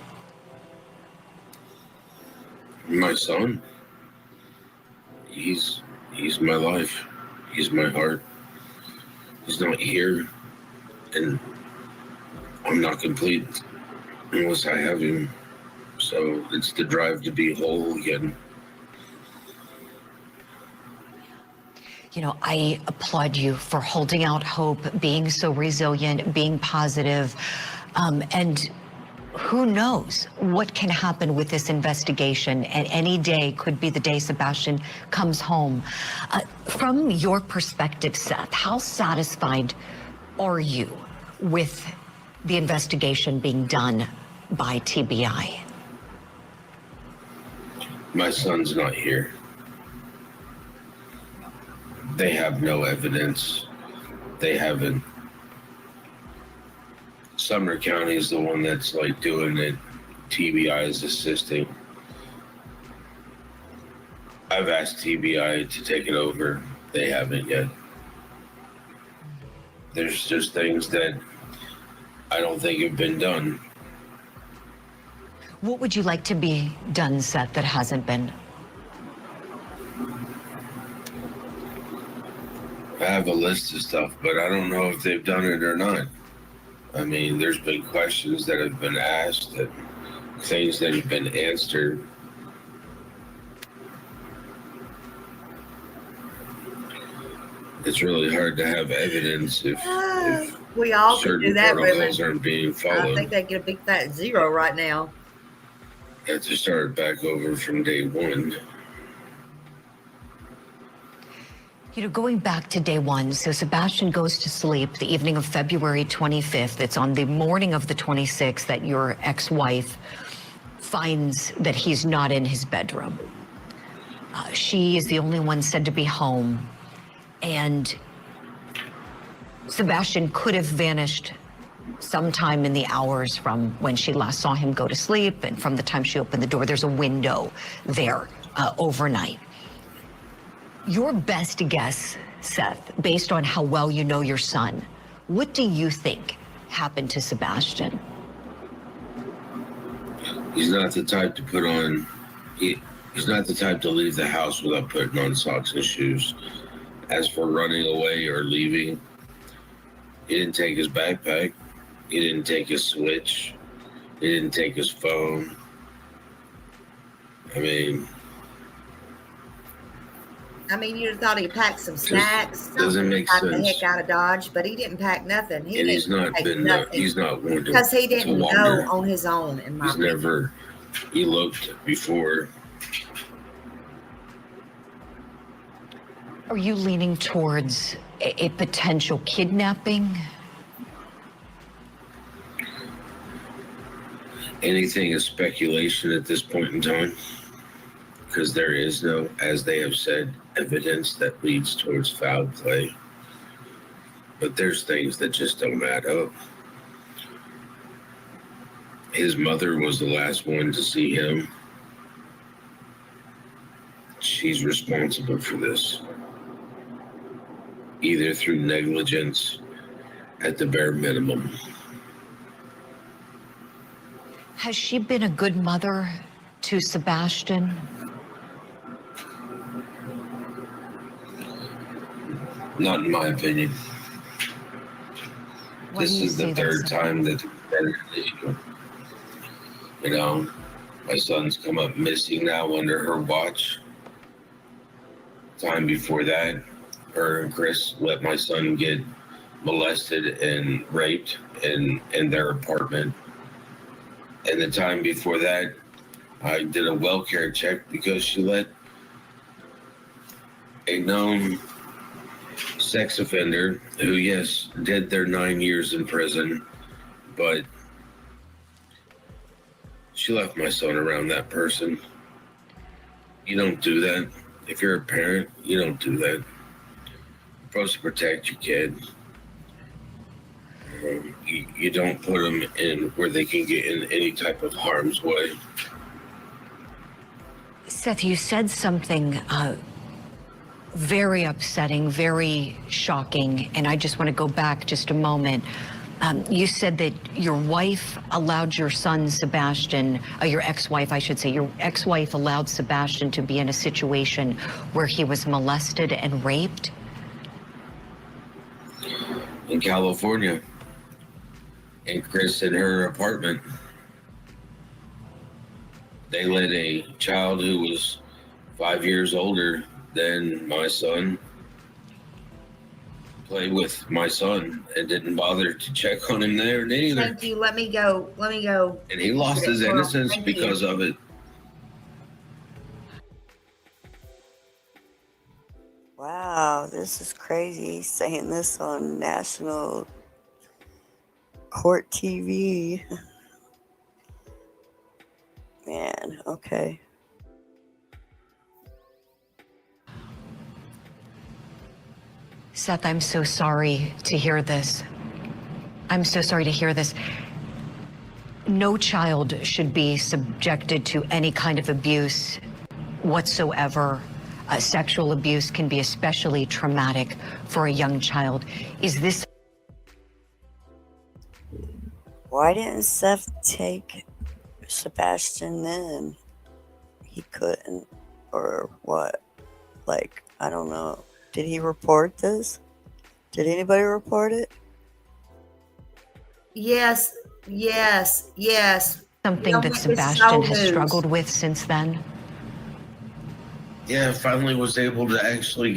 My son. He's my life. He's my heart. He's not here, and I'm not complete unless I have him. So it's the drive to be whole again. You know, I applaud you for holding out hope, being so resilient, being positive, and who knows what can happen with this investigation, and any day could be the day Sebastian comes home. From your perspective, Seth, how satisfied are you with the investigation being done by TBI? My son's not here. They have no evidence. They haven't. Sumner County is the one that's like doing it. TBI is assisting. I've asked TBI to take it over. They haven't yet. There's just things that I don't think have been done. What would you like to be done, Seth, that hasn't been? I have a list of stuff, but I don't know if they've done it or not. I mean, there's been questions that have been asked, and things that have been answered. It's really hard to have evidence if we all can certain do that, protocols aren't being followed. I think they get a big fat 0 right now. You have to start back over from day one. You know, going back to day one, so Sebastian goes to sleep the evening of February 25th. It's on the morning of the 26th that your ex-wife finds that he's not in his bedroom. She is the only one said to be home. And Sebastian could have vanished sometime in the hours from when she last saw him go to sleep and from the time she opened the door. There's a window there overnight. Your best guess, Seth, based on how well you know your son, what do you think happened to Sebastian? He's not the type to put on, he's not the type to leave the house without putting on socks and shoes. As for running away or leaving, he didn't take his backpack. He didn't take his switch. He didn't take his phone. I mean, you'd have thought he packed some snacks. Doesn't make sense. The heck out of Dodge, but he didn't pack nothing. And he's not one to because he didn't go on his own. He's never eloped before. Are you leaning towards a potential kidnapping? Anything is speculation at this point in time, because there is no, as they have said, evidence that leads towards foul play. But there's things that just don't add up. His mother was the last one to see him. She's responsible for this, either through negligence at the bare minimum. Has she been a good mother to Sebastian? Not in my opinion. Why This do you is the say that, third Seth? time that you know, my son's come up missing now under her watch. Time before that, her and Chris let my son get molested and raped in their apartment. And the time before that, I did a well care check because she let a known sex offender who, yes, did their 9 years in prison, but she left my son around that person. You don't do that. If you're a parent, you don't do that. You're supposed to protect your kid. You don't put them in where they can get in any type of harm's way. Seth, you said something very upsetting, very shocking, and I just want to go back just a moment. You said that your wife allowed your son, Sebastian, your ex-wife, I should say, your ex-wife allowed Sebastian to be in a situation where he was molested and raped? In California. And Chris in her apartment. They let a child who was 5 years older than my son play with my son and didn't bother to check on him there neither. Thank you. Let me go. And he lost his innocence because of it. Wow, this is crazy. He's saying this on national court TV. Man, okay. Seth, I'm so sorry to hear this. I'm so sorry to hear this. No child should be subjected to any kind of abuse whatsoever. Sexual abuse can be especially traumatic for a young child. Is this... Why didn't Seth take Sebastian then? He couldn't, or what? Like, I don't know. Did he report this? Did anybody report it? Yes. Something that Sebastian has struggled with since then? Yeah, finally was able to actually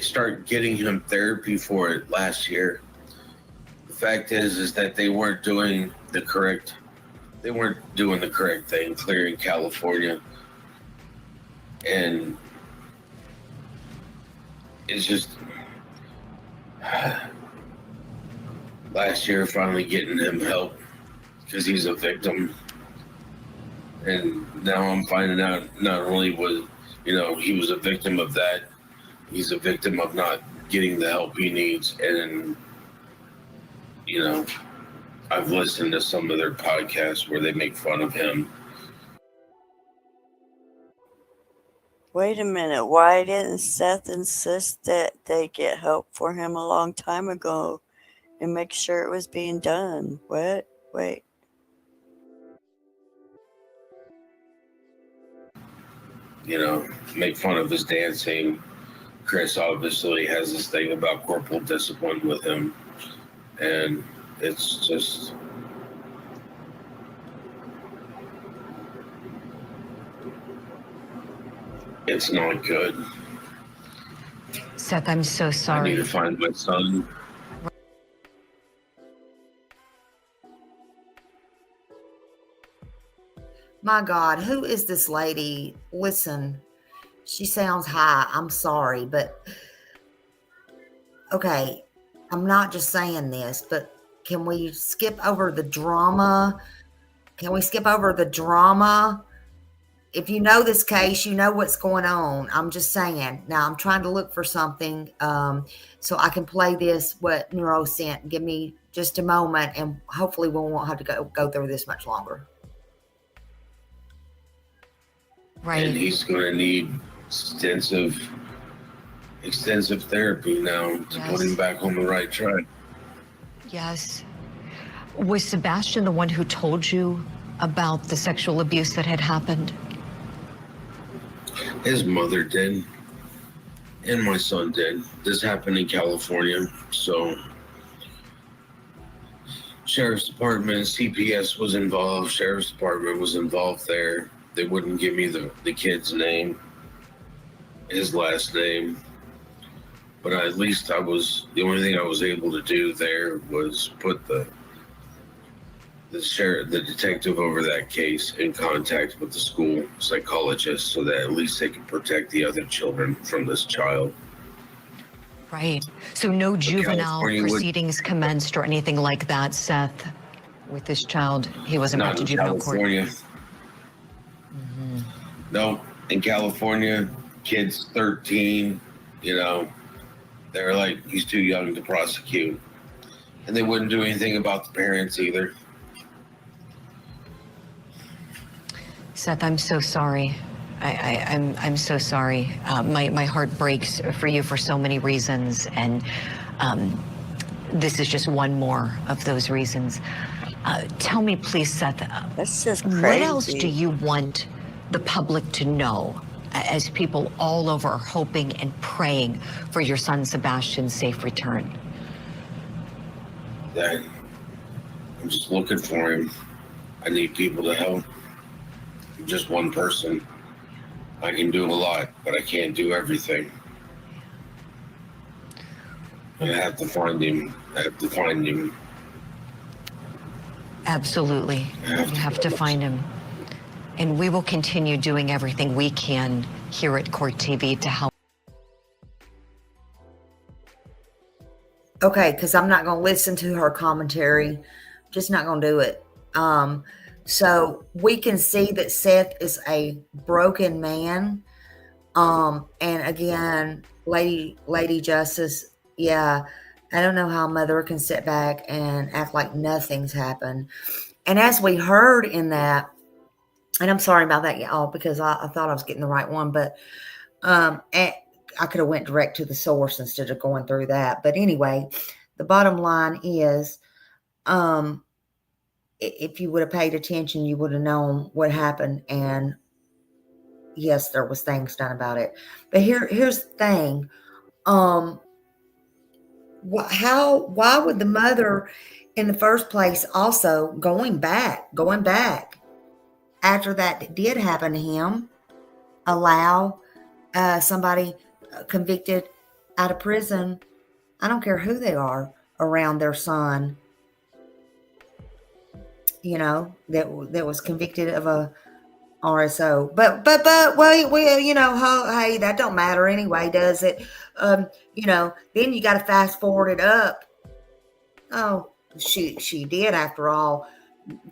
start getting him therapy for it last year. The fact is that they weren't doing the correct thing clear in California. And it's just last year finally getting him help because he's a victim. And now I'm finding out not only was, he was a victim of that, he's a victim of not getting the help he needs. And, I've listened to some of their podcasts where they make fun of him. Wait a minute. Why didn't Seth insist that they get help for him a long time ago and make sure it was being done? What? Wait. Make fun of his dancing. Chris obviously has this thing about corporal discipline with him. And it's just... it's not good. Seth, I'm so sorry. I need to find my son. My God, who is this lady? Listen, She sounds high. I'm sorry, but okay. I'm not just saying this, but can we skip over the drama? Can we skip over the drama? If you know this case, you know what's going on. I'm just saying. Now, I'm trying to look for something so I can play this, what Neuro sent. Give me just a moment, and hopefully we won't have to go through this much longer. Right. And he's going to need extensive therapy now to put him back on the right track. Yes. Was Sebastian the one who told you about the sexual abuse that had happened? His mother did, and my son did. This happened in California, so Sheriff's Department, CPS was involved. Sheriff's Department was involved there. They wouldn't give me the kid's name, his last name. But at least the only thing I was able to do there was put the detective over that case in contact with the school psychologist so that at least they can protect the other children from this child. Right. So no juvenile proceedings commenced or anything like that, Seth, with this child. He wasn't brought to juvenile court. No, in California, kids 13, they're like, he's too young to prosecute. And they wouldn't do anything about the parents either. Seth, I'm so sorry. I'm so sorry. My heart breaks for you for so many reasons, and this is just one more of those reasons. Tell me, please, Seth, that's just crazy. What else do you want the public to know as people all over are hoping and praying for your son Sebastian's safe return? That I'm just looking for him. I need people to help. I'm just one person. I can do a lot, but I can't do everything. And I have to find him. Absolutely. You have to find him. And we will continue doing everything we can here at Court TV to help. Okay, because I'm not going to listen to her commentary. Just not going to do it. So we can see that Seth is a broken man. And again, Lady Justice, yeah, I don't know how a mother can sit back and act like nothing's happened. And as we heard in that, and I'm sorry about that, y'all, because I thought I was getting the right one, but and I could have went direct to the source instead of going through that. But anyway, the bottom line is, if you would have paid attention, you would have known what happened. And yes, there was things done about it. But here's the thing. Why would the mother in the first place also going back after that did happen to him, allow somebody convicted out of prison, I don't care who they are, around their son, that was convicted of a RSO. But well, hey, that don't matter anyway, does it? Then you got to fast forward it up. Oh, she did, after all,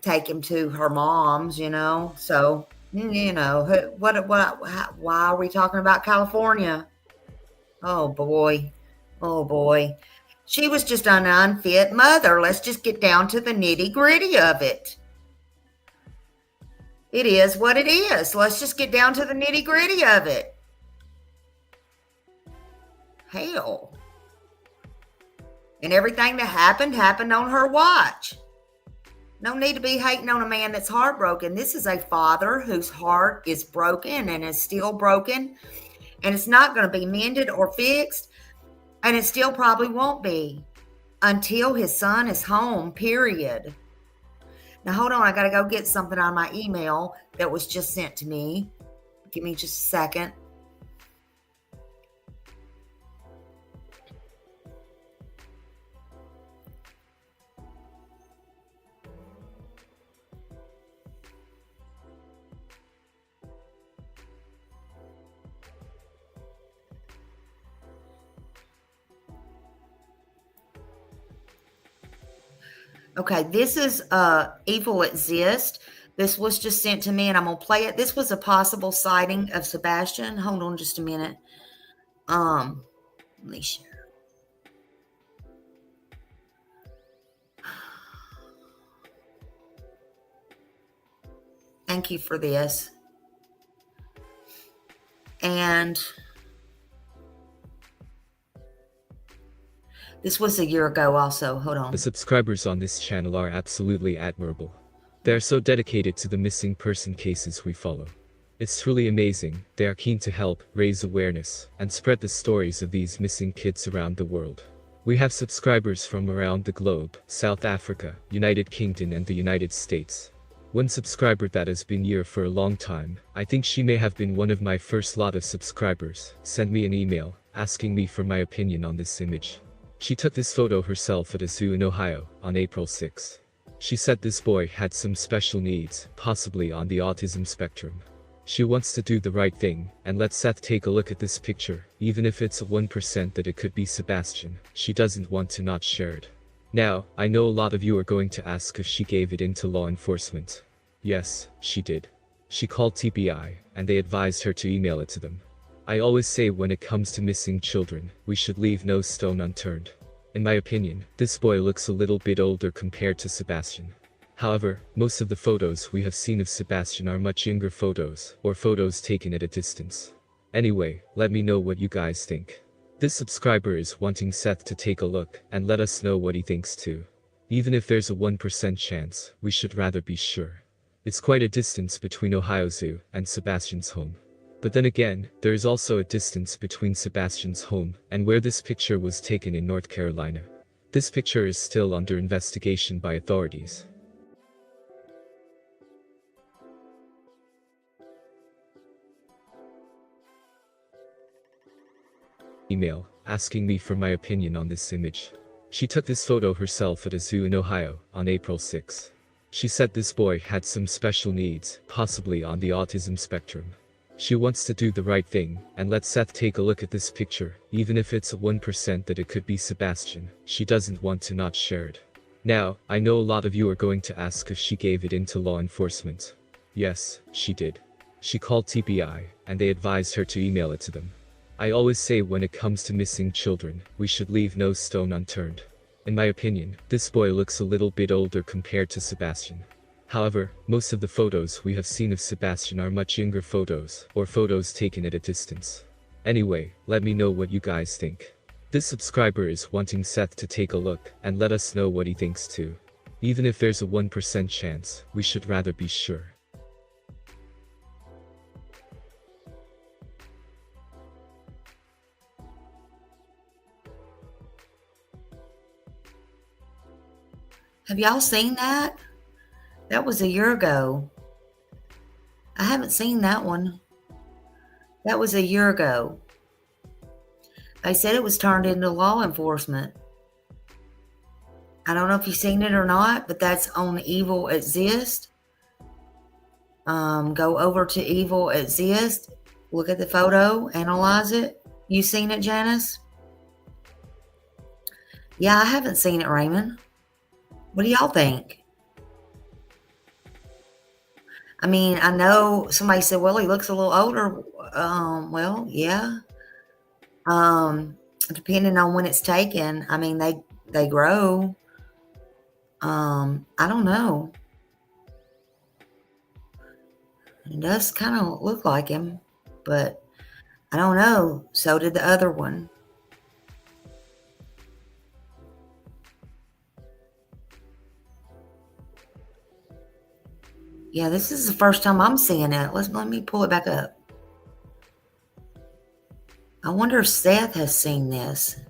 take him to her mom's, so, why are we talking about California? Oh boy. She was just an unfit mother. Let's just get down to the nitty gritty of it. It is what it is. Let's just get down to the nitty gritty of it. Hell. And everything that happened on her watch. No need to be hating on a man that's heartbroken. This is a father whose heart is broken and is still broken. And it's not going to be mended or fixed. And it still probably won't be until his son is home, period. Now, hold on. I got to go get something on my email that was just sent to me. Give me just a second. Okay, this is Evil Exist. This was just sent to me and I'm gonna play it. This was a possible sighting of Sebastian. Hold on just a minute. Let me share. Thank you for this. And this was a year ago also. Hold on. The subscribers on this channel are absolutely admirable. They are so dedicated to the missing person cases we follow. It's truly amazing. They are keen to help, raise awareness, and spread the stories of these missing kids around the world. We have subscribers from around the globe, South Africa, United Kingdom and the United States. One subscriber that has been here for a long time, I think she may have been one of my first lot of subscribers, sent me an email, asking me for my opinion on this image. She took this photo herself at a zoo in Ohio, on April 6. She said this boy had some special needs, possibly on the autism spectrum. She wants to do the right thing, and let Seth take a look at this picture, even if it's a 1% that it could be Sebastian. She doesn't want to not share it. Now, I know a lot of you are going to ask if she gave it into law enforcement. Yes, she did. She called TBI, and they advised her to email it to them. I always say when it comes to missing children, we should leave no stone unturned. In my opinion, this boy looks a little bit older compared to Sebastian. However, most of the photos we have seen of Sebastian are much younger photos, or photos taken at a distance. Anyway, let me know what you guys think. This subscriber is wanting Seth to take a look, and let us know what he thinks too. Even if there's a 1% chance, we should rather be sure. It's quite a distance between Ohio Zoo and Sebastian's home. But then again, there is also a distance between Sebastian's home and where this picture was taken in North Carolina. This picture is still under investigation by authorities. Email, asking me for my opinion on this image. She took this photo herself at a zoo in Ohio, on April 6. She said this boy had some special needs, possibly on the autism spectrum. She wants to do the right thing, and let Seth take a look at this picture, even if it's a 1% that it could be Sebastian. She doesn't want to not share it. Now, I know a lot of you are going to ask if she gave it into law enforcement. Yes, she did. She called TBI, and they advised her to email it to them. I always say when it comes to missing children, we should leave no stone unturned. In my opinion, this boy looks a little bit older compared to Sebastian. However, most of the photos we have seen of Sebastian are much younger photos, or photos taken at a distance. Anyway, let me know what you guys think. This subscriber is wanting Seth to take a look, and let us know what he thinks too. Even if there's a 1% chance, we should rather be sure. Have y'all seen that? That was a year ago. I haven't seen that one. That was a year ago. They said it was turned into law enforcement. I don't know if you've seen it or not, but that's on Evil Exist. Go over to Evil Exist. Look at the photo. Analyze it. You seen it, Janice? Yeah, I haven't seen it, Raymond. What do y'all think? I mean, I know somebody said, well, he looks a little older. Well, yeah. Depending on when it's taken, I mean, they grow. I don't know. It does kind of look like him, but I don't know. So did the other one. Yeah, this is the first time I'm seeing it. Let me pull it back up. I wonder if Seth has seen this.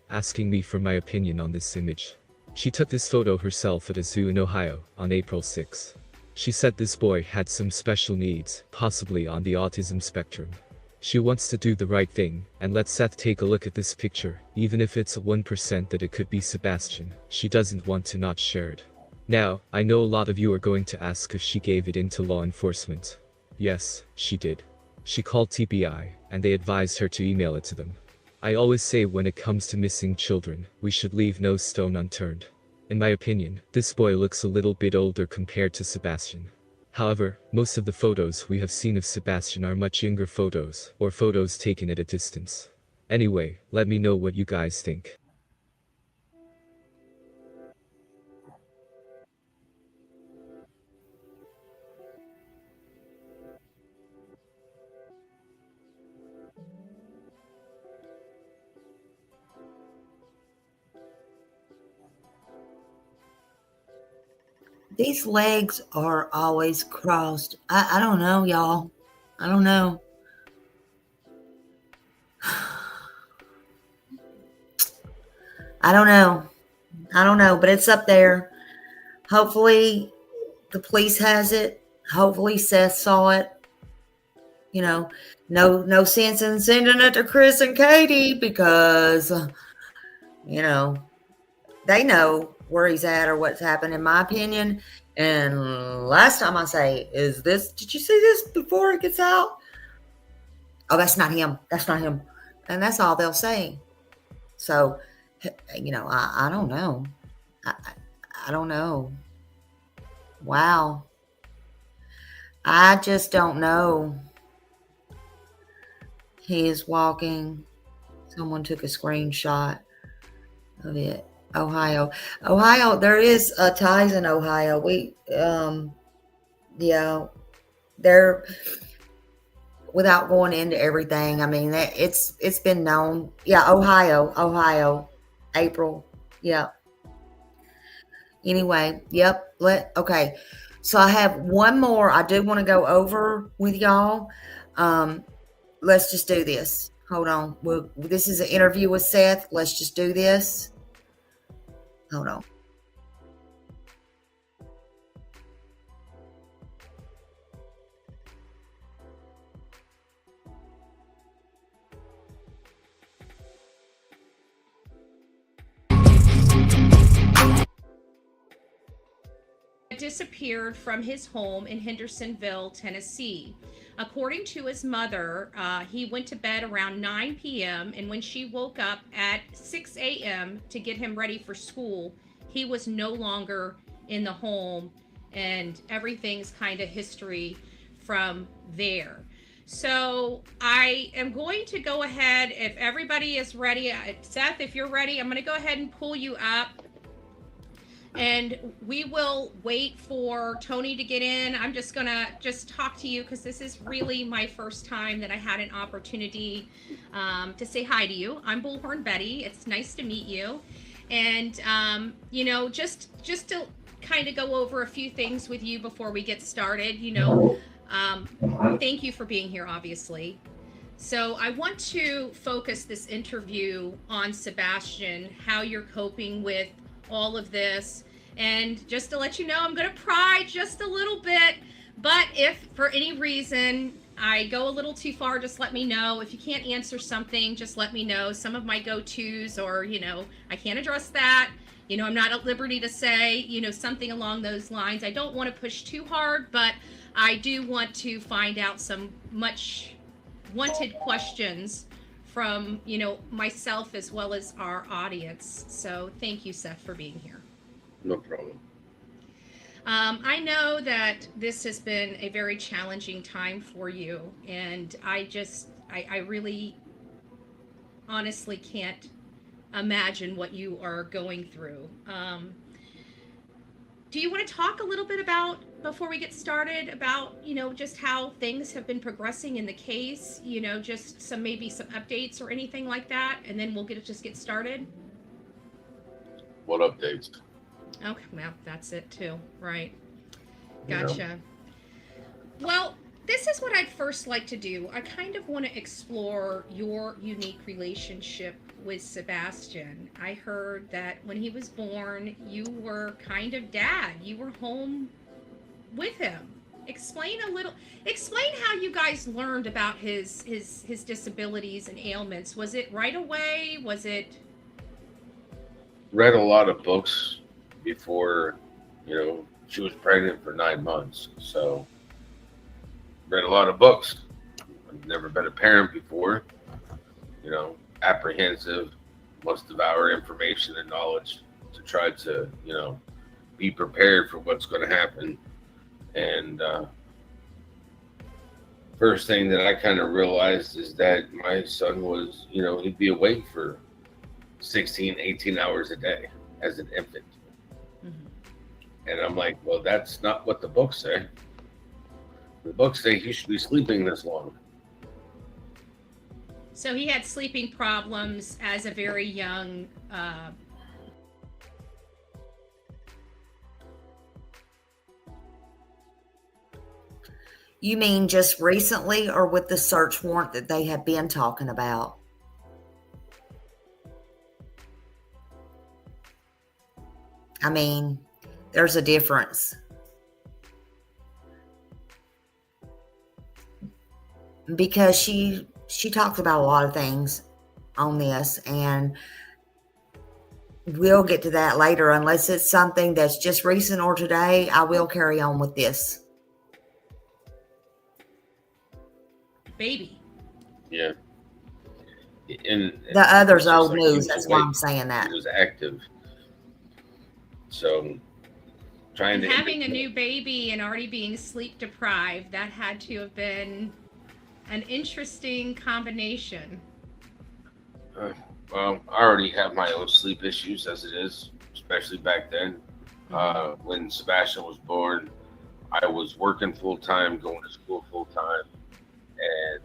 Asking me for my opinion on this image. She took this photo herself at a zoo in Ohio, on April 6. She said this boy had some special needs, possibly on the autism spectrum. She wants to do the right thing, and let Seth take a look at this picture, even if it's a 1% that it could be Sebastian. She doesn't want to not share it. Now, I know a lot of you are going to ask if she gave it in to law enforcement. Yes, she did. She called TBI, and they advised her to email it to them. I always say when it comes to missing children, we should leave no stone unturned. In my opinion, this boy looks a little bit older compared to Sebastian. However, most of the photos we have seen of Sebastian are much younger photos, or photos taken at a distance. Anyway, let me know what you guys think. These legs are always crossed. I don't know, y'all. I don't know. I don't know. I don't know, but it's up there. Hopefully the police has it. Hopefully Seth saw it. You know, no sense in sending it to Chris and Katie because, you know, they know where he's at or what's happened, in my opinion. And last time I say, did you see this before it gets out? Oh, that's not him. That's not him. And that's all they'll say. So, you know, I don't know. I don't know. Wow. I just don't know. He is walking. Someone took a screenshot of it. Ohio, there is ties in Ohio. Yeah, they're, without going into everything, I mean, it's been known. Yeah, Ohio, April. Yeah. Anyway, yep. Okay. So I have one more I do want to go over with y'all. Let's just do this. Hold on. This is an interview with Seth. Let's just do this. Hold on. Disappeared from his home in Hendersonville, Tennessee. According to his mother, he went to bed around 9 p.m. and when she woke up at 6 a.m. to get him ready for school, he was no longer in the home, and everything's kind of history from there. So I am going to go ahead, if everybody is ready. Seth, if you're ready, I'm going to go ahead and pull you up. And we will wait for Tony to get in. I'm just gonna talk to you because this is really my first time that I had an opportunity to say hi to you. I'm Bullhorn Betty. It's nice to meet you. And you know, just to kind of go over a few things with you before we get started. You know, thank you for being here, obviously. So I want to focus this interview on Sebastian, how you're coping with all of this. And just to let you know, I'm going to pry just a little bit, but if for any reason I go a little too far, just let me know. If you can't answer something, just let me know. Some of my go-tos, or, you know, I can't address that. You know, I'm not at liberty to say, you know, something along those lines. I don't want to push too hard, but I do want to find out some much wanted questions from, you know, myself as well as our audience. So thank you, Seth, for being here. No problem. I know that this has been a very challenging time for you, and I really honestly can't imagine what you are going through. Do you want to talk a little bit about, before we get started, about, you know, just how things have been progressing in the case, you know, just maybe some updates or anything like that, and then we'll just get started? What updates? Okay, well, that's it too, right? Gotcha. Yeah. Well, this is what I'd first like to do. I kind of want to explore your unique relationship with Sebastian. I heard that when he was born, you were kind of dad. You were home with him. Explain how you guys learned about his disabilities and ailments. Was it right away? Was it? Read a lot of books before, she was pregnant for 9 months. So read a lot of books. I've never been a parent before, apprehensive, must devour information and knowledge to try to, be prepared for what's going to happen. And first thing that I kind of realized is that my son was, he'd be awake for 16, 18 hours a day as an infant. Mm-hmm. And I'm like, well, that's not what the books say. The books say he should be sleeping this long. So he had sleeping problems as a very young You mean just recently, or with the search warrant that they have been talking about? I mean, there's a difference. Because she talks about a lot of things on this, and we'll get to that later. Unless it's something that's just recent or today, I will carry on with this. baby. Yeah. And the other's old like news. That's why I'm saying that. He was active. So trying to having a new baby and already being sleep deprived, that had to have been an interesting combination. Well, I already have my own sleep issues as it is, especially back then. When Sebastian was born, I was working full time, going to school full time, and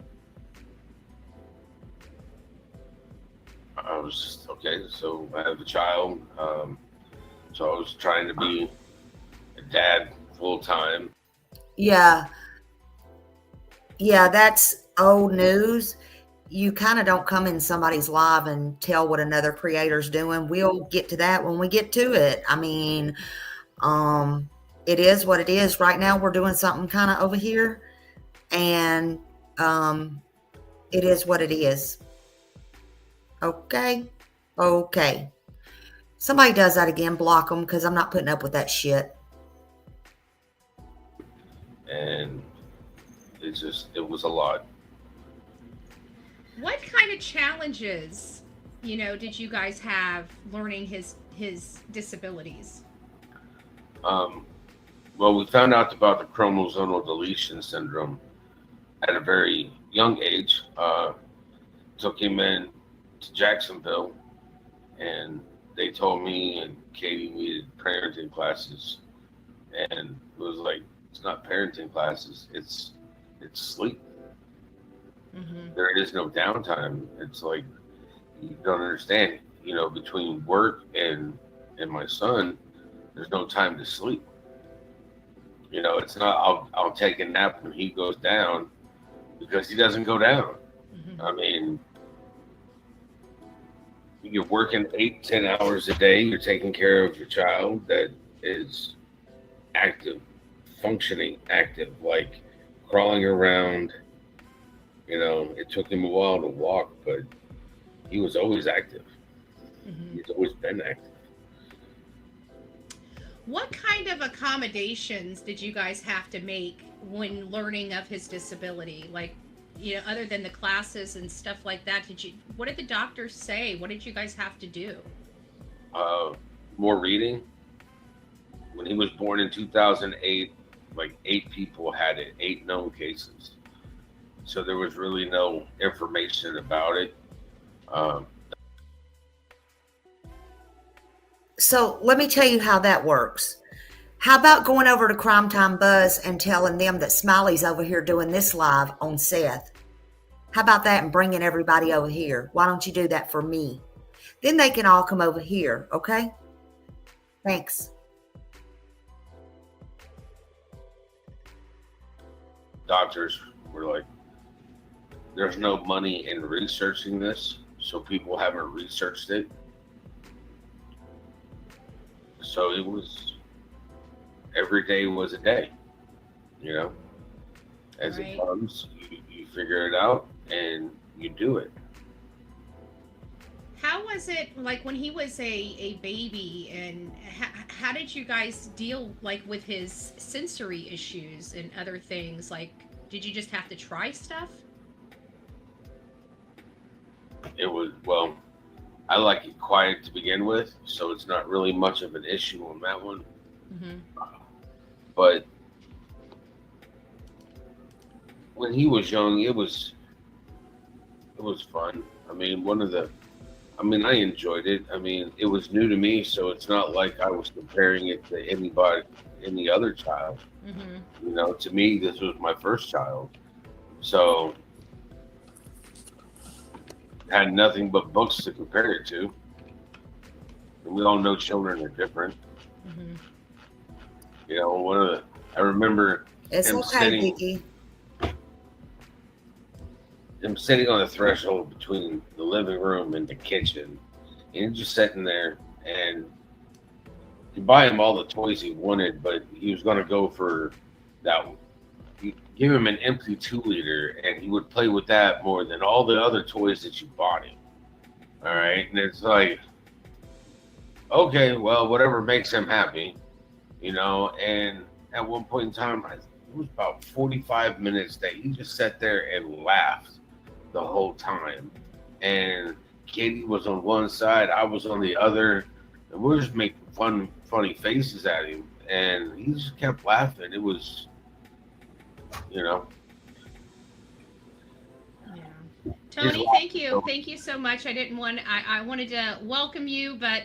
I was just, okay, so I have a child. So I was trying to be a dad full time. Yeah. Yeah, that's old news. You kind of don't come in somebody's live and tell what another creator's doing. We'll get to that when we get to it. I mean, it is what it is. Right now we're doing something kind of over here, and it is what it is. Okay. Okay. Somebody does that again, block them, because I'm not putting up with that shit. And it was a lot. What kind of challenges, did you guys have learning his disabilities? Well, we found out about the chromosomal deletion syndrome at a very young age. Took him in to Jacksonville, and they told me and Katie needed parenting classes, and it was like, it's not parenting classes, it's sleep. Mm-hmm. There is no downtime. It's like, you don't understand, between work and my son, there's no time to sleep. It's not, I'll take a nap when he goes down, because he doesn't go down. Mm-hmm. I mean, you're working 8-10 hours a day. You're taking care of your child that is active, functioning active, like crawling around. It took him a while to walk, but he was always active. Mm-hmm. He's always been active. What kind of accommodations did you guys have to make when learning of his disability? Like, other than the classes and stuff like that, what did the doctors say? What did you guys have to do? More reading. When he was born in 2008, like 8 people had it, 8 known cases. So there was really no information about it. So let me tell you how that works. How about going over to Crime Time Buzz and telling them that Smileys over here doing this live on Seth? How about that, and bringing everybody over here? Why don't you do that for me? Then they can all come over here, okay? Thanks. Doctors were like, there's no money in researching this, so people haven't researched it. So it was, every day was a day. you know, as Right. it comes, you figure it out and you do it. How was it like when he was a baby, and how did you guys deal like with his sensory issues and other things? Like, did you just have to try stuff? It was, well, I like it quiet to begin with, so it's not really much of an issue on that one. Mm-hmm. But when he was young, it was fun. I mean, I enjoyed it. I mean, it was new to me, so it's not like I was comparing it to any other child. Mm-hmm. You know, to me, this was my first child. So had nothing but books to compare it to. And we all know children are different. Mm-hmm. You know, I remember It's him okay, Vicky. him sitting on the threshold between the living room and the kitchen, and he's just sitting there, and you buy him all the toys he wanted, but he was going to go for that. You give him an empty 2-liter, and he would play with that more than all the other toys that you bought him. All right, and it's like, okay, well, whatever makes him happy, you know. And at one point in time, it was about 45 minutes that he just sat there and laughed the whole time. And Katie was on one side, I was on the other, and we were just making funny faces at him, and he just kept laughing. It was, you know. Tony, thank you so much. I wanted to welcome you, but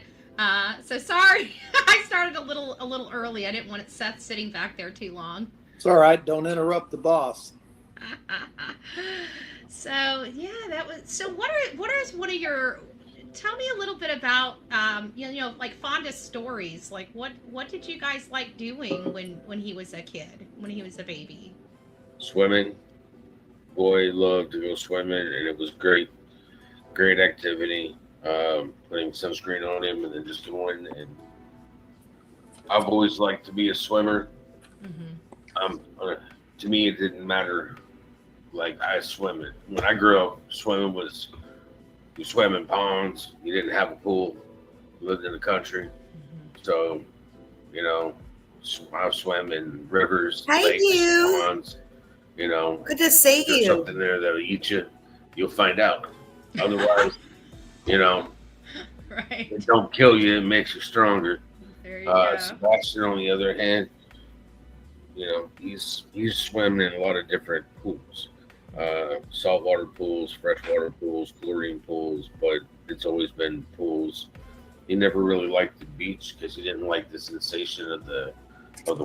so sorry. I started a little early. I didn't want Seth sitting back there too long. It's all right. Don't interrupt the boss. So yeah, what is one of your, tell me a little bit about like fondest stories. Like what did you guys like doing when he was a kid, when he was a baby? Swimming. Boy loved to go swimming, and it was great activity. Putting sunscreen on him and then just going. And I've always liked to be a swimmer. Mm-hmm. To me, it didn't matter. Like, I swim it. When I grew up, swimming was, you swam in ponds. You didn't have a pool. You lived in the country. Mm-hmm. So, you know, I swam in rivers, Thank lakes, you. ponds. You know, Good to see if there's you. something there that'll eat you, you'll find out. Otherwise, you know, right. It don't kill you, it makes you stronger. There you go. Sebastian, on the other hand, you know, he's swimming in a lot of different pools. Saltwater pools, freshwater pools, chlorine pools, but it's always been pools. He never really liked the beach because he didn't like the sensation of the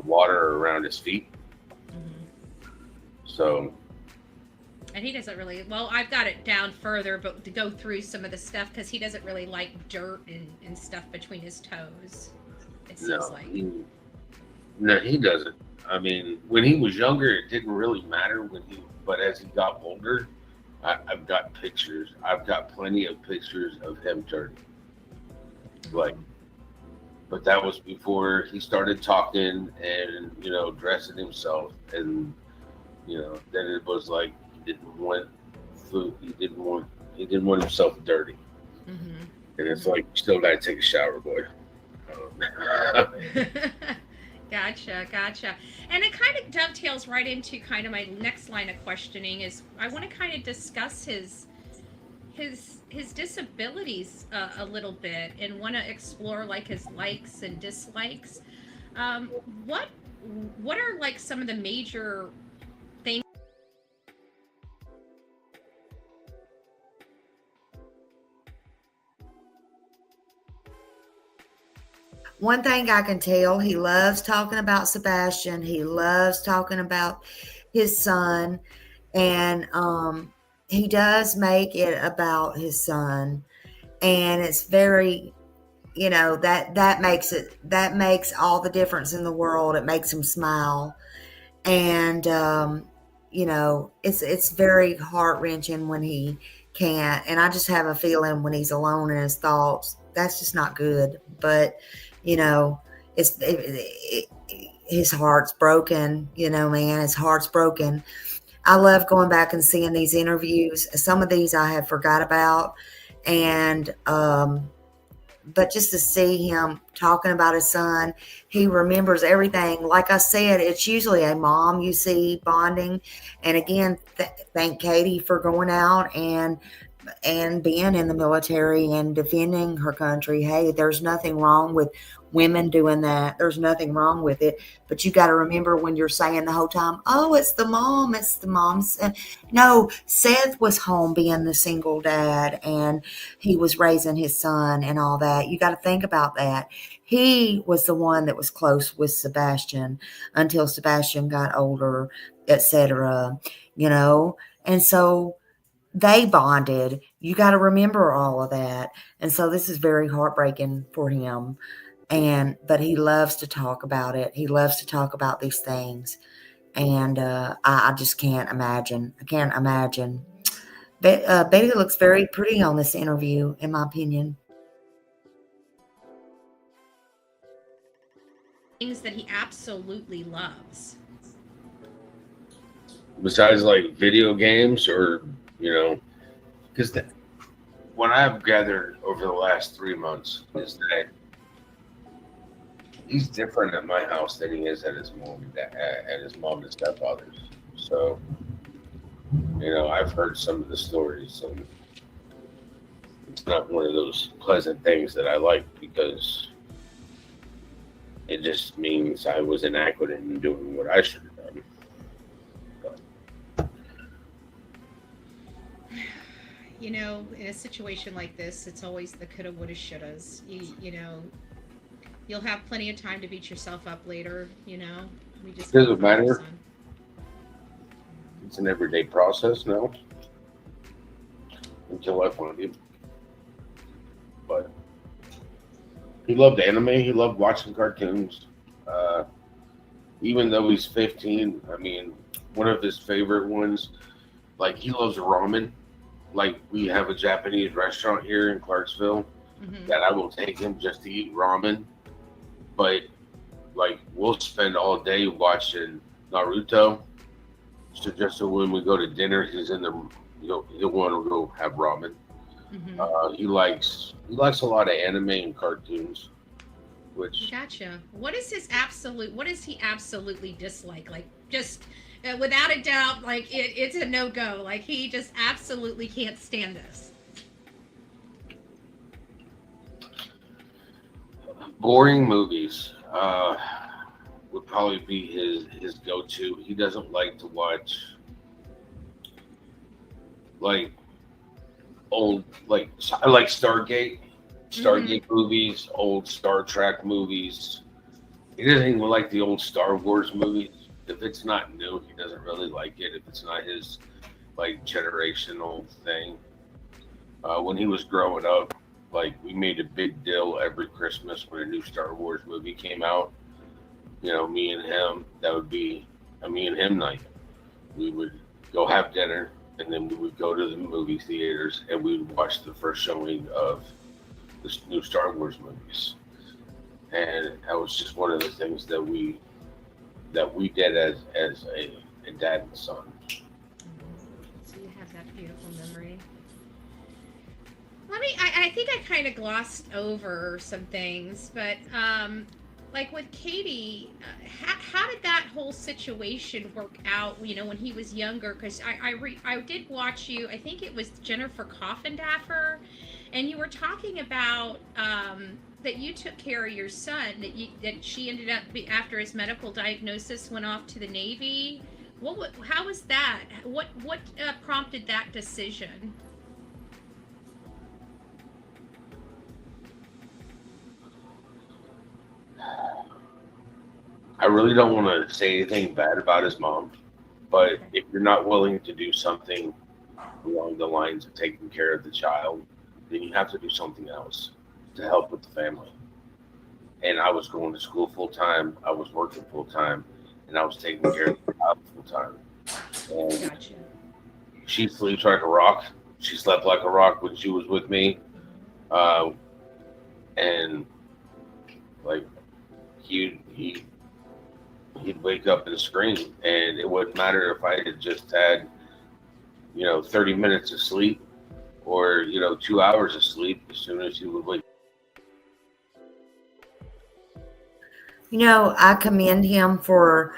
water around his feet. Mm-hmm. So, and he doesn't really, well, I've got it down further, but to go through some of the stuff, because he doesn't really like dirt and stuff between his toes. It seems like. No, he doesn't. I mean, when he was younger, it didn't really matter but as he got older, I've got pictures. I've got plenty of pictures of him dirty. Like, but that was before he started talking and, you know, dressing himself. And, you know, then it was like, he didn't want food. He didn't want himself dirty. Mm-hmm. And it's like, you still got to take a shower, boy. Gotcha. And it kind of dovetails right into kind of my next line of questioning is I want to kind of discuss his disabilities a little bit and want to explore like his likes and dislikes. What are like some of the major things? One thing I can tell, he loves talking about Sebastian. He loves talking about his son. And he does make it about his son. And it's very, you know, that makes all the difference in the world. It makes him smile. And, you know, it's very heart-wrenching when he can't. And I just have a feeling when he's alone in his thoughts, that's just not good. But, you know, his heart's broken, man, his heart's broken. I love going back and seeing these interviews. Some of these I had forgot about. And, but just to see him talking about his son, he remembers everything. Like I said, it's usually a mom you see bonding. And again, thank Katie for going out and being in the military and defending her country. Hey, there's nothing wrong with women doing that. There's nothing wrong with it. But you got to remember when you're saying the whole time, oh, it's the mom, it's the mom's. No, Seth was home being the single dad, and he was raising his son and all that. You got to think about that. He was the one that was close with Sebastian until Sebastian got older, etc. And so they bonded. You got to remember all of that. And so this is very heartbreaking for him. But he loves to talk about it. He loves to talk about these things. And I just can't imagine. I can't imagine. Betty looks very pretty on this interview, in my opinion. Things that he absolutely loves. Besides like video games or, because what I've gathered over the last 3 months is that he's different at my house than he is at his mom and stepfather's. So, I've heard some of the stories, and it's not one of those pleasant things that I like, because it just means I was inadequate in doing what I should have done. In a situation like this, it's always the coulda, woulda, shouldas. You'll have plenty of time to beat yourself up later. We just doesn't matter. It's an everyday process now. Until I find him. But he loved anime. He loved watching cartoons. Even though he's 15, one of his favorite ones, like, he loves ramen. Like, we have a Japanese restaurant here in Clarksville that I will take him just to eat ramen. But, like, we'll spend all day watching Naruto. So just so when we go to dinner, he's in the, he'll want to go have ramen. He likes a lot of anime and cartoons. Which Gotcha. What does he absolutely dislike? Like, just without a doubt, like it's a no-go. Like, he just absolutely can't stand this. boring movies would probably be his go-to. He doesn't like to watch like old, I like Stargate movies, old Star Trek movies. He doesn't even like the old Star Wars movies. If it's not new, he doesn't really like it. If it's not his generational thing. When he was growing up, we made a big deal every Christmas when a new Star Wars movie came out. Me and him, that would be a me and him night. We would go have dinner, and then we would go to the movie theaters, and we would watch the first showing of the new Star Wars movies. And that was just one of the things that we did as a dad and son. So you have that beautiful memory. I think I kind of glossed over some things, but with Katie, how did that whole situation work out? When he was younger, because I did watch you. I think it was Jennifer Coffindaffer, and you were talking about that you took care of your son. That she ended up after his medical diagnosis went off to the Navy. How was that? What prompted that decision? I really don't want to say anything bad about his mom, but if you're not willing to do something along the lines of taking care of the child, then you have to do something else to help with the family. And I was going to school full time, I was working full time, and I was taking care of the child full time. And Gotcha. she sleeps like a rock. She slept like a rock when she was with me. And he he'd wake up and scream, and it wouldn't matter if I had just had, 30 minutes of sleep or, 2 hours of sleep. As soon as he would wake. I commend him for,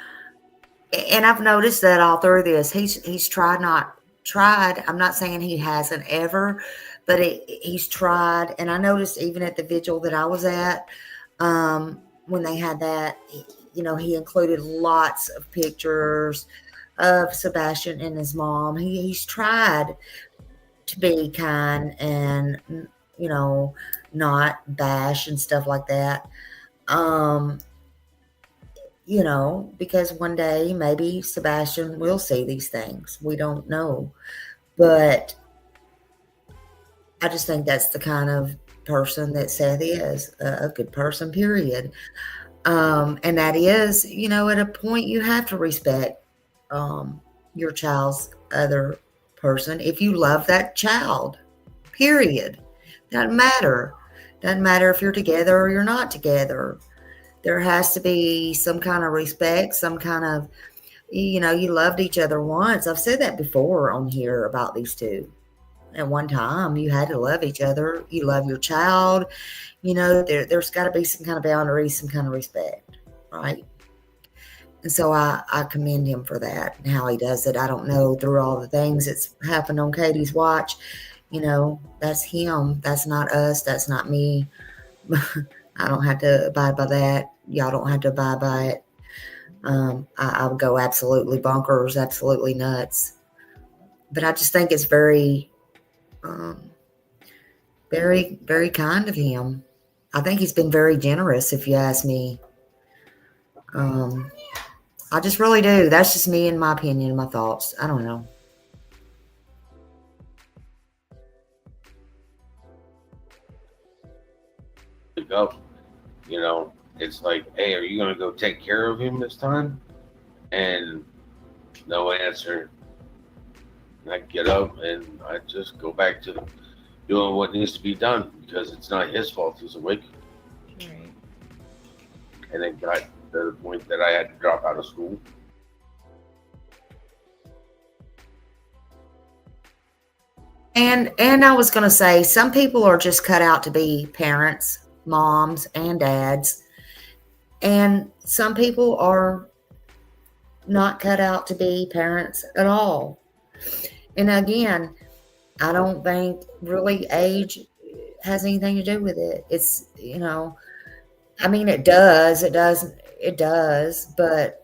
and I've noticed that all through this, he's tried. I'm not saying he hasn't ever, but he's tried. And I noticed even at the vigil that I was at, when they had that, he included lots of pictures of Sebastian and his mom. He's tried to be kind and, not bash and stuff like that. Because one day maybe Sebastian will see these things. We don't know. But I just think that's the kind of person that Seth is, a good person, period. And that is, at a point you have to respect your child's other person if you love that child, period. Doesn't matter. Doesn't matter if you're together or you're not together. There has to be some kind of respect, some kind of, you loved each other once. I've said that before on here about these two. At one time, you had to love each other. You love your child. There's got to be some kind of boundaries, some kind of respect, right? And so I commend him for that and how he does it. I don't know, through all the things that's happened on Katie's watch, that's him. That's not us. That's not me. I don't have to abide by that. Y'all don't have to abide by it. I would go absolutely bonkers, absolutely nuts. But I just think it's very, very, very kind of him. I think he's been very generous, if you ask me. I just really do. That's just me and my opinion, my thoughts. I don't know. Go. It's like, hey, are you going to go take care of him this time? And no answer. And I get up and I just go back to doing what needs to be done because it's not his fault he's awake. Right. And it got to the point that I had to drop out of school. And I was going to say, some people are just cut out to be parents, moms and dads. And some people are not cut out to be parents at all. And again, I don't think really age has anything to do with it. It's, it does, but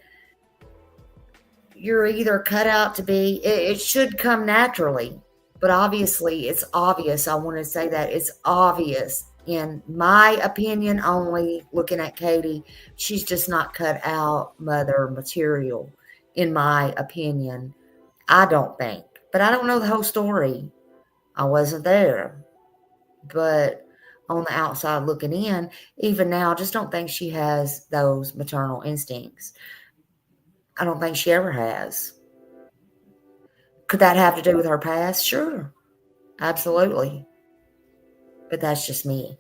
you're either cut out to be, it should come naturally, but obviously it's obvious. I want to say that it's obvious. In my opinion, only looking at Katie, she's just not cut out mother material, in my opinion. I don't think, but I don't know the whole story. I wasn't there, but on the outside looking in, even now, I just don't think she has those maternal instincts. I don't think she ever has. Could that have to do with her past? Sure, absolutely. But that's just me.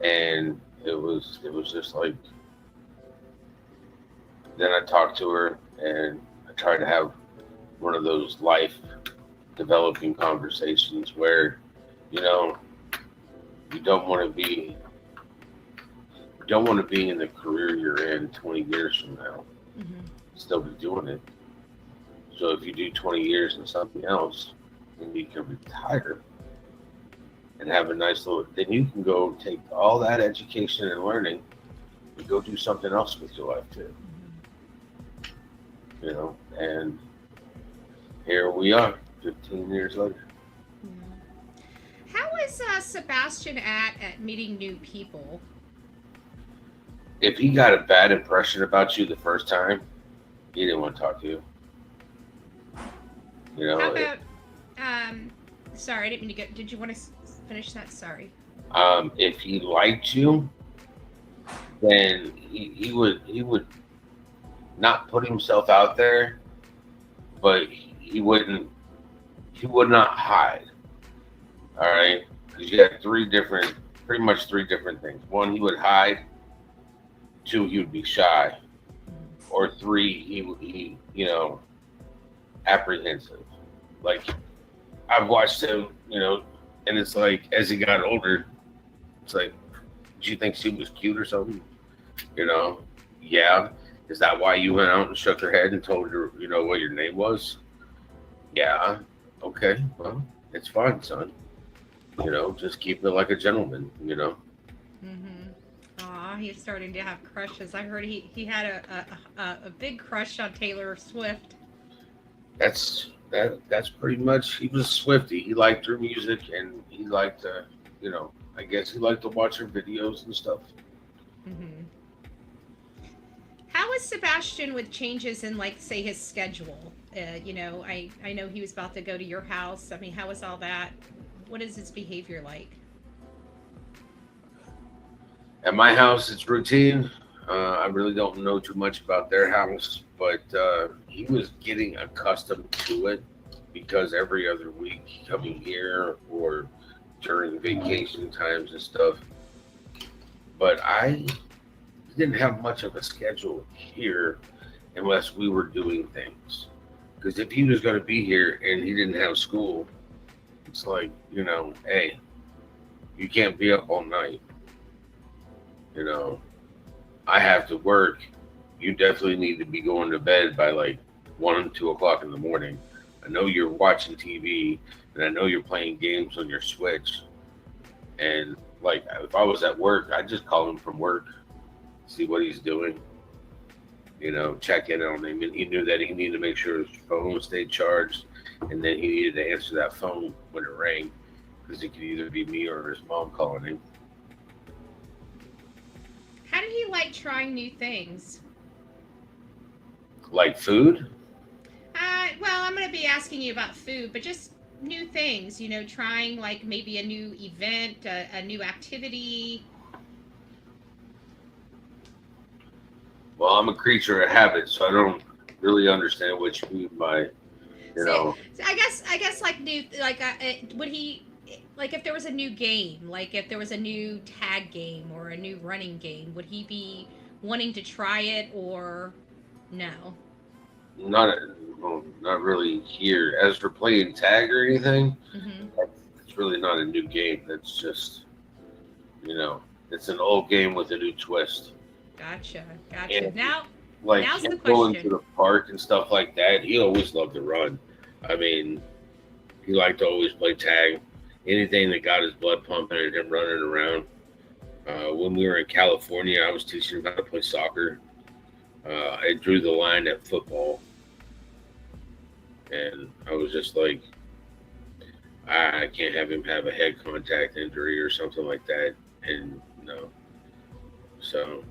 And it was just like, then I talked to her and I tried to have one of those life developing conversations where, you don't want to be in the career you're in 20 years from now. Mm-hmm. Still be doing it. So if you do 20 years in something else, then you can retire and have a nice little, then you can go take all that education and learning and go do something else with your life too. And here we are 15 years later. How is Sebastian at meeting new people? If he got a bad impression about you the first time, he didn't want to talk to you. How about, sorry, I didn't mean to did you want to finish that? Sorry. If he liked you, then he would not put himself out there, but he would not hide. All right, because you got three different pretty much three different things. One, he would hide. Two, he would be shy. Or three, he apprehensive. Like, I've watched him, and it's like, as he got older, it's like, did you think she was cute or something? Yeah. Is that why you went out and shook her head and told her, what your name was? Yeah. Okay. Well, it's fine, son. Just keep it like a gentleman, Aw, he's starting to have crushes. I heard he had a big crush on Taylor Swift. That's pretty much, he was a Swiftie. He liked her music, and he liked to, I guess he liked to watch her videos and stuff. How is Sebastian with changes in, like, say, his schedule? I know he was about to go to your house. I mean, how is all that? What is his behavior like? At my house, it's routine. I really don't know too much about their house, but he was getting accustomed to it because every other week coming here or during vacation times and stuff. But I didn't have much of a schedule here unless we were doing things. Because if he was going to be here and he didn't have school, it's like, hey, you can't be up all night. I have to work. You definitely need to be going to bed by like 1, 2 o'clock in the morning. I know you're watching TV, and I know you're playing games on your Switch. And like, if I was at work, I'd just call him from work, see what he's doing, check in on him. And he knew that he needed to make sure his phone stayed charged, and then he needed to answer that phone when it rang, because it could either be me or his mom calling him. How did he like trying new things? Like food? Well, I'm going to be asking you about food, but just new things, trying like maybe a new event, a new activity. Well, I'm a creature of habit, so I don't really understand what you mean by, So I guess like new, like would he, like if there was a new game, like if there was a new tag game or a new running game, would he be wanting to try it or no? Not really here. As for playing tag or anything, it's really not a new game. That's just, it's an old game with a new twist. Gotcha. And Now, like now's the going question. to the park and stuff like that, he always loved to run. I mean, he liked to always play tag. Anything that got his blood pumping and him running around. When we were in California, I was teaching him how to play soccer. I drew the line at football. And I was just like, I can't have him have a head contact injury or something like that. And no. So.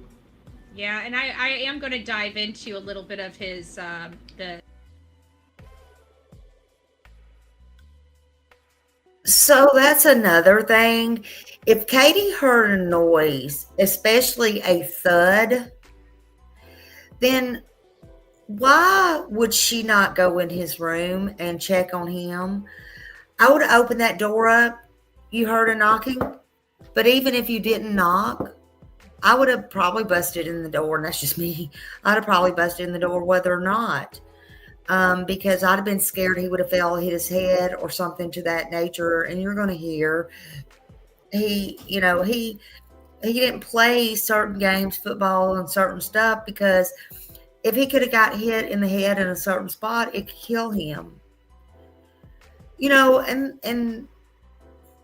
Yeah, and I am going to dive into a little bit of his, So that's another thing. If Katie heard a noise, especially a thud, then why would she not go in his room and check on him? I would have opened that door up. You heard a knocking, but even if you didn't knock, I would have probably busted in the door, and that's just me. I'd have probably busted in the door whether or not. Because I'd have been scared he would have fell, hit his head or something to that nature. And you're going to hear he didn't play certain games, football and certain stuff, because if he could have got hit in the head in a certain spot, it could kill him. And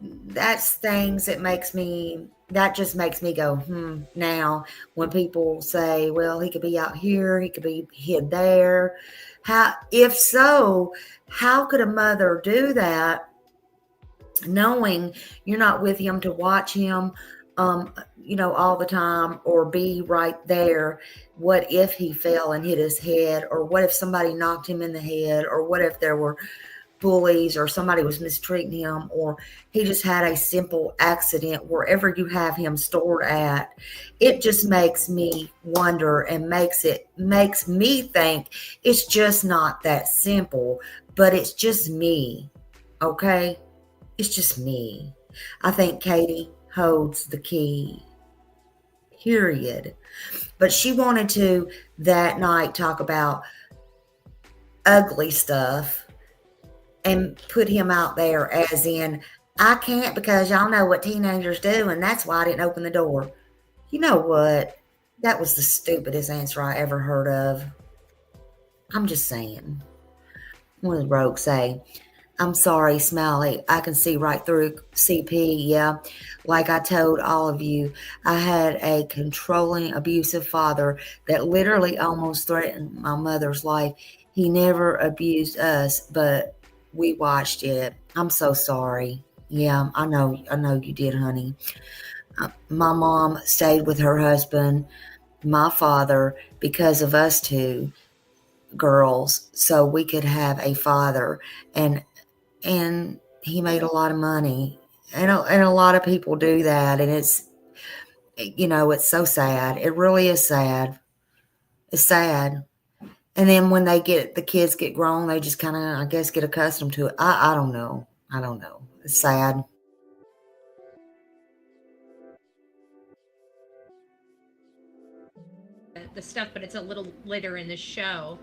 that's things that just makes me go, now when people say, well, he could be out here, he could be hid there. If so, how could a mother do that knowing you're not with him to watch him, all the time or be right there? What if he fell and hit his head, or what if somebody knocked him in the head, or what if there were bullies or somebody was mistreating him, or he just had a simple accident wherever you have him stored at? It just makes me wonder and makes me think it's just not that simple. But it's just me, okay? It's just me. I think Katie holds the key, period. But she wanted to that night talk about ugly stuff and put him out there as in, I can't because y'all know what teenagers do, and that's why I didn't open the door. You know what? That was the stupidest answer I ever heard of. I'm just saying. What did Rogue say? I'm sorry, Smiley. I can see right through CP. Yeah. Like I told all of you, I had a controlling, abusive father that literally almost threatened my mother's life. He never abused us, but we watched it. I'm so sorry. Yeah, I know you did, honey. My mom stayed with her husband, my father, because of us two girls, so we could have a father, and he made a lot of money, and a lot of people do that, and it's it's so sad. It really is sad. It's sad. And then when the kids get grown, they just kind of, I guess, get accustomed to it. I don't know. It's sad. The stuff, but it's a little later in the show.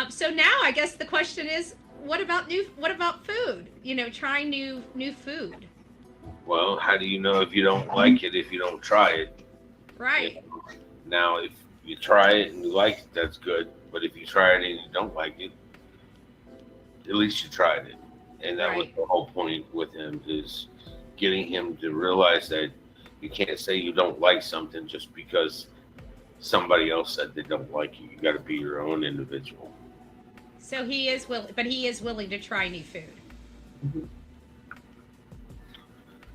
So now I guess the question is, what about food? Trying new food. Well, how do you know if you don't like it if you don't try it? Right. Now, if you try it and you like it, that's good. But if you try it and you don't like it, at least you tried it. And that was the whole point with him, is getting him to realize that you can't say you don't like something just because somebody else said they don't like you. You got to be your own individual. So he is willing to try new food. Mm-hmm.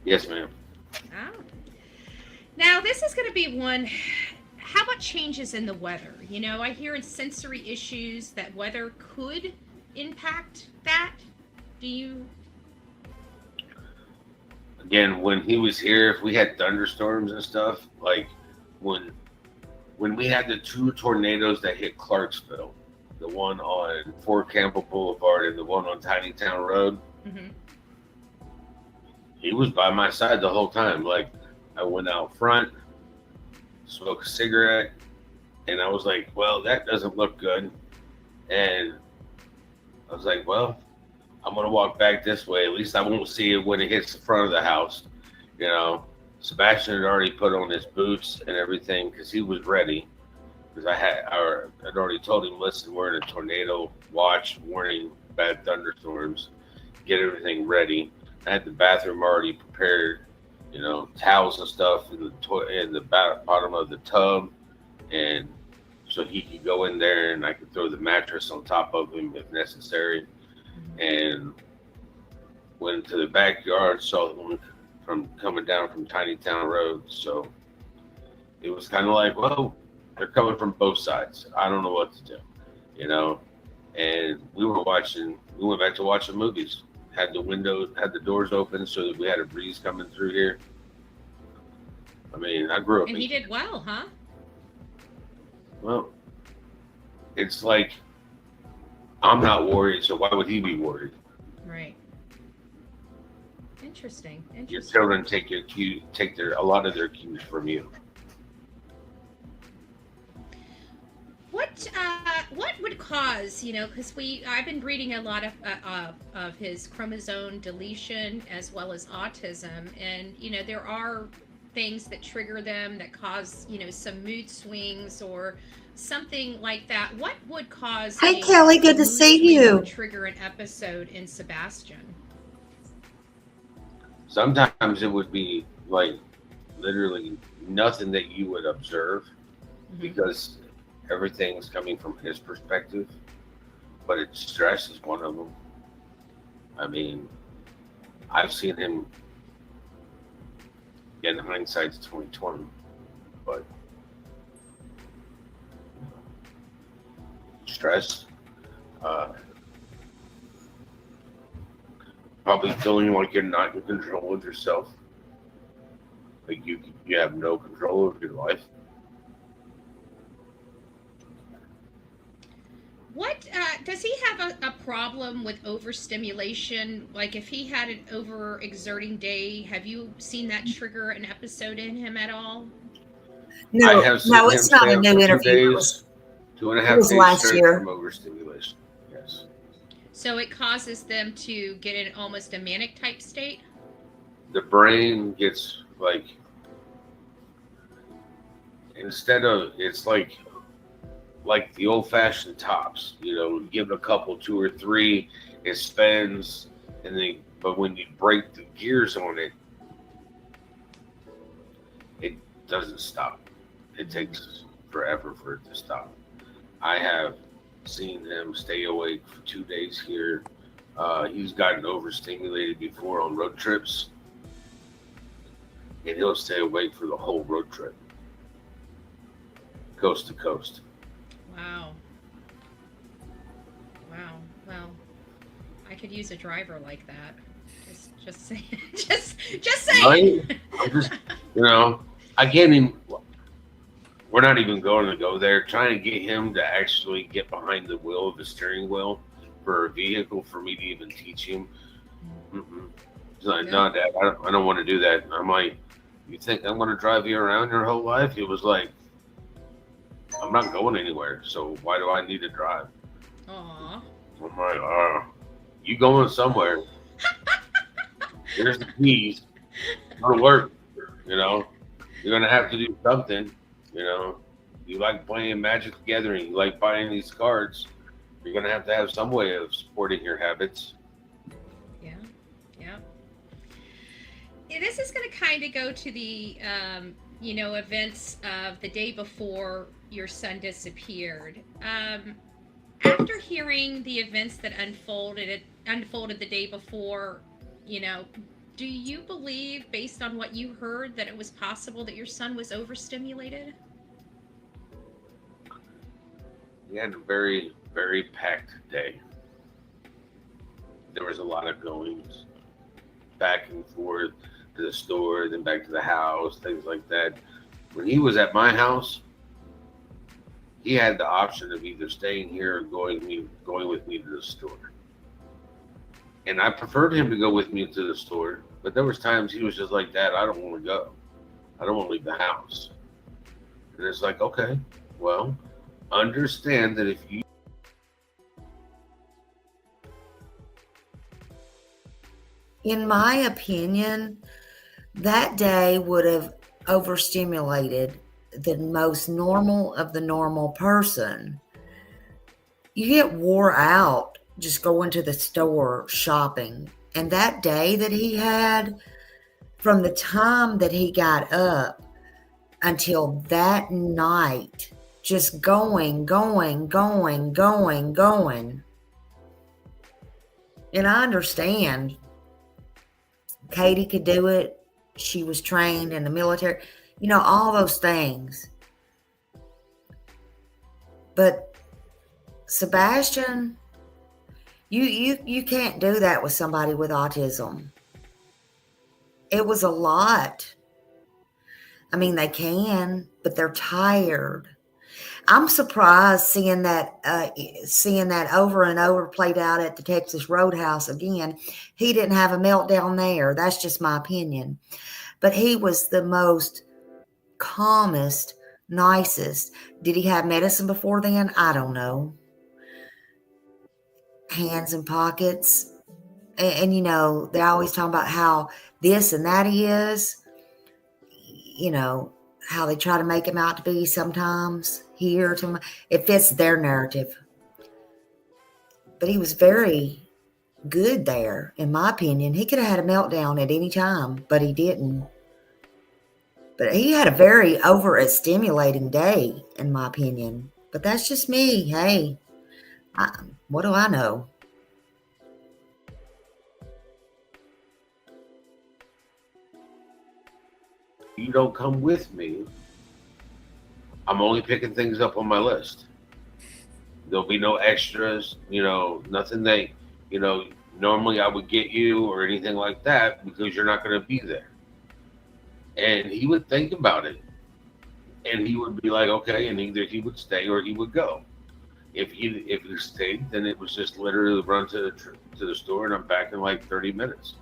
Yes, ma'am. Oh. Now this is going to be one. How about changes in the weather? I hear in sensory issues that weather could impact that. Do you? Again, when he was here, if we had thunderstorms and stuff, like when we had the 2 tornadoes that hit Clarksville, the one on Fort Campbell Boulevard and the one on Tiny Town Road, mm-hmm. He was by my side the whole time. Like, I went out front, smoked a cigarette, and I was like, well, that doesn't look good. And I was like, well, I'm going to walk back this way. At least I won't see it when it hits the front of the house. Sebastian had already put on his boots and everything because he was ready. Because I'd already told him, listen, we're in a tornado watch warning, bad thunderstorms. Get everything ready. I had the bathroom already prepared, towels and stuff in the bottom of the tub, and so he could go in there and I could throw the mattress on top of him if necessary. And went to the backyard, saw them from coming down from Tiny Town Road. So it was kind of like, well, they're coming from both sides. I don't know what to do, And we went back to watching movies. Had the doors open so that we had a breeze coming through here. I mean, I grew up. And he did well, huh? Well, it's like, I'm not worried, so why would he be worried? Right. Interesting. Your children take a lot of their cues from you. What would cause, because I've been reading a lot of his chromosome deletion as well as autism, and there are things that trigger them that cause some mood swings or something like that. What would cause? Hey, Kelly, good to see you. Trigger an episode in Sebastian. Sometimes it would be like literally nothing that you would observe, mm-hmm. because everything's coming from his perspective, but stress is one of them. I mean, I've seen him. Again, hindsight's 20/20, but stress, probably feeling like you're not in control of yourself, like you have no control of your life. What does he have a problem with overstimulation? Like if he had an overexerting day, have you seen that trigger an episode in him at all? No, I have seen no, him it's not stay a up new for 2 interview. days, 2.5 It was days last straight year. from overstimulation. Yes. So it causes them to get in almost a manic type state? The brain gets like, instead of, it's like the old-fashioned tops, you know, give it a couple, 2 or 3, it spins, and then, but when you break the gears on it, it doesn't stop. It takes forever for it to stop. I have seen him stay awake for 2 days here. He's gotten overstimulated before on road trips, and he'll stay awake for the whole road trip, coast to coast. Wow. Wow. Well, I could use a driver like that. Just saying. just saying. Right? I'm just, you know, I can't even. We're not even going to go there. Trying to get him to actually get behind the wheel of the steering wheel for a vehicle for me to even teach him. He's like, no, Dad, I don't want to do that. I'm like, you think I'm going to drive you around your whole life? He was like, I'm not going anywhere, so why do I need to drive? Aww. I'm like, you going somewhere. Here's the keys. Go to work, you know. You're going to have to do something, you know. You like playing Magic the Gathering. You like buying these cards. You're going to have some way of supporting your habits. Yeah. Yeah. This is going to kind of go to the, you know, events of the day before your son disappeared. After hearing the events that unfolded the day before, you know, do you believe, based on what you heard, that it was possible that your son was overstimulated? We had a very, very packed day. There was a lot of goings back and forth to the store, then back to the house, things like that. When he was at my house, he had the option of either staying here or going with me to the store. And I preferred him to go with me to the store, but there was times he was just like, Dad, I don't want to go. I don't want to leave the house. And it's like, okay, well, understand that if you In my opinion, that day would have overstimulated the most normal of the normal person. You get wore out just going to the store shopping. And that day that he had, from the time that he got up until that night, just going. And I understand Katie could do it. She was trained in the military, you know, all those things. But Sebastian, you can't do that with somebody with autism. It was a lot. I mean, they can, but they're tired. I'm surprised seeing that over and over played out at the Texas Roadhouse again. He didn't have a meltdown there. That's just my opinion. But he was the most calmest, nicest. Did he have medicine before then? I don't know. Hands in pockets. And you know, they're always talking about how this and that he is. You know, how they try to make him out to be sometimes here. It fits their narrative. But he was very good there, in my opinion. He could have had a meltdown at any time, but he didn't. But he had a very overstimulating day, in my opinion. But that's just me. Hey, what do I know? You don't come with me, I'm only picking things up on my list. There'll be no extras, you know, nothing that, you know, normally I would get you or anything like that because you're not going to be there. And he would think about it. And he would be like, okay, and either he would stay or he would go. If he stayed, then it was just literally run to the store, and I'm back in like 30 minutes.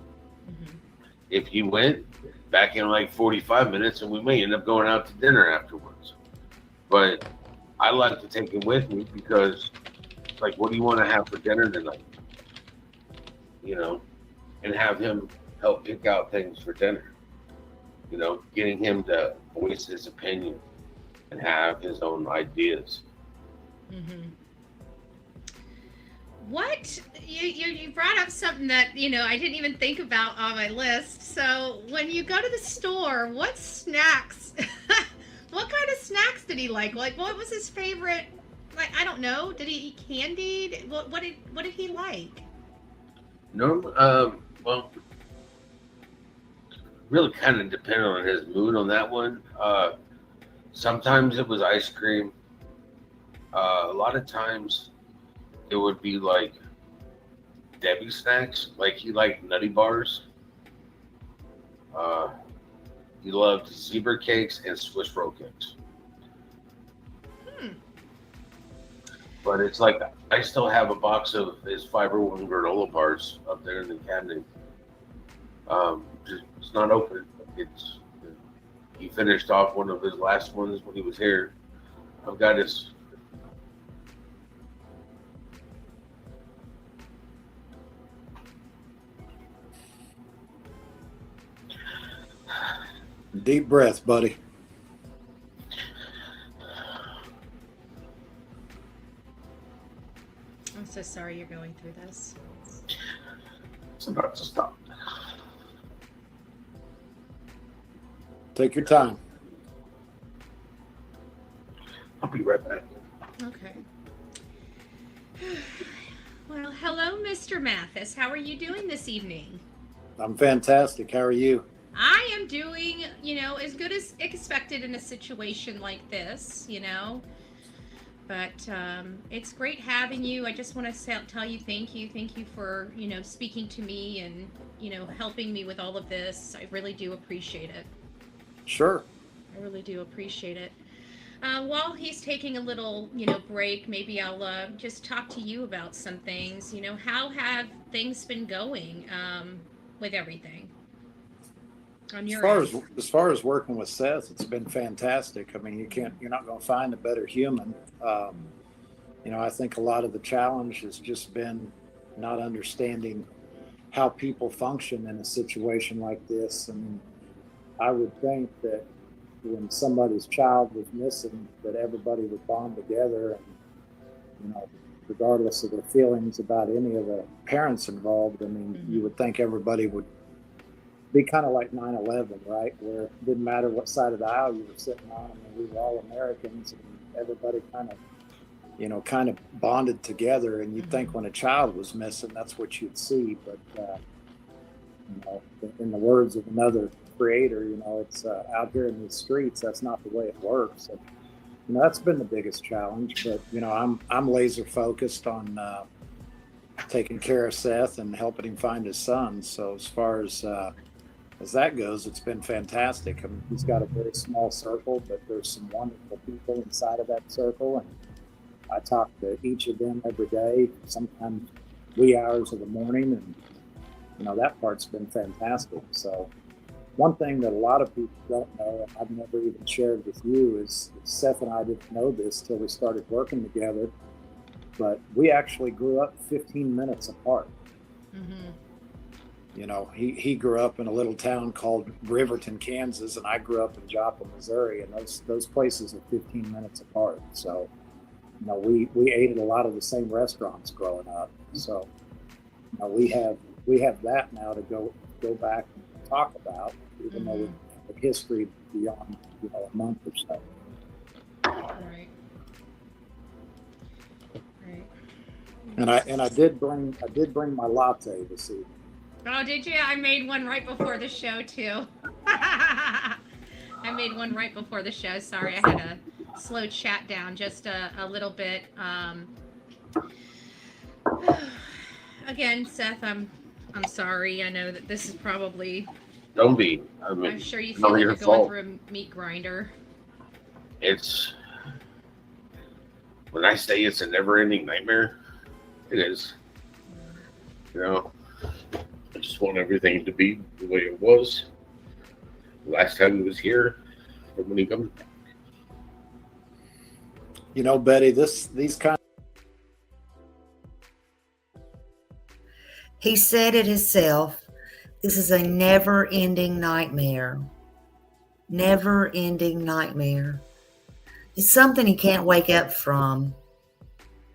If he went, back in like 45 minutes, and we may end up going out to dinner afterwards. But I like to take him with me because, like, what do you want to have for dinner tonight? You know, and have him help pick out things for dinner. You know, getting him to voice his opinion and have his own ideas. What you brought up something that I didn't even think about on my list. So when you go to the store, what snacks? What kind of snacks did he like? Like, what was his favorite? Like, I don't know. Did he eat candy? What did he like? No, well, really kind of depended on his mood on that one. Sometimes it was ice cream. A lot of times it would be like Debbie snacks. Like, he liked Nutty Bars. He loved zebra cakes and Swiss roll cakes. But it's like, I still have a box of his Fiber One granola bars up there in the cabinet. It's not open. He finished off one of his last ones when he was here. I've got his. Deep breath, buddy. I'm so sorry you're going through this. It's about to stop. Take your time. I'll be right back. Okay. Well, hello, Mr. Mathis. How are you doing this evening? I'm fantastic. How are you? I am doing, as good as expected in a situation like this, But it's great having you. I just want to tell you thank you. Thank you for, speaking to me and, helping me with all of this. I really do appreciate it. Sure. I really do appreciate it. While he's taking a little, break, maybe I'll just talk to you about some things. How have things been going with everything on your end? As far as working with Seth, it's been fantastic. I mean, you're not going to find a better human. I think a lot of the challenge has just been not understanding how people function in a situation like this. I mean, I would think that when somebody's child was missing, that everybody would bond together, and regardless of their feelings about any of the parents involved. I mean, you would think everybody would be kind of like 9/11, right? Where it didn't matter what side of the aisle you were sitting on. I mean, we were all Americans, and everybody kind of bonded together. And you'd think when a child was missing, that's what you'd see. But in the words of another creator, it's out here in these streets, that's not the way it works. And, that's been the biggest challenge. But I'm laser focused on taking care of Seth and helping him find his son. So as far as that goes, it's been fantastic. I mean, he's got a very small circle, but there's some wonderful people inside of that circle, and I talk to each of them every day, sometimes wee hours of the morning, and that part's been fantastic. So one thing that a lot of people don't know, and I've never even shared with you, is Seth and I didn't know this till we started working together, but we actually grew up 15 minutes apart. He grew up in a little town called Riverton, Kansas, and I grew up in Joplin, Missouri, and those places are 15 minutes apart. So, we ate at a lot of the same restaurants growing up. So, we have that now to go back and talk about, even though we have a history beyond a month or so. Right. And I did bring my latte this evening. Oh, did you? I made one right before the show too. I made one right before the show. Sorry, I had to slow chat down just a little bit. Again, Seth, I'm sorry. I know that this is probably. Don't be. I mean, I'm sure you feel like you're going through a meat grinder. when I say it's a never-ending nightmare, it is. You know, I just want everything to be the way it was last time he was here, or when he comes back. You know, Betty, these kind. He said it himself. This is a never-ending nightmare. Never-ending nightmare. It's something he can't wake up from.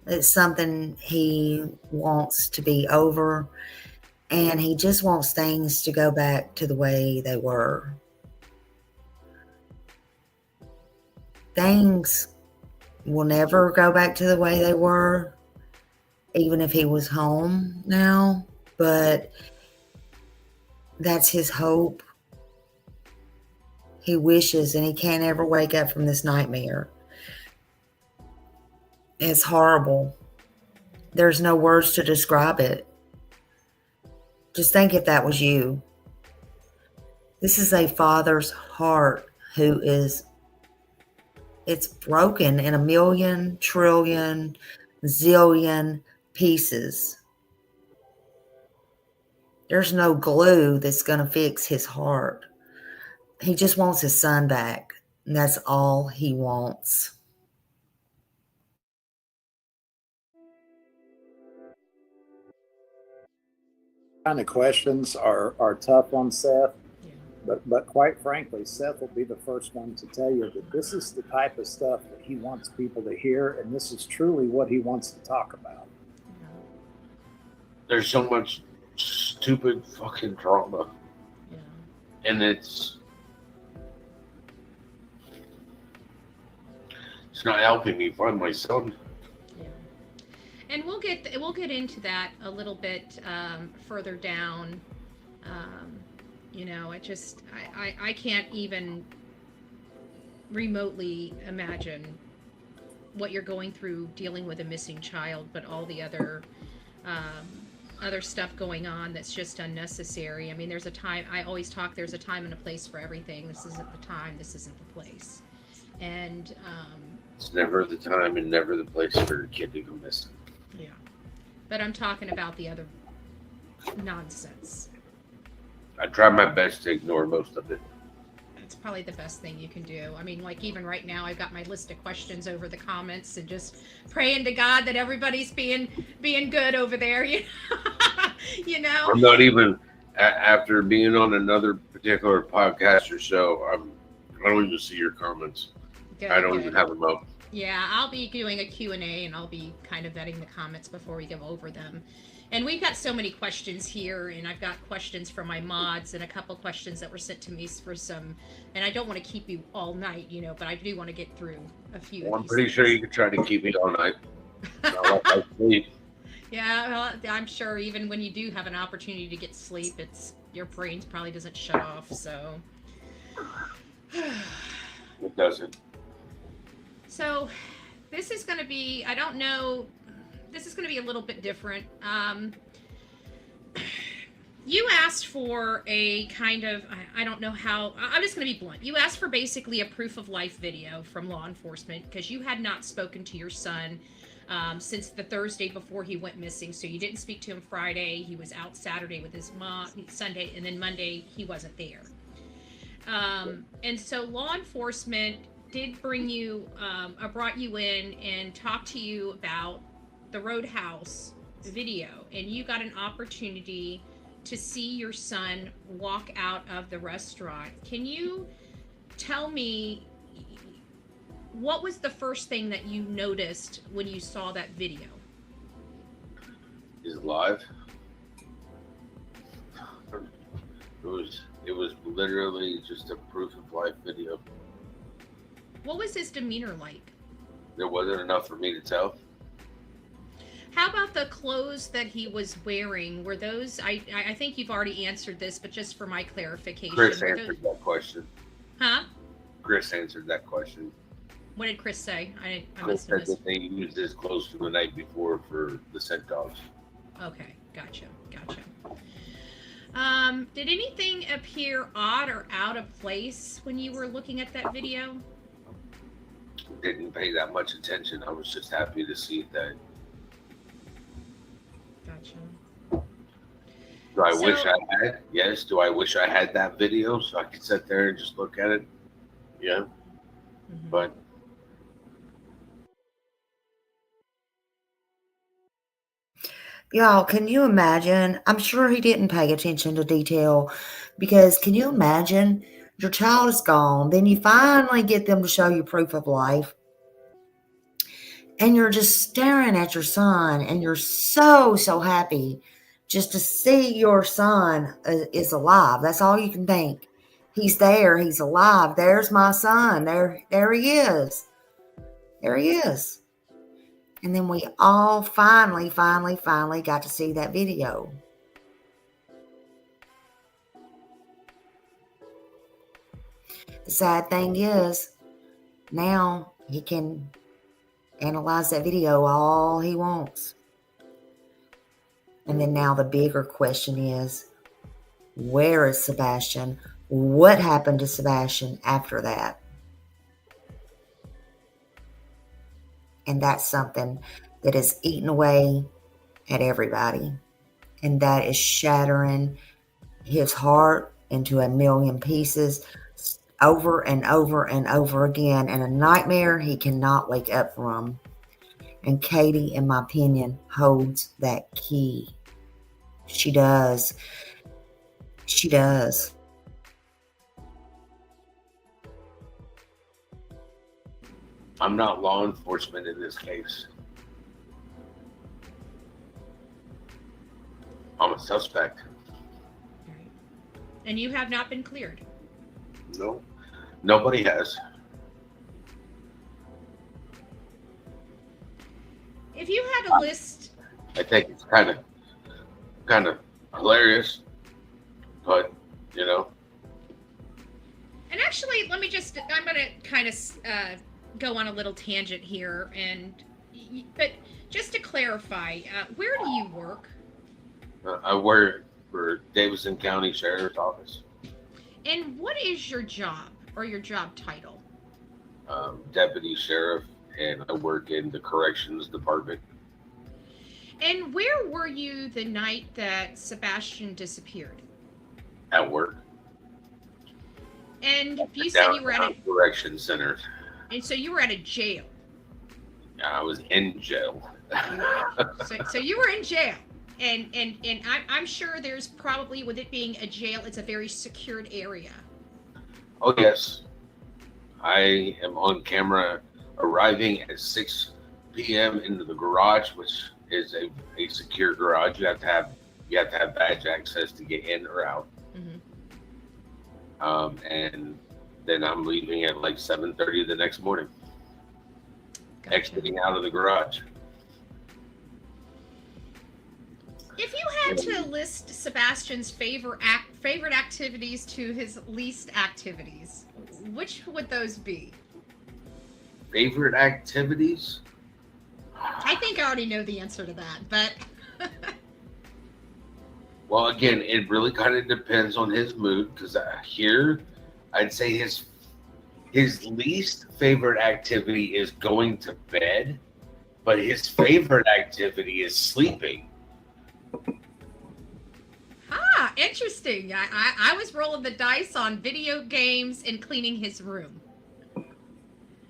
It's something he wants to be over, and he just wants things to go back to the way they were. Things will never go back to the way they were, even if he was home now, but that's his hope. He wishes, and he can't ever wake up from this nightmare. It's horrible. There's no words to describe it. Just think if that was you. This is a father's heart who is, it's broken in a million, trillion, zillion pieces. There's no glue that's going to fix his heart. He just wants his son back. And that's all he wants. Kind of questions are tough on Seth, but quite frankly, Seth will be the first one to tell you that this is the type of stuff that he wants people to hear, and this is truly what he wants to talk about. There's so much stupid fucking drama, and it's not helping me find my son. And we'll get into that a little bit further down. You know, I can't even remotely imagine what you're going through dealing with a missing child, but all the other stuff going on that's just unnecessary. I mean, there's a time, I always talk, there's a time and a place for everything. This isn't the time, this isn't the place. And it's never the time and never the place for a kid to go missing. Yeah, but I'm talking about the other nonsense. I try my best to ignore most of it. It's probably the best thing you can do. I mean, like even right now, I've got my list of questions over the comments and just praying to God that everybody's being good over there. You know. I'm not even after being on another particular podcast or show. I don't even see your comments. Good, I don't even have them up. Yeah, I'll be doing a Q&A and I'll be kind of vetting the comments before we go over them. And we've got so many questions here, and I've got questions from my mods and a couple questions that were sent to me for some, and I don't want to keep you all night, you know, but I do want to get through a few Well, of I'm these pretty things. sure you could try to keep me all night. Not like I sleep. Yeah, well, I'm sure even when you do have an opportunity to get sleep, it's your brain probably doesn't shut off, so. It doesn't. So this is going to be, I don't know, this is going to be a little bit different. You asked for a kind of, I don't know how, I'm just going to be blunt. You asked for basically a proof of life video from law enforcement because you had not spoken to your son since the Thursday before he went missing. So you didn't speak to him Friday. He was out Saturday with his mom, Sunday, and then Monday he wasn't there. And so law enforcement did bring you, brought you in and talked to you about the Roadhouse video, and you got an opportunity to see your son walk out of the restaurant. Can you tell me what was the first thing that you noticed when you saw that video? He's alive. It was literally just a proof of life video. What was his demeanor like? There wasn't enough for me to tell. How about the clothes that he was wearing? Were those, I think you've already answered this, but just for my clarification. Chris answered that question. Huh? Chris answered that question. What did Chris say? I Chris must have said missed. that they used his clothes from the night before for the scent dogs. Okay, gotcha. Did anything appear odd or out of place when you were looking at that video? didn't pay that much attention. I was just happy to see that. Gotcha. Do I So- wish I had? Yes. Do I wish I had that video so I could sit there and just look at it? Yeah. But Y'all, can you imagine? I'm sure he didn't pay attention to detail because can you imagine your child is gone, then you finally get them to show you proof of life, and you're just staring at your son, and you're so happy just to see your son is alive. That's all you can think. He's there. He's alive. There's my son. There he is. There he is. And then we all finally got to see that video. The sad thing is, now he can analyze that video all he wants. And then now the bigger question is, where is Sebastian? What happened to Sebastian after that? And that's something that is eating away at everybody. And that is shattering his heart into a million pieces over and over and over again. And a nightmare he cannot wake up from. And Katie, in my opinion, holds that key. She does. She does. I'm not law enforcement in this case. I'm a suspect. And you have not been cleared. No, nobody has. If you had a list, I think it's kind of hilarious, but you know. and actually, I'm going to kind of go on a little tangent here, but just to clarify, where do you work? I work for Davidson County Sheriff's Office. And what is your job or your job title? Deputy Sheriff, and I work in the Corrections Department. And where were you the night that Sebastian disappeared? At work. And you said you were at a Correction Center. And so you were at a jail. I was in jail. So you were in jail. And I'm sure there's probably, with it being a jail, it's a very secured area. Oh, yes. I am on camera arriving at 6 p.m. into the garage, which is a secure garage. You have to have badge access to get in or out. And then I'm leaving at like 7:30 the next morning. Gotcha. Exiting out of the garage. If you had to list Sebastian's favorite activities to his least activities, which would those be? Favorite activities? I think I already know the answer to that, but well, again, it really kind of depends on his mood, because here I'd say his least favorite activity is going to bed, but his favorite activity is sleeping. Interesting. I was rolling the dice on video games and cleaning his room.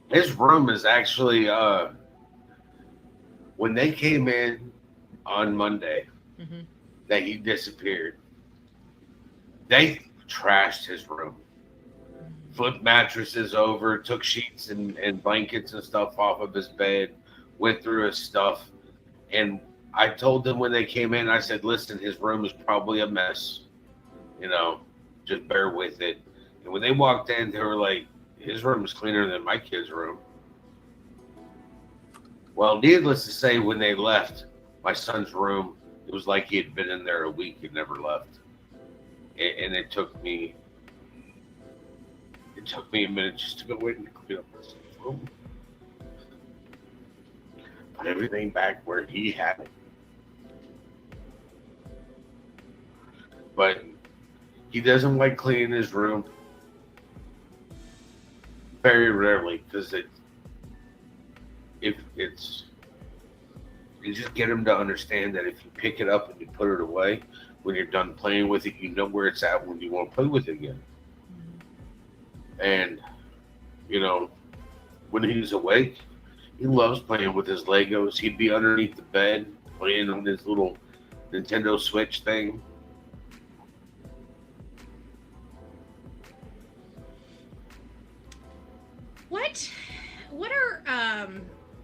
His room is actually, when they came in on Monday, that he disappeared, they trashed his room. Flipped mattresses over, took sheets and blankets and stuff off of his bed, went through his stuff. And I told them when they came in, I said, listen, his room is probably a mess. You know, just bear with it. And when they walked in, they were like, his room is cleaner than my kid's room. Well, needless to say, when they left my son's room, it was like he had been in there a week and never left. And it took me a minute just to go in and clean up my son's room. Put everything back where he had it. But he doesn't like cleaning his room. Very rarely, because you just get them to understand that if you pick it up and you put it away, when you're done playing with it, you know where it's at when you want to play with it again. And, you know, when he's awake, he loves playing with his Legos. He'd be underneath the bed playing on his little Nintendo Switch thing. What are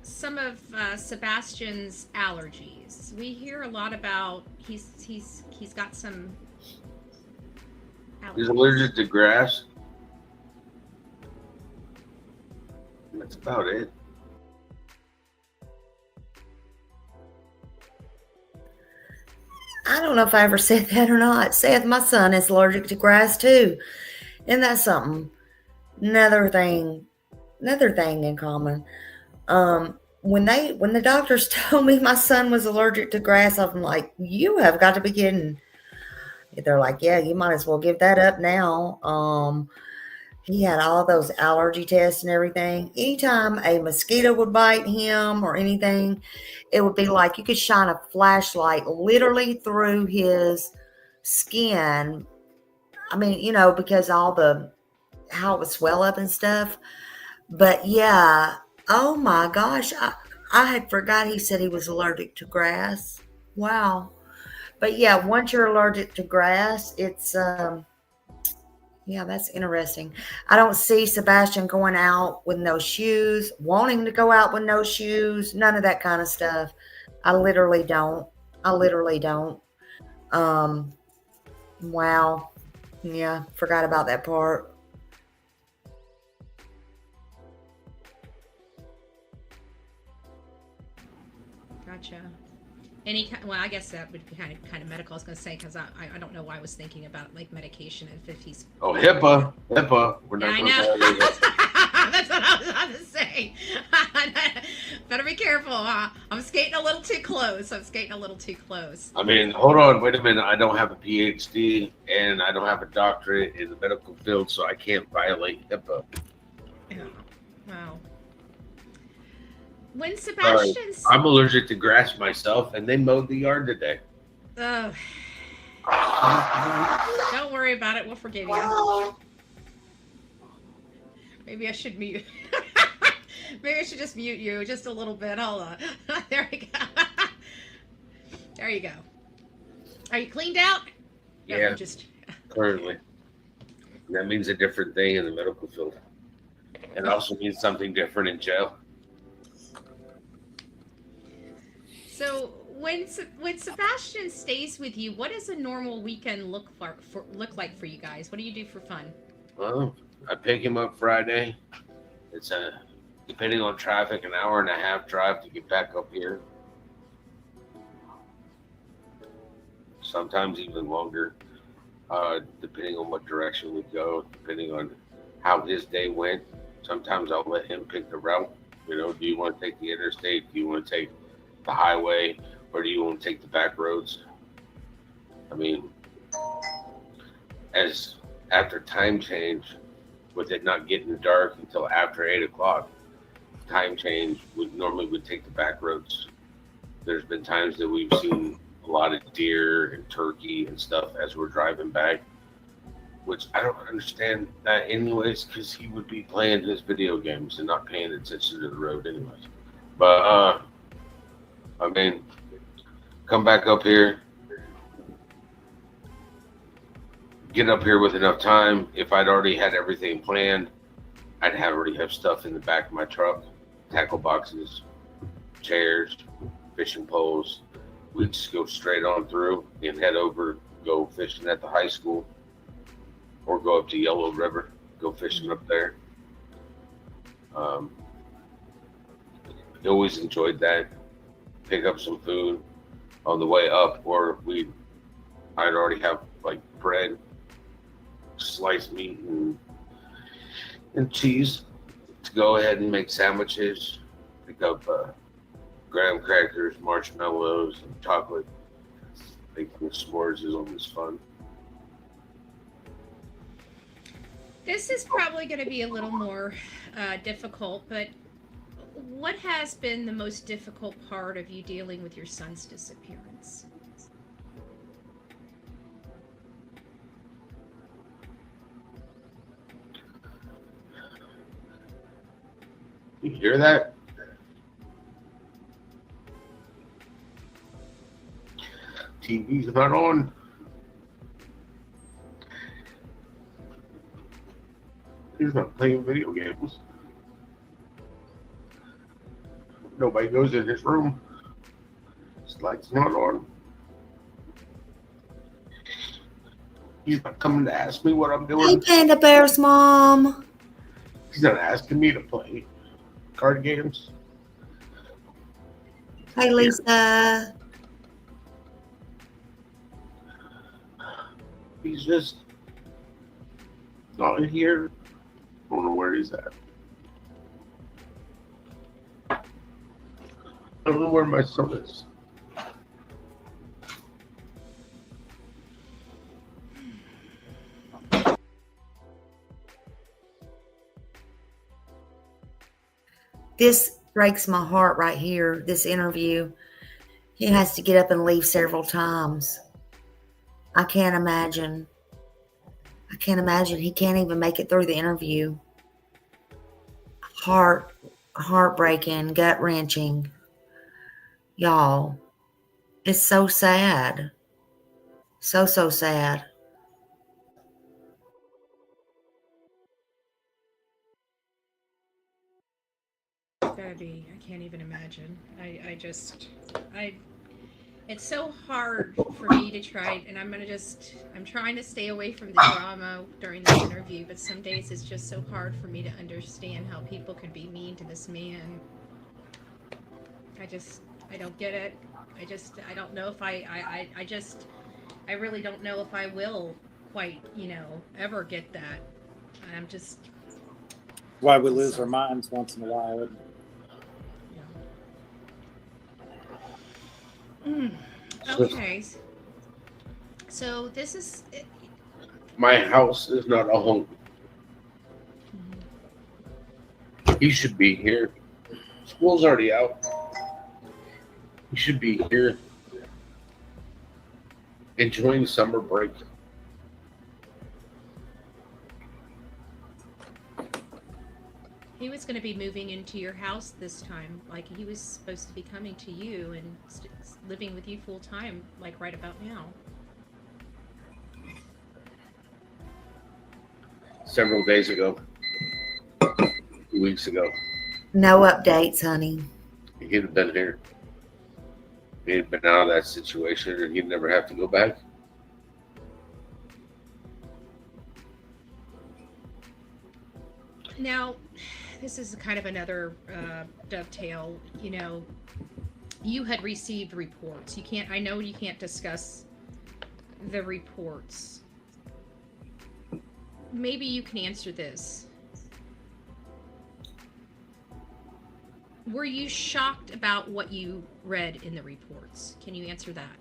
some of Sebastian's allergies? We hear a lot about he's got some allergies. He's allergic to grass. That's about it. I don't know if I ever said that or not. Seth, my son, is allergic to grass too. Isn't that something? Another thing in common. When the doctors told me my son was allergic to grass, I'm like, you have got to be kidding. They're like, yeah, you might as well give that up now. He had all those allergy tests and everything. Anytime a mosquito would bite him or anything, it would be like you could shine a flashlight literally through his skin. I mean, you know, because how it would swell up and stuff. But yeah, oh my gosh, I had forgot he said he was allergic to grass. Wow. But yeah, once you're allergic to grass, it's yeah, that's interesting. I don't see Sebastian going out with no shoes, wanting to go out with no shoes, none of that kind of stuff. I literally don't. Wow. Yeah, forgot about that part. Gotcha. Well, I guess that would be kind of medical. I was going to say, because I don't know why I was thinking about like medication and if he's. Oh, HIPAA. We're not. I know. That's what I was about to say. Better be careful. Huh? I'm skating a little too close. I mean, hold on, wait a minute. I don't have a PhD and I don't have a doctorate in the medical field, so I can't violate HIPAA. Yeah. Wow. When Sebastian's... I'm allergic to grass myself, and they mowed the yard today. Don't worry about it. We'll forgive you. Maybe I should mute. Maybe I should just mute you just a little bit. Hold on. There we go. There you go. Are you cleaned out? Yeah, currently. That means a different thing in the medical field. It also means something different in jail. So when Sebastian stays with you, what does a normal weekend look like for you guys? What do you do for fun? Well, I pick him up Friday. It's depending on traffic, an hour and a half drive to get back up here. Sometimes even longer, depending on what direction we go, depending on how his day went. Sometimes I'll let him pick the route. You know, do you want to take the interstate? Do you want to take the highway, or do you want to take the back roads? I mean, as after time change, with it not getting dark until after 8 o'clock, time change, we normally would take the back roads. There's been times that we've seen a lot of deer and turkey and stuff as we're driving back, which I don't understand that anyways, because he would be playing his video games and not paying attention to the road anyways. But I mean, come back up here, get up here with enough time. If I'd already had everything planned, I'd already have stuff in the back of my truck, tackle boxes, chairs, fishing poles. We'd just go straight on through and head over, go fishing at the high school, or go up to Yellow River, go fishing up there. I always enjoyed that. Pick up some food on the way up, or I'd already have like bread, sliced meat, and cheese to go ahead and make sandwiches. Pick up graham crackers, marshmallows, and chocolate. Making s'mores is always fun. This is probably going to be a little more difficult, but what has been the most difficult part of you dealing with your son's disappearance? You hear that? TV's not on. He's not playing video games. Nobody goes in his room. His light's not on. He's not coming to ask me what I'm Hey, doing. Panda Bear's mom. He's not asking me to play card games. Hey, Lisa. He's just not here. I don't know where he's at. I don't know where my son is. This breaks my heart right here, this interview. He has to get up and leave several times. I can't imagine. He can't even make it through the interview. Heartbreaking, gut-wrenching. Y'all, it's so sad. So sad. Betty, I can't even imagine. It's so hard for me to try, and I'm trying to stay away from the drama during this interview, but some days it's just so hard for me to understand how people can be mean to this man. I don't get it. I don't know if I really don't know if I will quite, ever get that. I'm just... Why we lose our minds once in a while. Okay. So this is... My house is not a home. He should be here. School's already out. He should be here enjoying summer break. He was going to be moving into your house this time. Like, he was supposed to be coming to you and living with you full time, like right about now. Several days ago. 2 weeks ago. No updates, honey. He'd have been here. He'd been out of that situation and he'd never have to go back. Now, this is kind of another dovetail. You had received reports. I know you can't discuss the reports. Maybe you can answer this. Were you shocked about what you read in the reports? Can you answer that?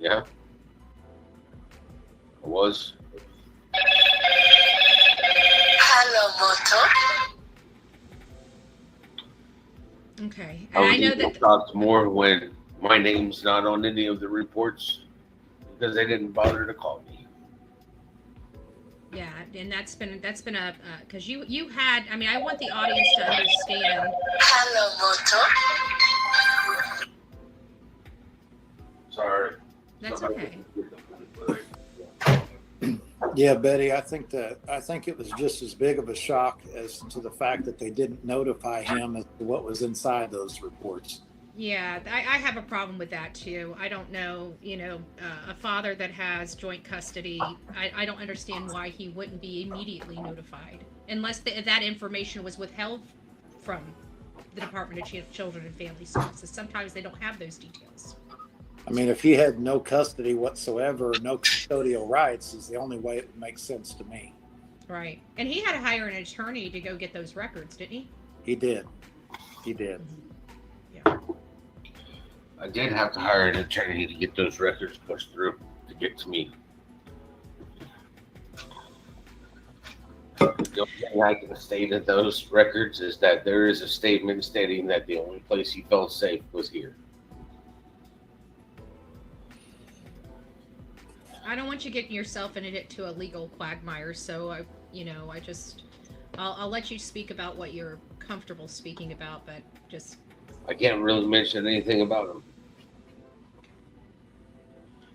Yeah. I was. Hello, Moto. Okay. I was I know even that shocked more when my name's not on any of the reports because they didn't bother to call me. Yeah, and that's been a because you had. I mean, I want the audience to understand. Hello, Moto. Sorry. That's okay. Yeah, Betty, I think it was just as big of a shock as to the fact that they didn't notify him as to what was inside those reports. Yeah, I have a problem with that too. I don't know, a father that has joint custody, I don't understand why he wouldn't be immediately notified unless that information was withheld from the Department of Children and Family Services. Sometimes they don't have those details. I mean, if he had no custody whatsoever, no custodial rights, is the only way it would make sense to me. Right. And he had to hire an attorney to go get those records, didn't he? He did. He did. I did have to hire an attorney to get those records pushed through to get to me. The only thing I can state at those records is that there is a statement stating that the only place he felt safe was here. I don't want you getting yourself into a legal quagmire, so I'll let you speak about what you're comfortable speaking about, but just I can't really mention anything about him.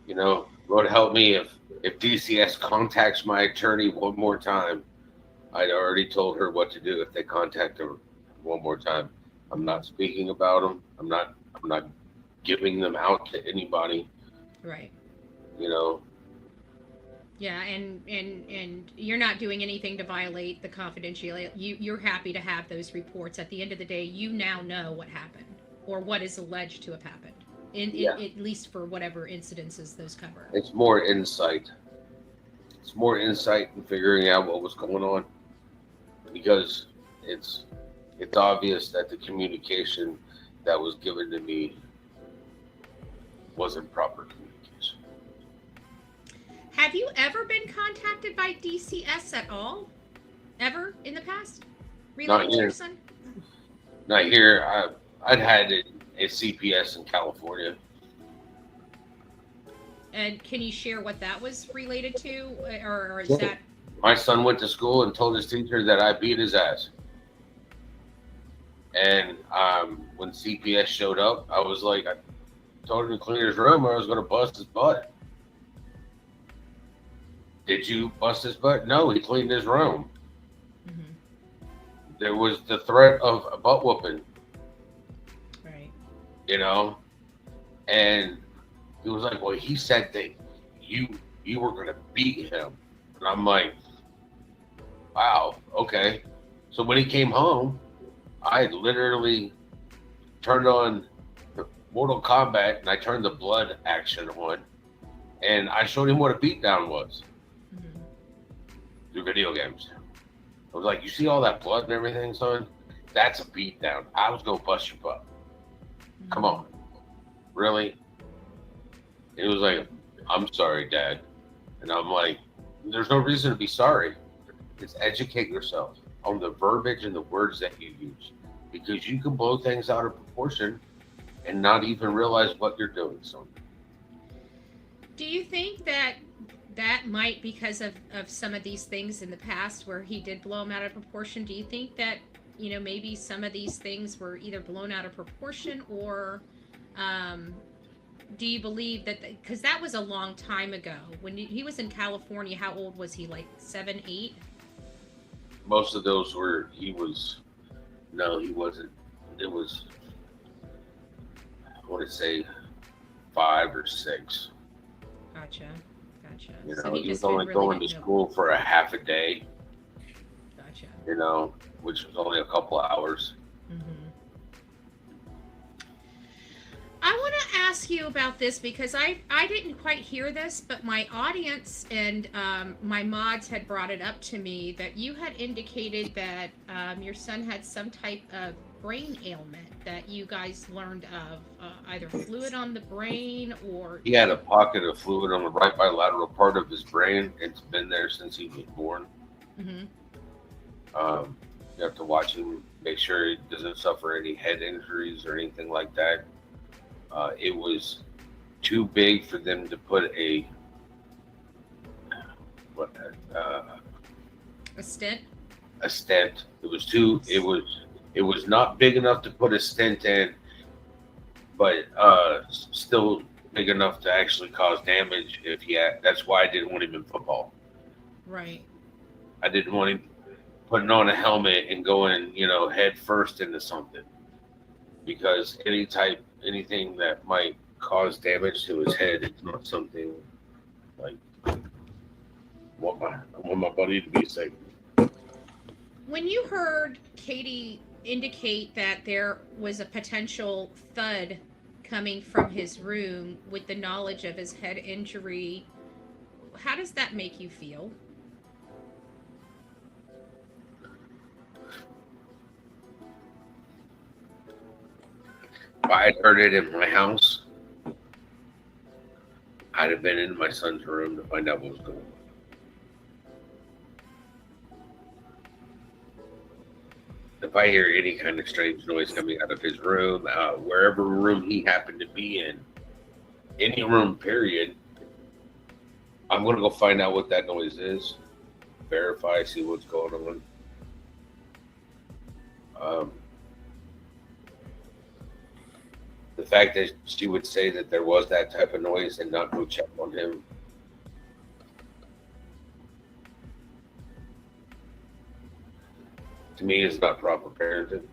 You know, Lord help me if DCS contacts my attorney one more time. I'd already told her what to do if they contact her one more time. I'm not speaking about them. I'm not giving them out to anybody. right. You know, Yeah, and you're not doing anything to violate the confidentiality. You're happy to have those reports. At the end of the day, you now know what happened or what is alleged to have happened. At least for whatever incidences those cover. it's more insight. It's more insight in figuring out what was going on, because it's obvious that the communication that was given to me wasn't proper communication. Have you ever been contacted by DCS at all? Ever in the past? Related to your son? Not here. I'd had it at CPS in California. And can you share what that was related to, or is that? My son went to school and told his teacher that I beat his ass. And when CPS showed up, I was like, I told him to clean his room or I was going to bust his butt. Did you bust his butt? No, he cleaned his room. There was the threat of a butt whooping. Right. You know? And he was like, well, he said that you were going to beat him. And I'm like, wow, okay. So when he came home, I literally turned on the Mortal Kombat and I turned the blood action on. And I showed him what a beatdown was through video games. I was like, you see all that blood and everything, son? That's a beatdown. I was going to bust your butt. Come on. Really? It was like, I'm sorry, Dad. And I'm like, there's no reason to be sorry. Just educate yourself on the verbiage and the words that you use, because you can blow things out of proportion and not even realize what you're doing. So, Do you think that might, because of some of these things in the past where he did blow them out of proportion, do you think that, maybe some of these things were either blown out of proportion or do you believe that, because that was a long time ago when he was in California? How old was he? Like 7, 8? most of those were, he wasn't. It was, I want to say 5 or 6. Gotcha. You know, So he was just only really going to didn't know. school for a half a day. Gotcha. You know, which was only a couple hours. I want to ask you about this because I didn't quite hear this, but my audience and my mods had brought it up to me that you had indicated that your son had some type of brain ailment that you guys learned of, either fluid on the brain or... He had a pocket of fluid on the right bilateral part of his brain. It's been there since he was born. You have to watch him, make sure he doesn't suffer any head injuries or anything like that. It was too big for them to put a stent. A stent. It was too. It was not big enough to put a stent in, but still big enough to actually cause damage if he had. That's why I didn't want him in football. Right. I didn't want him putting on a helmet and going, head first into something, because anything that might cause damage to his head is not something like I want my buddy to be safe. When you heard Katie indicate that there was a potential thud coming from his room with the knowledge of his head injury, how does that make you feel? If I had heard it in my house, I'd have been in my son's room to find out what was going on. I hear any kind of strange noise coming out of his room, wherever room he happened to be in, any room, period, I'm going to go find out what that noise is, verify, see what's going on. The fact that she would say that there was that type of noise and not go check on him. To me, is not proper parenting.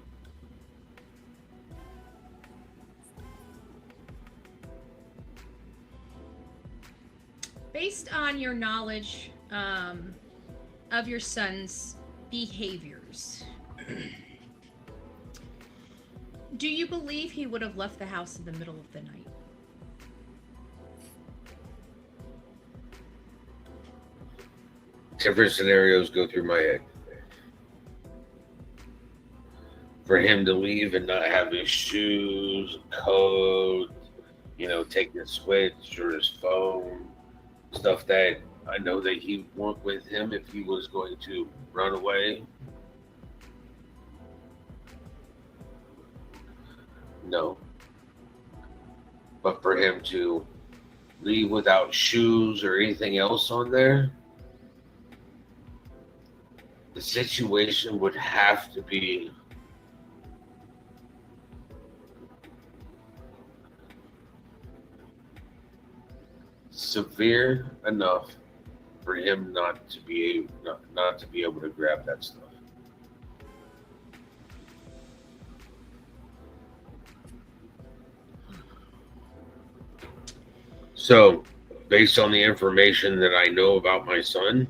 Based on your knowledge of your son's behaviors, do you believe he would have left the house in the middle of the night? Different scenarios go through my head. For him to leave and not have his shoes, coat, take his switch or his phone, stuff that I know that he would want with him if he was going to run away. No. But for him to leave without shoes or anything else on there, the situation would have to be severe enough for him not to be able to grab that stuff. So, based on the information that I know about my son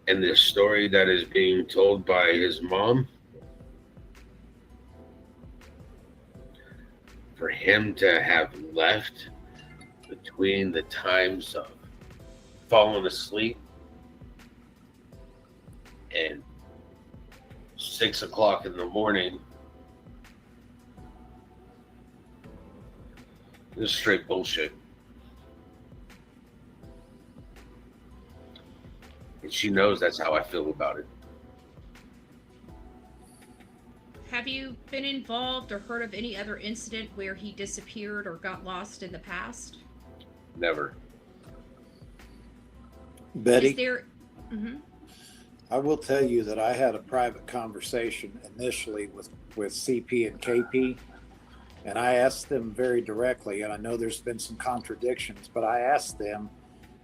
and the story that is being told by his mom, for him to have left between the times of falling asleep and 6 o'clock in the morning, this is straight bullshit. And she knows that's how I feel about it. Have you been involved or heard of any other incident where he disappeared or got lost in the past? Never. Betty, Is there... Mm-hmm. I will tell you that I had a private conversation initially with CP and KP, and I asked them very directly, and I know there's been some contradictions, but I asked them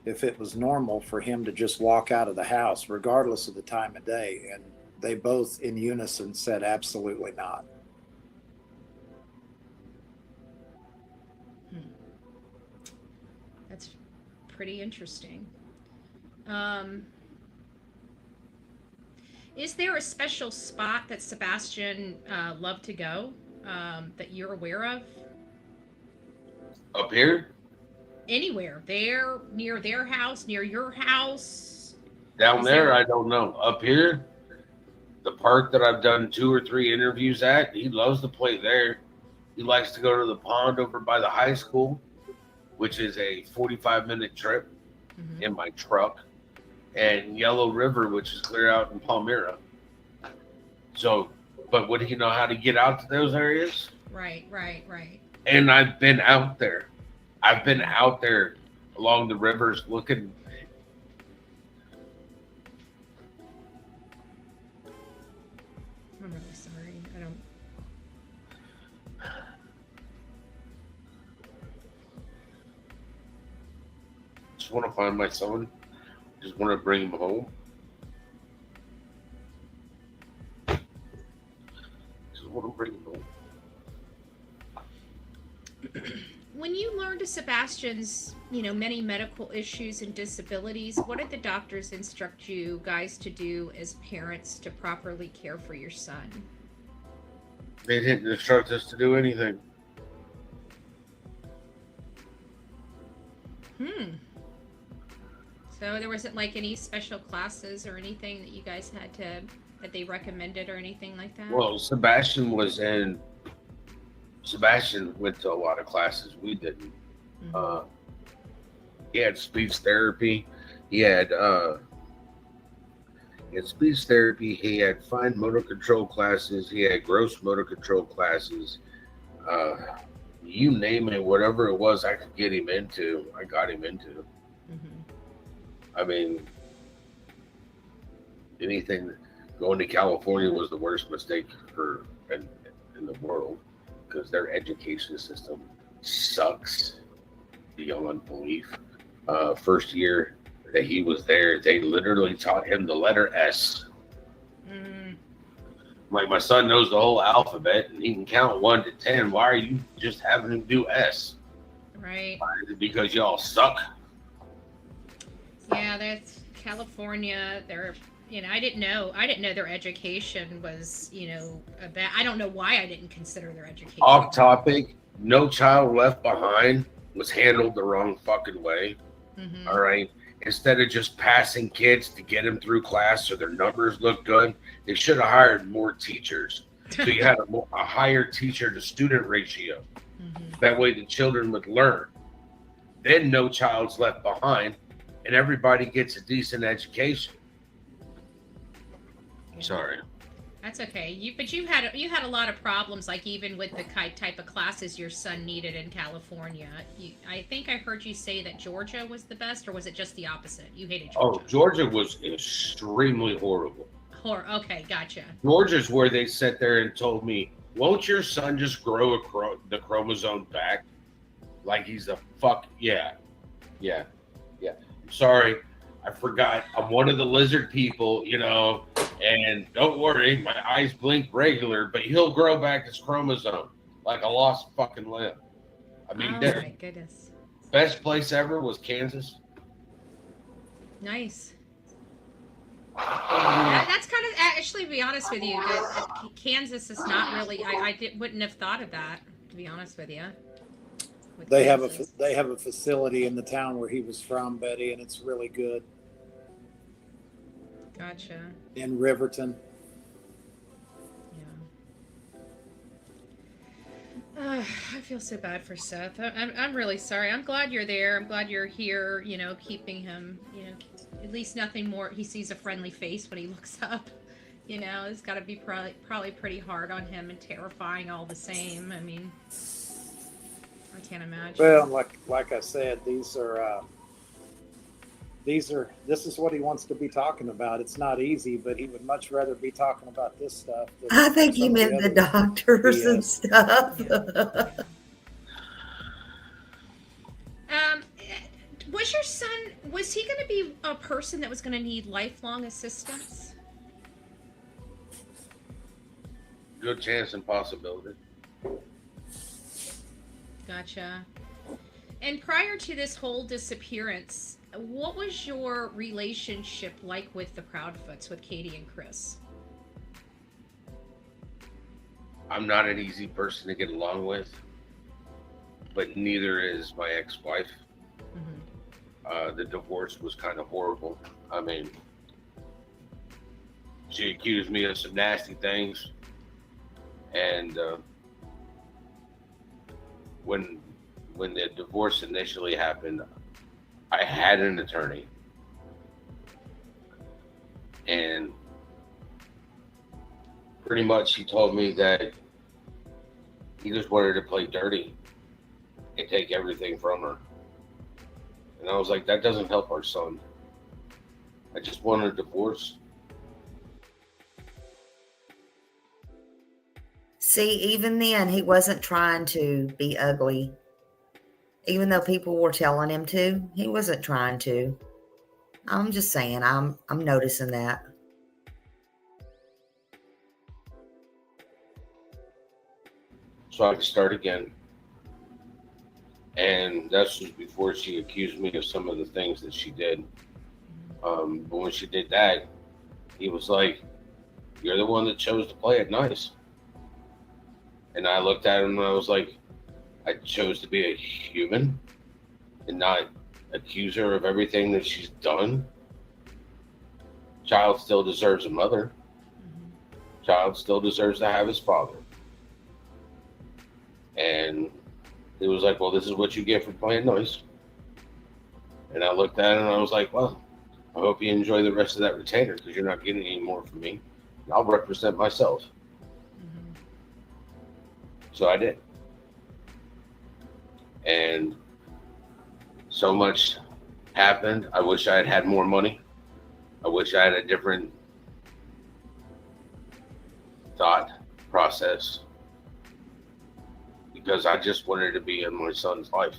if it was normal for him to just walk out of the house regardless of the time of day, and they both in unison said absolutely not. That's pretty interesting. Is there a special spot that Sebastian loved to go that you're aware of? Up here? Anywhere. There, near their house, near your house? Down there, I don't know. Up here, the park that I've done 2 or 3 interviews at, he loves to play there. He likes to go to the pond over by the high school, which is a 45-minute trip in my truck, and Yellow River, which is clear out in Palmyra. So, but would he know how to get out to those areas? Right. And I've been out there. I've been out there along the rivers looking. I'm really sorry. I don't. Just want to find my son. Just want to bring him home. Just want to bring him home. When you learned of Sebastian's, many medical issues and disabilities, what did the doctors instruct you guys to do as parents to properly care for your son? They didn't instruct us to do anything. So there wasn't like any special classes or anything that you guys had that they recommended or anything like that? Well, Sebastian went to a lot of classes. We didn't. He had speech therapy. He had He had speech therapy. He had fine motor control classes. He had gross motor control classes. You name it, whatever it was I could get him into, I got him into. I mean, anything going to California was the worst mistake in the world, because their education system sucks beyond belief. First year that he was there, they literally taught him the letter S. Like, my son knows the whole alphabet and he can count 1 to 10. Why are you just having him do S? Right. Because y'all suck. Yeah, that's California. They're, I didn't know their education was, I don't know why I didn't consider their education. Off topic, No Child Left Behind was handled the wrong fucking way. All right. Instead of just passing kids to get them through class so their numbers look good, they should have hired more teachers. So you had a higher teacher to student ratio. That way the children would learn. Then no child's left behind and everybody gets a decent education. Sorry. That's okay. But you had a lot of problems, like even with the type of classes your son needed in California. I think I heard you say that Georgia was the best, or was it just the opposite? You hated Georgia. Oh, Georgia was extremely horrible. Okay, gotcha. Georgia's where they sat there and told me, "Won't your son just grow the chromosome back?" Like he's a fuck. Yeah. Sorry, I forgot. I'm one of the lizard people, and don't worry, my eyes blink regular, but he'll grow back his chromosome like a lost fucking limb. I mean, my goodness. Best place ever was Kansas. Nice. That's kind of, actually, to be honest with you, Kansas is not really, wouldn't have thought of that, to be honest with you. They have a facility in the town where he was from, Betty, and it's really good. Gotcha. In Riverton. I feel so bad for Seth. I'm really sorry. I'm glad you're there. I'm glad you're here, keeping him, at least nothing more. He sees a friendly face when he looks up. It's got to be probably pretty hard on him and terrifying all the same. I mean, I can't imagine. Well, like I said, this is what he wants to be talking about. It's not easy, but he would much rather be talking about this stuff. I think he meant the doctors and stuff. Was your son, was he going to be a person that was going to need lifelong assistance? Good chance and possibility. Gotcha. And prior to this whole disappearance, what was your relationship like with the Proudfoots, with Katie and Chris? I'm not an easy person to get along with, but neither is my ex-wife. The divorce was kind of horrible. I mean, she accused me of some nasty things, and when the divorce initially happened, I had an attorney, and pretty much he told me that he just wanted to play dirty and take everything from her. And I was like, that doesn't help our son. I just want a divorce. See, even then, he wasn't trying to be ugly. Even though people were telling him to, he wasn't trying to. I'm just saying, I'm noticing that. So I could start again. And that's just before she accused me of some of the things that she did. But when she did that, he was like, "You're the one that chose to play it nice." And I looked at him and I was like, I chose to be a human and not accuse her of everything that she's done. Child still deserves a mother. Child still deserves to have his father. And he was like, well, this is what you get for playing nice. And I looked at him and I was like, well, I hope you enjoy the rest of that retainer because you're not getting any more from me. I'll represent myself. So I did. And so much happened. I wish I had had more money. I wish I had a different thought process because I just wanted to be in my son's life.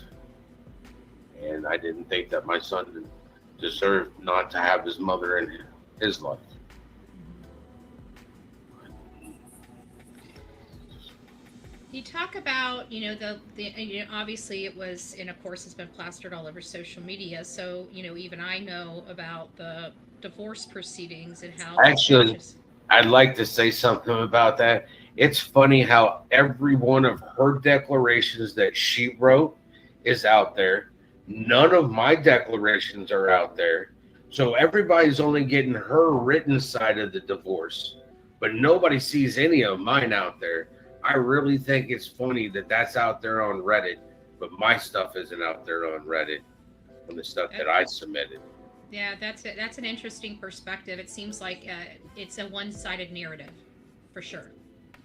And I didn't think that my son deserved not to have his mother in his life. You talk about, the obviously it was, and of course it's been plastered all over social media. So, even I know about the divorce proceedings and how. Actually, I'd like to say something about that. It's funny how every one of her declarations that she wrote is out there. None of my declarations are out there. So everybody's only getting her written side of the divorce, but nobody sees any of mine out there. I really think it's funny that that's out there on Reddit, but my stuff isn't out there on Reddit from the stuff that I submitted. Yeah, that's it. That's an interesting perspective. It seems like it's a one-sided narrative, for sure.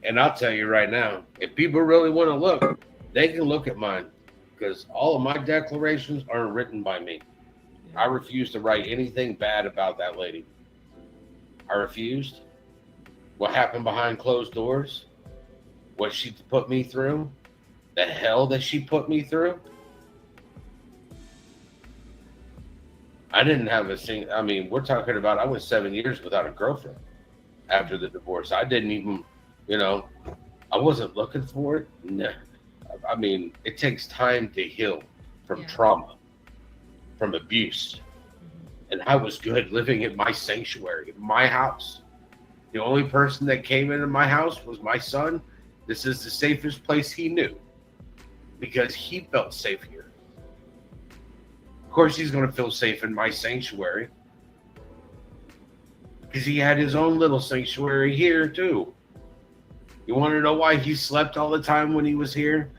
And I'll tell you right now, if people really want to look, they can look at mine because all of my declarations aren't written by me. I refuse to write anything bad about that lady. I refused. What happened behind closed doors? What she put me through? The hell that she put me through? I didn't have a single, I mean, we're talking about, I went 7 years without a girlfriend after the divorce. I didn't even, I wasn't looking for it. No. I mean, it takes time to heal from trauma, from abuse. And I was good living in my sanctuary, my house. The only person that came into my house was my son. This is the safest place he knew because he felt safe here. Of course, he's going to feel safe in my sanctuary because he had his own little sanctuary here too. You want to know why he slept all the time when he was here?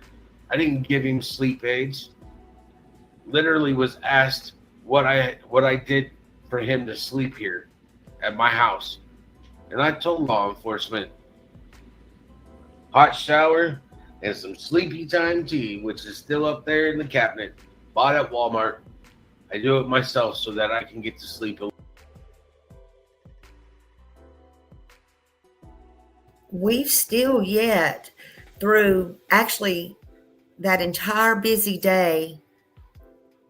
I didn't give him sleep aids. Literally was asked what I did for him to sleep here at my house. And I told law enforcement, hot shower and some sleepy time tea, which is still up there in the cabinet, bought at Walmart. I do it myself so that I can get to sleep. We've still yet, through actually that entire busy day,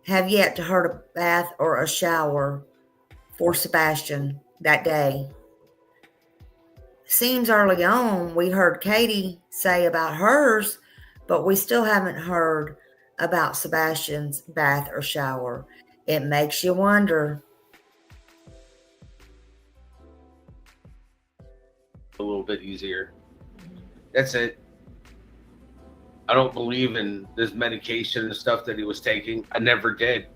have yet to heard a bath or a shower for Sebastian that day. Seems early on we heard Katie say about hers, but we still haven't heard about Sebastian's bath or shower. It makes you wonder. A little bit easier. That's it. I don't believe in this medication and stuff that he was taking. I never did.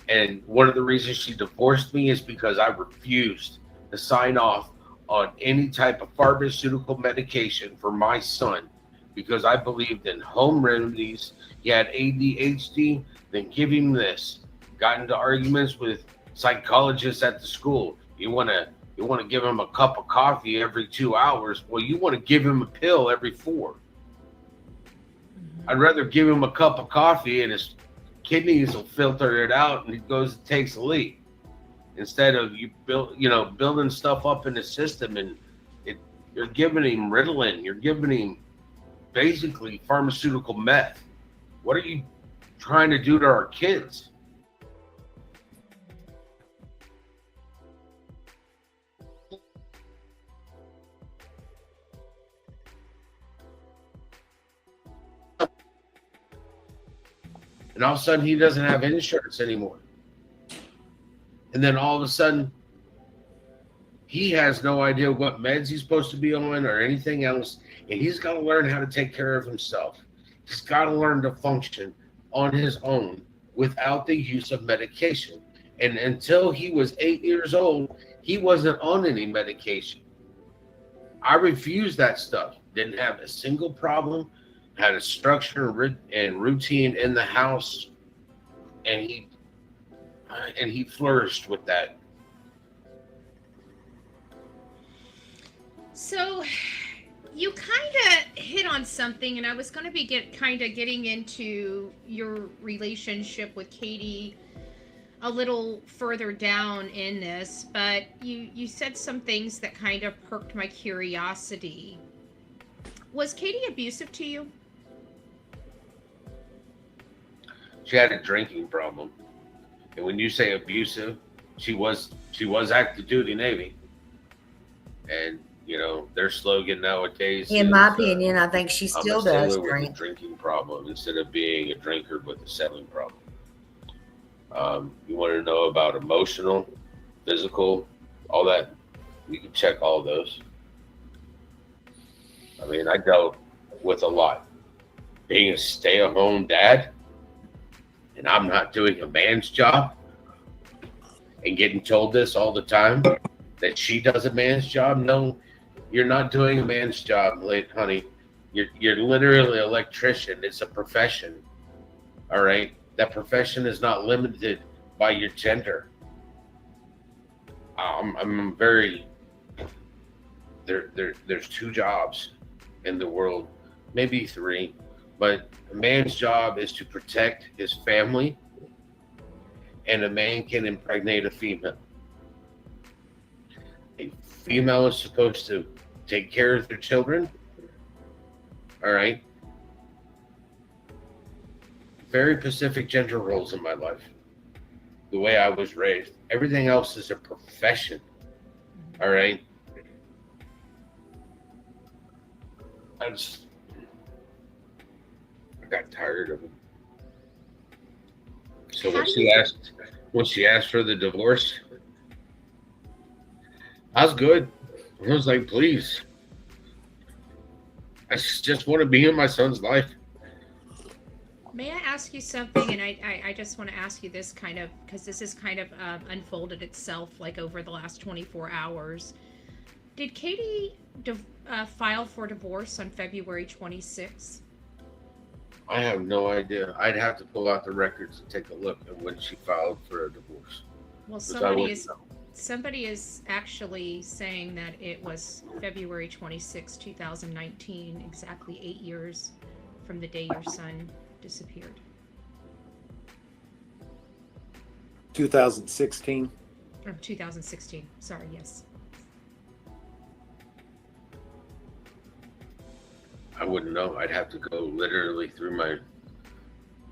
And one of the reasons she divorced me is because I refused to sign off on any type of pharmaceutical medication for my son because I believed in home remedies. He had ADHD, then give him this. Got into arguments with psychologists at the school. You want to give him a cup of coffee every 2 hours. Well, you want to give him a pill every 4. I'd rather give him a cup of coffee and his kidneys will filter it out and he goes and takes a leak. Instead of building stuff up in the system and you're giving him Ritalin, you're giving him basically pharmaceutical meth. What are you trying to do to our kids? And all of a sudden he doesn't have insurance anymore. And then all of a sudden, he has no idea what meds he's supposed to be on or anything else. And he's got to learn how to take care of himself. He's got to learn to function on his own without the use of medication. And until he was 8 years old, he wasn't on any medication. I refused that stuff. Didn't have a single problem. Had a structure and routine in the house. And he flourished with that So you kind of hit on something, and I was going to be getting into your relationship with Katie a little further down in this, but you said some things that kind of perked my curiosity. Was Katie abusive to you? She had a drinking problem, and when you say abusive, she was active duty Navy, and you know their slogan nowadays. In my opinion, I think she I'm still a does sailor with drink. a drinking problem instead of being a drinker with a sailing problem. You want to know about emotional, physical, all that? We can check all those. I mean, I dealt with a lot. Being a stay-at-home dad, and I'm not doing a man's job, and getting told this all the time, that she does a man's job. No, you're not doing a man's job, honey. You're literally an electrician. It's a profession. All right? That profession is not limited by your gender. I'm very... There's two jobs in the world, maybe three, but a man's job is to protect his family, and a man can impregnate a female. A female is supposed to take care of their children. All right. Very specific gender roles in my life. The way I was raised. Everything else is a profession. All right. I got tired of it. So when she asked for the divorce, I was good. I was like, please. I just want to be in my son's life. May I ask you something? And I just want to ask you this kind of, because this has kind of unfolded itself like over the last 24 hours. Did Katie file for divorce on February 26th? I have no idea. I'd have to pull out the records and take a look at when she filed for a divorce. Well, somebody is actually saying that it was February 26, 2019, exactly 8 years from the day your son disappeared. 2016. Or 2016. Sorry, yes. I wouldn't know. I'd have to go literally through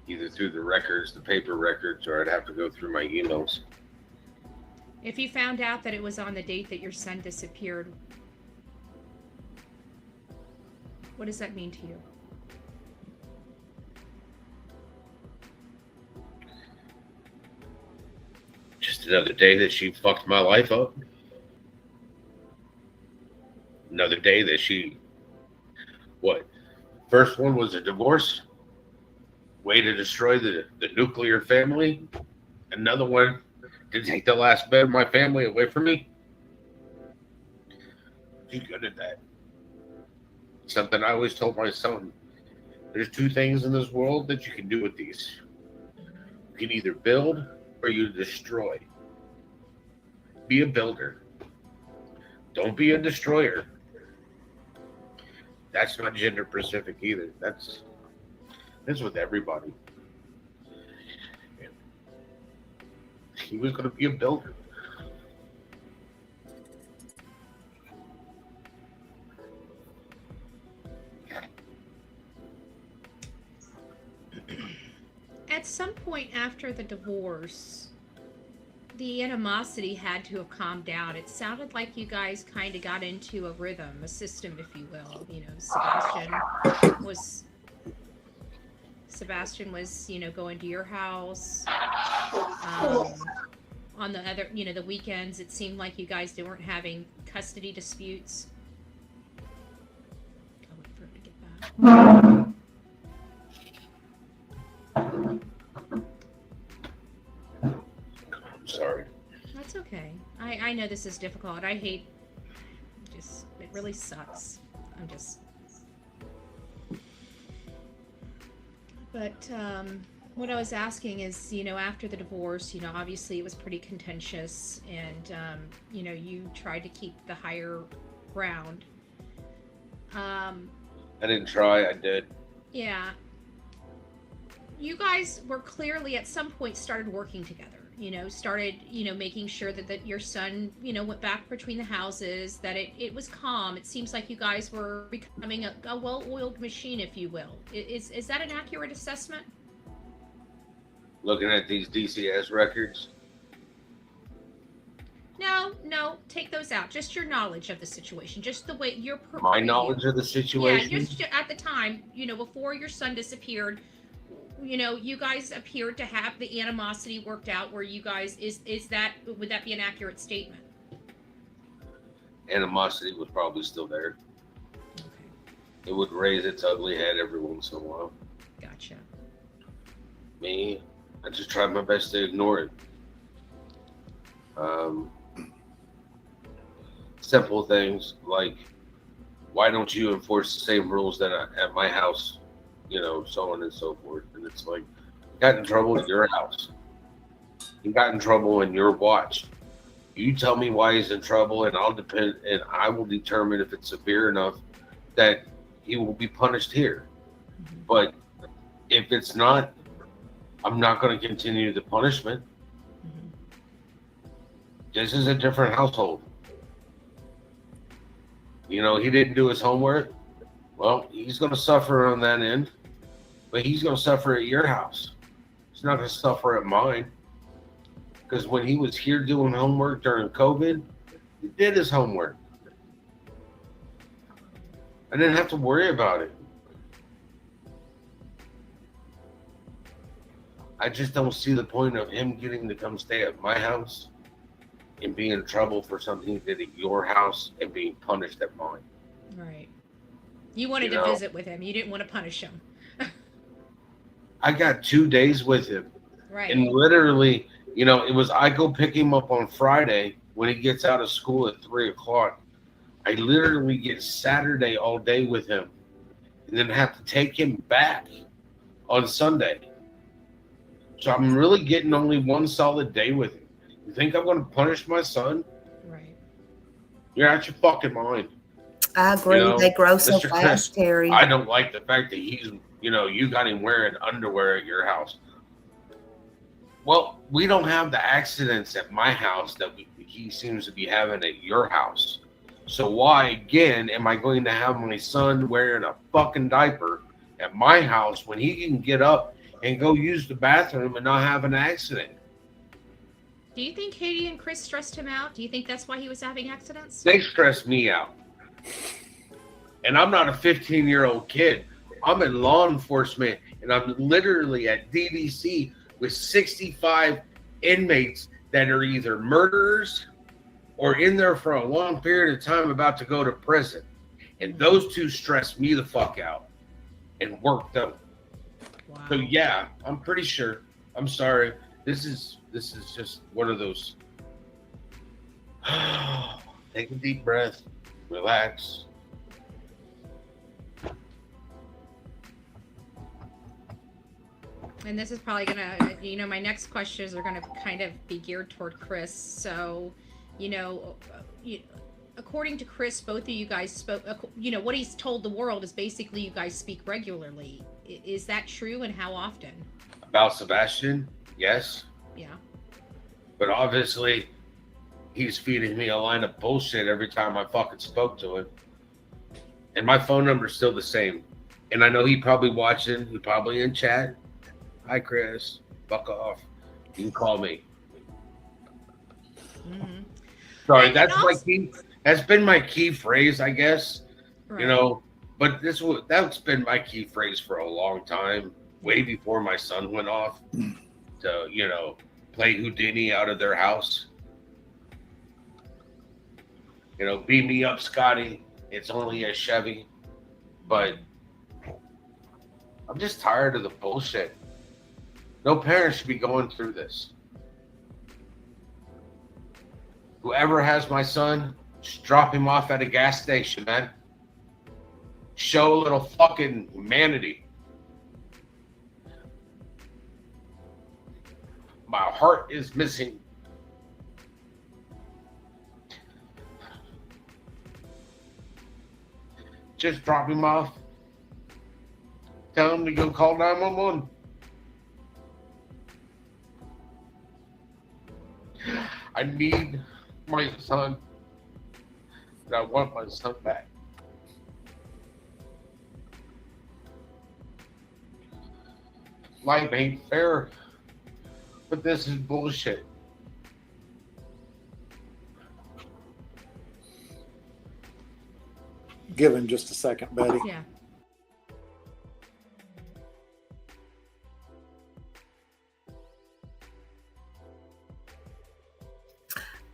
either through the records, the paper records, or I'd have to go through my emails. If you found out that it was on the date that your son disappeared, what does that mean to you? Just another day that she fucked my life up. Another day that she... What? First one was a divorce. Way to destroy the nuclear family. Another one to take the last bit of my family away from me. She's good at that. Something I always told my son. There's two things in this world that you can do with these. You can either build or you destroy. Be a builder. Don't be a destroyer. That's not gender specific either. That's with everybody. He was going to be a builder. At some point after the divorce, the animosity had to have calmed down. It sounded like you guys kind of got into a rhythm, a system, if you will. You know, Sebastian was, you know, going to your house. On the other, you know, the weekends, it seemed like you guys weren't having custody disputes. I'll wait for him to get back. I'm sorry. That's okay. I know this is difficult. I hate, it really sucks. But what I was asking is, you know, after the divorce, you know, obviously it was pretty contentious, and you know, you tried to keep the higher ground. I didn't try. I did. Yeah. You guys were clearly at some point started working together. Started, making sure that your son, went back between the houses, that it was calm. It seems like you guys were becoming a well-oiled machine, if you will. Is that an accurate assessment? Looking at these DCS records. No, take those out. Just your knowledge of the situation, just the way your My knowledge of the situation. Yeah, just at the time, before your son disappeared, you guys appeared to have the animosity worked out. Where you guys would that be an accurate statement? Animosity was probably still there. Okay. It would raise its ugly head every once in a while. Gotcha. Me, I just tried my best to ignore it. Simple things like, why don't you enforce the same rules that at my house? So on and so forth. And it's like, you got in trouble at your house. You got in trouble in your watch. You tell me why he's in trouble, and I will determine if it's severe enough that he will be punished here. Mm-hmm. But if it's not, I'm not going to continue the punishment. Mm-hmm. This is a different household. He didn't do his homework. Well, he's going to suffer on that end, but he's going to suffer at your house. He's not going to suffer at mine. Because when he was here doing homework during COVID, he did his homework. I didn't have to worry about it. I just don't see the point of him getting to come stay at my house and be in trouble for something he did at your house and being punished at mine. Right. You wanted to visit with him. You didn't want to punish him. I got 2 days with him. Right. And literally, I go pick him up on Friday when he gets out of school at 3:00. I literally get Saturday all day with him and then have to take him back on Sunday. So I'm really getting only one solid day with him. You think I'm going to punish my son? Right. You're out your fucking mind. I agree. They grow so Mr. fast, Chris, Terry. I don't like the fact that he's, you got him wearing underwear at your house. Well, we don't have the accidents at my house that he seems to be having at your house. So why, again, am I going to have my son wearing a fucking diaper at my house when he can get up and go use the bathroom and not have an accident? Do you think Katie and Chris stressed him out? Do you think that's why he was having accidents? They stress me out. And I'm not a 15-year-old kid. I'm in law enforcement, and I'm literally at DDC with 65 inmates that are either murderers or in there for a long period of time about to go to prison. And those two stress me the fuck out and work them. Wow. So yeah, I'm pretty sure. I'm sorry. This is just one of those. Take a deep breath, relax. And this is probably gonna, my next questions are gonna kind of be geared toward Chris. So, according to Chris, both of you guys spoke, what he's told the world is basically you guys speak regularly. Is that true, and how often? About Sebastian? Yes. Yeah. But obviously, he's feeding me a line of bullshit every time I fucking spoke to him. And my phone number's still the same. And I know he probably watching, he probably in chat. Hi, Chris. Fuck off. You can call me. Mm-hmm. Sorry, that's been my key phrase, I guess. Right. But that's been my key phrase for a long time, way before my son went off to, play Houdini out of their house. Beat me up, Scotty. It's only a Chevy. But I'm just tired of the bullshit. No parent should be going through this. Whoever has my son, just drop him off at a gas station, man. Show a little fucking humanity. My heart is missing. just drop him off. Tell him to go call 911. I need my son. And I want my son back. Life ain't fair, but this is bullshit. Give him just a second, Betty. Yeah.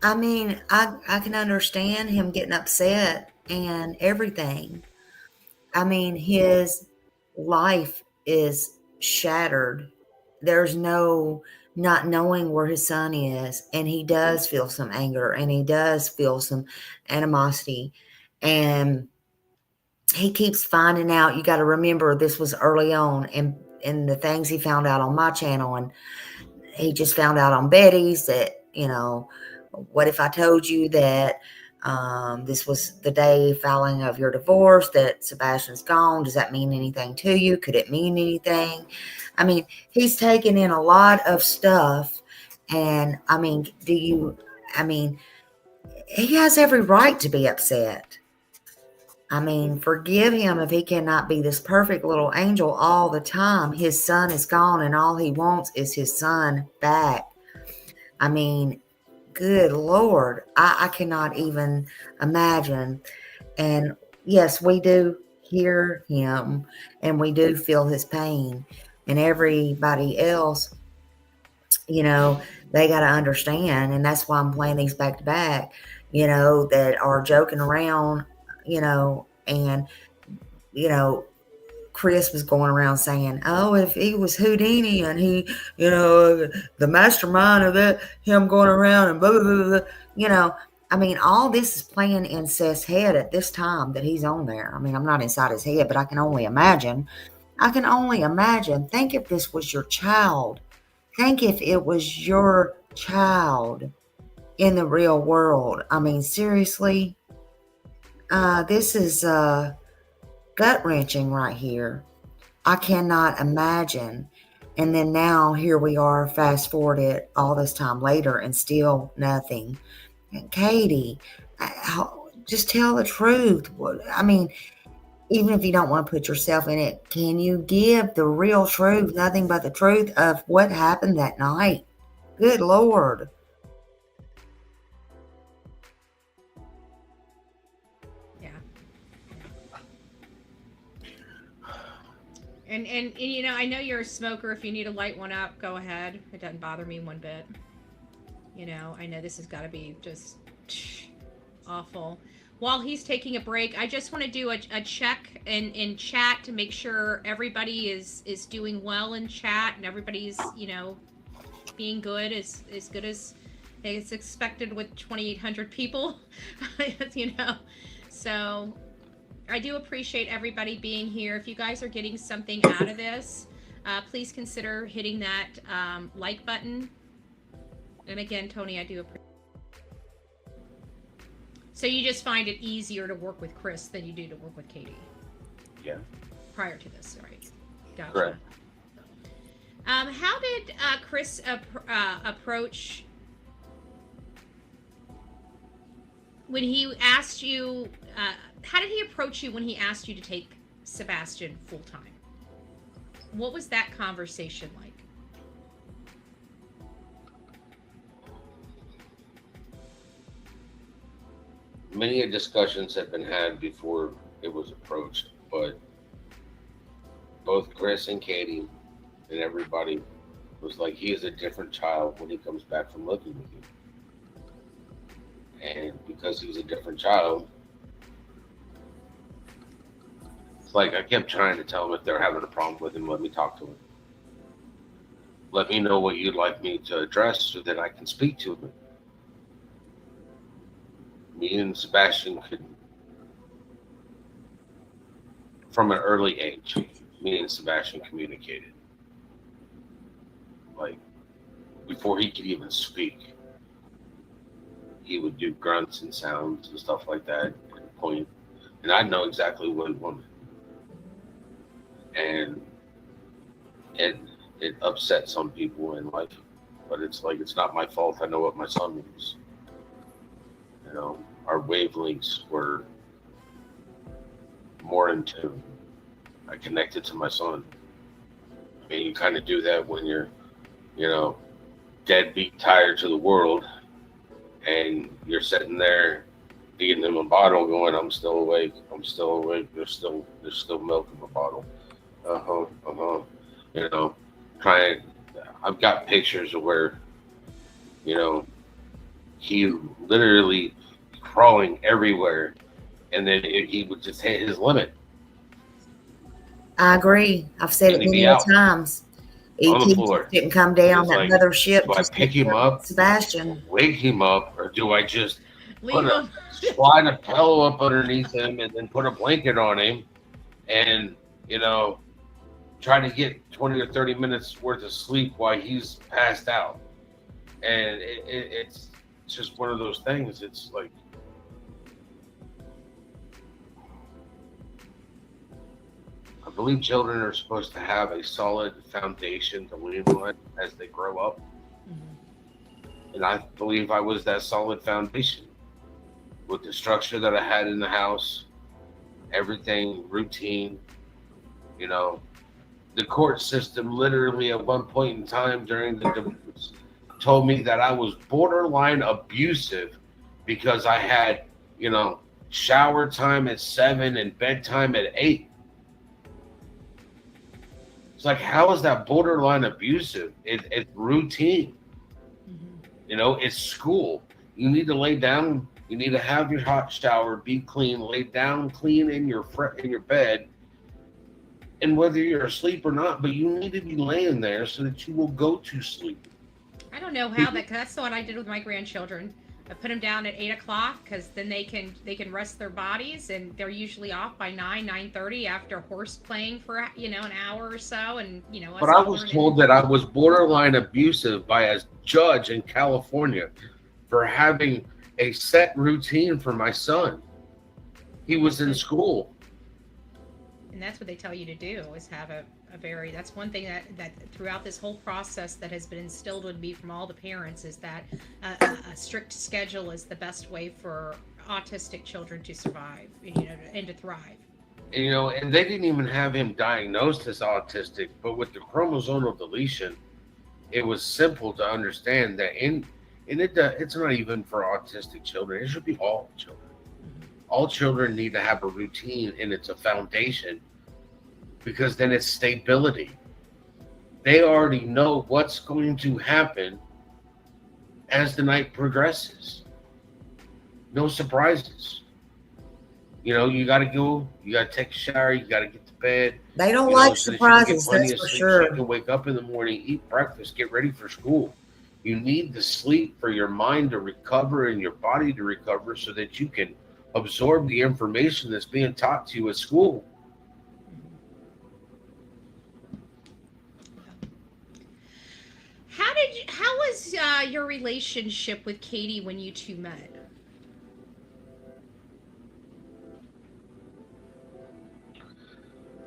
I mean, I can understand him getting upset and everything. I mean, his life is shattered. There's no not knowing where his son is, and he does feel some anger, and he does feel some animosity, and he keeps finding out. You got to remember, this was early on, and the things he found out on my channel, and he just found out on Betty's that, you know, what if I told you that this was the day filing of your divorce, that Sebastian's gone? Does that mean anything to you? Could it mean anything? I mean, he's taken in a lot of stuff. And I mean, he has every right to be upset. I mean, forgive him if he cannot be this perfect little angel all the time. His son is gone, and all he wants is his son back. I mean, good Lord, I cannot even imagine. And yes, we do hear him, and we do feel his pain. And everybody else, you know, they got to understand. And that's why I'm playing these back to back, you know, that are joking around, you know, and, you know, Chris was going around saying, oh, if he was Houdini and he, you know, the mastermind of that, him going around and blah, blah, blah, blah, you know, I mean, all this is playing in Seth's head at this time that he's on there. I mean, I'm not inside his head, but I can only imagine. Think if this was your child. Think if it was your child in the real world. I mean, seriously, this is gut-wrenching right here. I cannot imagine. And then now here we are, fast forward it all this time later, and still nothing. And Katie, just tell the truth. I mean, even if you don't want to put yourself in it, can you give the real truth, nothing but the truth of what happened that night? Good Lord. And you know, I know you're a smoker. If you need to light one up, go ahead. It doesn't bother me one bit. You know, I know this has got to be just awful. While he's taking a break, I just want to do a check in chat to make sure everybody is doing well in chat, and everybody's, you know, being good, as good as is expected with 2,800 people. You know, so I do appreciate everybody being here. If you guys are getting something out of this, please consider hitting that like button. And again, Tony, I do appreciate. So you just find it easier to work with Chris than you do to work with Katie? Yeah. Prior to this, right? Gotcha. Correct. How did Chris approach when he asked you? How did he approach you when he asked you to take Sebastian full time? What was that conversation like? Many discussions have been had before it was approached, but both Chris and Katie and everybody was like, he is a different child when he comes back from living with you. And because he's a different child, it's like I kept trying to tell them, if they're having a problem with him, let me talk to him. Let me know what you'd like me to address so that I can speak to him. Me and Sebastian could, from an early age, me and Sebastian communicated. Like, before he could even speak, he would do grunts and sounds and stuff like that, and point And I know exactly what he wanted. And it upset some people in life. But it's like, it's not my fault. I know what my son wants. You know, our wavelengths were more in tune. I connected to my son. I mean, you kind of do that when you're, you know, deadbeat tired to the world, and you're sitting there feeding him a bottle, going, "I'm still awake. I'm still awake. There's still milk in the bottle." You know, trying. I've got pictures of where, you know, he literally crawling everywhere, and then he would just hit his limit. I agree. I've said it many times. On the floor. Didn't come down that like, mothership. Do I pick him up, Sebastian? Wake him up, or do I just Leave him. slide a pillow up underneath him and then put a blanket on him, and, you know, try to get 20 or 30 minutes worth of sleep while he's passed out? And it's just one of those things. It's like, I believe children are supposed to have a solid foundation to lean on as they grow up. And I believe I was that solid foundation with the structure that I had in the house, everything routine. You know, the court system literally at one point in time during the divorce told me that I was borderline abusive because I had, you know, shower time at 7 and bedtime at 8. It's like, how is that borderline abusive? It's routine. You know, it's school. You need to lay down. You need to have your hot shower, be clean, lay down clean in your bed. And whether you're asleep or not, but you need to be laying there so that you will go to sleep. I don't know how that's what I did with my grandchildren. I put them down at 8 o'clock because then they can rest their bodies, and they're usually off by 9:30 after horse playing for, you know, an hour or so. And, you know, But I was told that I was borderline abusive by a judge in California for having a set routine for my son. He was in school. And that's what they tell you to do, is have a very, that's one thing that throughout this whole process that has been instilled in me from all the parents, is that a strict schedule is the best way for autistic children to survive, you know, and to thrive. And, you know, and they didn't even have him diagnosed as autistic, but with the chromosomal deletion, it was simple to understand that it's not even for autistic children. It should be all children. All children need to have a routine, and it's a foundation, because then it's stability. They already know what's going to happen as the night progresses. No surprises. You know, you got to go, you got to take a shower, you got to get to bed. They don't like surprises, that's for sure. You can wake up in the morning, eat breakfast, get ready for school. You need the sleep for your mind to recover and your body to recover so that you can absorb the information that's being taught to you at school. How was your relationship with Katie when you two met?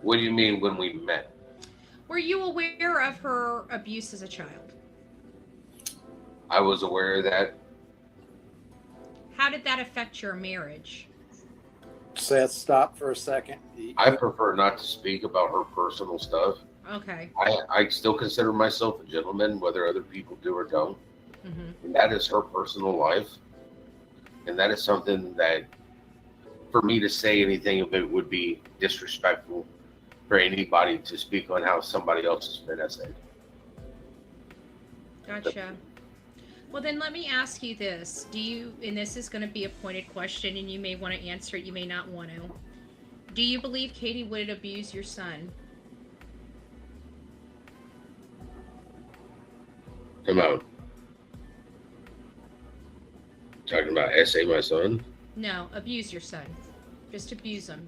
What do you mean when we met? Were you aware of her abuse as a child? I was aware of that. How did that affect your marriage? Seth, stop for a second. I prefer not to speak about her personal stuff. Okay. I still consider myself a gentleman, whether other people do or don't. Mm-hmm. And that is her personal life. And that is something that, for me to say anything of it would be disrespectful for anybody to speak on how somebody else has been essayed. Gotcha. Well, then let me ask you this. Do you, and this is going to be a pointed question, and you may want to answer it, you may not want to. Do you believe Katie would abuse your son? Come out. Talking about essay my son? No, abuse your son. Just abuse him.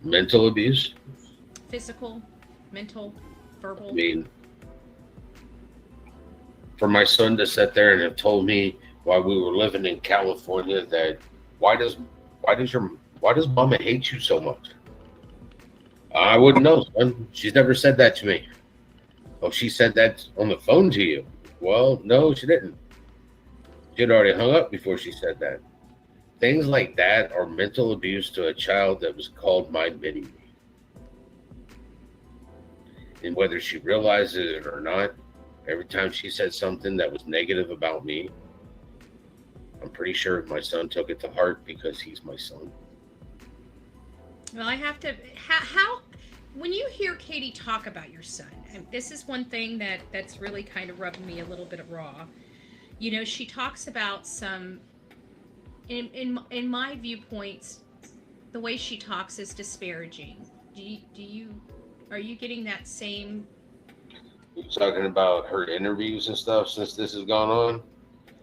Mental abuse? Physical, mental, verbal. I mean, for my son to sit there and have told me while we were living in California that why does your why does Mama hate you so much? I wouldn't know, son. She's never said that to me. Oh, she said that on the phone to you. Well, no, she didn't. She had already hung up before she said that. Things like that are mental abuse to a child that was called my mini me. And whether she realizes it or not, every time she said something that was negative about me, I'm pretty sure my son took it to heart because he's my son. Well, I have to. How when you hear Katie talk about your son, and this is one thing that's really kind of rubbing me a little bit raw. You know, she talks about some. In my viewpoints, the way she talks is disparaging. Are you getting that same? You're talking about her interviews and stuff since this has gone on?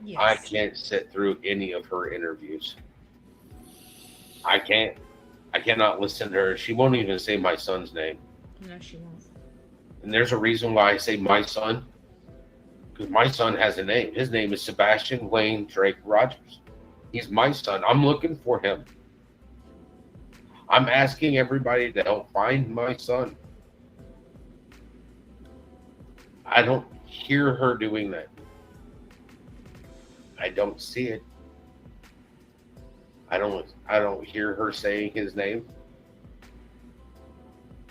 Yes. I can't sit through any of her interviews. I can't. I cannot listen to her. She won't even say my son's name. No, she won't. And there's a reason why I say my son. Because my son has a name. His name is Sebastian Wayne Drak Rogers. He's my son. I'm looking for him. I'm asking everybody to help find my son. I don't hear her doing that. I don't see it. I don't hear her saying his name.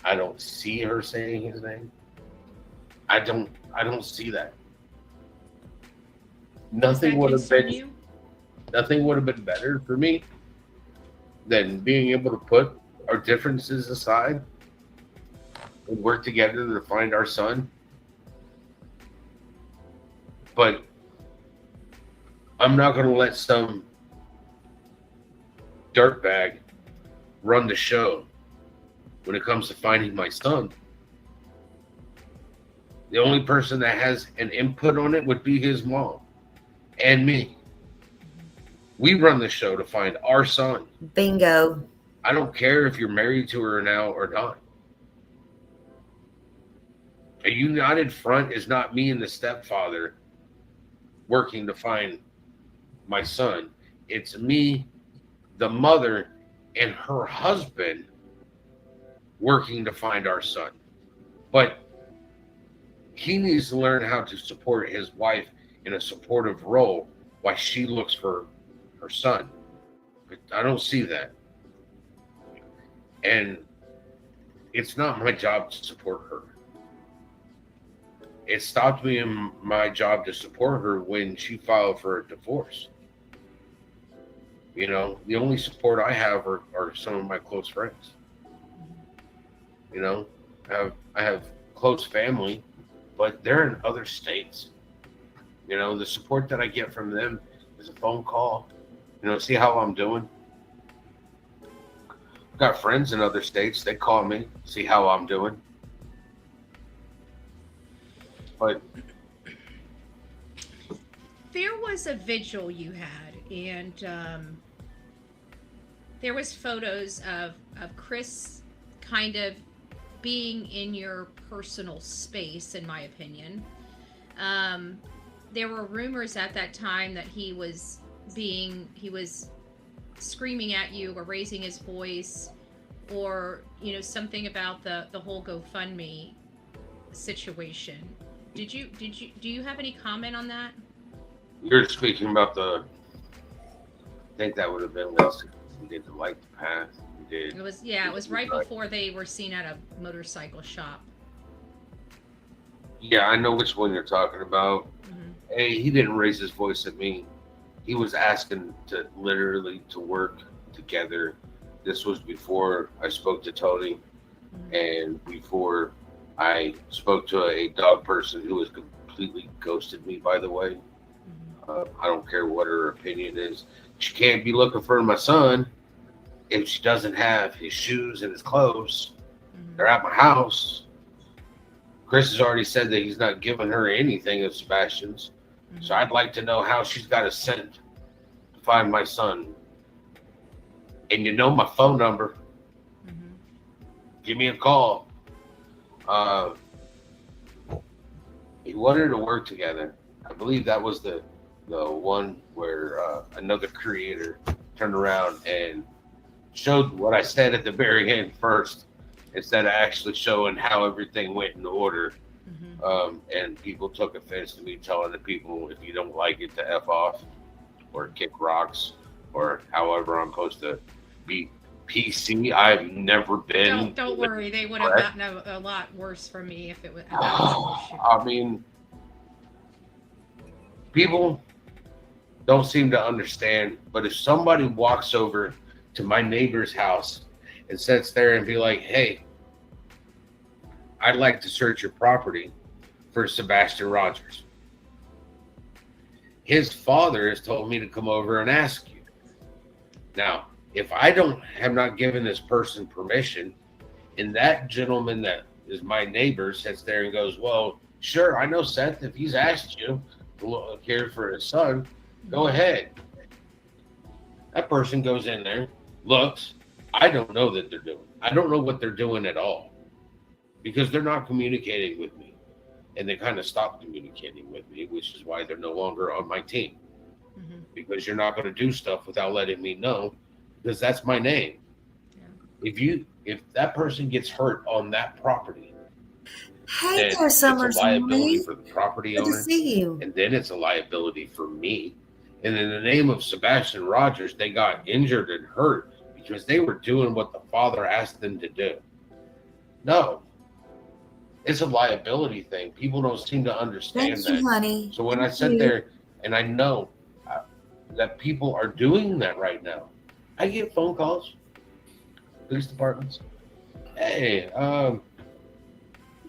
I don't see her saying his name. I don't see that. Nothing would have been better for me than being able to put our differences aside and work together to find our son. But I'm not going to let some dirtbag run the show when it comes to finding my son. The only person that has an input on it would be his mom and me. We run the show to find our son. Bingo. I don't care if you're married to her now or not. A united front is not me and the stepfather working to find my son. It's me, the mother, and her husband working to find our son. But he needs to learn how to support his wife in a supportive role while she looks for her son. But I don't see that. And it's not my job to support her. It stopped being my job to support her when she filed for a divorce. You know, the only support I have are some of my close friends. You know, I have close family, but they're in other states. You know, the support that I get from them is a phone call. You know, see how I'm doing. I've got friends in other states. They call me, see how I'm doing. But there was a vigil you had, and there was photos of Chris kind of being in your personal space, in my opinion. There were rumors at that time that he was screaming at you or raising his voice, or, you know, something about the whole GoFundMe situation. Do you have any comment on that? you're speaking about I think that would have been when we did the Light the Path. We did. It was right before they were seen at a motorcycle shop. Yeah, I know which one you're talking about. Mm-hmm. Hey, he didn't raise his voice at me. He was asking to literally to work together. This was before I spoke to Tony, and before I spoke to a dog person who has completely ghosted me, by the way. I don't care what her opinion is. She can't be looking for my son if she doesn't have his shoes and his clothes. They're at my house. Chris has already said that he's not giving her anything of Sebastian's. So I'd like to know how she's got a scent to find my son. And you know my phone number. Give me a call. He wanted to work together. I believe that was the one where another creator turned around and showed what I said at the very end first, instead of actually showing how everything went in order. And people took offense to me telling the people, if you don't like it, to F off or kick rocks or however I'm supposed to be PC. I've never been. Don't worry. They would have gotten a lot worse from me if it was. I mean, people don't seem to understand, but if somebody walks over to my neighbor's house and sits there and be like, hey, I'd like to search your property for Sebastian Rogers. His father has told me to come over and ask you. Now, if I have not given this person permission, and that gentleman that is my neighbor sits there and goes, well, sure, I know Seth, if he's asked you to care for his son, go ahead. That person goes in there, looks. I don't know that they're doing. I don't know what they're doing at all, because they're not communicating with me. And they kind of stopped communicating with me, which is why they're no longer on my team. Because you're not going to do stuff without letting me know, because that's my name. If that person gets hurt on that property, Hey then there, Summer. it's a liability for the property Good to owner. see you. And then it's a liability for me. And in the name of Sebastian Rogers, they got injured and hurt because they were doing what the father asked them to do. No. It's a liability thing. People don't seem to understand Thank you, that. honey. So when I Thank sit you. there and I know that people are doing that right now, I get phone calls, police departments. Hey,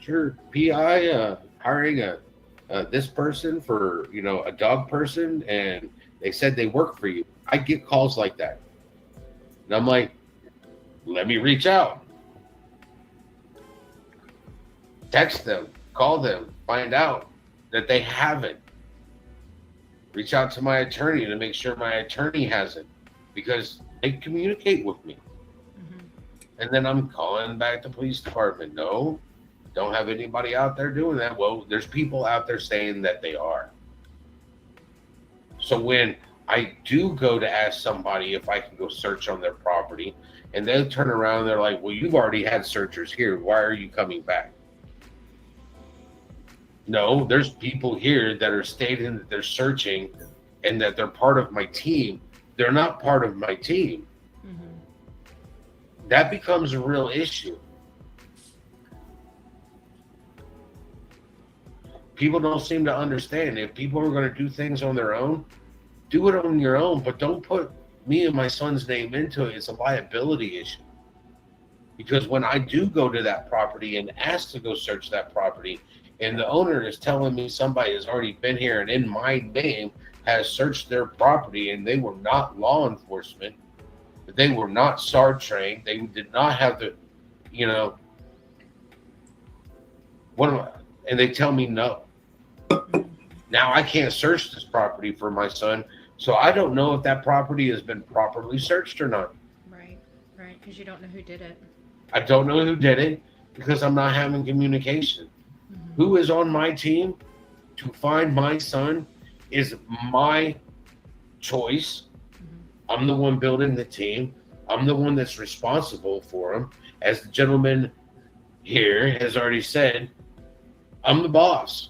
your PI hiring this person for, a dog person, and they said they work for you. I get calls like that. And I'm like, let me reach out. Text them, call them, find out that they haven't. Reach out to my attorney to make sure my attorney hasn't, because they communicate with me. And then I'm calling back the police department. No, don't have anybody out there doing that. Well, there's people out there saying that they are. So when I do go to ask somebody if I can go search on their property, and they'll turn around and they're like, well, you've already had searchers here. Why are you coming back? No, there's people here that are stating that they're searching and that they're part of my team. They're not part of my team. That becomes a real issue. People don't seem to understand. If people are going to do things on their own, do it on your own, but don't put me and my son's name into it. It's a liability issue. Because when I do go to that property and ask to go search that property, and the owner is telling me somebody has already been here and in my name has searched their property, and they were not law enforcement, they were not SAR trained, they did not have the, and they tell me no. Now I can't search this property for my son, so I don't know if that property has been properly searched or not. Right, because you don't know who did it. I don't know who did it because I'm not having communication. Who is on my team to find my son is my choice. I'm the one building the team. I'm the one that's responsible for him. As the gentleman here has already said, I'm the boss.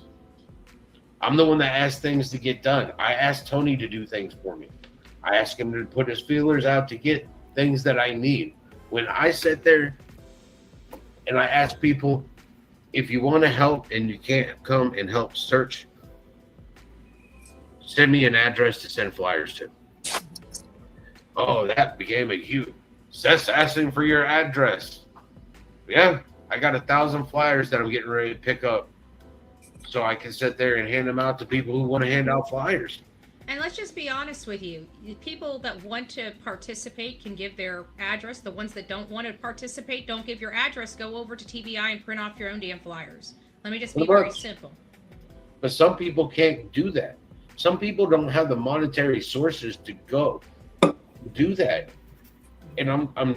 I'm the one that asks things to get done. I ask Tony to do things for me. I ask him to put his feelers out to get things that I need. When I sit there and I ask people, if you want to help and you can't come and help search, send me an address to send flyers to. Oh, that became a huge. Seth's asking for your address. Yeah, I got 1,000 flyers that I'm getting ready to pick up, so I can sit there and hand them out to people who want to hand out flyers. And let's just be honest with you. The people that want to participate can give their address. The ones that don't want to participate, don't give your address. Go over to TBI and print off your own damn flyers. Let me just be very simple. But some people can't do that. Some people don't have the monetary sources to go do that. And I'm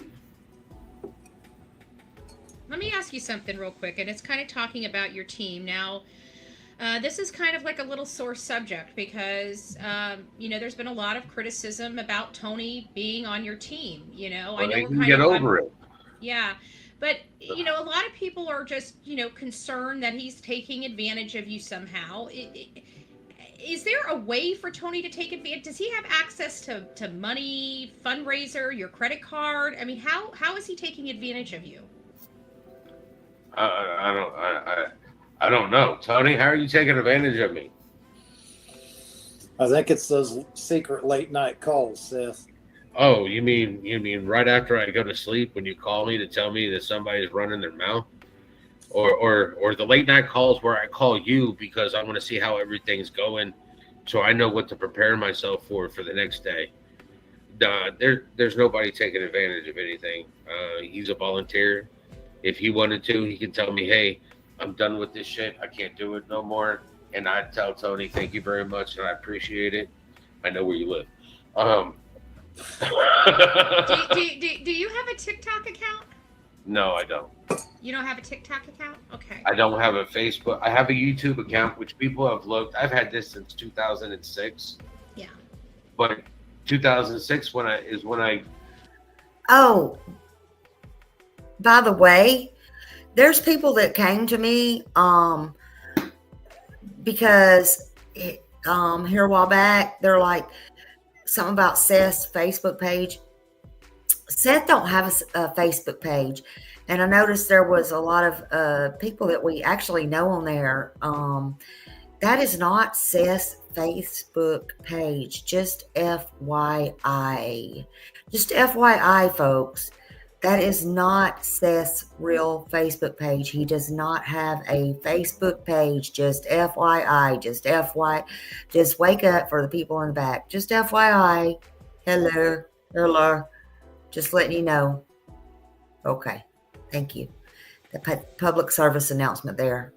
Let me ask you something real quick, and it's kind of talking about your team. Now, This is kind of like a little sore subject because, there's been a lot of criticism about Tony being on your team. I know He we're can kind get of over it. Yeah, but a lot of people are just concerned that he's taking advantage of you somehow. Is there a way for Tony to take advantage? Does he have access to money, fundraiser, your credit card? I mean, how is he taking advantage of you? I don't know, Tony. How are you taking advantage of me? I think it's those secret late night calls, Seth. Oh, you mean right after I go to sleep when you call me to tell me that somebody's running their mouth, or the late night calls where I call you because I want to see how everything's going, so I know what to prepare myself for the next day. There's nobody taking advantage of anything. He's a volunteer. If he wanted to, he can tell me, "Hey, I'm done with this shit. I can't do it no more." And I tell Tony, "Thank you very much, and I appreciate it. I know where you live." Do you have a TikTok account? No, I don't. You don't have a TikTok account? Okay. I don't have a Facebook. I have a YouTube account, which people have looked. I've had this since 2006. Yeah. But 2006 when I. Oh, by the way, there's people that came to me because here a while back they're like something about Seth's Facebook page. Seth don't have a Facebook page, and I noticed there was a lot of people that we actually know on there. That is not Seth's Facebook page. Just FYI. Just FYI, folks. That is not Seth's real Facebook page. He does not have a Facebook page. Just FYI. Just FYI. Just wake up for the people in the back. Just FYI. Hello. Hello. Just letting you know. Okay. Thank you. The public service announcement there.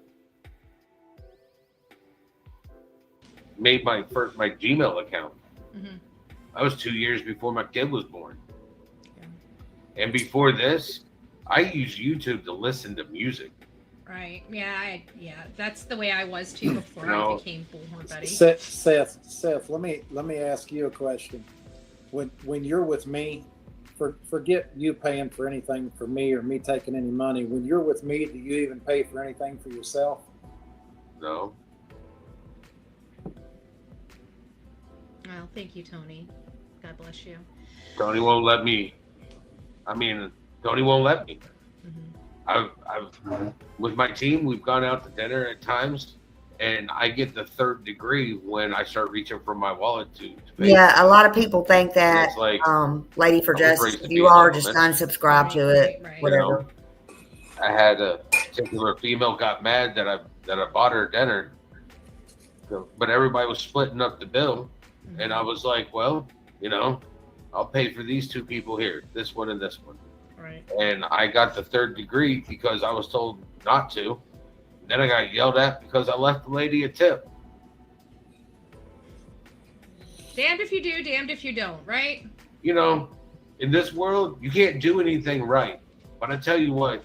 Made my Gmail account. Mm-hmm. I was 2 years before my kid was born. Yeah. And before this, I used YouTube to listen to music. Right. Yeah. That's the way I was too before I became Bullhorn Buddy. Seth, let me ask you a question. When you're with me, forget you paying for anything for me or me taking any money. When you're with me, do you even pay for anything for yourself? No. Well, thank you, Tony. God bless you. Tony won't let me. Tony won't let me. Mm-hmm. With my team, we've gone out to dinner at times, and I get the third degree when I start reaching for my wallet to pay. Yeah, a lot of people think that, It's like, Lady for I was Justice, raised if to be you a are, just gentleman. unsubscribe to it, whatever. I had a particular female got mad that I bought her dinner, but everybody was splitting up the bill, and I was like, well, I'll pay for these two people here, this one and this one. Right. And I got the third degree because I was told not to. Then I got yelled at because I left the lady a tip. Damned if you do, damned if you don't, right? In this world, you can't do anything right. But I tell you what,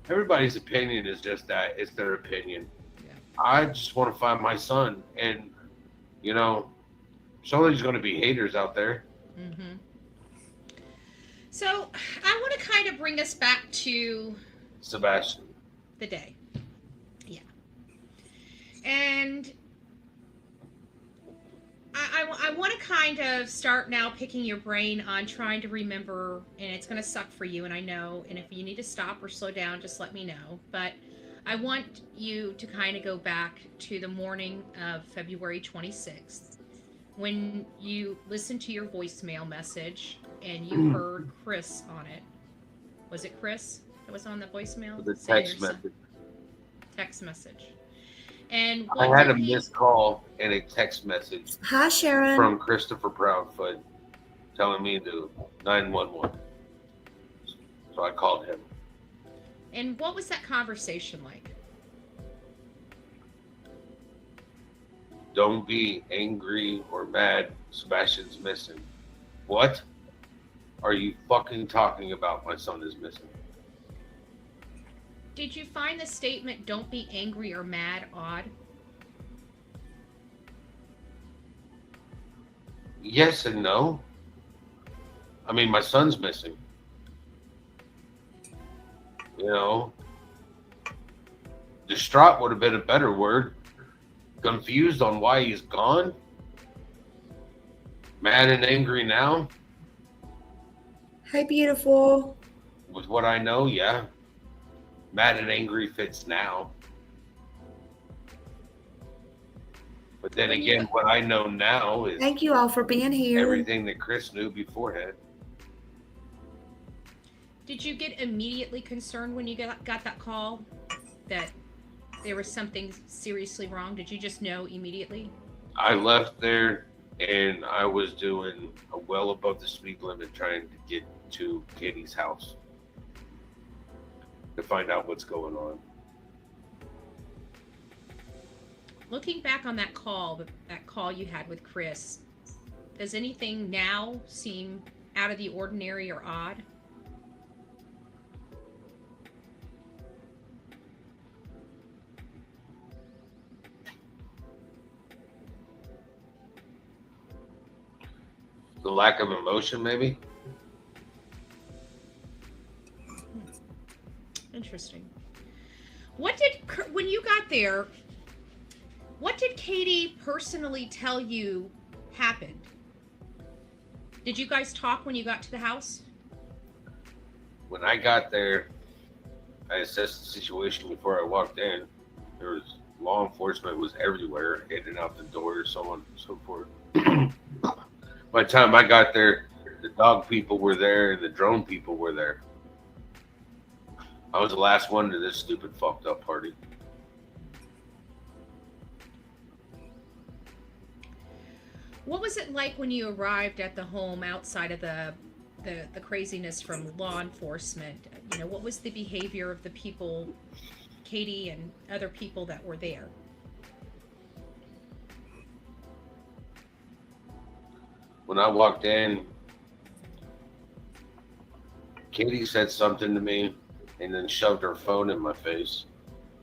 everybody's opinion is just that. It's their opinion. Yeah. I just want to find my son. And, somebody's going to be haters out there. Mm-hmm. So I want to kind of bring us back to Sebastian. the day. Yeah. And I want to kind of start now picking your brain on trying to remember, and it's going to suck for you, and I know, and if you need to stop or slow down, just let me know. But I want you to kind of go back to the morning of February 26th when you listened to your voicemail message and you heard Chris on it. Was it Chris that was on the voicemail? The text message. Text message. And I had a missed call and a text message. Hi, Sharon. From Christopher Proudfoot telling me to 911. So I called him. And what was that conversation like? Don't be angry or mad. Sebastian's missing. What are you fucking talking about? My son is missing. Did you find the statement, "Don't be angry or mad," odd? Yes and no. I mean, my son's missing. You know, distraught would have been a better word. Confused on why he's gone. Mad and angry now. Hi, beautiful. With what I know, yeah. Mad and angry fits now. But then again, what I know now is Thank you all for being here. everything that Chris knew beforehand. Did you get immediately concerned when you got that call that there was something seriously wrong? Did you just know immediately? I left there and I was doing well above the speed limit trying to get to Katie's house to find out what's going on. Looking back on that call you had with Chris, does anything now seem out of the ordinary or odd? The lack of emotion, maybe? Interesting. When you got there, what did Katie personally tell you happened? Did you guys talk when you got to the house? When I got there, I assessed the situation before I walked in. There was law enforcement was everywhere, in and out the door, so on and so forth. By the time I got there, the dog people were there and the drone people were there. I was the last one to this stupid fucked up party. What was it like when you arrived at the home outside of the craziness from law enforcement? You know, what was the behavior of the people, Katie and other people that were there? When I walked in, Katie said something to me and then shoved her phone in my face.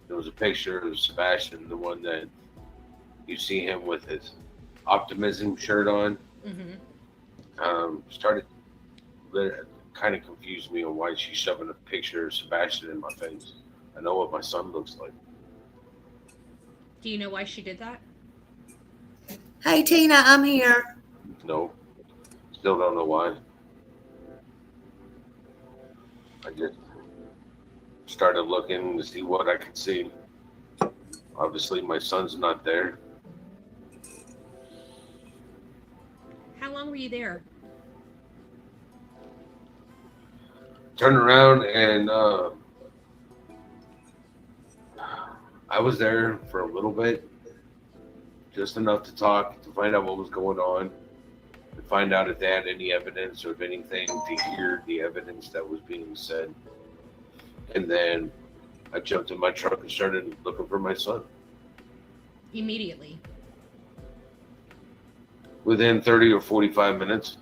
There was a picture of Sebastian, the one that you see him with his optimism shirt on. Started that kind of confused me on why she's shoving a picture of Sebastian in my face. I know what my son looks like. Do you know why she did that? Hey, Tina, I'm here. No, still don't know why. I just started looking to see what I could see. Obviously, my son's not there. How long were you there? Turned around and I was there for a little bit, just enough to talk, to find out what was going on, to find out if they had any evidence or if anything, to hear the evidence that was being said. And then I jumped in my truck and started looking for my son. Immediately. Within 30 or 45 minutes.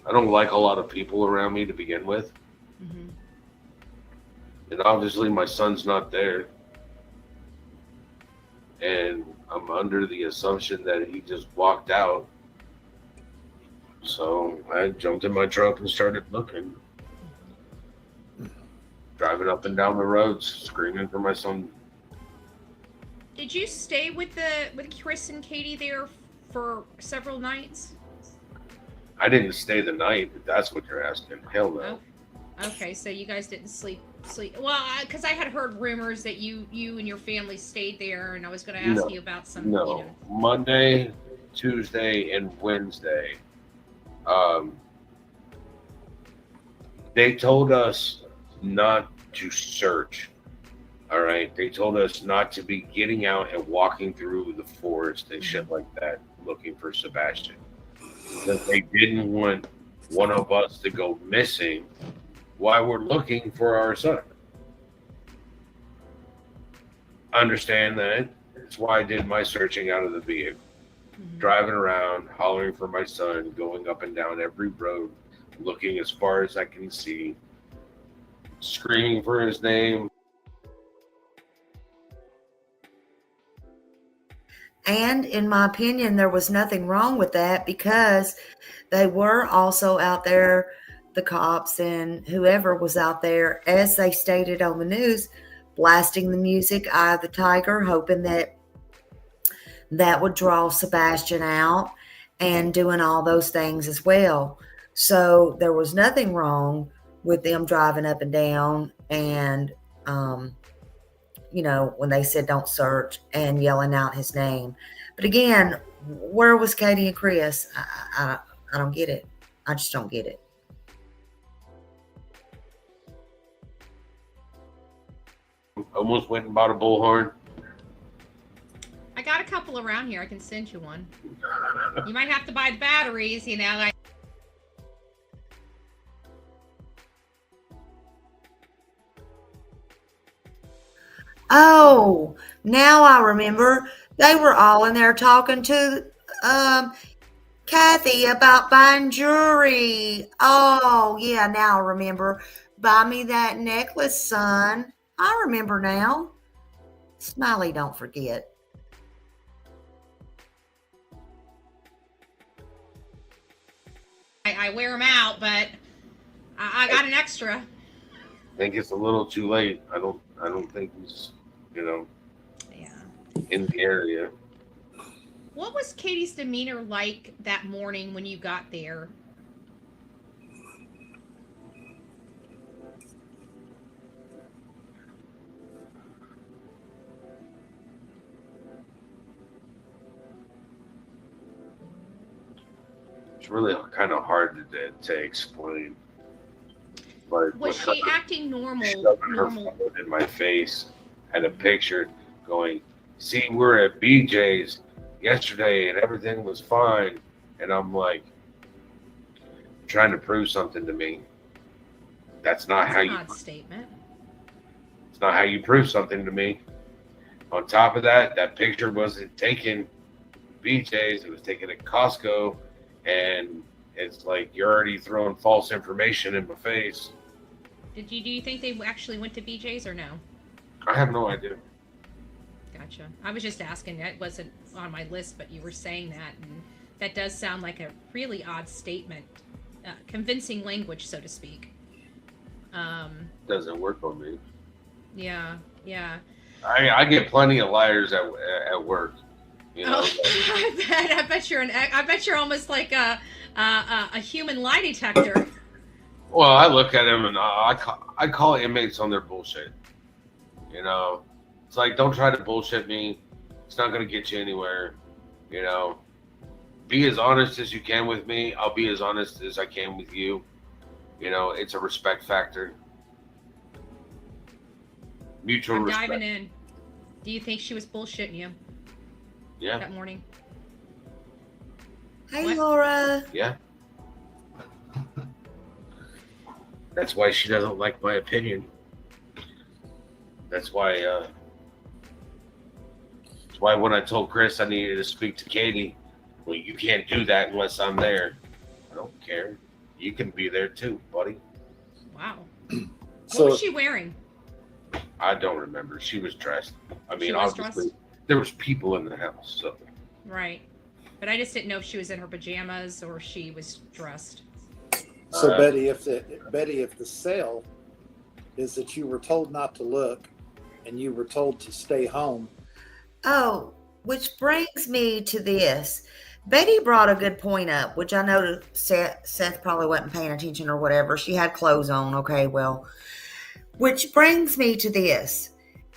I don't like a lot of people around me to begin with. And obviously my son's not there. And I'm under the assumption that he just walked out. So I jumped in my truck and started looking. Driving up and down the roads, screaming for my son. Did you stay with Chris and Katie there for several nights? I didn't stay the night, if that's what you're asking. Hell no. Oh, okay, so you guys didn't sleep. Well, because I had heard rumors that you and your family stayed there, and I was going to ask you about some. No, You know. Monday, Tuesday, and Wednesday. They told us not to search. All right, they told us not to be getting out and walking through the forest and shit like that, looking for Sebastian. That they didn't want one of us to go missing while we're looking for our son. Understand that. That's why I did my searching out of the vehicle. Driving around, hollering for my son, going up and down every road, looking as far as I can see. screaming for his name. And in my opinion, there was nothing wrong with that because they were also out there, the cops and whoever was out there, as they stated on the news, blasting the music, Eye of the Tiger, hoping that that would draw Sebastian out and doing all those things as well. So there was nothing wrong with them driving up and down and, you know, when they said don't search and yelling out his name. But again, where was Katie and Chris? I don't get it. I just don't get it. Almost went and bought a bullhorn. I got a couple around here. I can send you one. You might have to buy the batteries, you know. Like. Oh, now I remember. They were all in there talking to Kathy about buying jewelry. Oh, yeah, now I remember. Buy me that necklace, son. I remember now. Smiley, don't forget. I wear them out, but I got an extra. I think it's a little too late. I don't think he's, you know, in the area. What was Katie's demeanor like that morning when you got there? It's really kind of hard to explain. But Was she acting normal? Shoving her phone in my face, had a picture going, see, we're at BJ's yesterday and everything was fine. And I'm like, trying to prove something to me. That's not how you. Odd statement. It's not how you prove something to me. On top of that, that picture wasn't taken BJ's. It was taken at Costco. And it's like you're already throwing false information in my face. Do you think they actually went to BJ's or no? I have no idea. Gotcha. I was just asking. That wasn't on my list, but you were saying that, and that does sound like a really odd statement. Convincing language, so to speak. Doesn't work on me. Yeah. I get plenty of liars at work. You know, I bet you're almost like a human lie detector. Well, I look at them and I call inmates on their bullshit. You know, it's like, don't try to bullshit me. It's not going to get you anywhere. You know, be as honest as you can with me. I'll be as honest as I can with you. You know, it's a respect factor. Mutual respect. Diving in. Do you think she was bullshitting you? Yeah. That morning. Hey, what? Laura. Yeah. That's why she doesn't like my opinion. That's why when I told Chris I needed to speak to Katie, well, you can't do that unless I'm there. I don't care. You can be there too, buddy. Wow. So, what was she wearing? I don't remember. She was dressed. I mean, She was obviously, dressed? there was people in the house, so. Right. But I just didn't know if she was in her pajamas or she was dressed. So Betty, if the sale is that you were told not to look and you were told to stay home. Oh, which brings me to this. Betty brought a good point up, which I know Seth probably wasn't paying attention or whatever. She had clothes on. Okay, well, which brings me to this.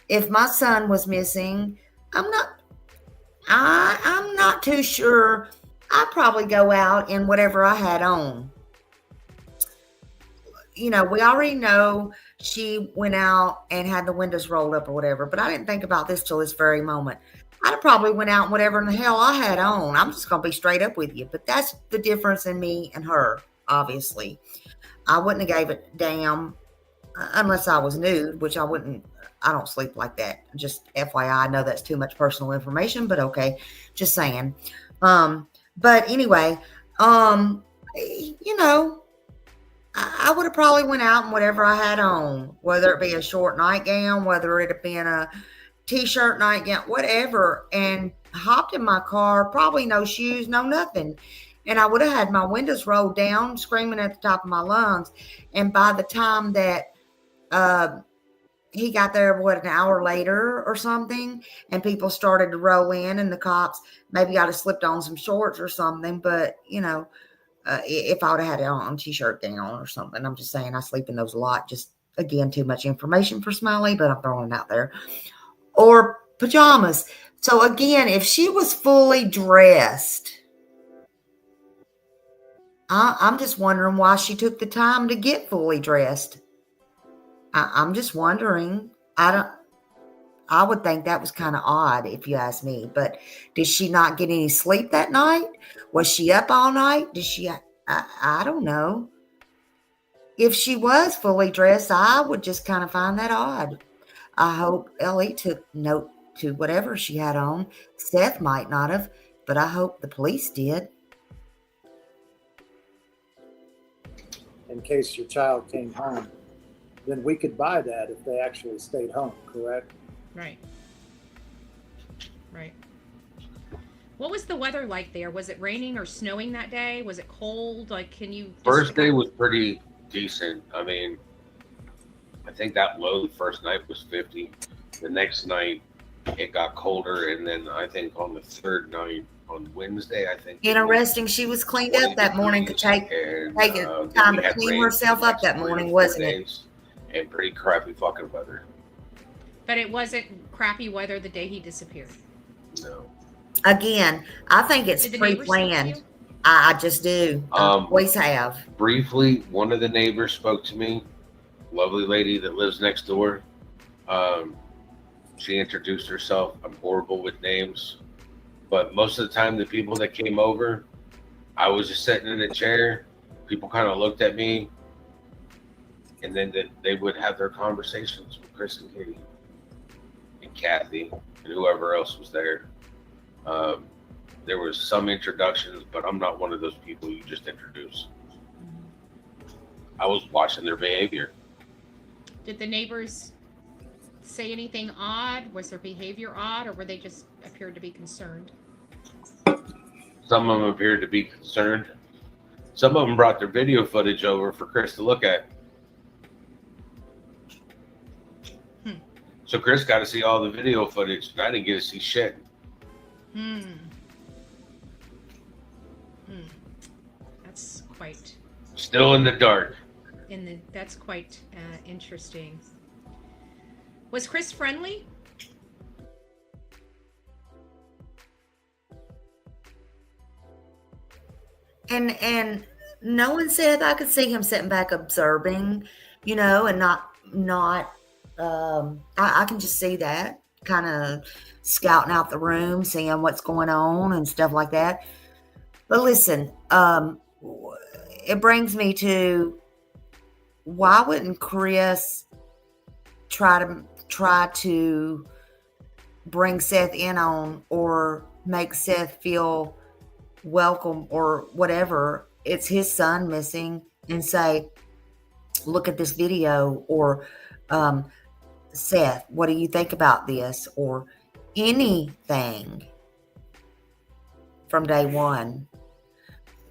If my son was missing, I'm not too sure. I'd probably go out in whatever I had on. You know, we already know she went out and had the windows rolled up or whatever, but I didn't think about this till this very moment. I'd have probably went out in whatever in the hell I had on. I'm just going to be straight up with you, but that's the difference in me and her, obviously. I wouldn't have gave a damn unless I was nude, which I wouldn't. I don't sleep like that. Just FYI, I know that's too much personal information, but okay, just saying. But anyway, you know, I would have probably went out in whatever I had on, whether it be a short nightgown, whether it had been a t-shirt nightgown, whatever, and hopped in my car, probably no shoes, no nothing. And I would have had my windows rolled down, screaming at the top of my lungs. And by the time that he got there, what, an hour later or something, and people started to roll in, and the cops, maybe I'd have slipped on some shorts or something. But, you know, if I would have had it on t-shirt gown or something, I'm just saying I sleep in those a lot. Just, again, too much information for Smiley, but I'm throwing it out there. Or pajamas. So again, if she was fully dressed, I'm just wondering why she took the time to get fully dressed. I'm just wondering. I would think that was kind of odd if you ask me, but did she not get any sleep that night? Was she up all night? I don't know. If she was fully dressed, I would just kind of find that odd. I hope Ellie took note to whatever she had on. Seth might not have, but I hope the police did. In case your child came home, then we could buy that if they actually stayed home, correct? Right. Right. What was the weather like there? Was it raining or snowing that day? Was it cold? Like, can you? First day was pretty decent. I mean, I think that low the first night was 50. The next night it got colder, and then I think on the third night, on Wednesday, I think. Interesting. She was cleaned up that morning to take time to clean herself up that morning, wasn't it? And pretty crappy fucking weather. But it wasn't crappy weather the day he disappeared. No. Again, I think it's pre-planned. I just do. Always have. Briefly, one of the neighbors spoke to me. Lovely lady that lives next door. She introduced herself. I'm horrible with names. But most of the time, the people that came over, I was just sitting in a chair. People kind of looked at me. And then they would have their conversations with Chris and Katie and Kathy and whoever else was there. There was some introductions, but I'm not one of those people you just introduce. I was watching their behavior. Did the neighbors say anything odd? Was their behavior odd, or were they just appeared to be concerned? Some of them appeared to be concerned. Some of them brought their video footage over for Chris to look at. So Chris got to see all the video footage, and I didn't get to see shit. That's quite. Still in the dark. That's quite interesting. Was Chris friendly? And knowing Seth, I could see him sitting back observing, you know, and not. I can just see that, kind of scouting out the room, seeing what's going on and stuff like that. But listen, it brings me to, why wouldn't Chris try to bring Seth in on, or make Seth feel welcome or whatever? It's his son missing, and say, look at this video, or Seth, what do you think about this? Or anything from day one.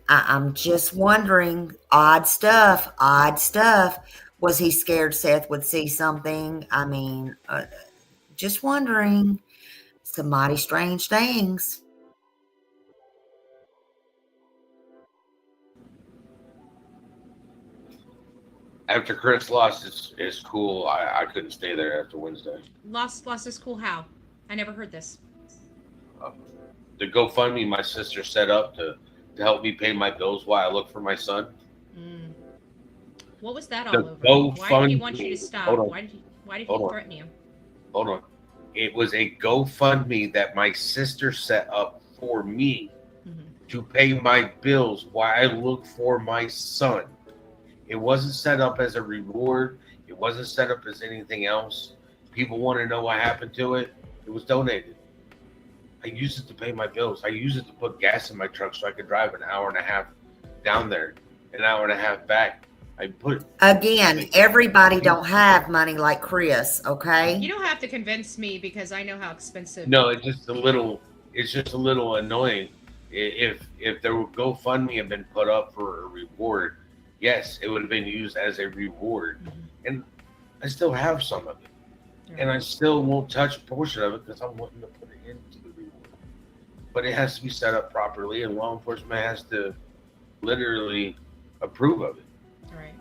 I'm just wondering, odd stuff. Was he scared Seth would see something? I mean, just wondering. Some mighty strange things. After Chris lost his cool, I couldn't stay there after Wednesday. Lost his cool how? I never heard this. The GoFundMe my sister set up to help me pay my bills while I look for my son. What was that all over? Why did he want you to stop? Hold on. Why did he threaten you? Hold on. It was a GoFundMe that my sister set up for me to pay my bills while I look for my son. It wasn't set up as a reward. It wasn't set up as anything else. People want to know what happened to it. It was donated. I used it to pay my bills. I used it to put gas in my truck so I could drive an hour and a half down there, an hour and a half back. I put Again, everybody don't have money like Chris, okay? You don't have to convince me because I know how expensive. No, it's just a little annoying. If there would GoFundMe had been put up for a reward, yes, it would have been used as a reward, and I still have some of it, and I still won't touch a portion of it because I'm wanting to put it into the reward. But it has to be set up properly, and law enforcement has to literally approve of it. Right.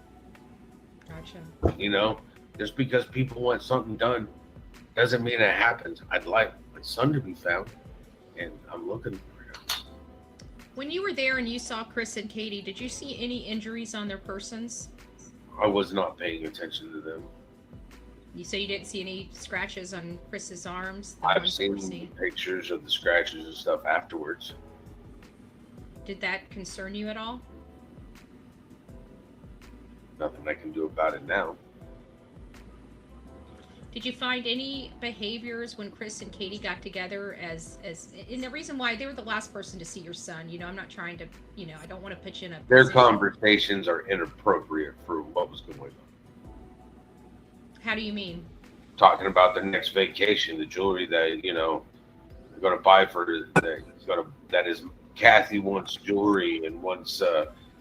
Gotcha. You know, just because people want something done doesn't mean it happens. I'd like my son to be found, and I'm looking for him. When you were there and you saw Chris and Katie, did you see any injuries on their persons? I was not paying attention to them. You say you didn't see any scratches on Chris's arms? I've seen pictures of the scratches and stuff afterwards. Did that concern you at all? Nothing I can do about it now. Did you find any behaviors when Chris and Katie got together and the reason why they were the last person to see your son? You know, I'm not trying to, I don't want to put you in a Their position. conversations are inappropriate for what was going on. How do you mean? Talking about the next vacation, the jewelry that, they're going to buy for that is Kathy wants jewelry and wants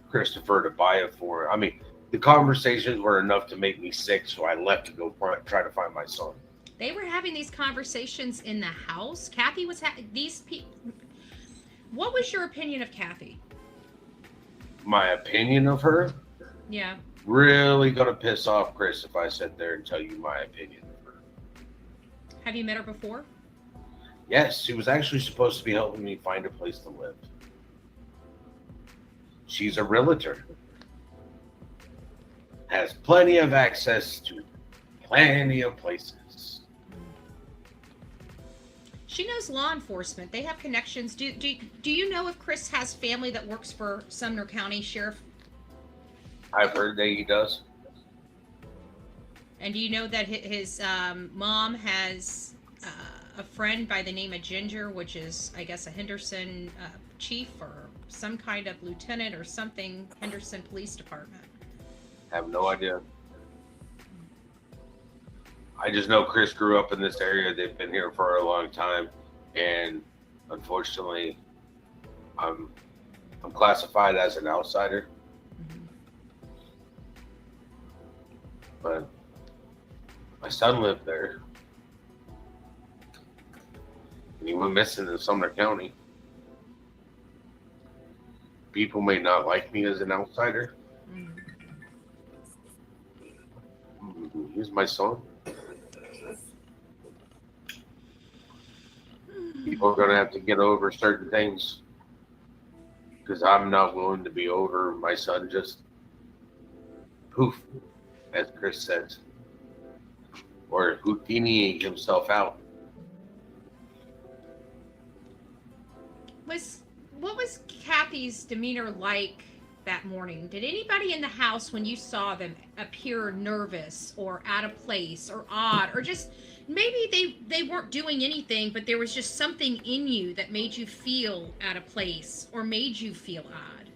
Christopher to buy it for her. I mean, the conversations were enough to make me sick, so I left to go try to find my son. They were having these conversations in the house. Kathy was these people. What was your opinion of Kathy? My opinion of her? Yeah. Really gonna piss off Chris if I sit there and tell you my opinion of her. Have you met her before? Yes, she was actually supposed to be helping me find a place to live. She's a realtor. Has plenty of access to plenty of places. She knows law enforcement. They have connections. Do you know if Chris has family that works for Sumner County Sheriff? I've heard that he does. And do you know that his mom has a friend by the name of Ginger, which is, I guess, a Henderson chief or some kind of lieutenant or something, Henderson Police Department? Have no idea. I just know Chris grew up in this area. They've been here for a long time, and unfortunately, I'm classified as an outsider. But my son lived there, and he went missing in Sumner County. People may not like me as an outsider. He's my son. People are going to have to get over certain things because I'm not willing to be over my son just poof, as Chris says, or Houdini himself out. What was Kathy's demeanor like that morning? Did anybody in the house, when you saw them, appear nervous or out of place or odd, or just maybe they weren't doing anything, but there was just something in you that made you feel out of place or made you feel odd?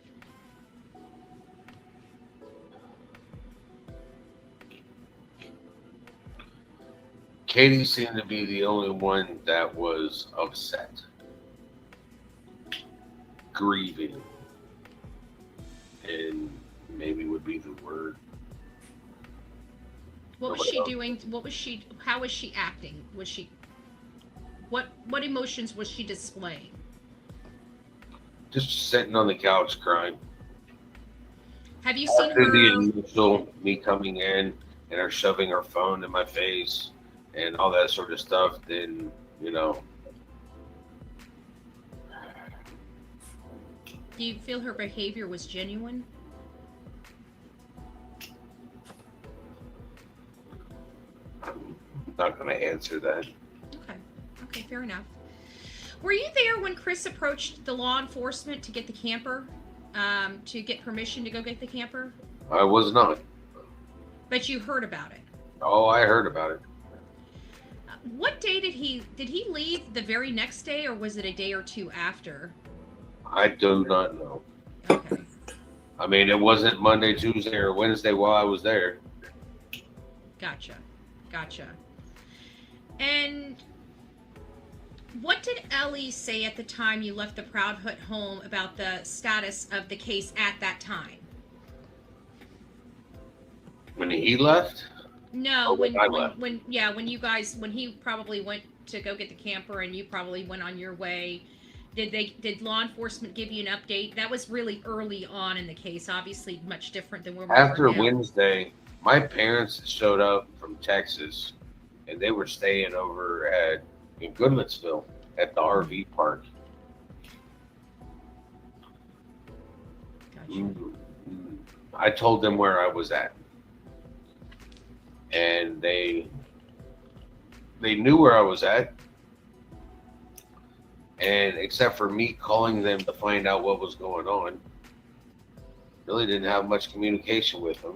Katie seemed to be the only one that was upset, grieving, and maybe would be the word. What was she doing? How was she acting? What emotions was she displaying? Just sitting on the couch crying. Have you seen After her? the initial me coming in and her shoving her phone in my face and all that sort of stuff, then, Do you feel her behavior was genuine? I'm not going to answer that. Okay, fair enough. Were you there when Chris approached the law enforcement to get the camper, to get permission to go get the camper? I was not. But you heard about it. Oh, I heard about it. What day did he leave? The very next day, or was it a day or two after? I do not know. Okay. I mean, it wasn't Monday, Tuesday, or Wednesday while I was there. Gotcha. And what did Ellie say at the time you left the Proudfoot home about the status of the case at that time? When he left? No, Or when I left? when he probably went to go get the camper and you probably went on your way. Did law enforcement give you an update? That was really early on in the case, obviously much different than where we After are now. Wednesday, my parents showed up from Texas, and they were staying over in Goodlettsville at the RV park. Gotcha. I told them where I was at, and they knew where I was at. And except for me calling them to find out what was going on, really didn't have much communication with them.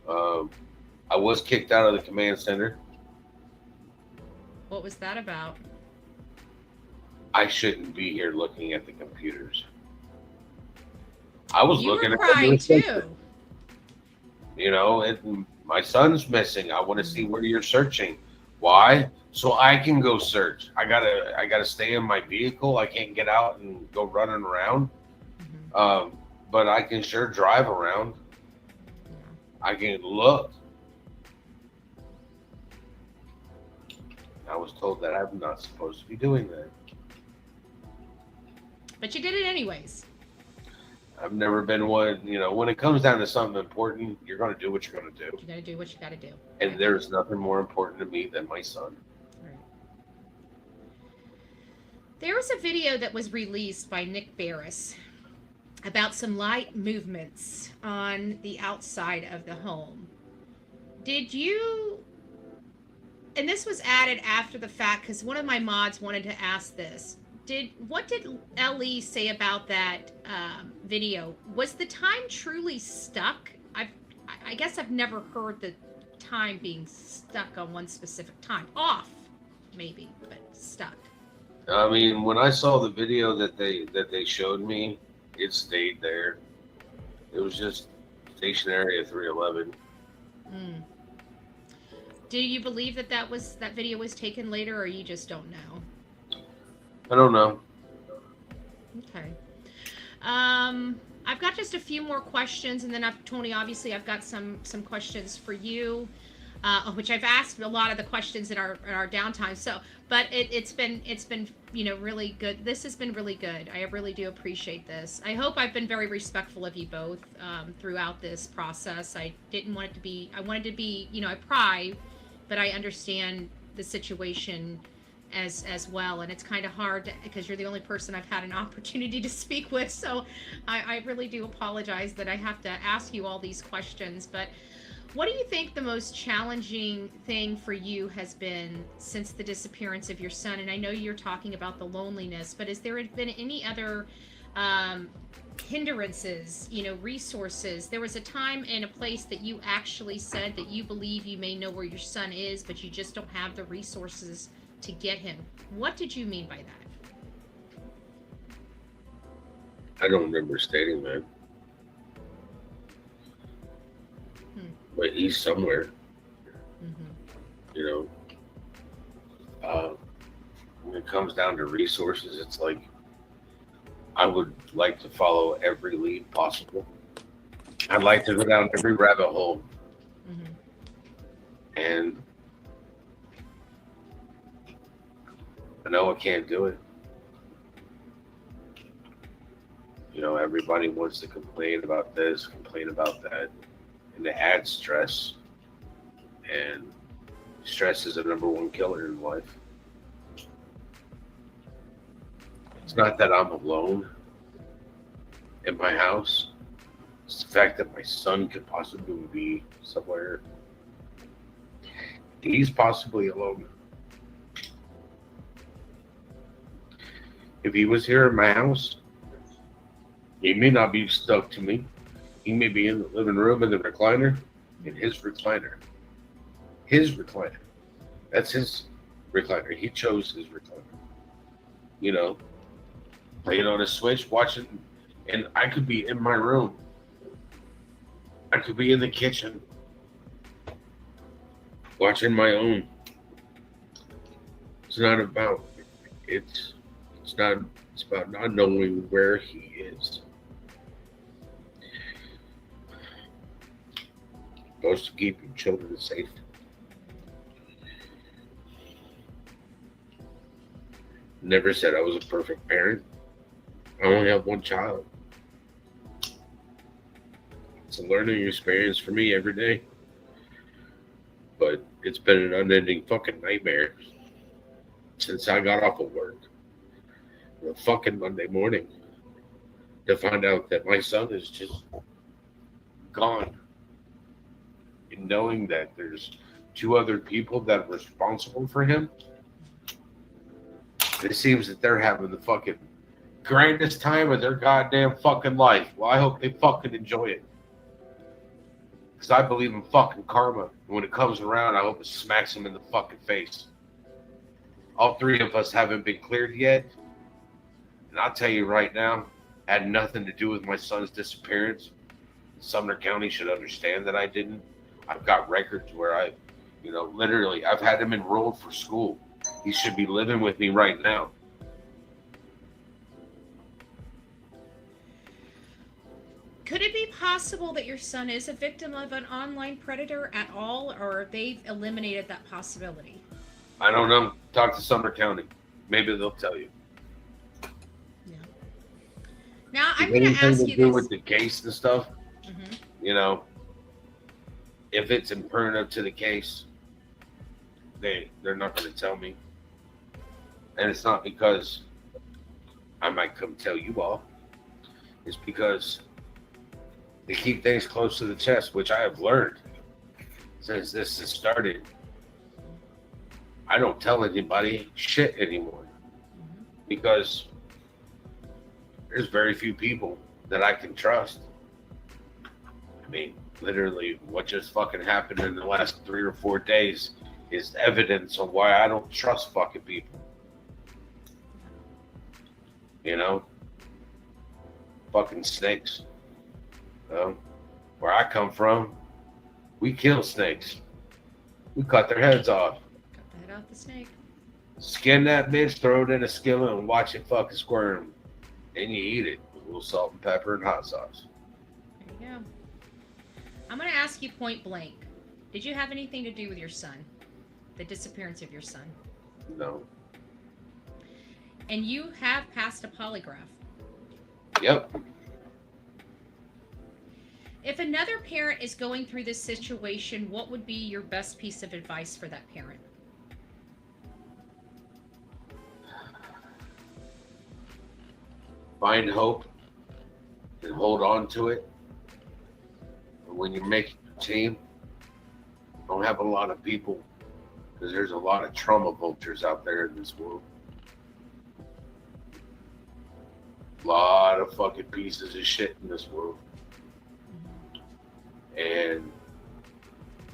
I was kicked out of the command center. What was that about? I shouldn't be here looking at the computers. I was You looking were at the crying too. You know, my son's missing. I want to see where you're searching. Why? So I can go search. I gotta stay in my vehicle. I can't get out and go running around. But I can sure drive around. I can look. I was told that I'm not supposed to be doing that. But you did it anyways. I've never been one, when it comes down to something important, you're going to do what you're going to do. You're going to do what you got to do. And there's nothing more important to me than my son. Right. There was a video that was released by Nick Barris about some light movements on the outside of the home. Did you, and this was added after the fact because one of my mods wanted to ask this. What did Ellie say about that video? Was the time truly stuck? I guess I've never heard the time being stuck on one specific time. Off, maybe, but stuck. I mean, when I saw the video that they showed me, it stayed there. It was just stationary at 311. Do you believe that video was taken later, or you just don't know? I don't know. Okay. I've got just a few more questions, and then Tony, obviously, I've got some questions for you, which I've asked a lot of the questions in our downtime. So, but it's been really good. This has been really good. I really do appreciate this. I hope I've been very respectful of you both throughout this process. I didn't want it to be. I wanted to be. I pry, but I understand the situation as well, and it's kind of hard because you're the only person I've had an opportunity to speak with, so I really do apologize that I have to ask you all these questions. But what do you think the most challenging thing for you has been since the disappearance of your son? And I know you're talking about the loneliness, but has there been any other hindrances, resources? There was a time and a place that you actually said that you believe you may know where your son is, but you just don't have the resources to get him. What did you mean by that? I don't remember stating that. But he's somewhere. When it comes down to resources, it's like I would like to follow every lead possible. I'd like to go down every rabbit hole. And I know I can't do it. Everybody wants to complain about this, complain about that, and to add stress. And stress is the #1 killer in life. It's not that I'm alone in my house. It's the fact that my son could possibly be somewhere. He's possibly alone. If he was here in my house, he may not be stuck to me. He may be in the living room in the recliner, in his recliner. His recliner. That's his recliner. He chose his recliner. Playing on a Switch, watching, and I could be in my room I could be in the kitchen watching my own. It's not about it's about not knowing where he is. Supposed to keep your children safe. Never said I was a perfect parent. I only have one child. It's a learning experience for me every day. But it's been an unending fucking nightmare since I got off of work on a fucking Monday morning to find out that my son is just gone. And knowing that there's 2 other people that are responsible for him, it seems that they're having the fucking grandest time of their goddamn fucking life. Well, I hope they fucking enjoy it. Because I believe in fucking karma. And when it comes around, I hope it smacks them in the fucking face. All 3 of us haven't been cleared yet. And I'll tell you right now, had nothing to do with my son's disappearance. Sumner County should understand that I didn't. I've got records where I, literally, I've had him enrolled for school. He should be living with me right now. Could it be possible that your son is a victim of an online predator at all, or they've eliminated that possibility? I don't know. Talk to Sumner County. Maybe they'll tell you. Yeah. Now, I'm going to ask you this. With the case and stuff, if it's impertinent to the case, they're not going to tell me. And it's not because I might come tell you all. It's because they keep things close to the chest, which I have learned since this has started. I don't tell anybody shit anymore because there's very few people that I can trust. I mean, literally, what just fucking happened in the last 3 or 4 days is evidence on why I don't trust fucking people. Fucking snakes. Where I come from, we kill snakes. We cut their heads off. Cut the head off the snake. Skin that bitch, throw it in a skillet, and watch it fucking squirm. And you eat it with a little salt and pepper and hot sauce. There you go. I'm going to ask you point blank. Did you have anything to do with your son? The disappearance of your son? No. And you have passed a polygraph? Yep. If another parent is going through this situation, what would be your best piece of advice for that parent? Find hope and hold on to it. But when you're making a team, don't have a lot of people because there's a lot of trauma vultures out there in this world. A lot of fucking pieces of shit in this world. And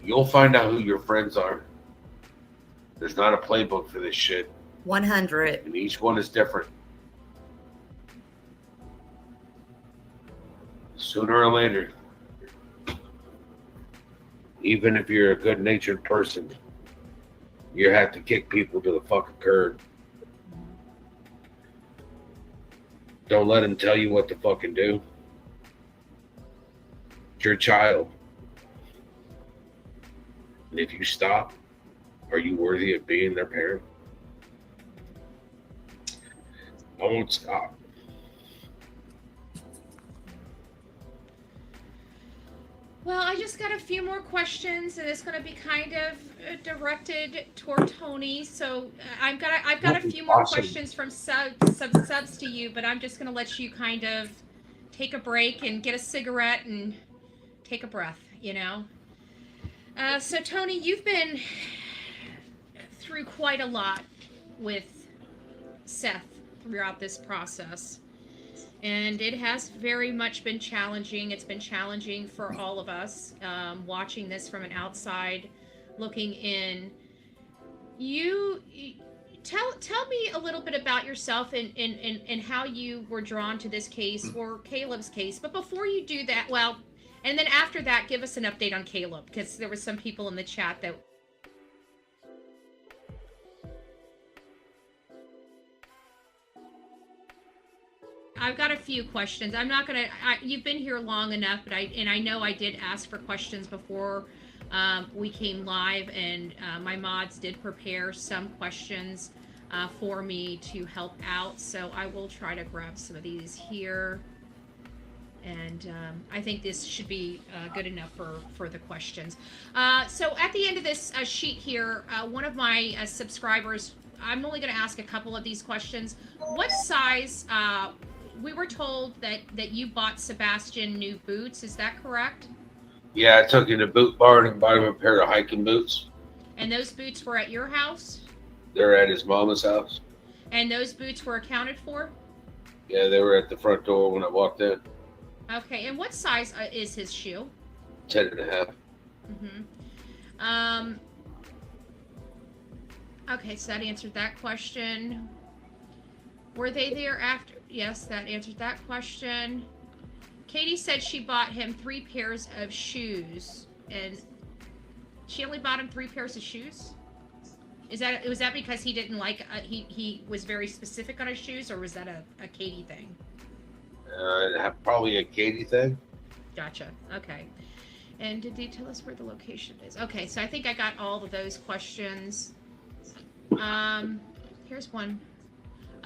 you'll find out who your friends are. There's not a playbook for this shit. 100. And each one is different. Sooner or later, even if you're a good-natured person, you have to kick people to the fucking curb. Don't let them tell you what to fucking do. It's your child. And if you stop, are you worthy of being their parent? I won't stop. Well, I just got a few more questions, and it's going to be kind of directed toward Tony. So I've got a few more questions from subs to you, but I'm just going to let you kind of take a break and get a cigarette and take a breath, So Tony, you've been through quite a lot with Seth throughout this process. And it has very much been challenging. It's been challenging for all of us, watching this from an outside looking in. You tell me a little bit about yourself and how you were drawn to this case or Caleb's case. But before you do that, And then after that, give us an update on Caleb, because there were some people in the chat that I've got a few questions. I'm not gonna. You've been here long enough, but I know I did ask for questions before we came live, and my mods did prepare some questions for me to help out. So I will try to grab some of these here, and I think this should be good enough for the questions. So at the end of this sheet here, one of my subscribers, I'm only going to ask a couple of these questions. What size? We were told that you bought Sebastian new boots. Is that correct? Yeah, I took him to Boot Barn and bought him a pair of hiking boots. And those boots were at your house? They're at his mama's house. And those boots were accounted for? Yeah, they were at the front door when I walked in. Okay, and what size is his shoe? 10.5. Mm-hmm. Okay, so that answered that question. Were they there after? Yes, that answered that question. Katie said she bought him 3 pairs of shoes, and she only bought him 3 pairs of shoes. Was that because he didn't like? He was very specific on his shoes, or was that a Katie thing? Probably a Katie thing. Gotcha. Okay. And did they tell us where the location is? Okay, so I think I got all of those questions. Here's one.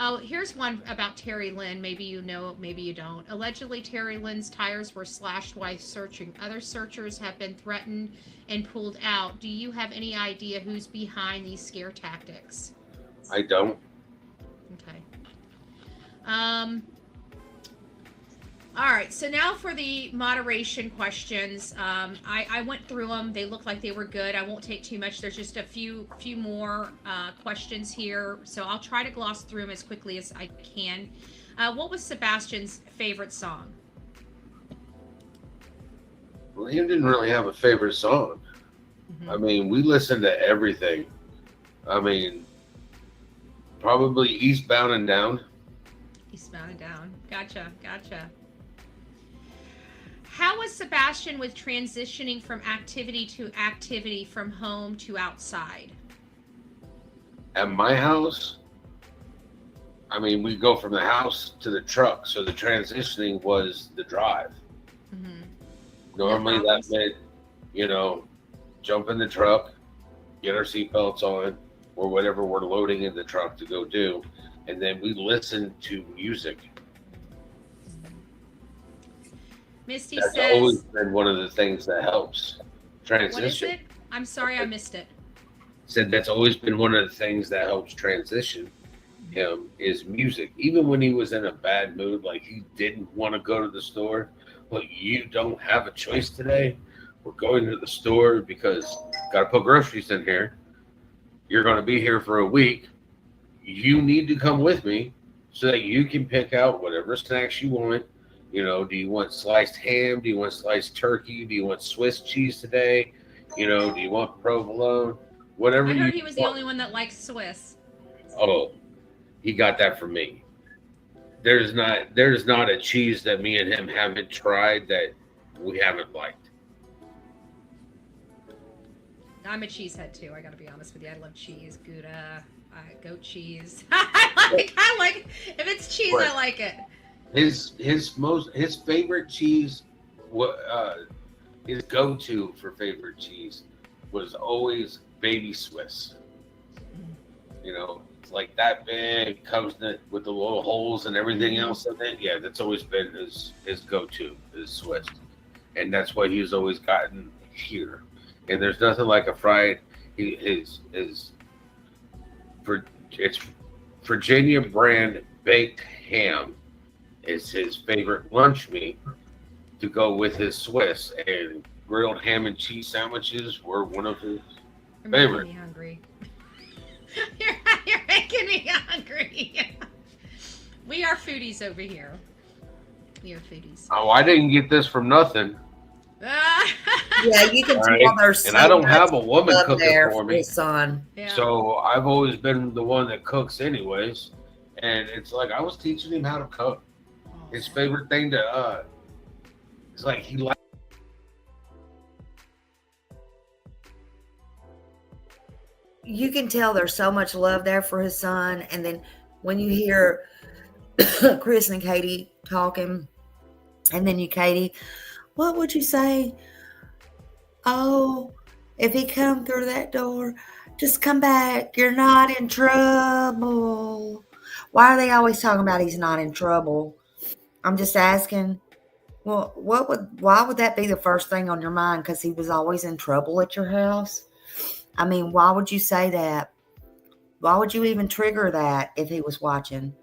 Oh, here's one about Terry Lynn. Maybe you know, maybe you don't. Allegedly, Terry Lynn's tires were slashed while searching. Other searchers have been threatened and pulled out. Do you have any idea who's behind these scare tactics? I don't. Okay. All right, so now for the moderation questions. I went through them. They look like they were good. I won't take too much. There's just a few more questions here, so I'll try to gloss through them as quickly as I can. What was Sebastian's favorite song? Well, he didn't really have a favorite song. I mean, we listened to everything. I mean, probably Eastbound and Down. Eastbound and Down. Gotcha. How was Sebastian with transitioning from activity to activity, from home to outside? At my house, I mean, we go from the house to the truck, so the transitioning was the drive. Normally that meant, jump in the truck, get our seatbelts on, or whatever we're loading in the truck to go do, and then we listen to music. Misty That's says, always been one of the things that helps transition. what is it? I'm sorry, I missed it. Said that's always been one of the things that helps transition him is music. Even when he was in a bad mood, like he didn't want to go to the store, but you don't have a choice today. We're going to the store because got to put groceries in here. You're going to be here for a week. You need to come with me so that you can pick out whatever snacks you want. Do you want sliced ham? Do you want sliced turkey? Do you want Swiss cheese today? Do you want provolone? Whatever. I heard he was the only one that likes Swiss. Oh, he got that from me. There's not a cheese that me and him haven't tried that we haven't liked. I'm a cheesehead too. I got to be honest with you. I love cheese, Gouda, goat cheese. I like. If it's cheese, I like it. His favorite cheese, his go-to for favorite cheese was always baby Swiss. It's like that big, comes with the little holes and everything else in it. Yeah, that's always been his go-to is Swiss, and that's what he's always gotten here. And there's nothing like a fried. It's Virginia brand baked ham. Is his favorite lunch meat to go with his Swiss, and grilled ham and cheese sandwiches were one of his favorite. You're making me hungry. You're making me hungry. We are foodies over here. We are foodies. Oh, I didn't get this from nothing. Yeah, you can tell there's and I don't have a woman cooking there for me, son. So I've always been the one that cooks anyways. And it's like I was teaching him how to cook. His favorite thing to it's like he likes you can tell there's so much love there for his son. And then when you hear Chris and Katie talking, and then Katie, what would you say? Oh, if he come through that door, just come back. You're not in trouble. Why are they always talking about he's not in trouble? I'm just asking. Well, why would that be the first thing on your mind? Because he was always in trouble at your house? I mean, why would you say that? Why would you even trigger that if he was watching?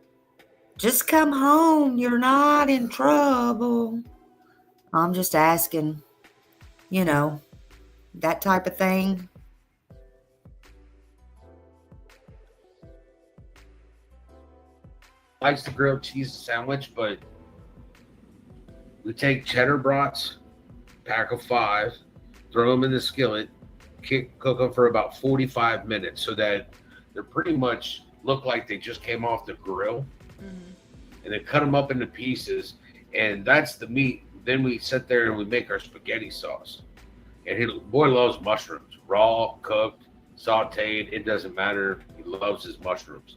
Just come home. You're not in trouble. I'm just asking, that type of thing. Likes the grilled cheese sandwich, but we take cheddar brats, pack of 5, throw them in the skillet, cook them for about 45 minutes so that they're pretty much look like they just came off the grill. And then cut them up into pieces, and that's the meat. Then we sit there and we make our spaghetti sauce. And boy loves mushrooms, raw, cooked, sauteed. It doesn't matter. He loves his mushrooms.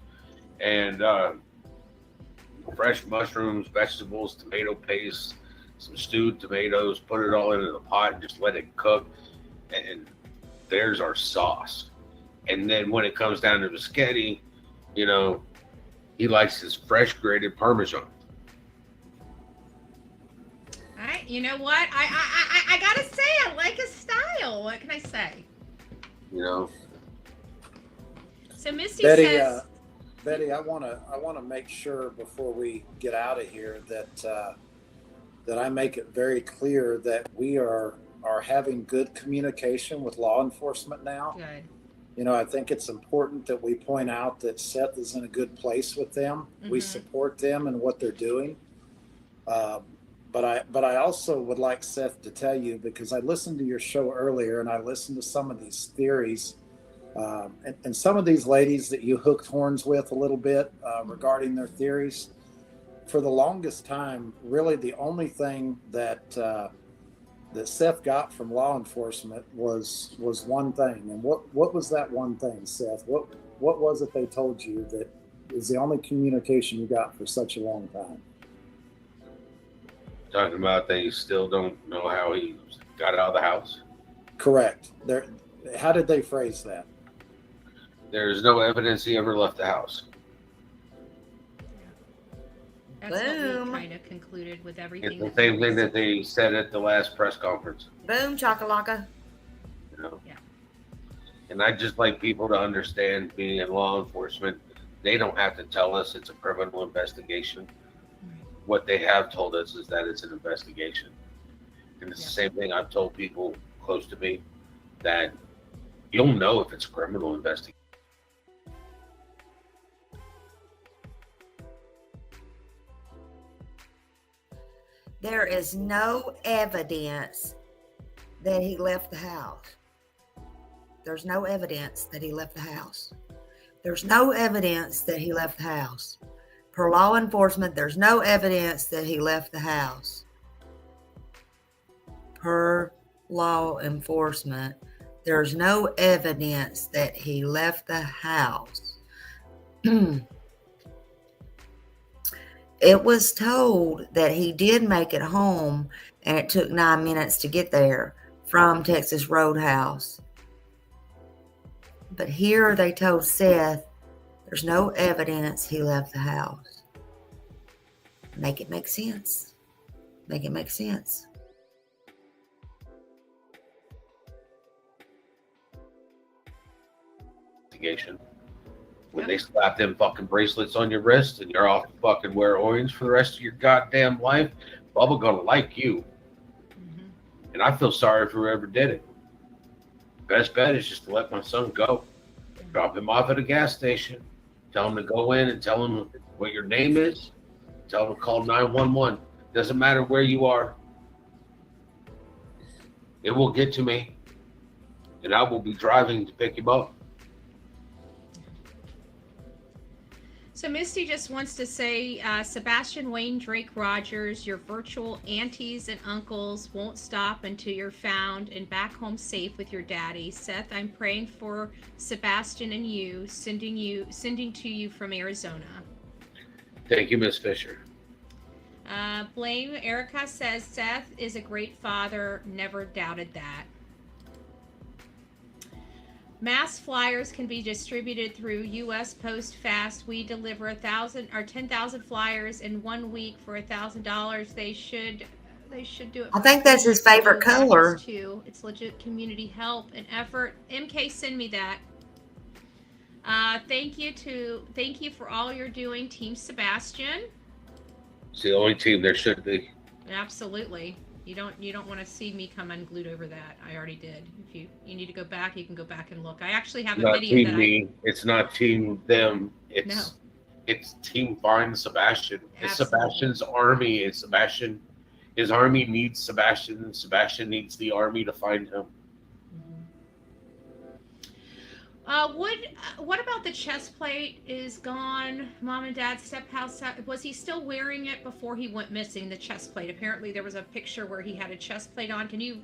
And fresh mushrooms, vegetables, tomato paste, some stewed tomatoes, put it all into the pot and just let it cook. And there's our sauce. And then when it comes down to the spaghetti, he likes his fresh grated Parmesan. All right, you know what? I gotta say, I like his style. What can I say? So Misty says, Betty, I want to make sure before we get out of here that I make it very clear that we are having good communication with law enforcement now. Good. I think it's important that we point out that Seth is in a good place with them. We support them and what they're doing. But I also would like Seth to tell you, because I listened to your show earlier and I listened to some of these theories and some of these ladies that you hooked horns with a little bit regarding their theories. For the longest time, really the only thing that Seth got from law enforcement was one thing. And what was that one thing, Seth? What was it they told you that is the only communication you got for such a long time? Talking about they still don't know how he got out of the house? Correct. How did they phrase that? There's no evidence he ever left the house. that's what we kind of concluded with everything. It's the same thing that they said at the last press conference. Boom, chakalaka. Yeah. And I just like people to understand, being in law enforcement, they don't have to tell us it's a criminal investigation. What they have told us is that it's an investigation. And it's the same thing I've told people close to me, that you'll know if it's a criminal investigation. There is no evidence that he left the house. There's no evidence that he left the house. There's no evidence that he left the house. Per law enforcement, there's no evidence that he left the house. Per law enforcement, there's no evidence that he left the house. It was told that he did make it home, and it took 9 minutes to get there from Texas Roadhouse. But here they told Seth there's no evidence he left the house. Make it make sense. Make it make sense. Investigation. When they slap them fucking bracelets on your wrist and you're off to fucking wear orange for the rest of your goddamn life, Bubba gonna like you. And I feel sorry for whoever did it. Best bet is just to let my son go. Drop him off at a gas station. Tell him to go in and tell him what your name is. Tell him to call 911. Doesn't matter where you are. It will get to me. And I will be driving to pick him up. So Misty just wants to say, Sebastian Wayne Drak Rogers, your virtual aunties and uncles won't stop until you're found and back home safe with your daddy. Seth, I'm praying for Sebastian and you, sending to you from Arizona. Thank you, Miss Fisher. Blame Erica says Seth is a great father. Never doubted that. Mass flyers can be distributed through U.S. Post Fast. We deliver 1,000 or 10,000 flyers in 1 week for $1,000. They should do it. I think that's his favorite color. Too. It's legit community help and effort. MK, send me that. Thank you for all you're doing, Team Sebastian. It's the only team there should be. Absolutely. You don't want to see me come unglued over that. I already did. If you need to go back, you can go back and look. I actually have a video Team that me. It's not team them. It's team find Sebastian. It's Sebastian's army. It's Sebastian. His army needs Sebastian. Sebastian needs the army to find him. What about the chest plate is gone? Mom and Dad step house. Was he still wearing it before he went missing? The chest plate. Apparently, there was a picture where he had a chest plate on. Can you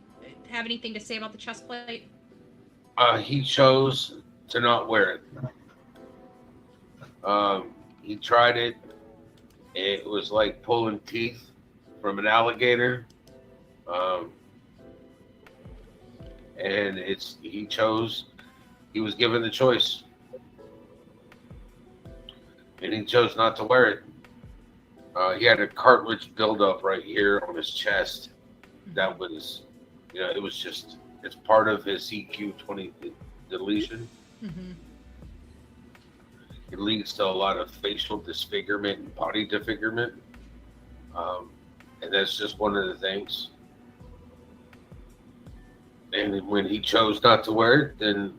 have anything to say about the chest plate? He chose to not wear it. He tried it. It was like pulling teeth from an alligator. And he chose. He was given the choice, and he chose not to wear it. He had a cartilage buildup right here on his chest. That was, it was just, it's part of his CQ20 deletion. Mm-hmm. It leads to a lot of facial disfigurement and body disfigurement. And that's just one of the things. And when he chose not to wear it, then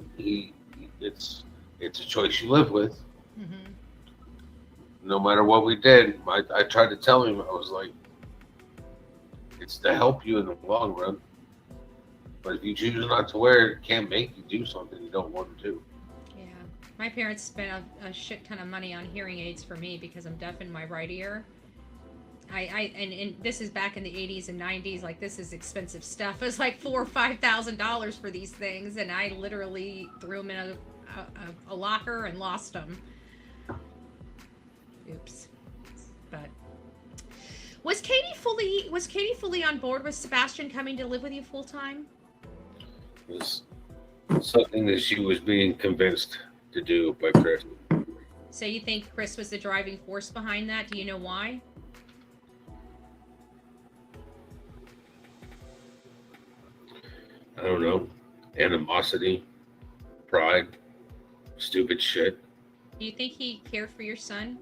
it's a choice you live with. Mm-hmm. No matter what we did, I tried to tell him, I was like, it's to help you in the long run. But if you choose not to wear it, it can't make you do something you don't want to do. Yeah. My parents spent a shit ton of money on hearing aids for me because I'm deaf in my right ear. And this is back in the 80s and 90s. Like, this is expensive stuff. It was like $4,000 or $5,000 for these things, and I literally threw them in a locker and lost them. Oops. But was Katie fully on board with Sebastian coming to live with you full time? It was something that she was being convinced to do by Chris. So you think Chris was the driving force behind that? Do you know why? I don't know. Animosity, pride, stupid shit. Do you think he cared for your son?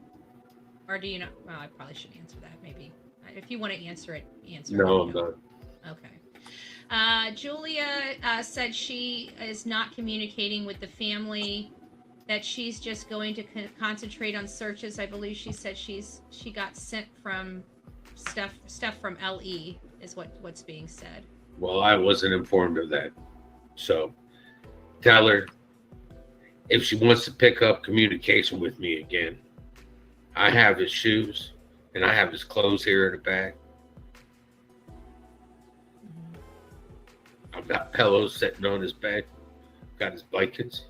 Or do you know? Well, I probably should answer that, maybe. If you want to answer it, answer it. No, I'm not. Okay. Julia said she is not communicating with the family, that she's just going to concentrate on searches. I believe she said she got sent from stuff from LE is what's being said. Well, I wasn't informed of that. So tell her if she wants to pick up communication with me again. I have his shoes and I have his clothes here in the back. I've got pillows sitting on his bed. Got his blankets.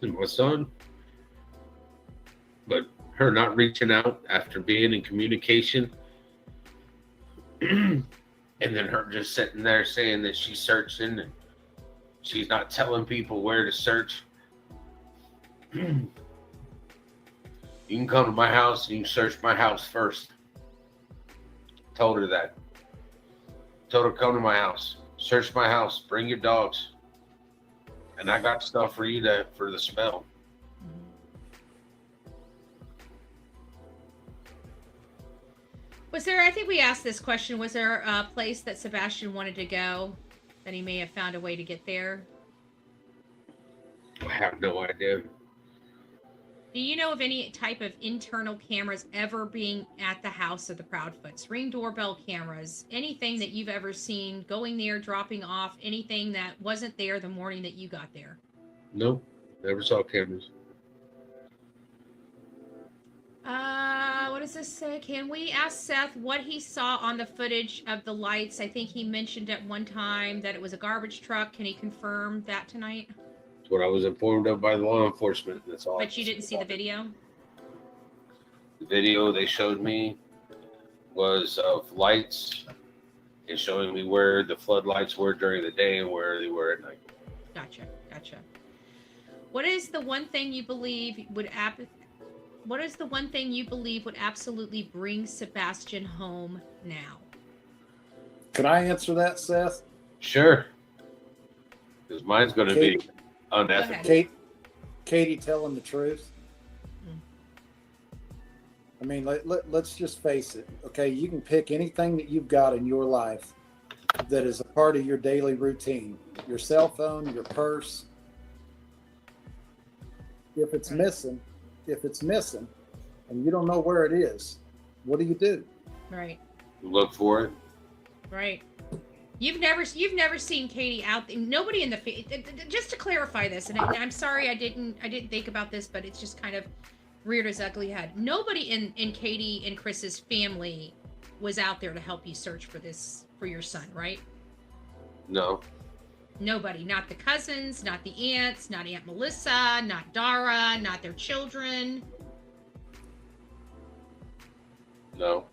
And my son. But her not reaching out after being in communication, and then her just sitting there saying that she's searching and she's not telling people where to search. You can come to my house and you can search my house first. Told her that. Told her, come to my house, search my house, bring your dogs, and I got stuff for you for the smell. Was there, I think we asked this question, was there a place that Sebastian wanted to go that he may have found a way to get there? I have no idea. Do you know of any type of internal cameras ever being at the house of the Proudfoots? Ring doorbell cameras, anything that you've ever seen going there, dropping off, anything that wasn't there the morning that you got there? Nope, never saw cameras. this say? Can we ask Seth what he saw on the footage of the lights? I think he mentioned at one time that it was a garbage truck. Can he confirm that tonight? That's what I was informed of by the law enforcement. That's all. But you didn't see the video? The video they showed me was of lights and showing me where the floodlights were during the day and where they were at night. Gotcha. What is the one thing you believe would absolutely bring Sebastian home now? Can I answer that, Seth? Sure. Because mine's going to be unethical. Katie telling the truth. I mean, let's just face it. Okay, you can pick anything that you've got in your life that is a part of your daily routine. Your cell phone, your purse. If it's missing, and you don't know where it is, what do? Right. Look for it. Right. You've never seen Katie out there. Nobody in the just to clarify this, and I'm sorry I didn't think about this, but it's just kind of reared its ugly head. Nobody in Katie and Chris's family was out there to help you search for your son, right? No. Nobody, not the cousins, not the aunts, not Aunt Melissa, not Dara, not their children. No.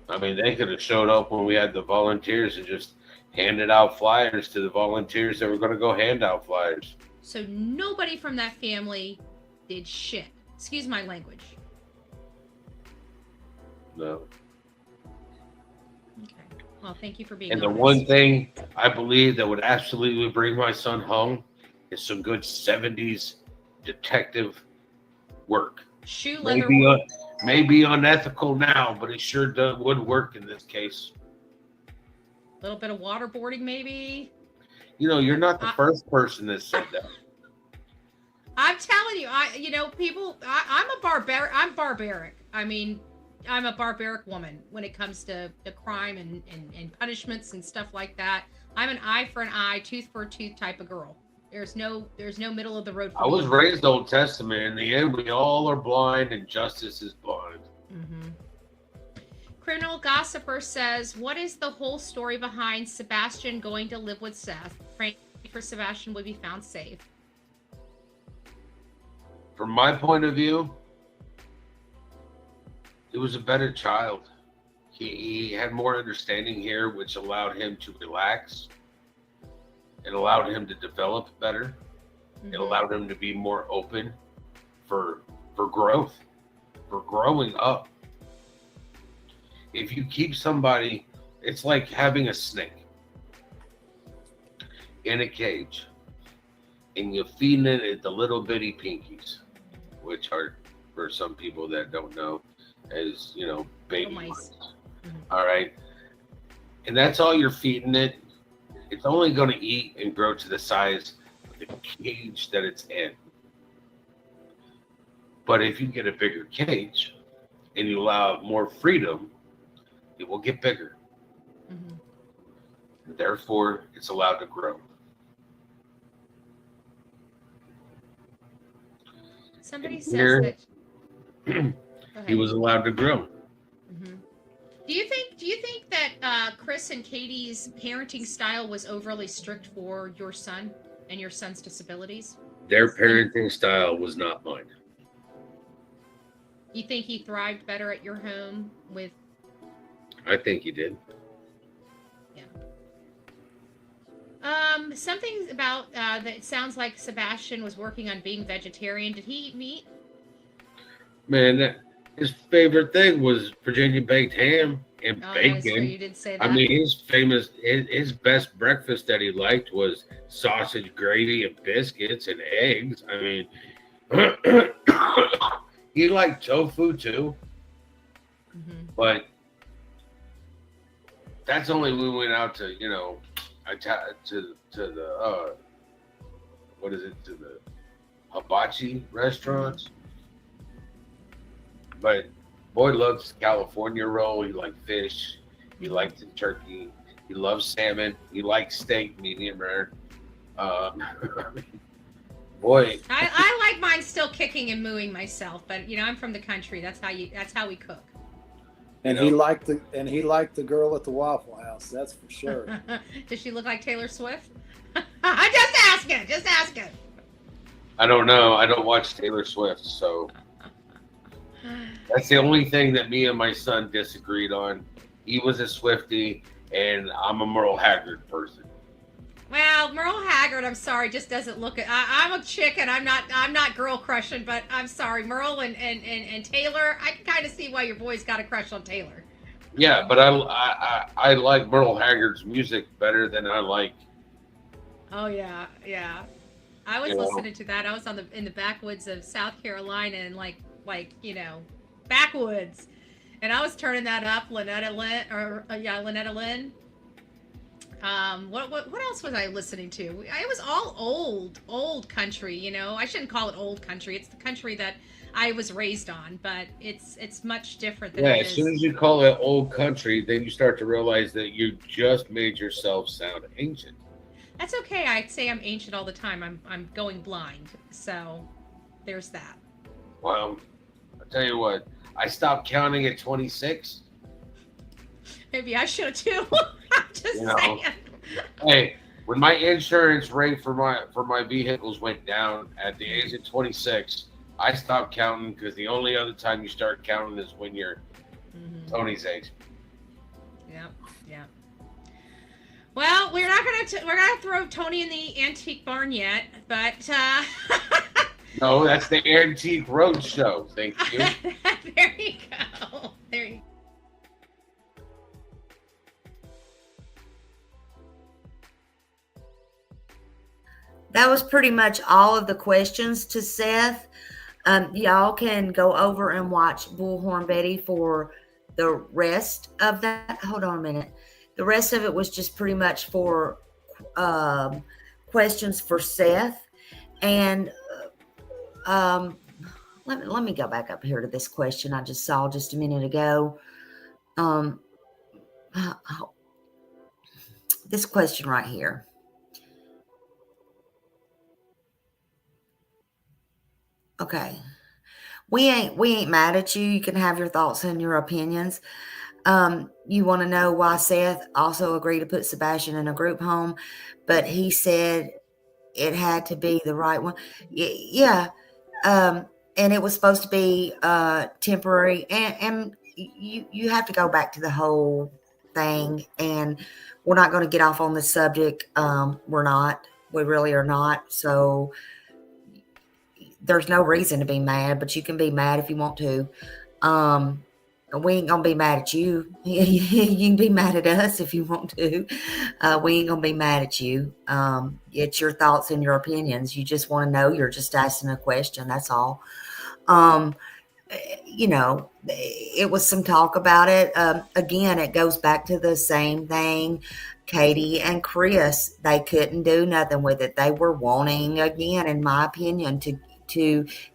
I mean, they could have showed up when we had the volunteers and just handed out flyers to the volunteers that were going to go hand out flyers. So nobody from that family did shit. Excuse my language. No. Okay. Well, thank you for being And honest. the one thing I believe that would absolutely bring my son home is some good 70s detective work. Shoe leather. Maybe unethical now, but it sure would work in this case. A little bit of waterboarding, maybe. You know, you're not the first person that said that. I'm telling you, I'm barbaric. I mean, I'm a barbaric woman when it comes to crime and punishments and stuff like that. I'm an eye for an eye, tooth for a tooth type of girl. There's no middle of the road for I me. was raised Old Testament. In the end, we all are blind and justice is blind. Mm-hmm. Criminal Gossiper says, what is the whole story behind Sebastian going to live with Seth? Praying for Sebastian would be found safe. From my point of view, he was a better child. He had more understanding here, which allowed him to relax. It allowed him to develop better. It allowed him to be more open for growth, for growing up. If you keep somebody, it's like having a snake in a cage, and you're feeding it the little bitty pinkies, which are, for some people that don't know, as baby mice. All right, and that's all you're feeding it. It's only going to eat and grow to the size of the cage that it's in. But if you get a bigger cage and you allow it more freedom, it will get bigger. And therefore, it's allowed to grow. Somebody And says here, that. he was allowed to grow. Do you think that Chris and Katie's parenting style was overly strict for your son and your son's disabilities? Their parenting style was not mine. You think he thrived better at your home with? I think he did. Something about that. It sounds like Sebastian was working on being vegetarian. Did he eat meat? Man, his favorite thing was Virginia baked ham and bacon. That's true. You did say that. I mean, his best breakfast that he liked was sausage, gravy, and biscuits and eggs. I mean, he liked tofu too, but that's only when we went out to to the to the hibachi restaurants. But boy loves California roll. He liked fish. He liked the turkey. He loves salmon. He likes steak, medium rare. Boy, I like mine still kicking clucking and mooing myself, but I'm from the country. That's how we cook. And he liked the girl at the Waffle House. That's for sure. Does she look like Taylor Swift? I'm just asking. I don't know. I don't watch Taylor Swift, so that's the only thing that me and my son disagreed on. He was a Swiftie, and I'm a Merle Haggard person. Well, Merle Haggard, I'm sorry, just doesn't look it. I'm a chick, and I'm not girl crushing, but I'm sorry, Merle and Taylor. I can kind of see why your boy's got a crush on Taylor. Yeah, but I like Merle Haggard's music better than I like. Oh yeah. I was listening to that. I was in the backwoods of South Carolina, and like backwoods, and I was turning that up. Lynetta Lynn. What else was I listening to? It was all old country. I shouldn't call it old country. It's the country that I was raised on, but it's much different than as soon as you call it old country, then you start to realize that you just made yourself sound ancient. That's okay. I say I'm ancient all the time. I'm going blind. So there's that. Well, I'll tell you what. I stopped counting at 26. Maybe I should too. I'm just saying. Hey, when my insurance rate for my vehicles went down at the age of 26, I stopped counting because the only other time you start counting is when you're Tony's age. Yeah. Well, we're gonna throw Tony in the antique barn yet, but no, that's the Antique Road Show. Thank you. There you go. That was pretty much all of the questions to Seth. Y'all can go over and watch Bullhorn Betty for the rest of that. Hold on a minute. The rest of it was just pretty much for questions for Seth. And let me go back up here to this question I just saw just a minute ago. This question right here. Okay. We ain't mad at you. You can have your thoughts and your opinions. You want to know why Seth also agreed to put Sebastian in a group home, but he said it had to be the right one. Yeah. And it was supposed to be temporary, and you have to go back to the whole thing, and we're not going to get off on this subject. We really are not. So there's no reason to be mad, but you can be mad if you want to. We ain't gonna be mad at you. You can be mad at us if you want to. We ain't gonna be mad at you. It's your thoughts and your opinions. You just want to know. You're just asking a question. That's all. It was some talk about it. Again, it goes back to the same thing. Katie and Chris, they couldn't do nothing with it. They were wanting, again, in my opinion, to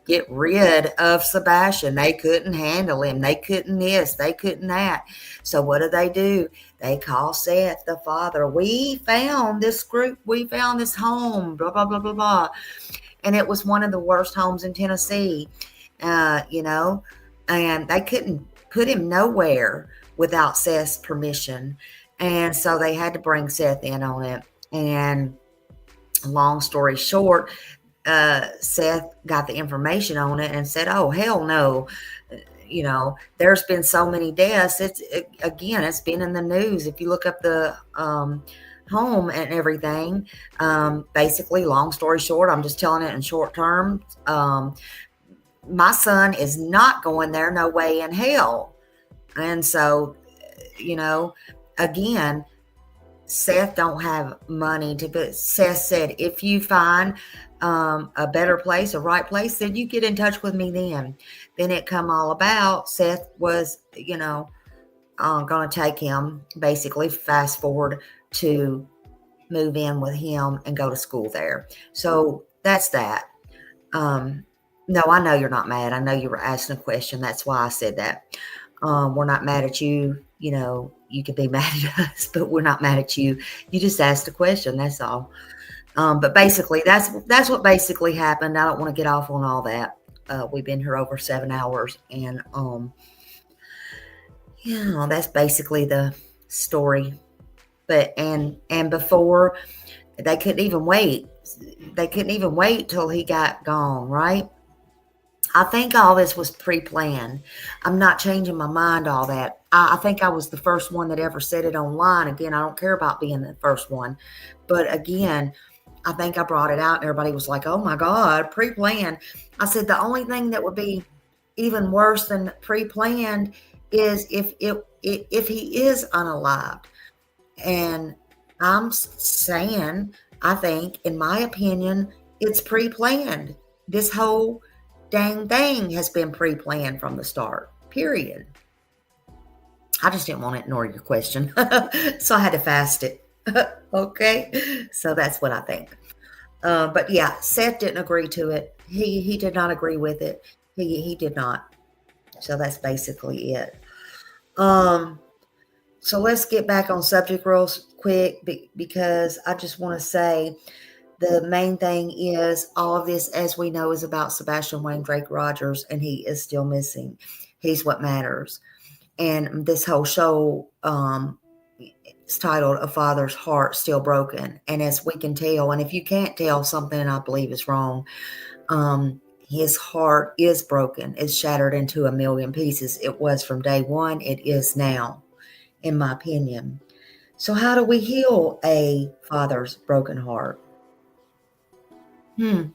get rid of Sebastian. They couldn't handle him. They couldn't this. They couldn't that. So what do? They call Seth, the father. We found this group. We found this home, blah, blah, blah, blah, blah. And it was one of the worst homes in Tennessee, and they couldn't put him nowhere without Seth's permission. And so they had to bring Seth in on it. And long story short, Seth got the information on it and said, oh, hell no. There's been so many deaths. It's been in the news. If you look up the home and everything, basically, long story short, I'm just telling it in short term. My son is not going there, no way in hell. And so, again, Seth don't have money to put. Seth said, if you find a better place, a right place, then you get in touch with me then. Then it come all about. Seth was, going to take him, basically fast forward to move in with him and go to school there. So that's that. No, I know you're not mad. I know you were asking a question. That's why I said that. We're not mad at you. You could be mad at us, but we're not mad at you. You just asked a question. That's all. But basically, that's what basically happened. I don't want to get off on all that. We've been here over 7 hours, and that's basically the story. But and before, they couldn't even wait. They couldn't even wait till he got gone, right? I think all this was pre-planned. I'm not changing my mind, all that. I think I was the first one that ever said it online. Again, I don't care about being the first one. But again, I think I brought it out and everybody was like, oh my God, pre-planned. I said the only thing that would be even worse than pre-planned is if he is unalived. And I'm saying, I think, in my opinion, it's pre-planned. This whole dang thing has been pre-planned from the start, period. I just didn't want to ignore your question. So I had to fast it. Okay. So that's what I think. But yeah, Seth didn't agree to it. He did not agree with it. He did not. So that's basically it. So let's get back on subject real quick, because I just want to say the main thing is all of this, as we know, is about Sebastian Wayne Drak Rogers, and he is still missing. He's what matters. And this whole show is titled A Father's Heart Still Broken. And as we can tell, and if you can't tell, something I believe is wrong, his heart is broken. It's shattered into a million pieces. It was from day one. It is now, in my opinion. So how do we heal a father's broken heart? You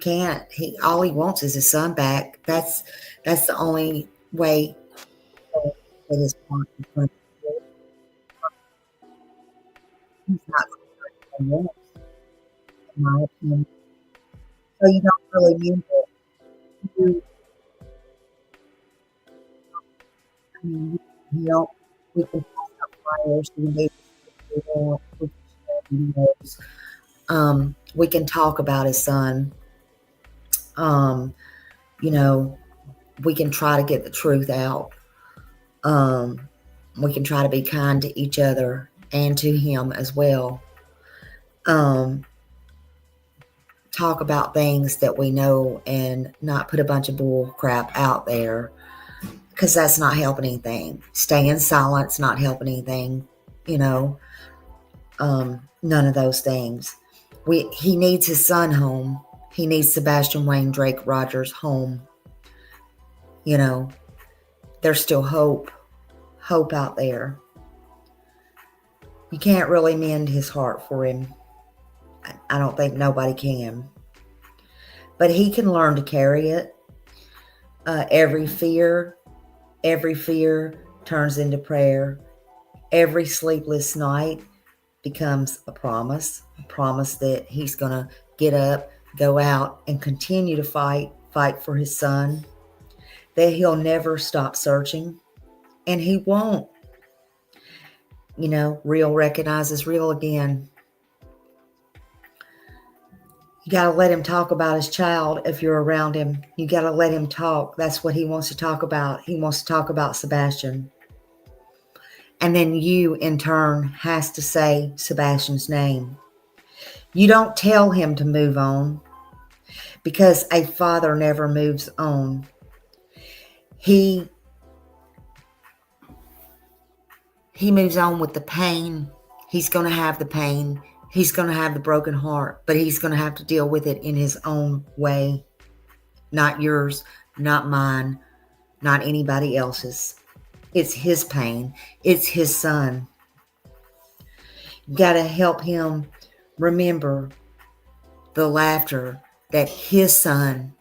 can't. All he wants is his son back. That's the only way that his heart is going to heal. He's not going to hurt, in my opinion. So you don't really need it. We can talk about fires. We can talk about his son. We can try to get the truth out. We can try to be kind to each other and to him as well. Talk about things that we know and not put a bunch of bull crap out there, because that's not helping anything. Staying silent's not helping anything. None of those things. He needs his son home. He needs Sebastian Wayne Drak Rogers home. There's still hope out there. You can't really mend his heart for him. I don't think nobody can. But he can learn to carry it. Every fear turns into prayer. Every sleepless night becomes a promise that he's going to get up, go out, and continue to fight for his son, that he'll never stop searching, and he won't. Real recognizes real again. You got to let him talk about his child if you're around him. You got to let him talk. That's what he wants to talk about. He wants to talk about Sebastian. And then you, in turn, has to say Sebastian's name. You don't tell him to move on, because a father never moves on. He moves on with the pain. He's going to have the pain. He's going to have the broken heart, but he's going to have to deal with it in his own way. Not yours, not mine, not anybody else's. It's his pain. It's his son. You got to help him remember the laughter that his son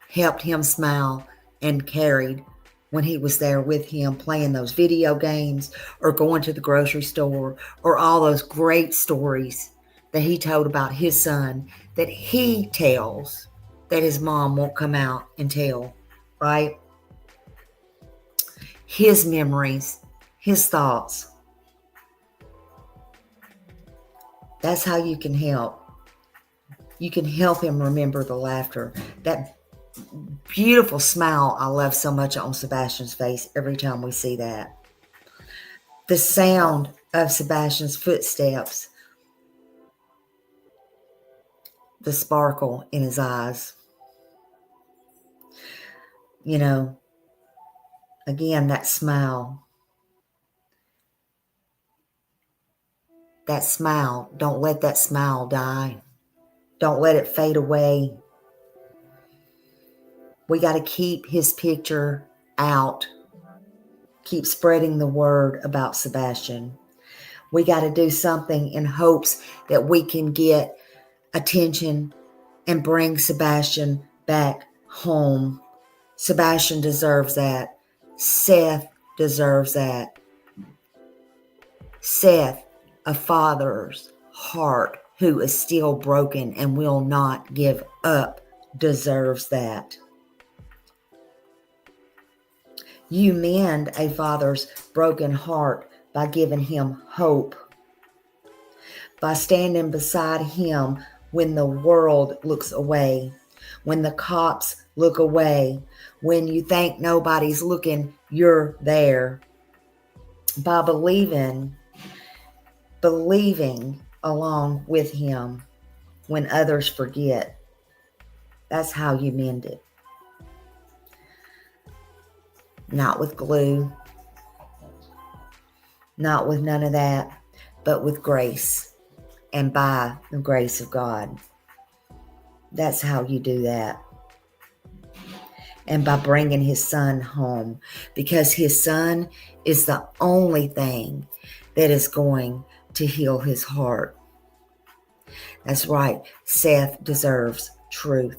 helped him smile and carried when he was there with him, playing those video games or going to the grocery store, or all those great stories that he told about his son that he tells that his mom won't come out and tell, right? His memories, his thoughts. That's how you can help. You can help him remember the laughter. That beautiful smile I love so much on Sebastian's face every time we see that. The sound of Sebastian's footsteps the sparkle in his eyes. You know, again, that smile. That smile, don't let that smile die. Don't let it fade away. We got to keep his picture out. Keep spreading the word about Sebastian. We got to do something in hopes that we can get attention and bring Sebastian back home. Sebastian deserves that. Seth deserves that. Seth, a father's heart who is still broken and will not give up, deserves that. You mend a father's broken heart by giving him hope, by standing beside him when the world looks away, when the cops look away, when you think nobody's looking, you're there. By believing along with him when others forget. That's how you mend it. Not with glue, not with none of that, but with grace and by the grace of God. That's how you do that. And by bringing his son home, because his son is the only thing that is going to heal his heart. That's right. Seth deserves truth.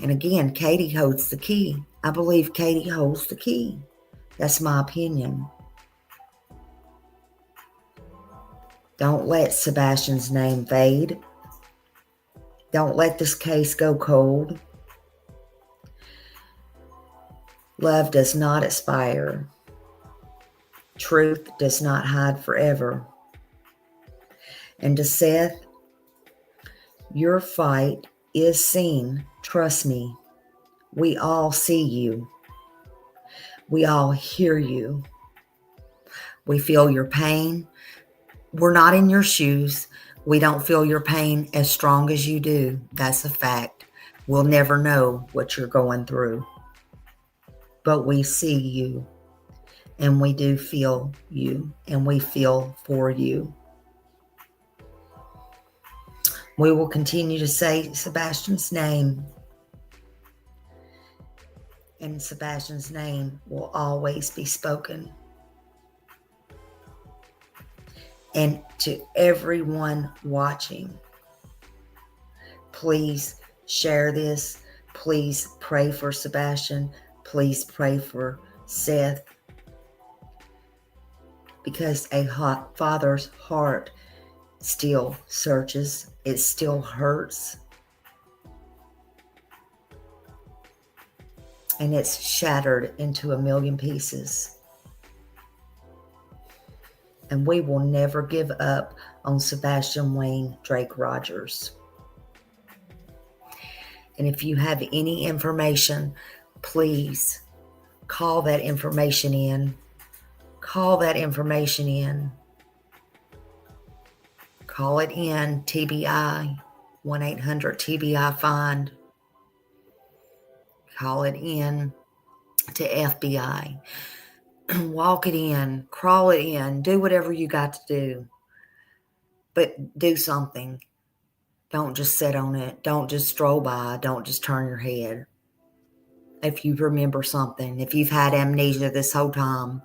And again, Katie holds the key. I believe Katie holds the key. That's my opinion. Don't let Sebastian's name fade. Don't let this case go cold. Love does not expire. Truth does not hide forever. And to Seth, your fight is seen. Trust me. We all see you. We all hear you. We feel your pain. We're not in your shoes. We don't feel your pain as strong as you do. That's a fact. We'll never know what you're going through. But we see you. And we do feel you. And we feel for you. We will continue to say Sebastian's name. And Sebastian's name will always be spoken. And to everyone watching, please share this. Please pray for Sebastian. Please pray for Seth. Because a father's heart still searches. It still hurts. And it's shattered into a million pieces. And we will never give up on Sebastian Wayne Drak Rogers. And if you have any information, please call that information in. Call that information in. Call it in, TBI, 1-800-TBI-FIND. Call it in to FBI. Walk it in, crawl it in, do whatever you got to do. But do something. Don't just sit on it. Don't just stroll by. Don't just turn your head. If you remember something, if you've had amnesia this whole time,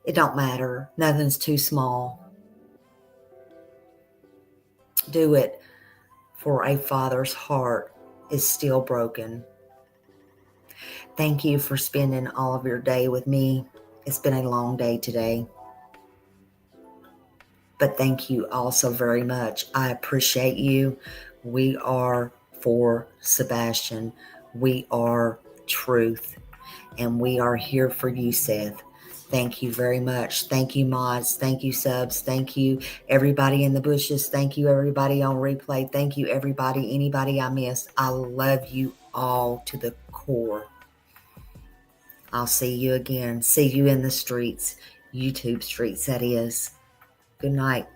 it don't matter. Nothing's too small. Do it, for a father's heart is still broken. Thank you for spending all of your day with me. It's been a long day today. But thank you also very much. I appreciate you. We are for Sebastian. We are truth. And we are here for you, Seth. Thank you very much. Thank you, mods. Thank you, subs. Thank you, everybody in the bushes. Thank you, everybody on replay. Thank you, everybody, anybody I missed. I love you all to the core. I'll see you again. See you in the streets. YouTube streets, that is. Good night.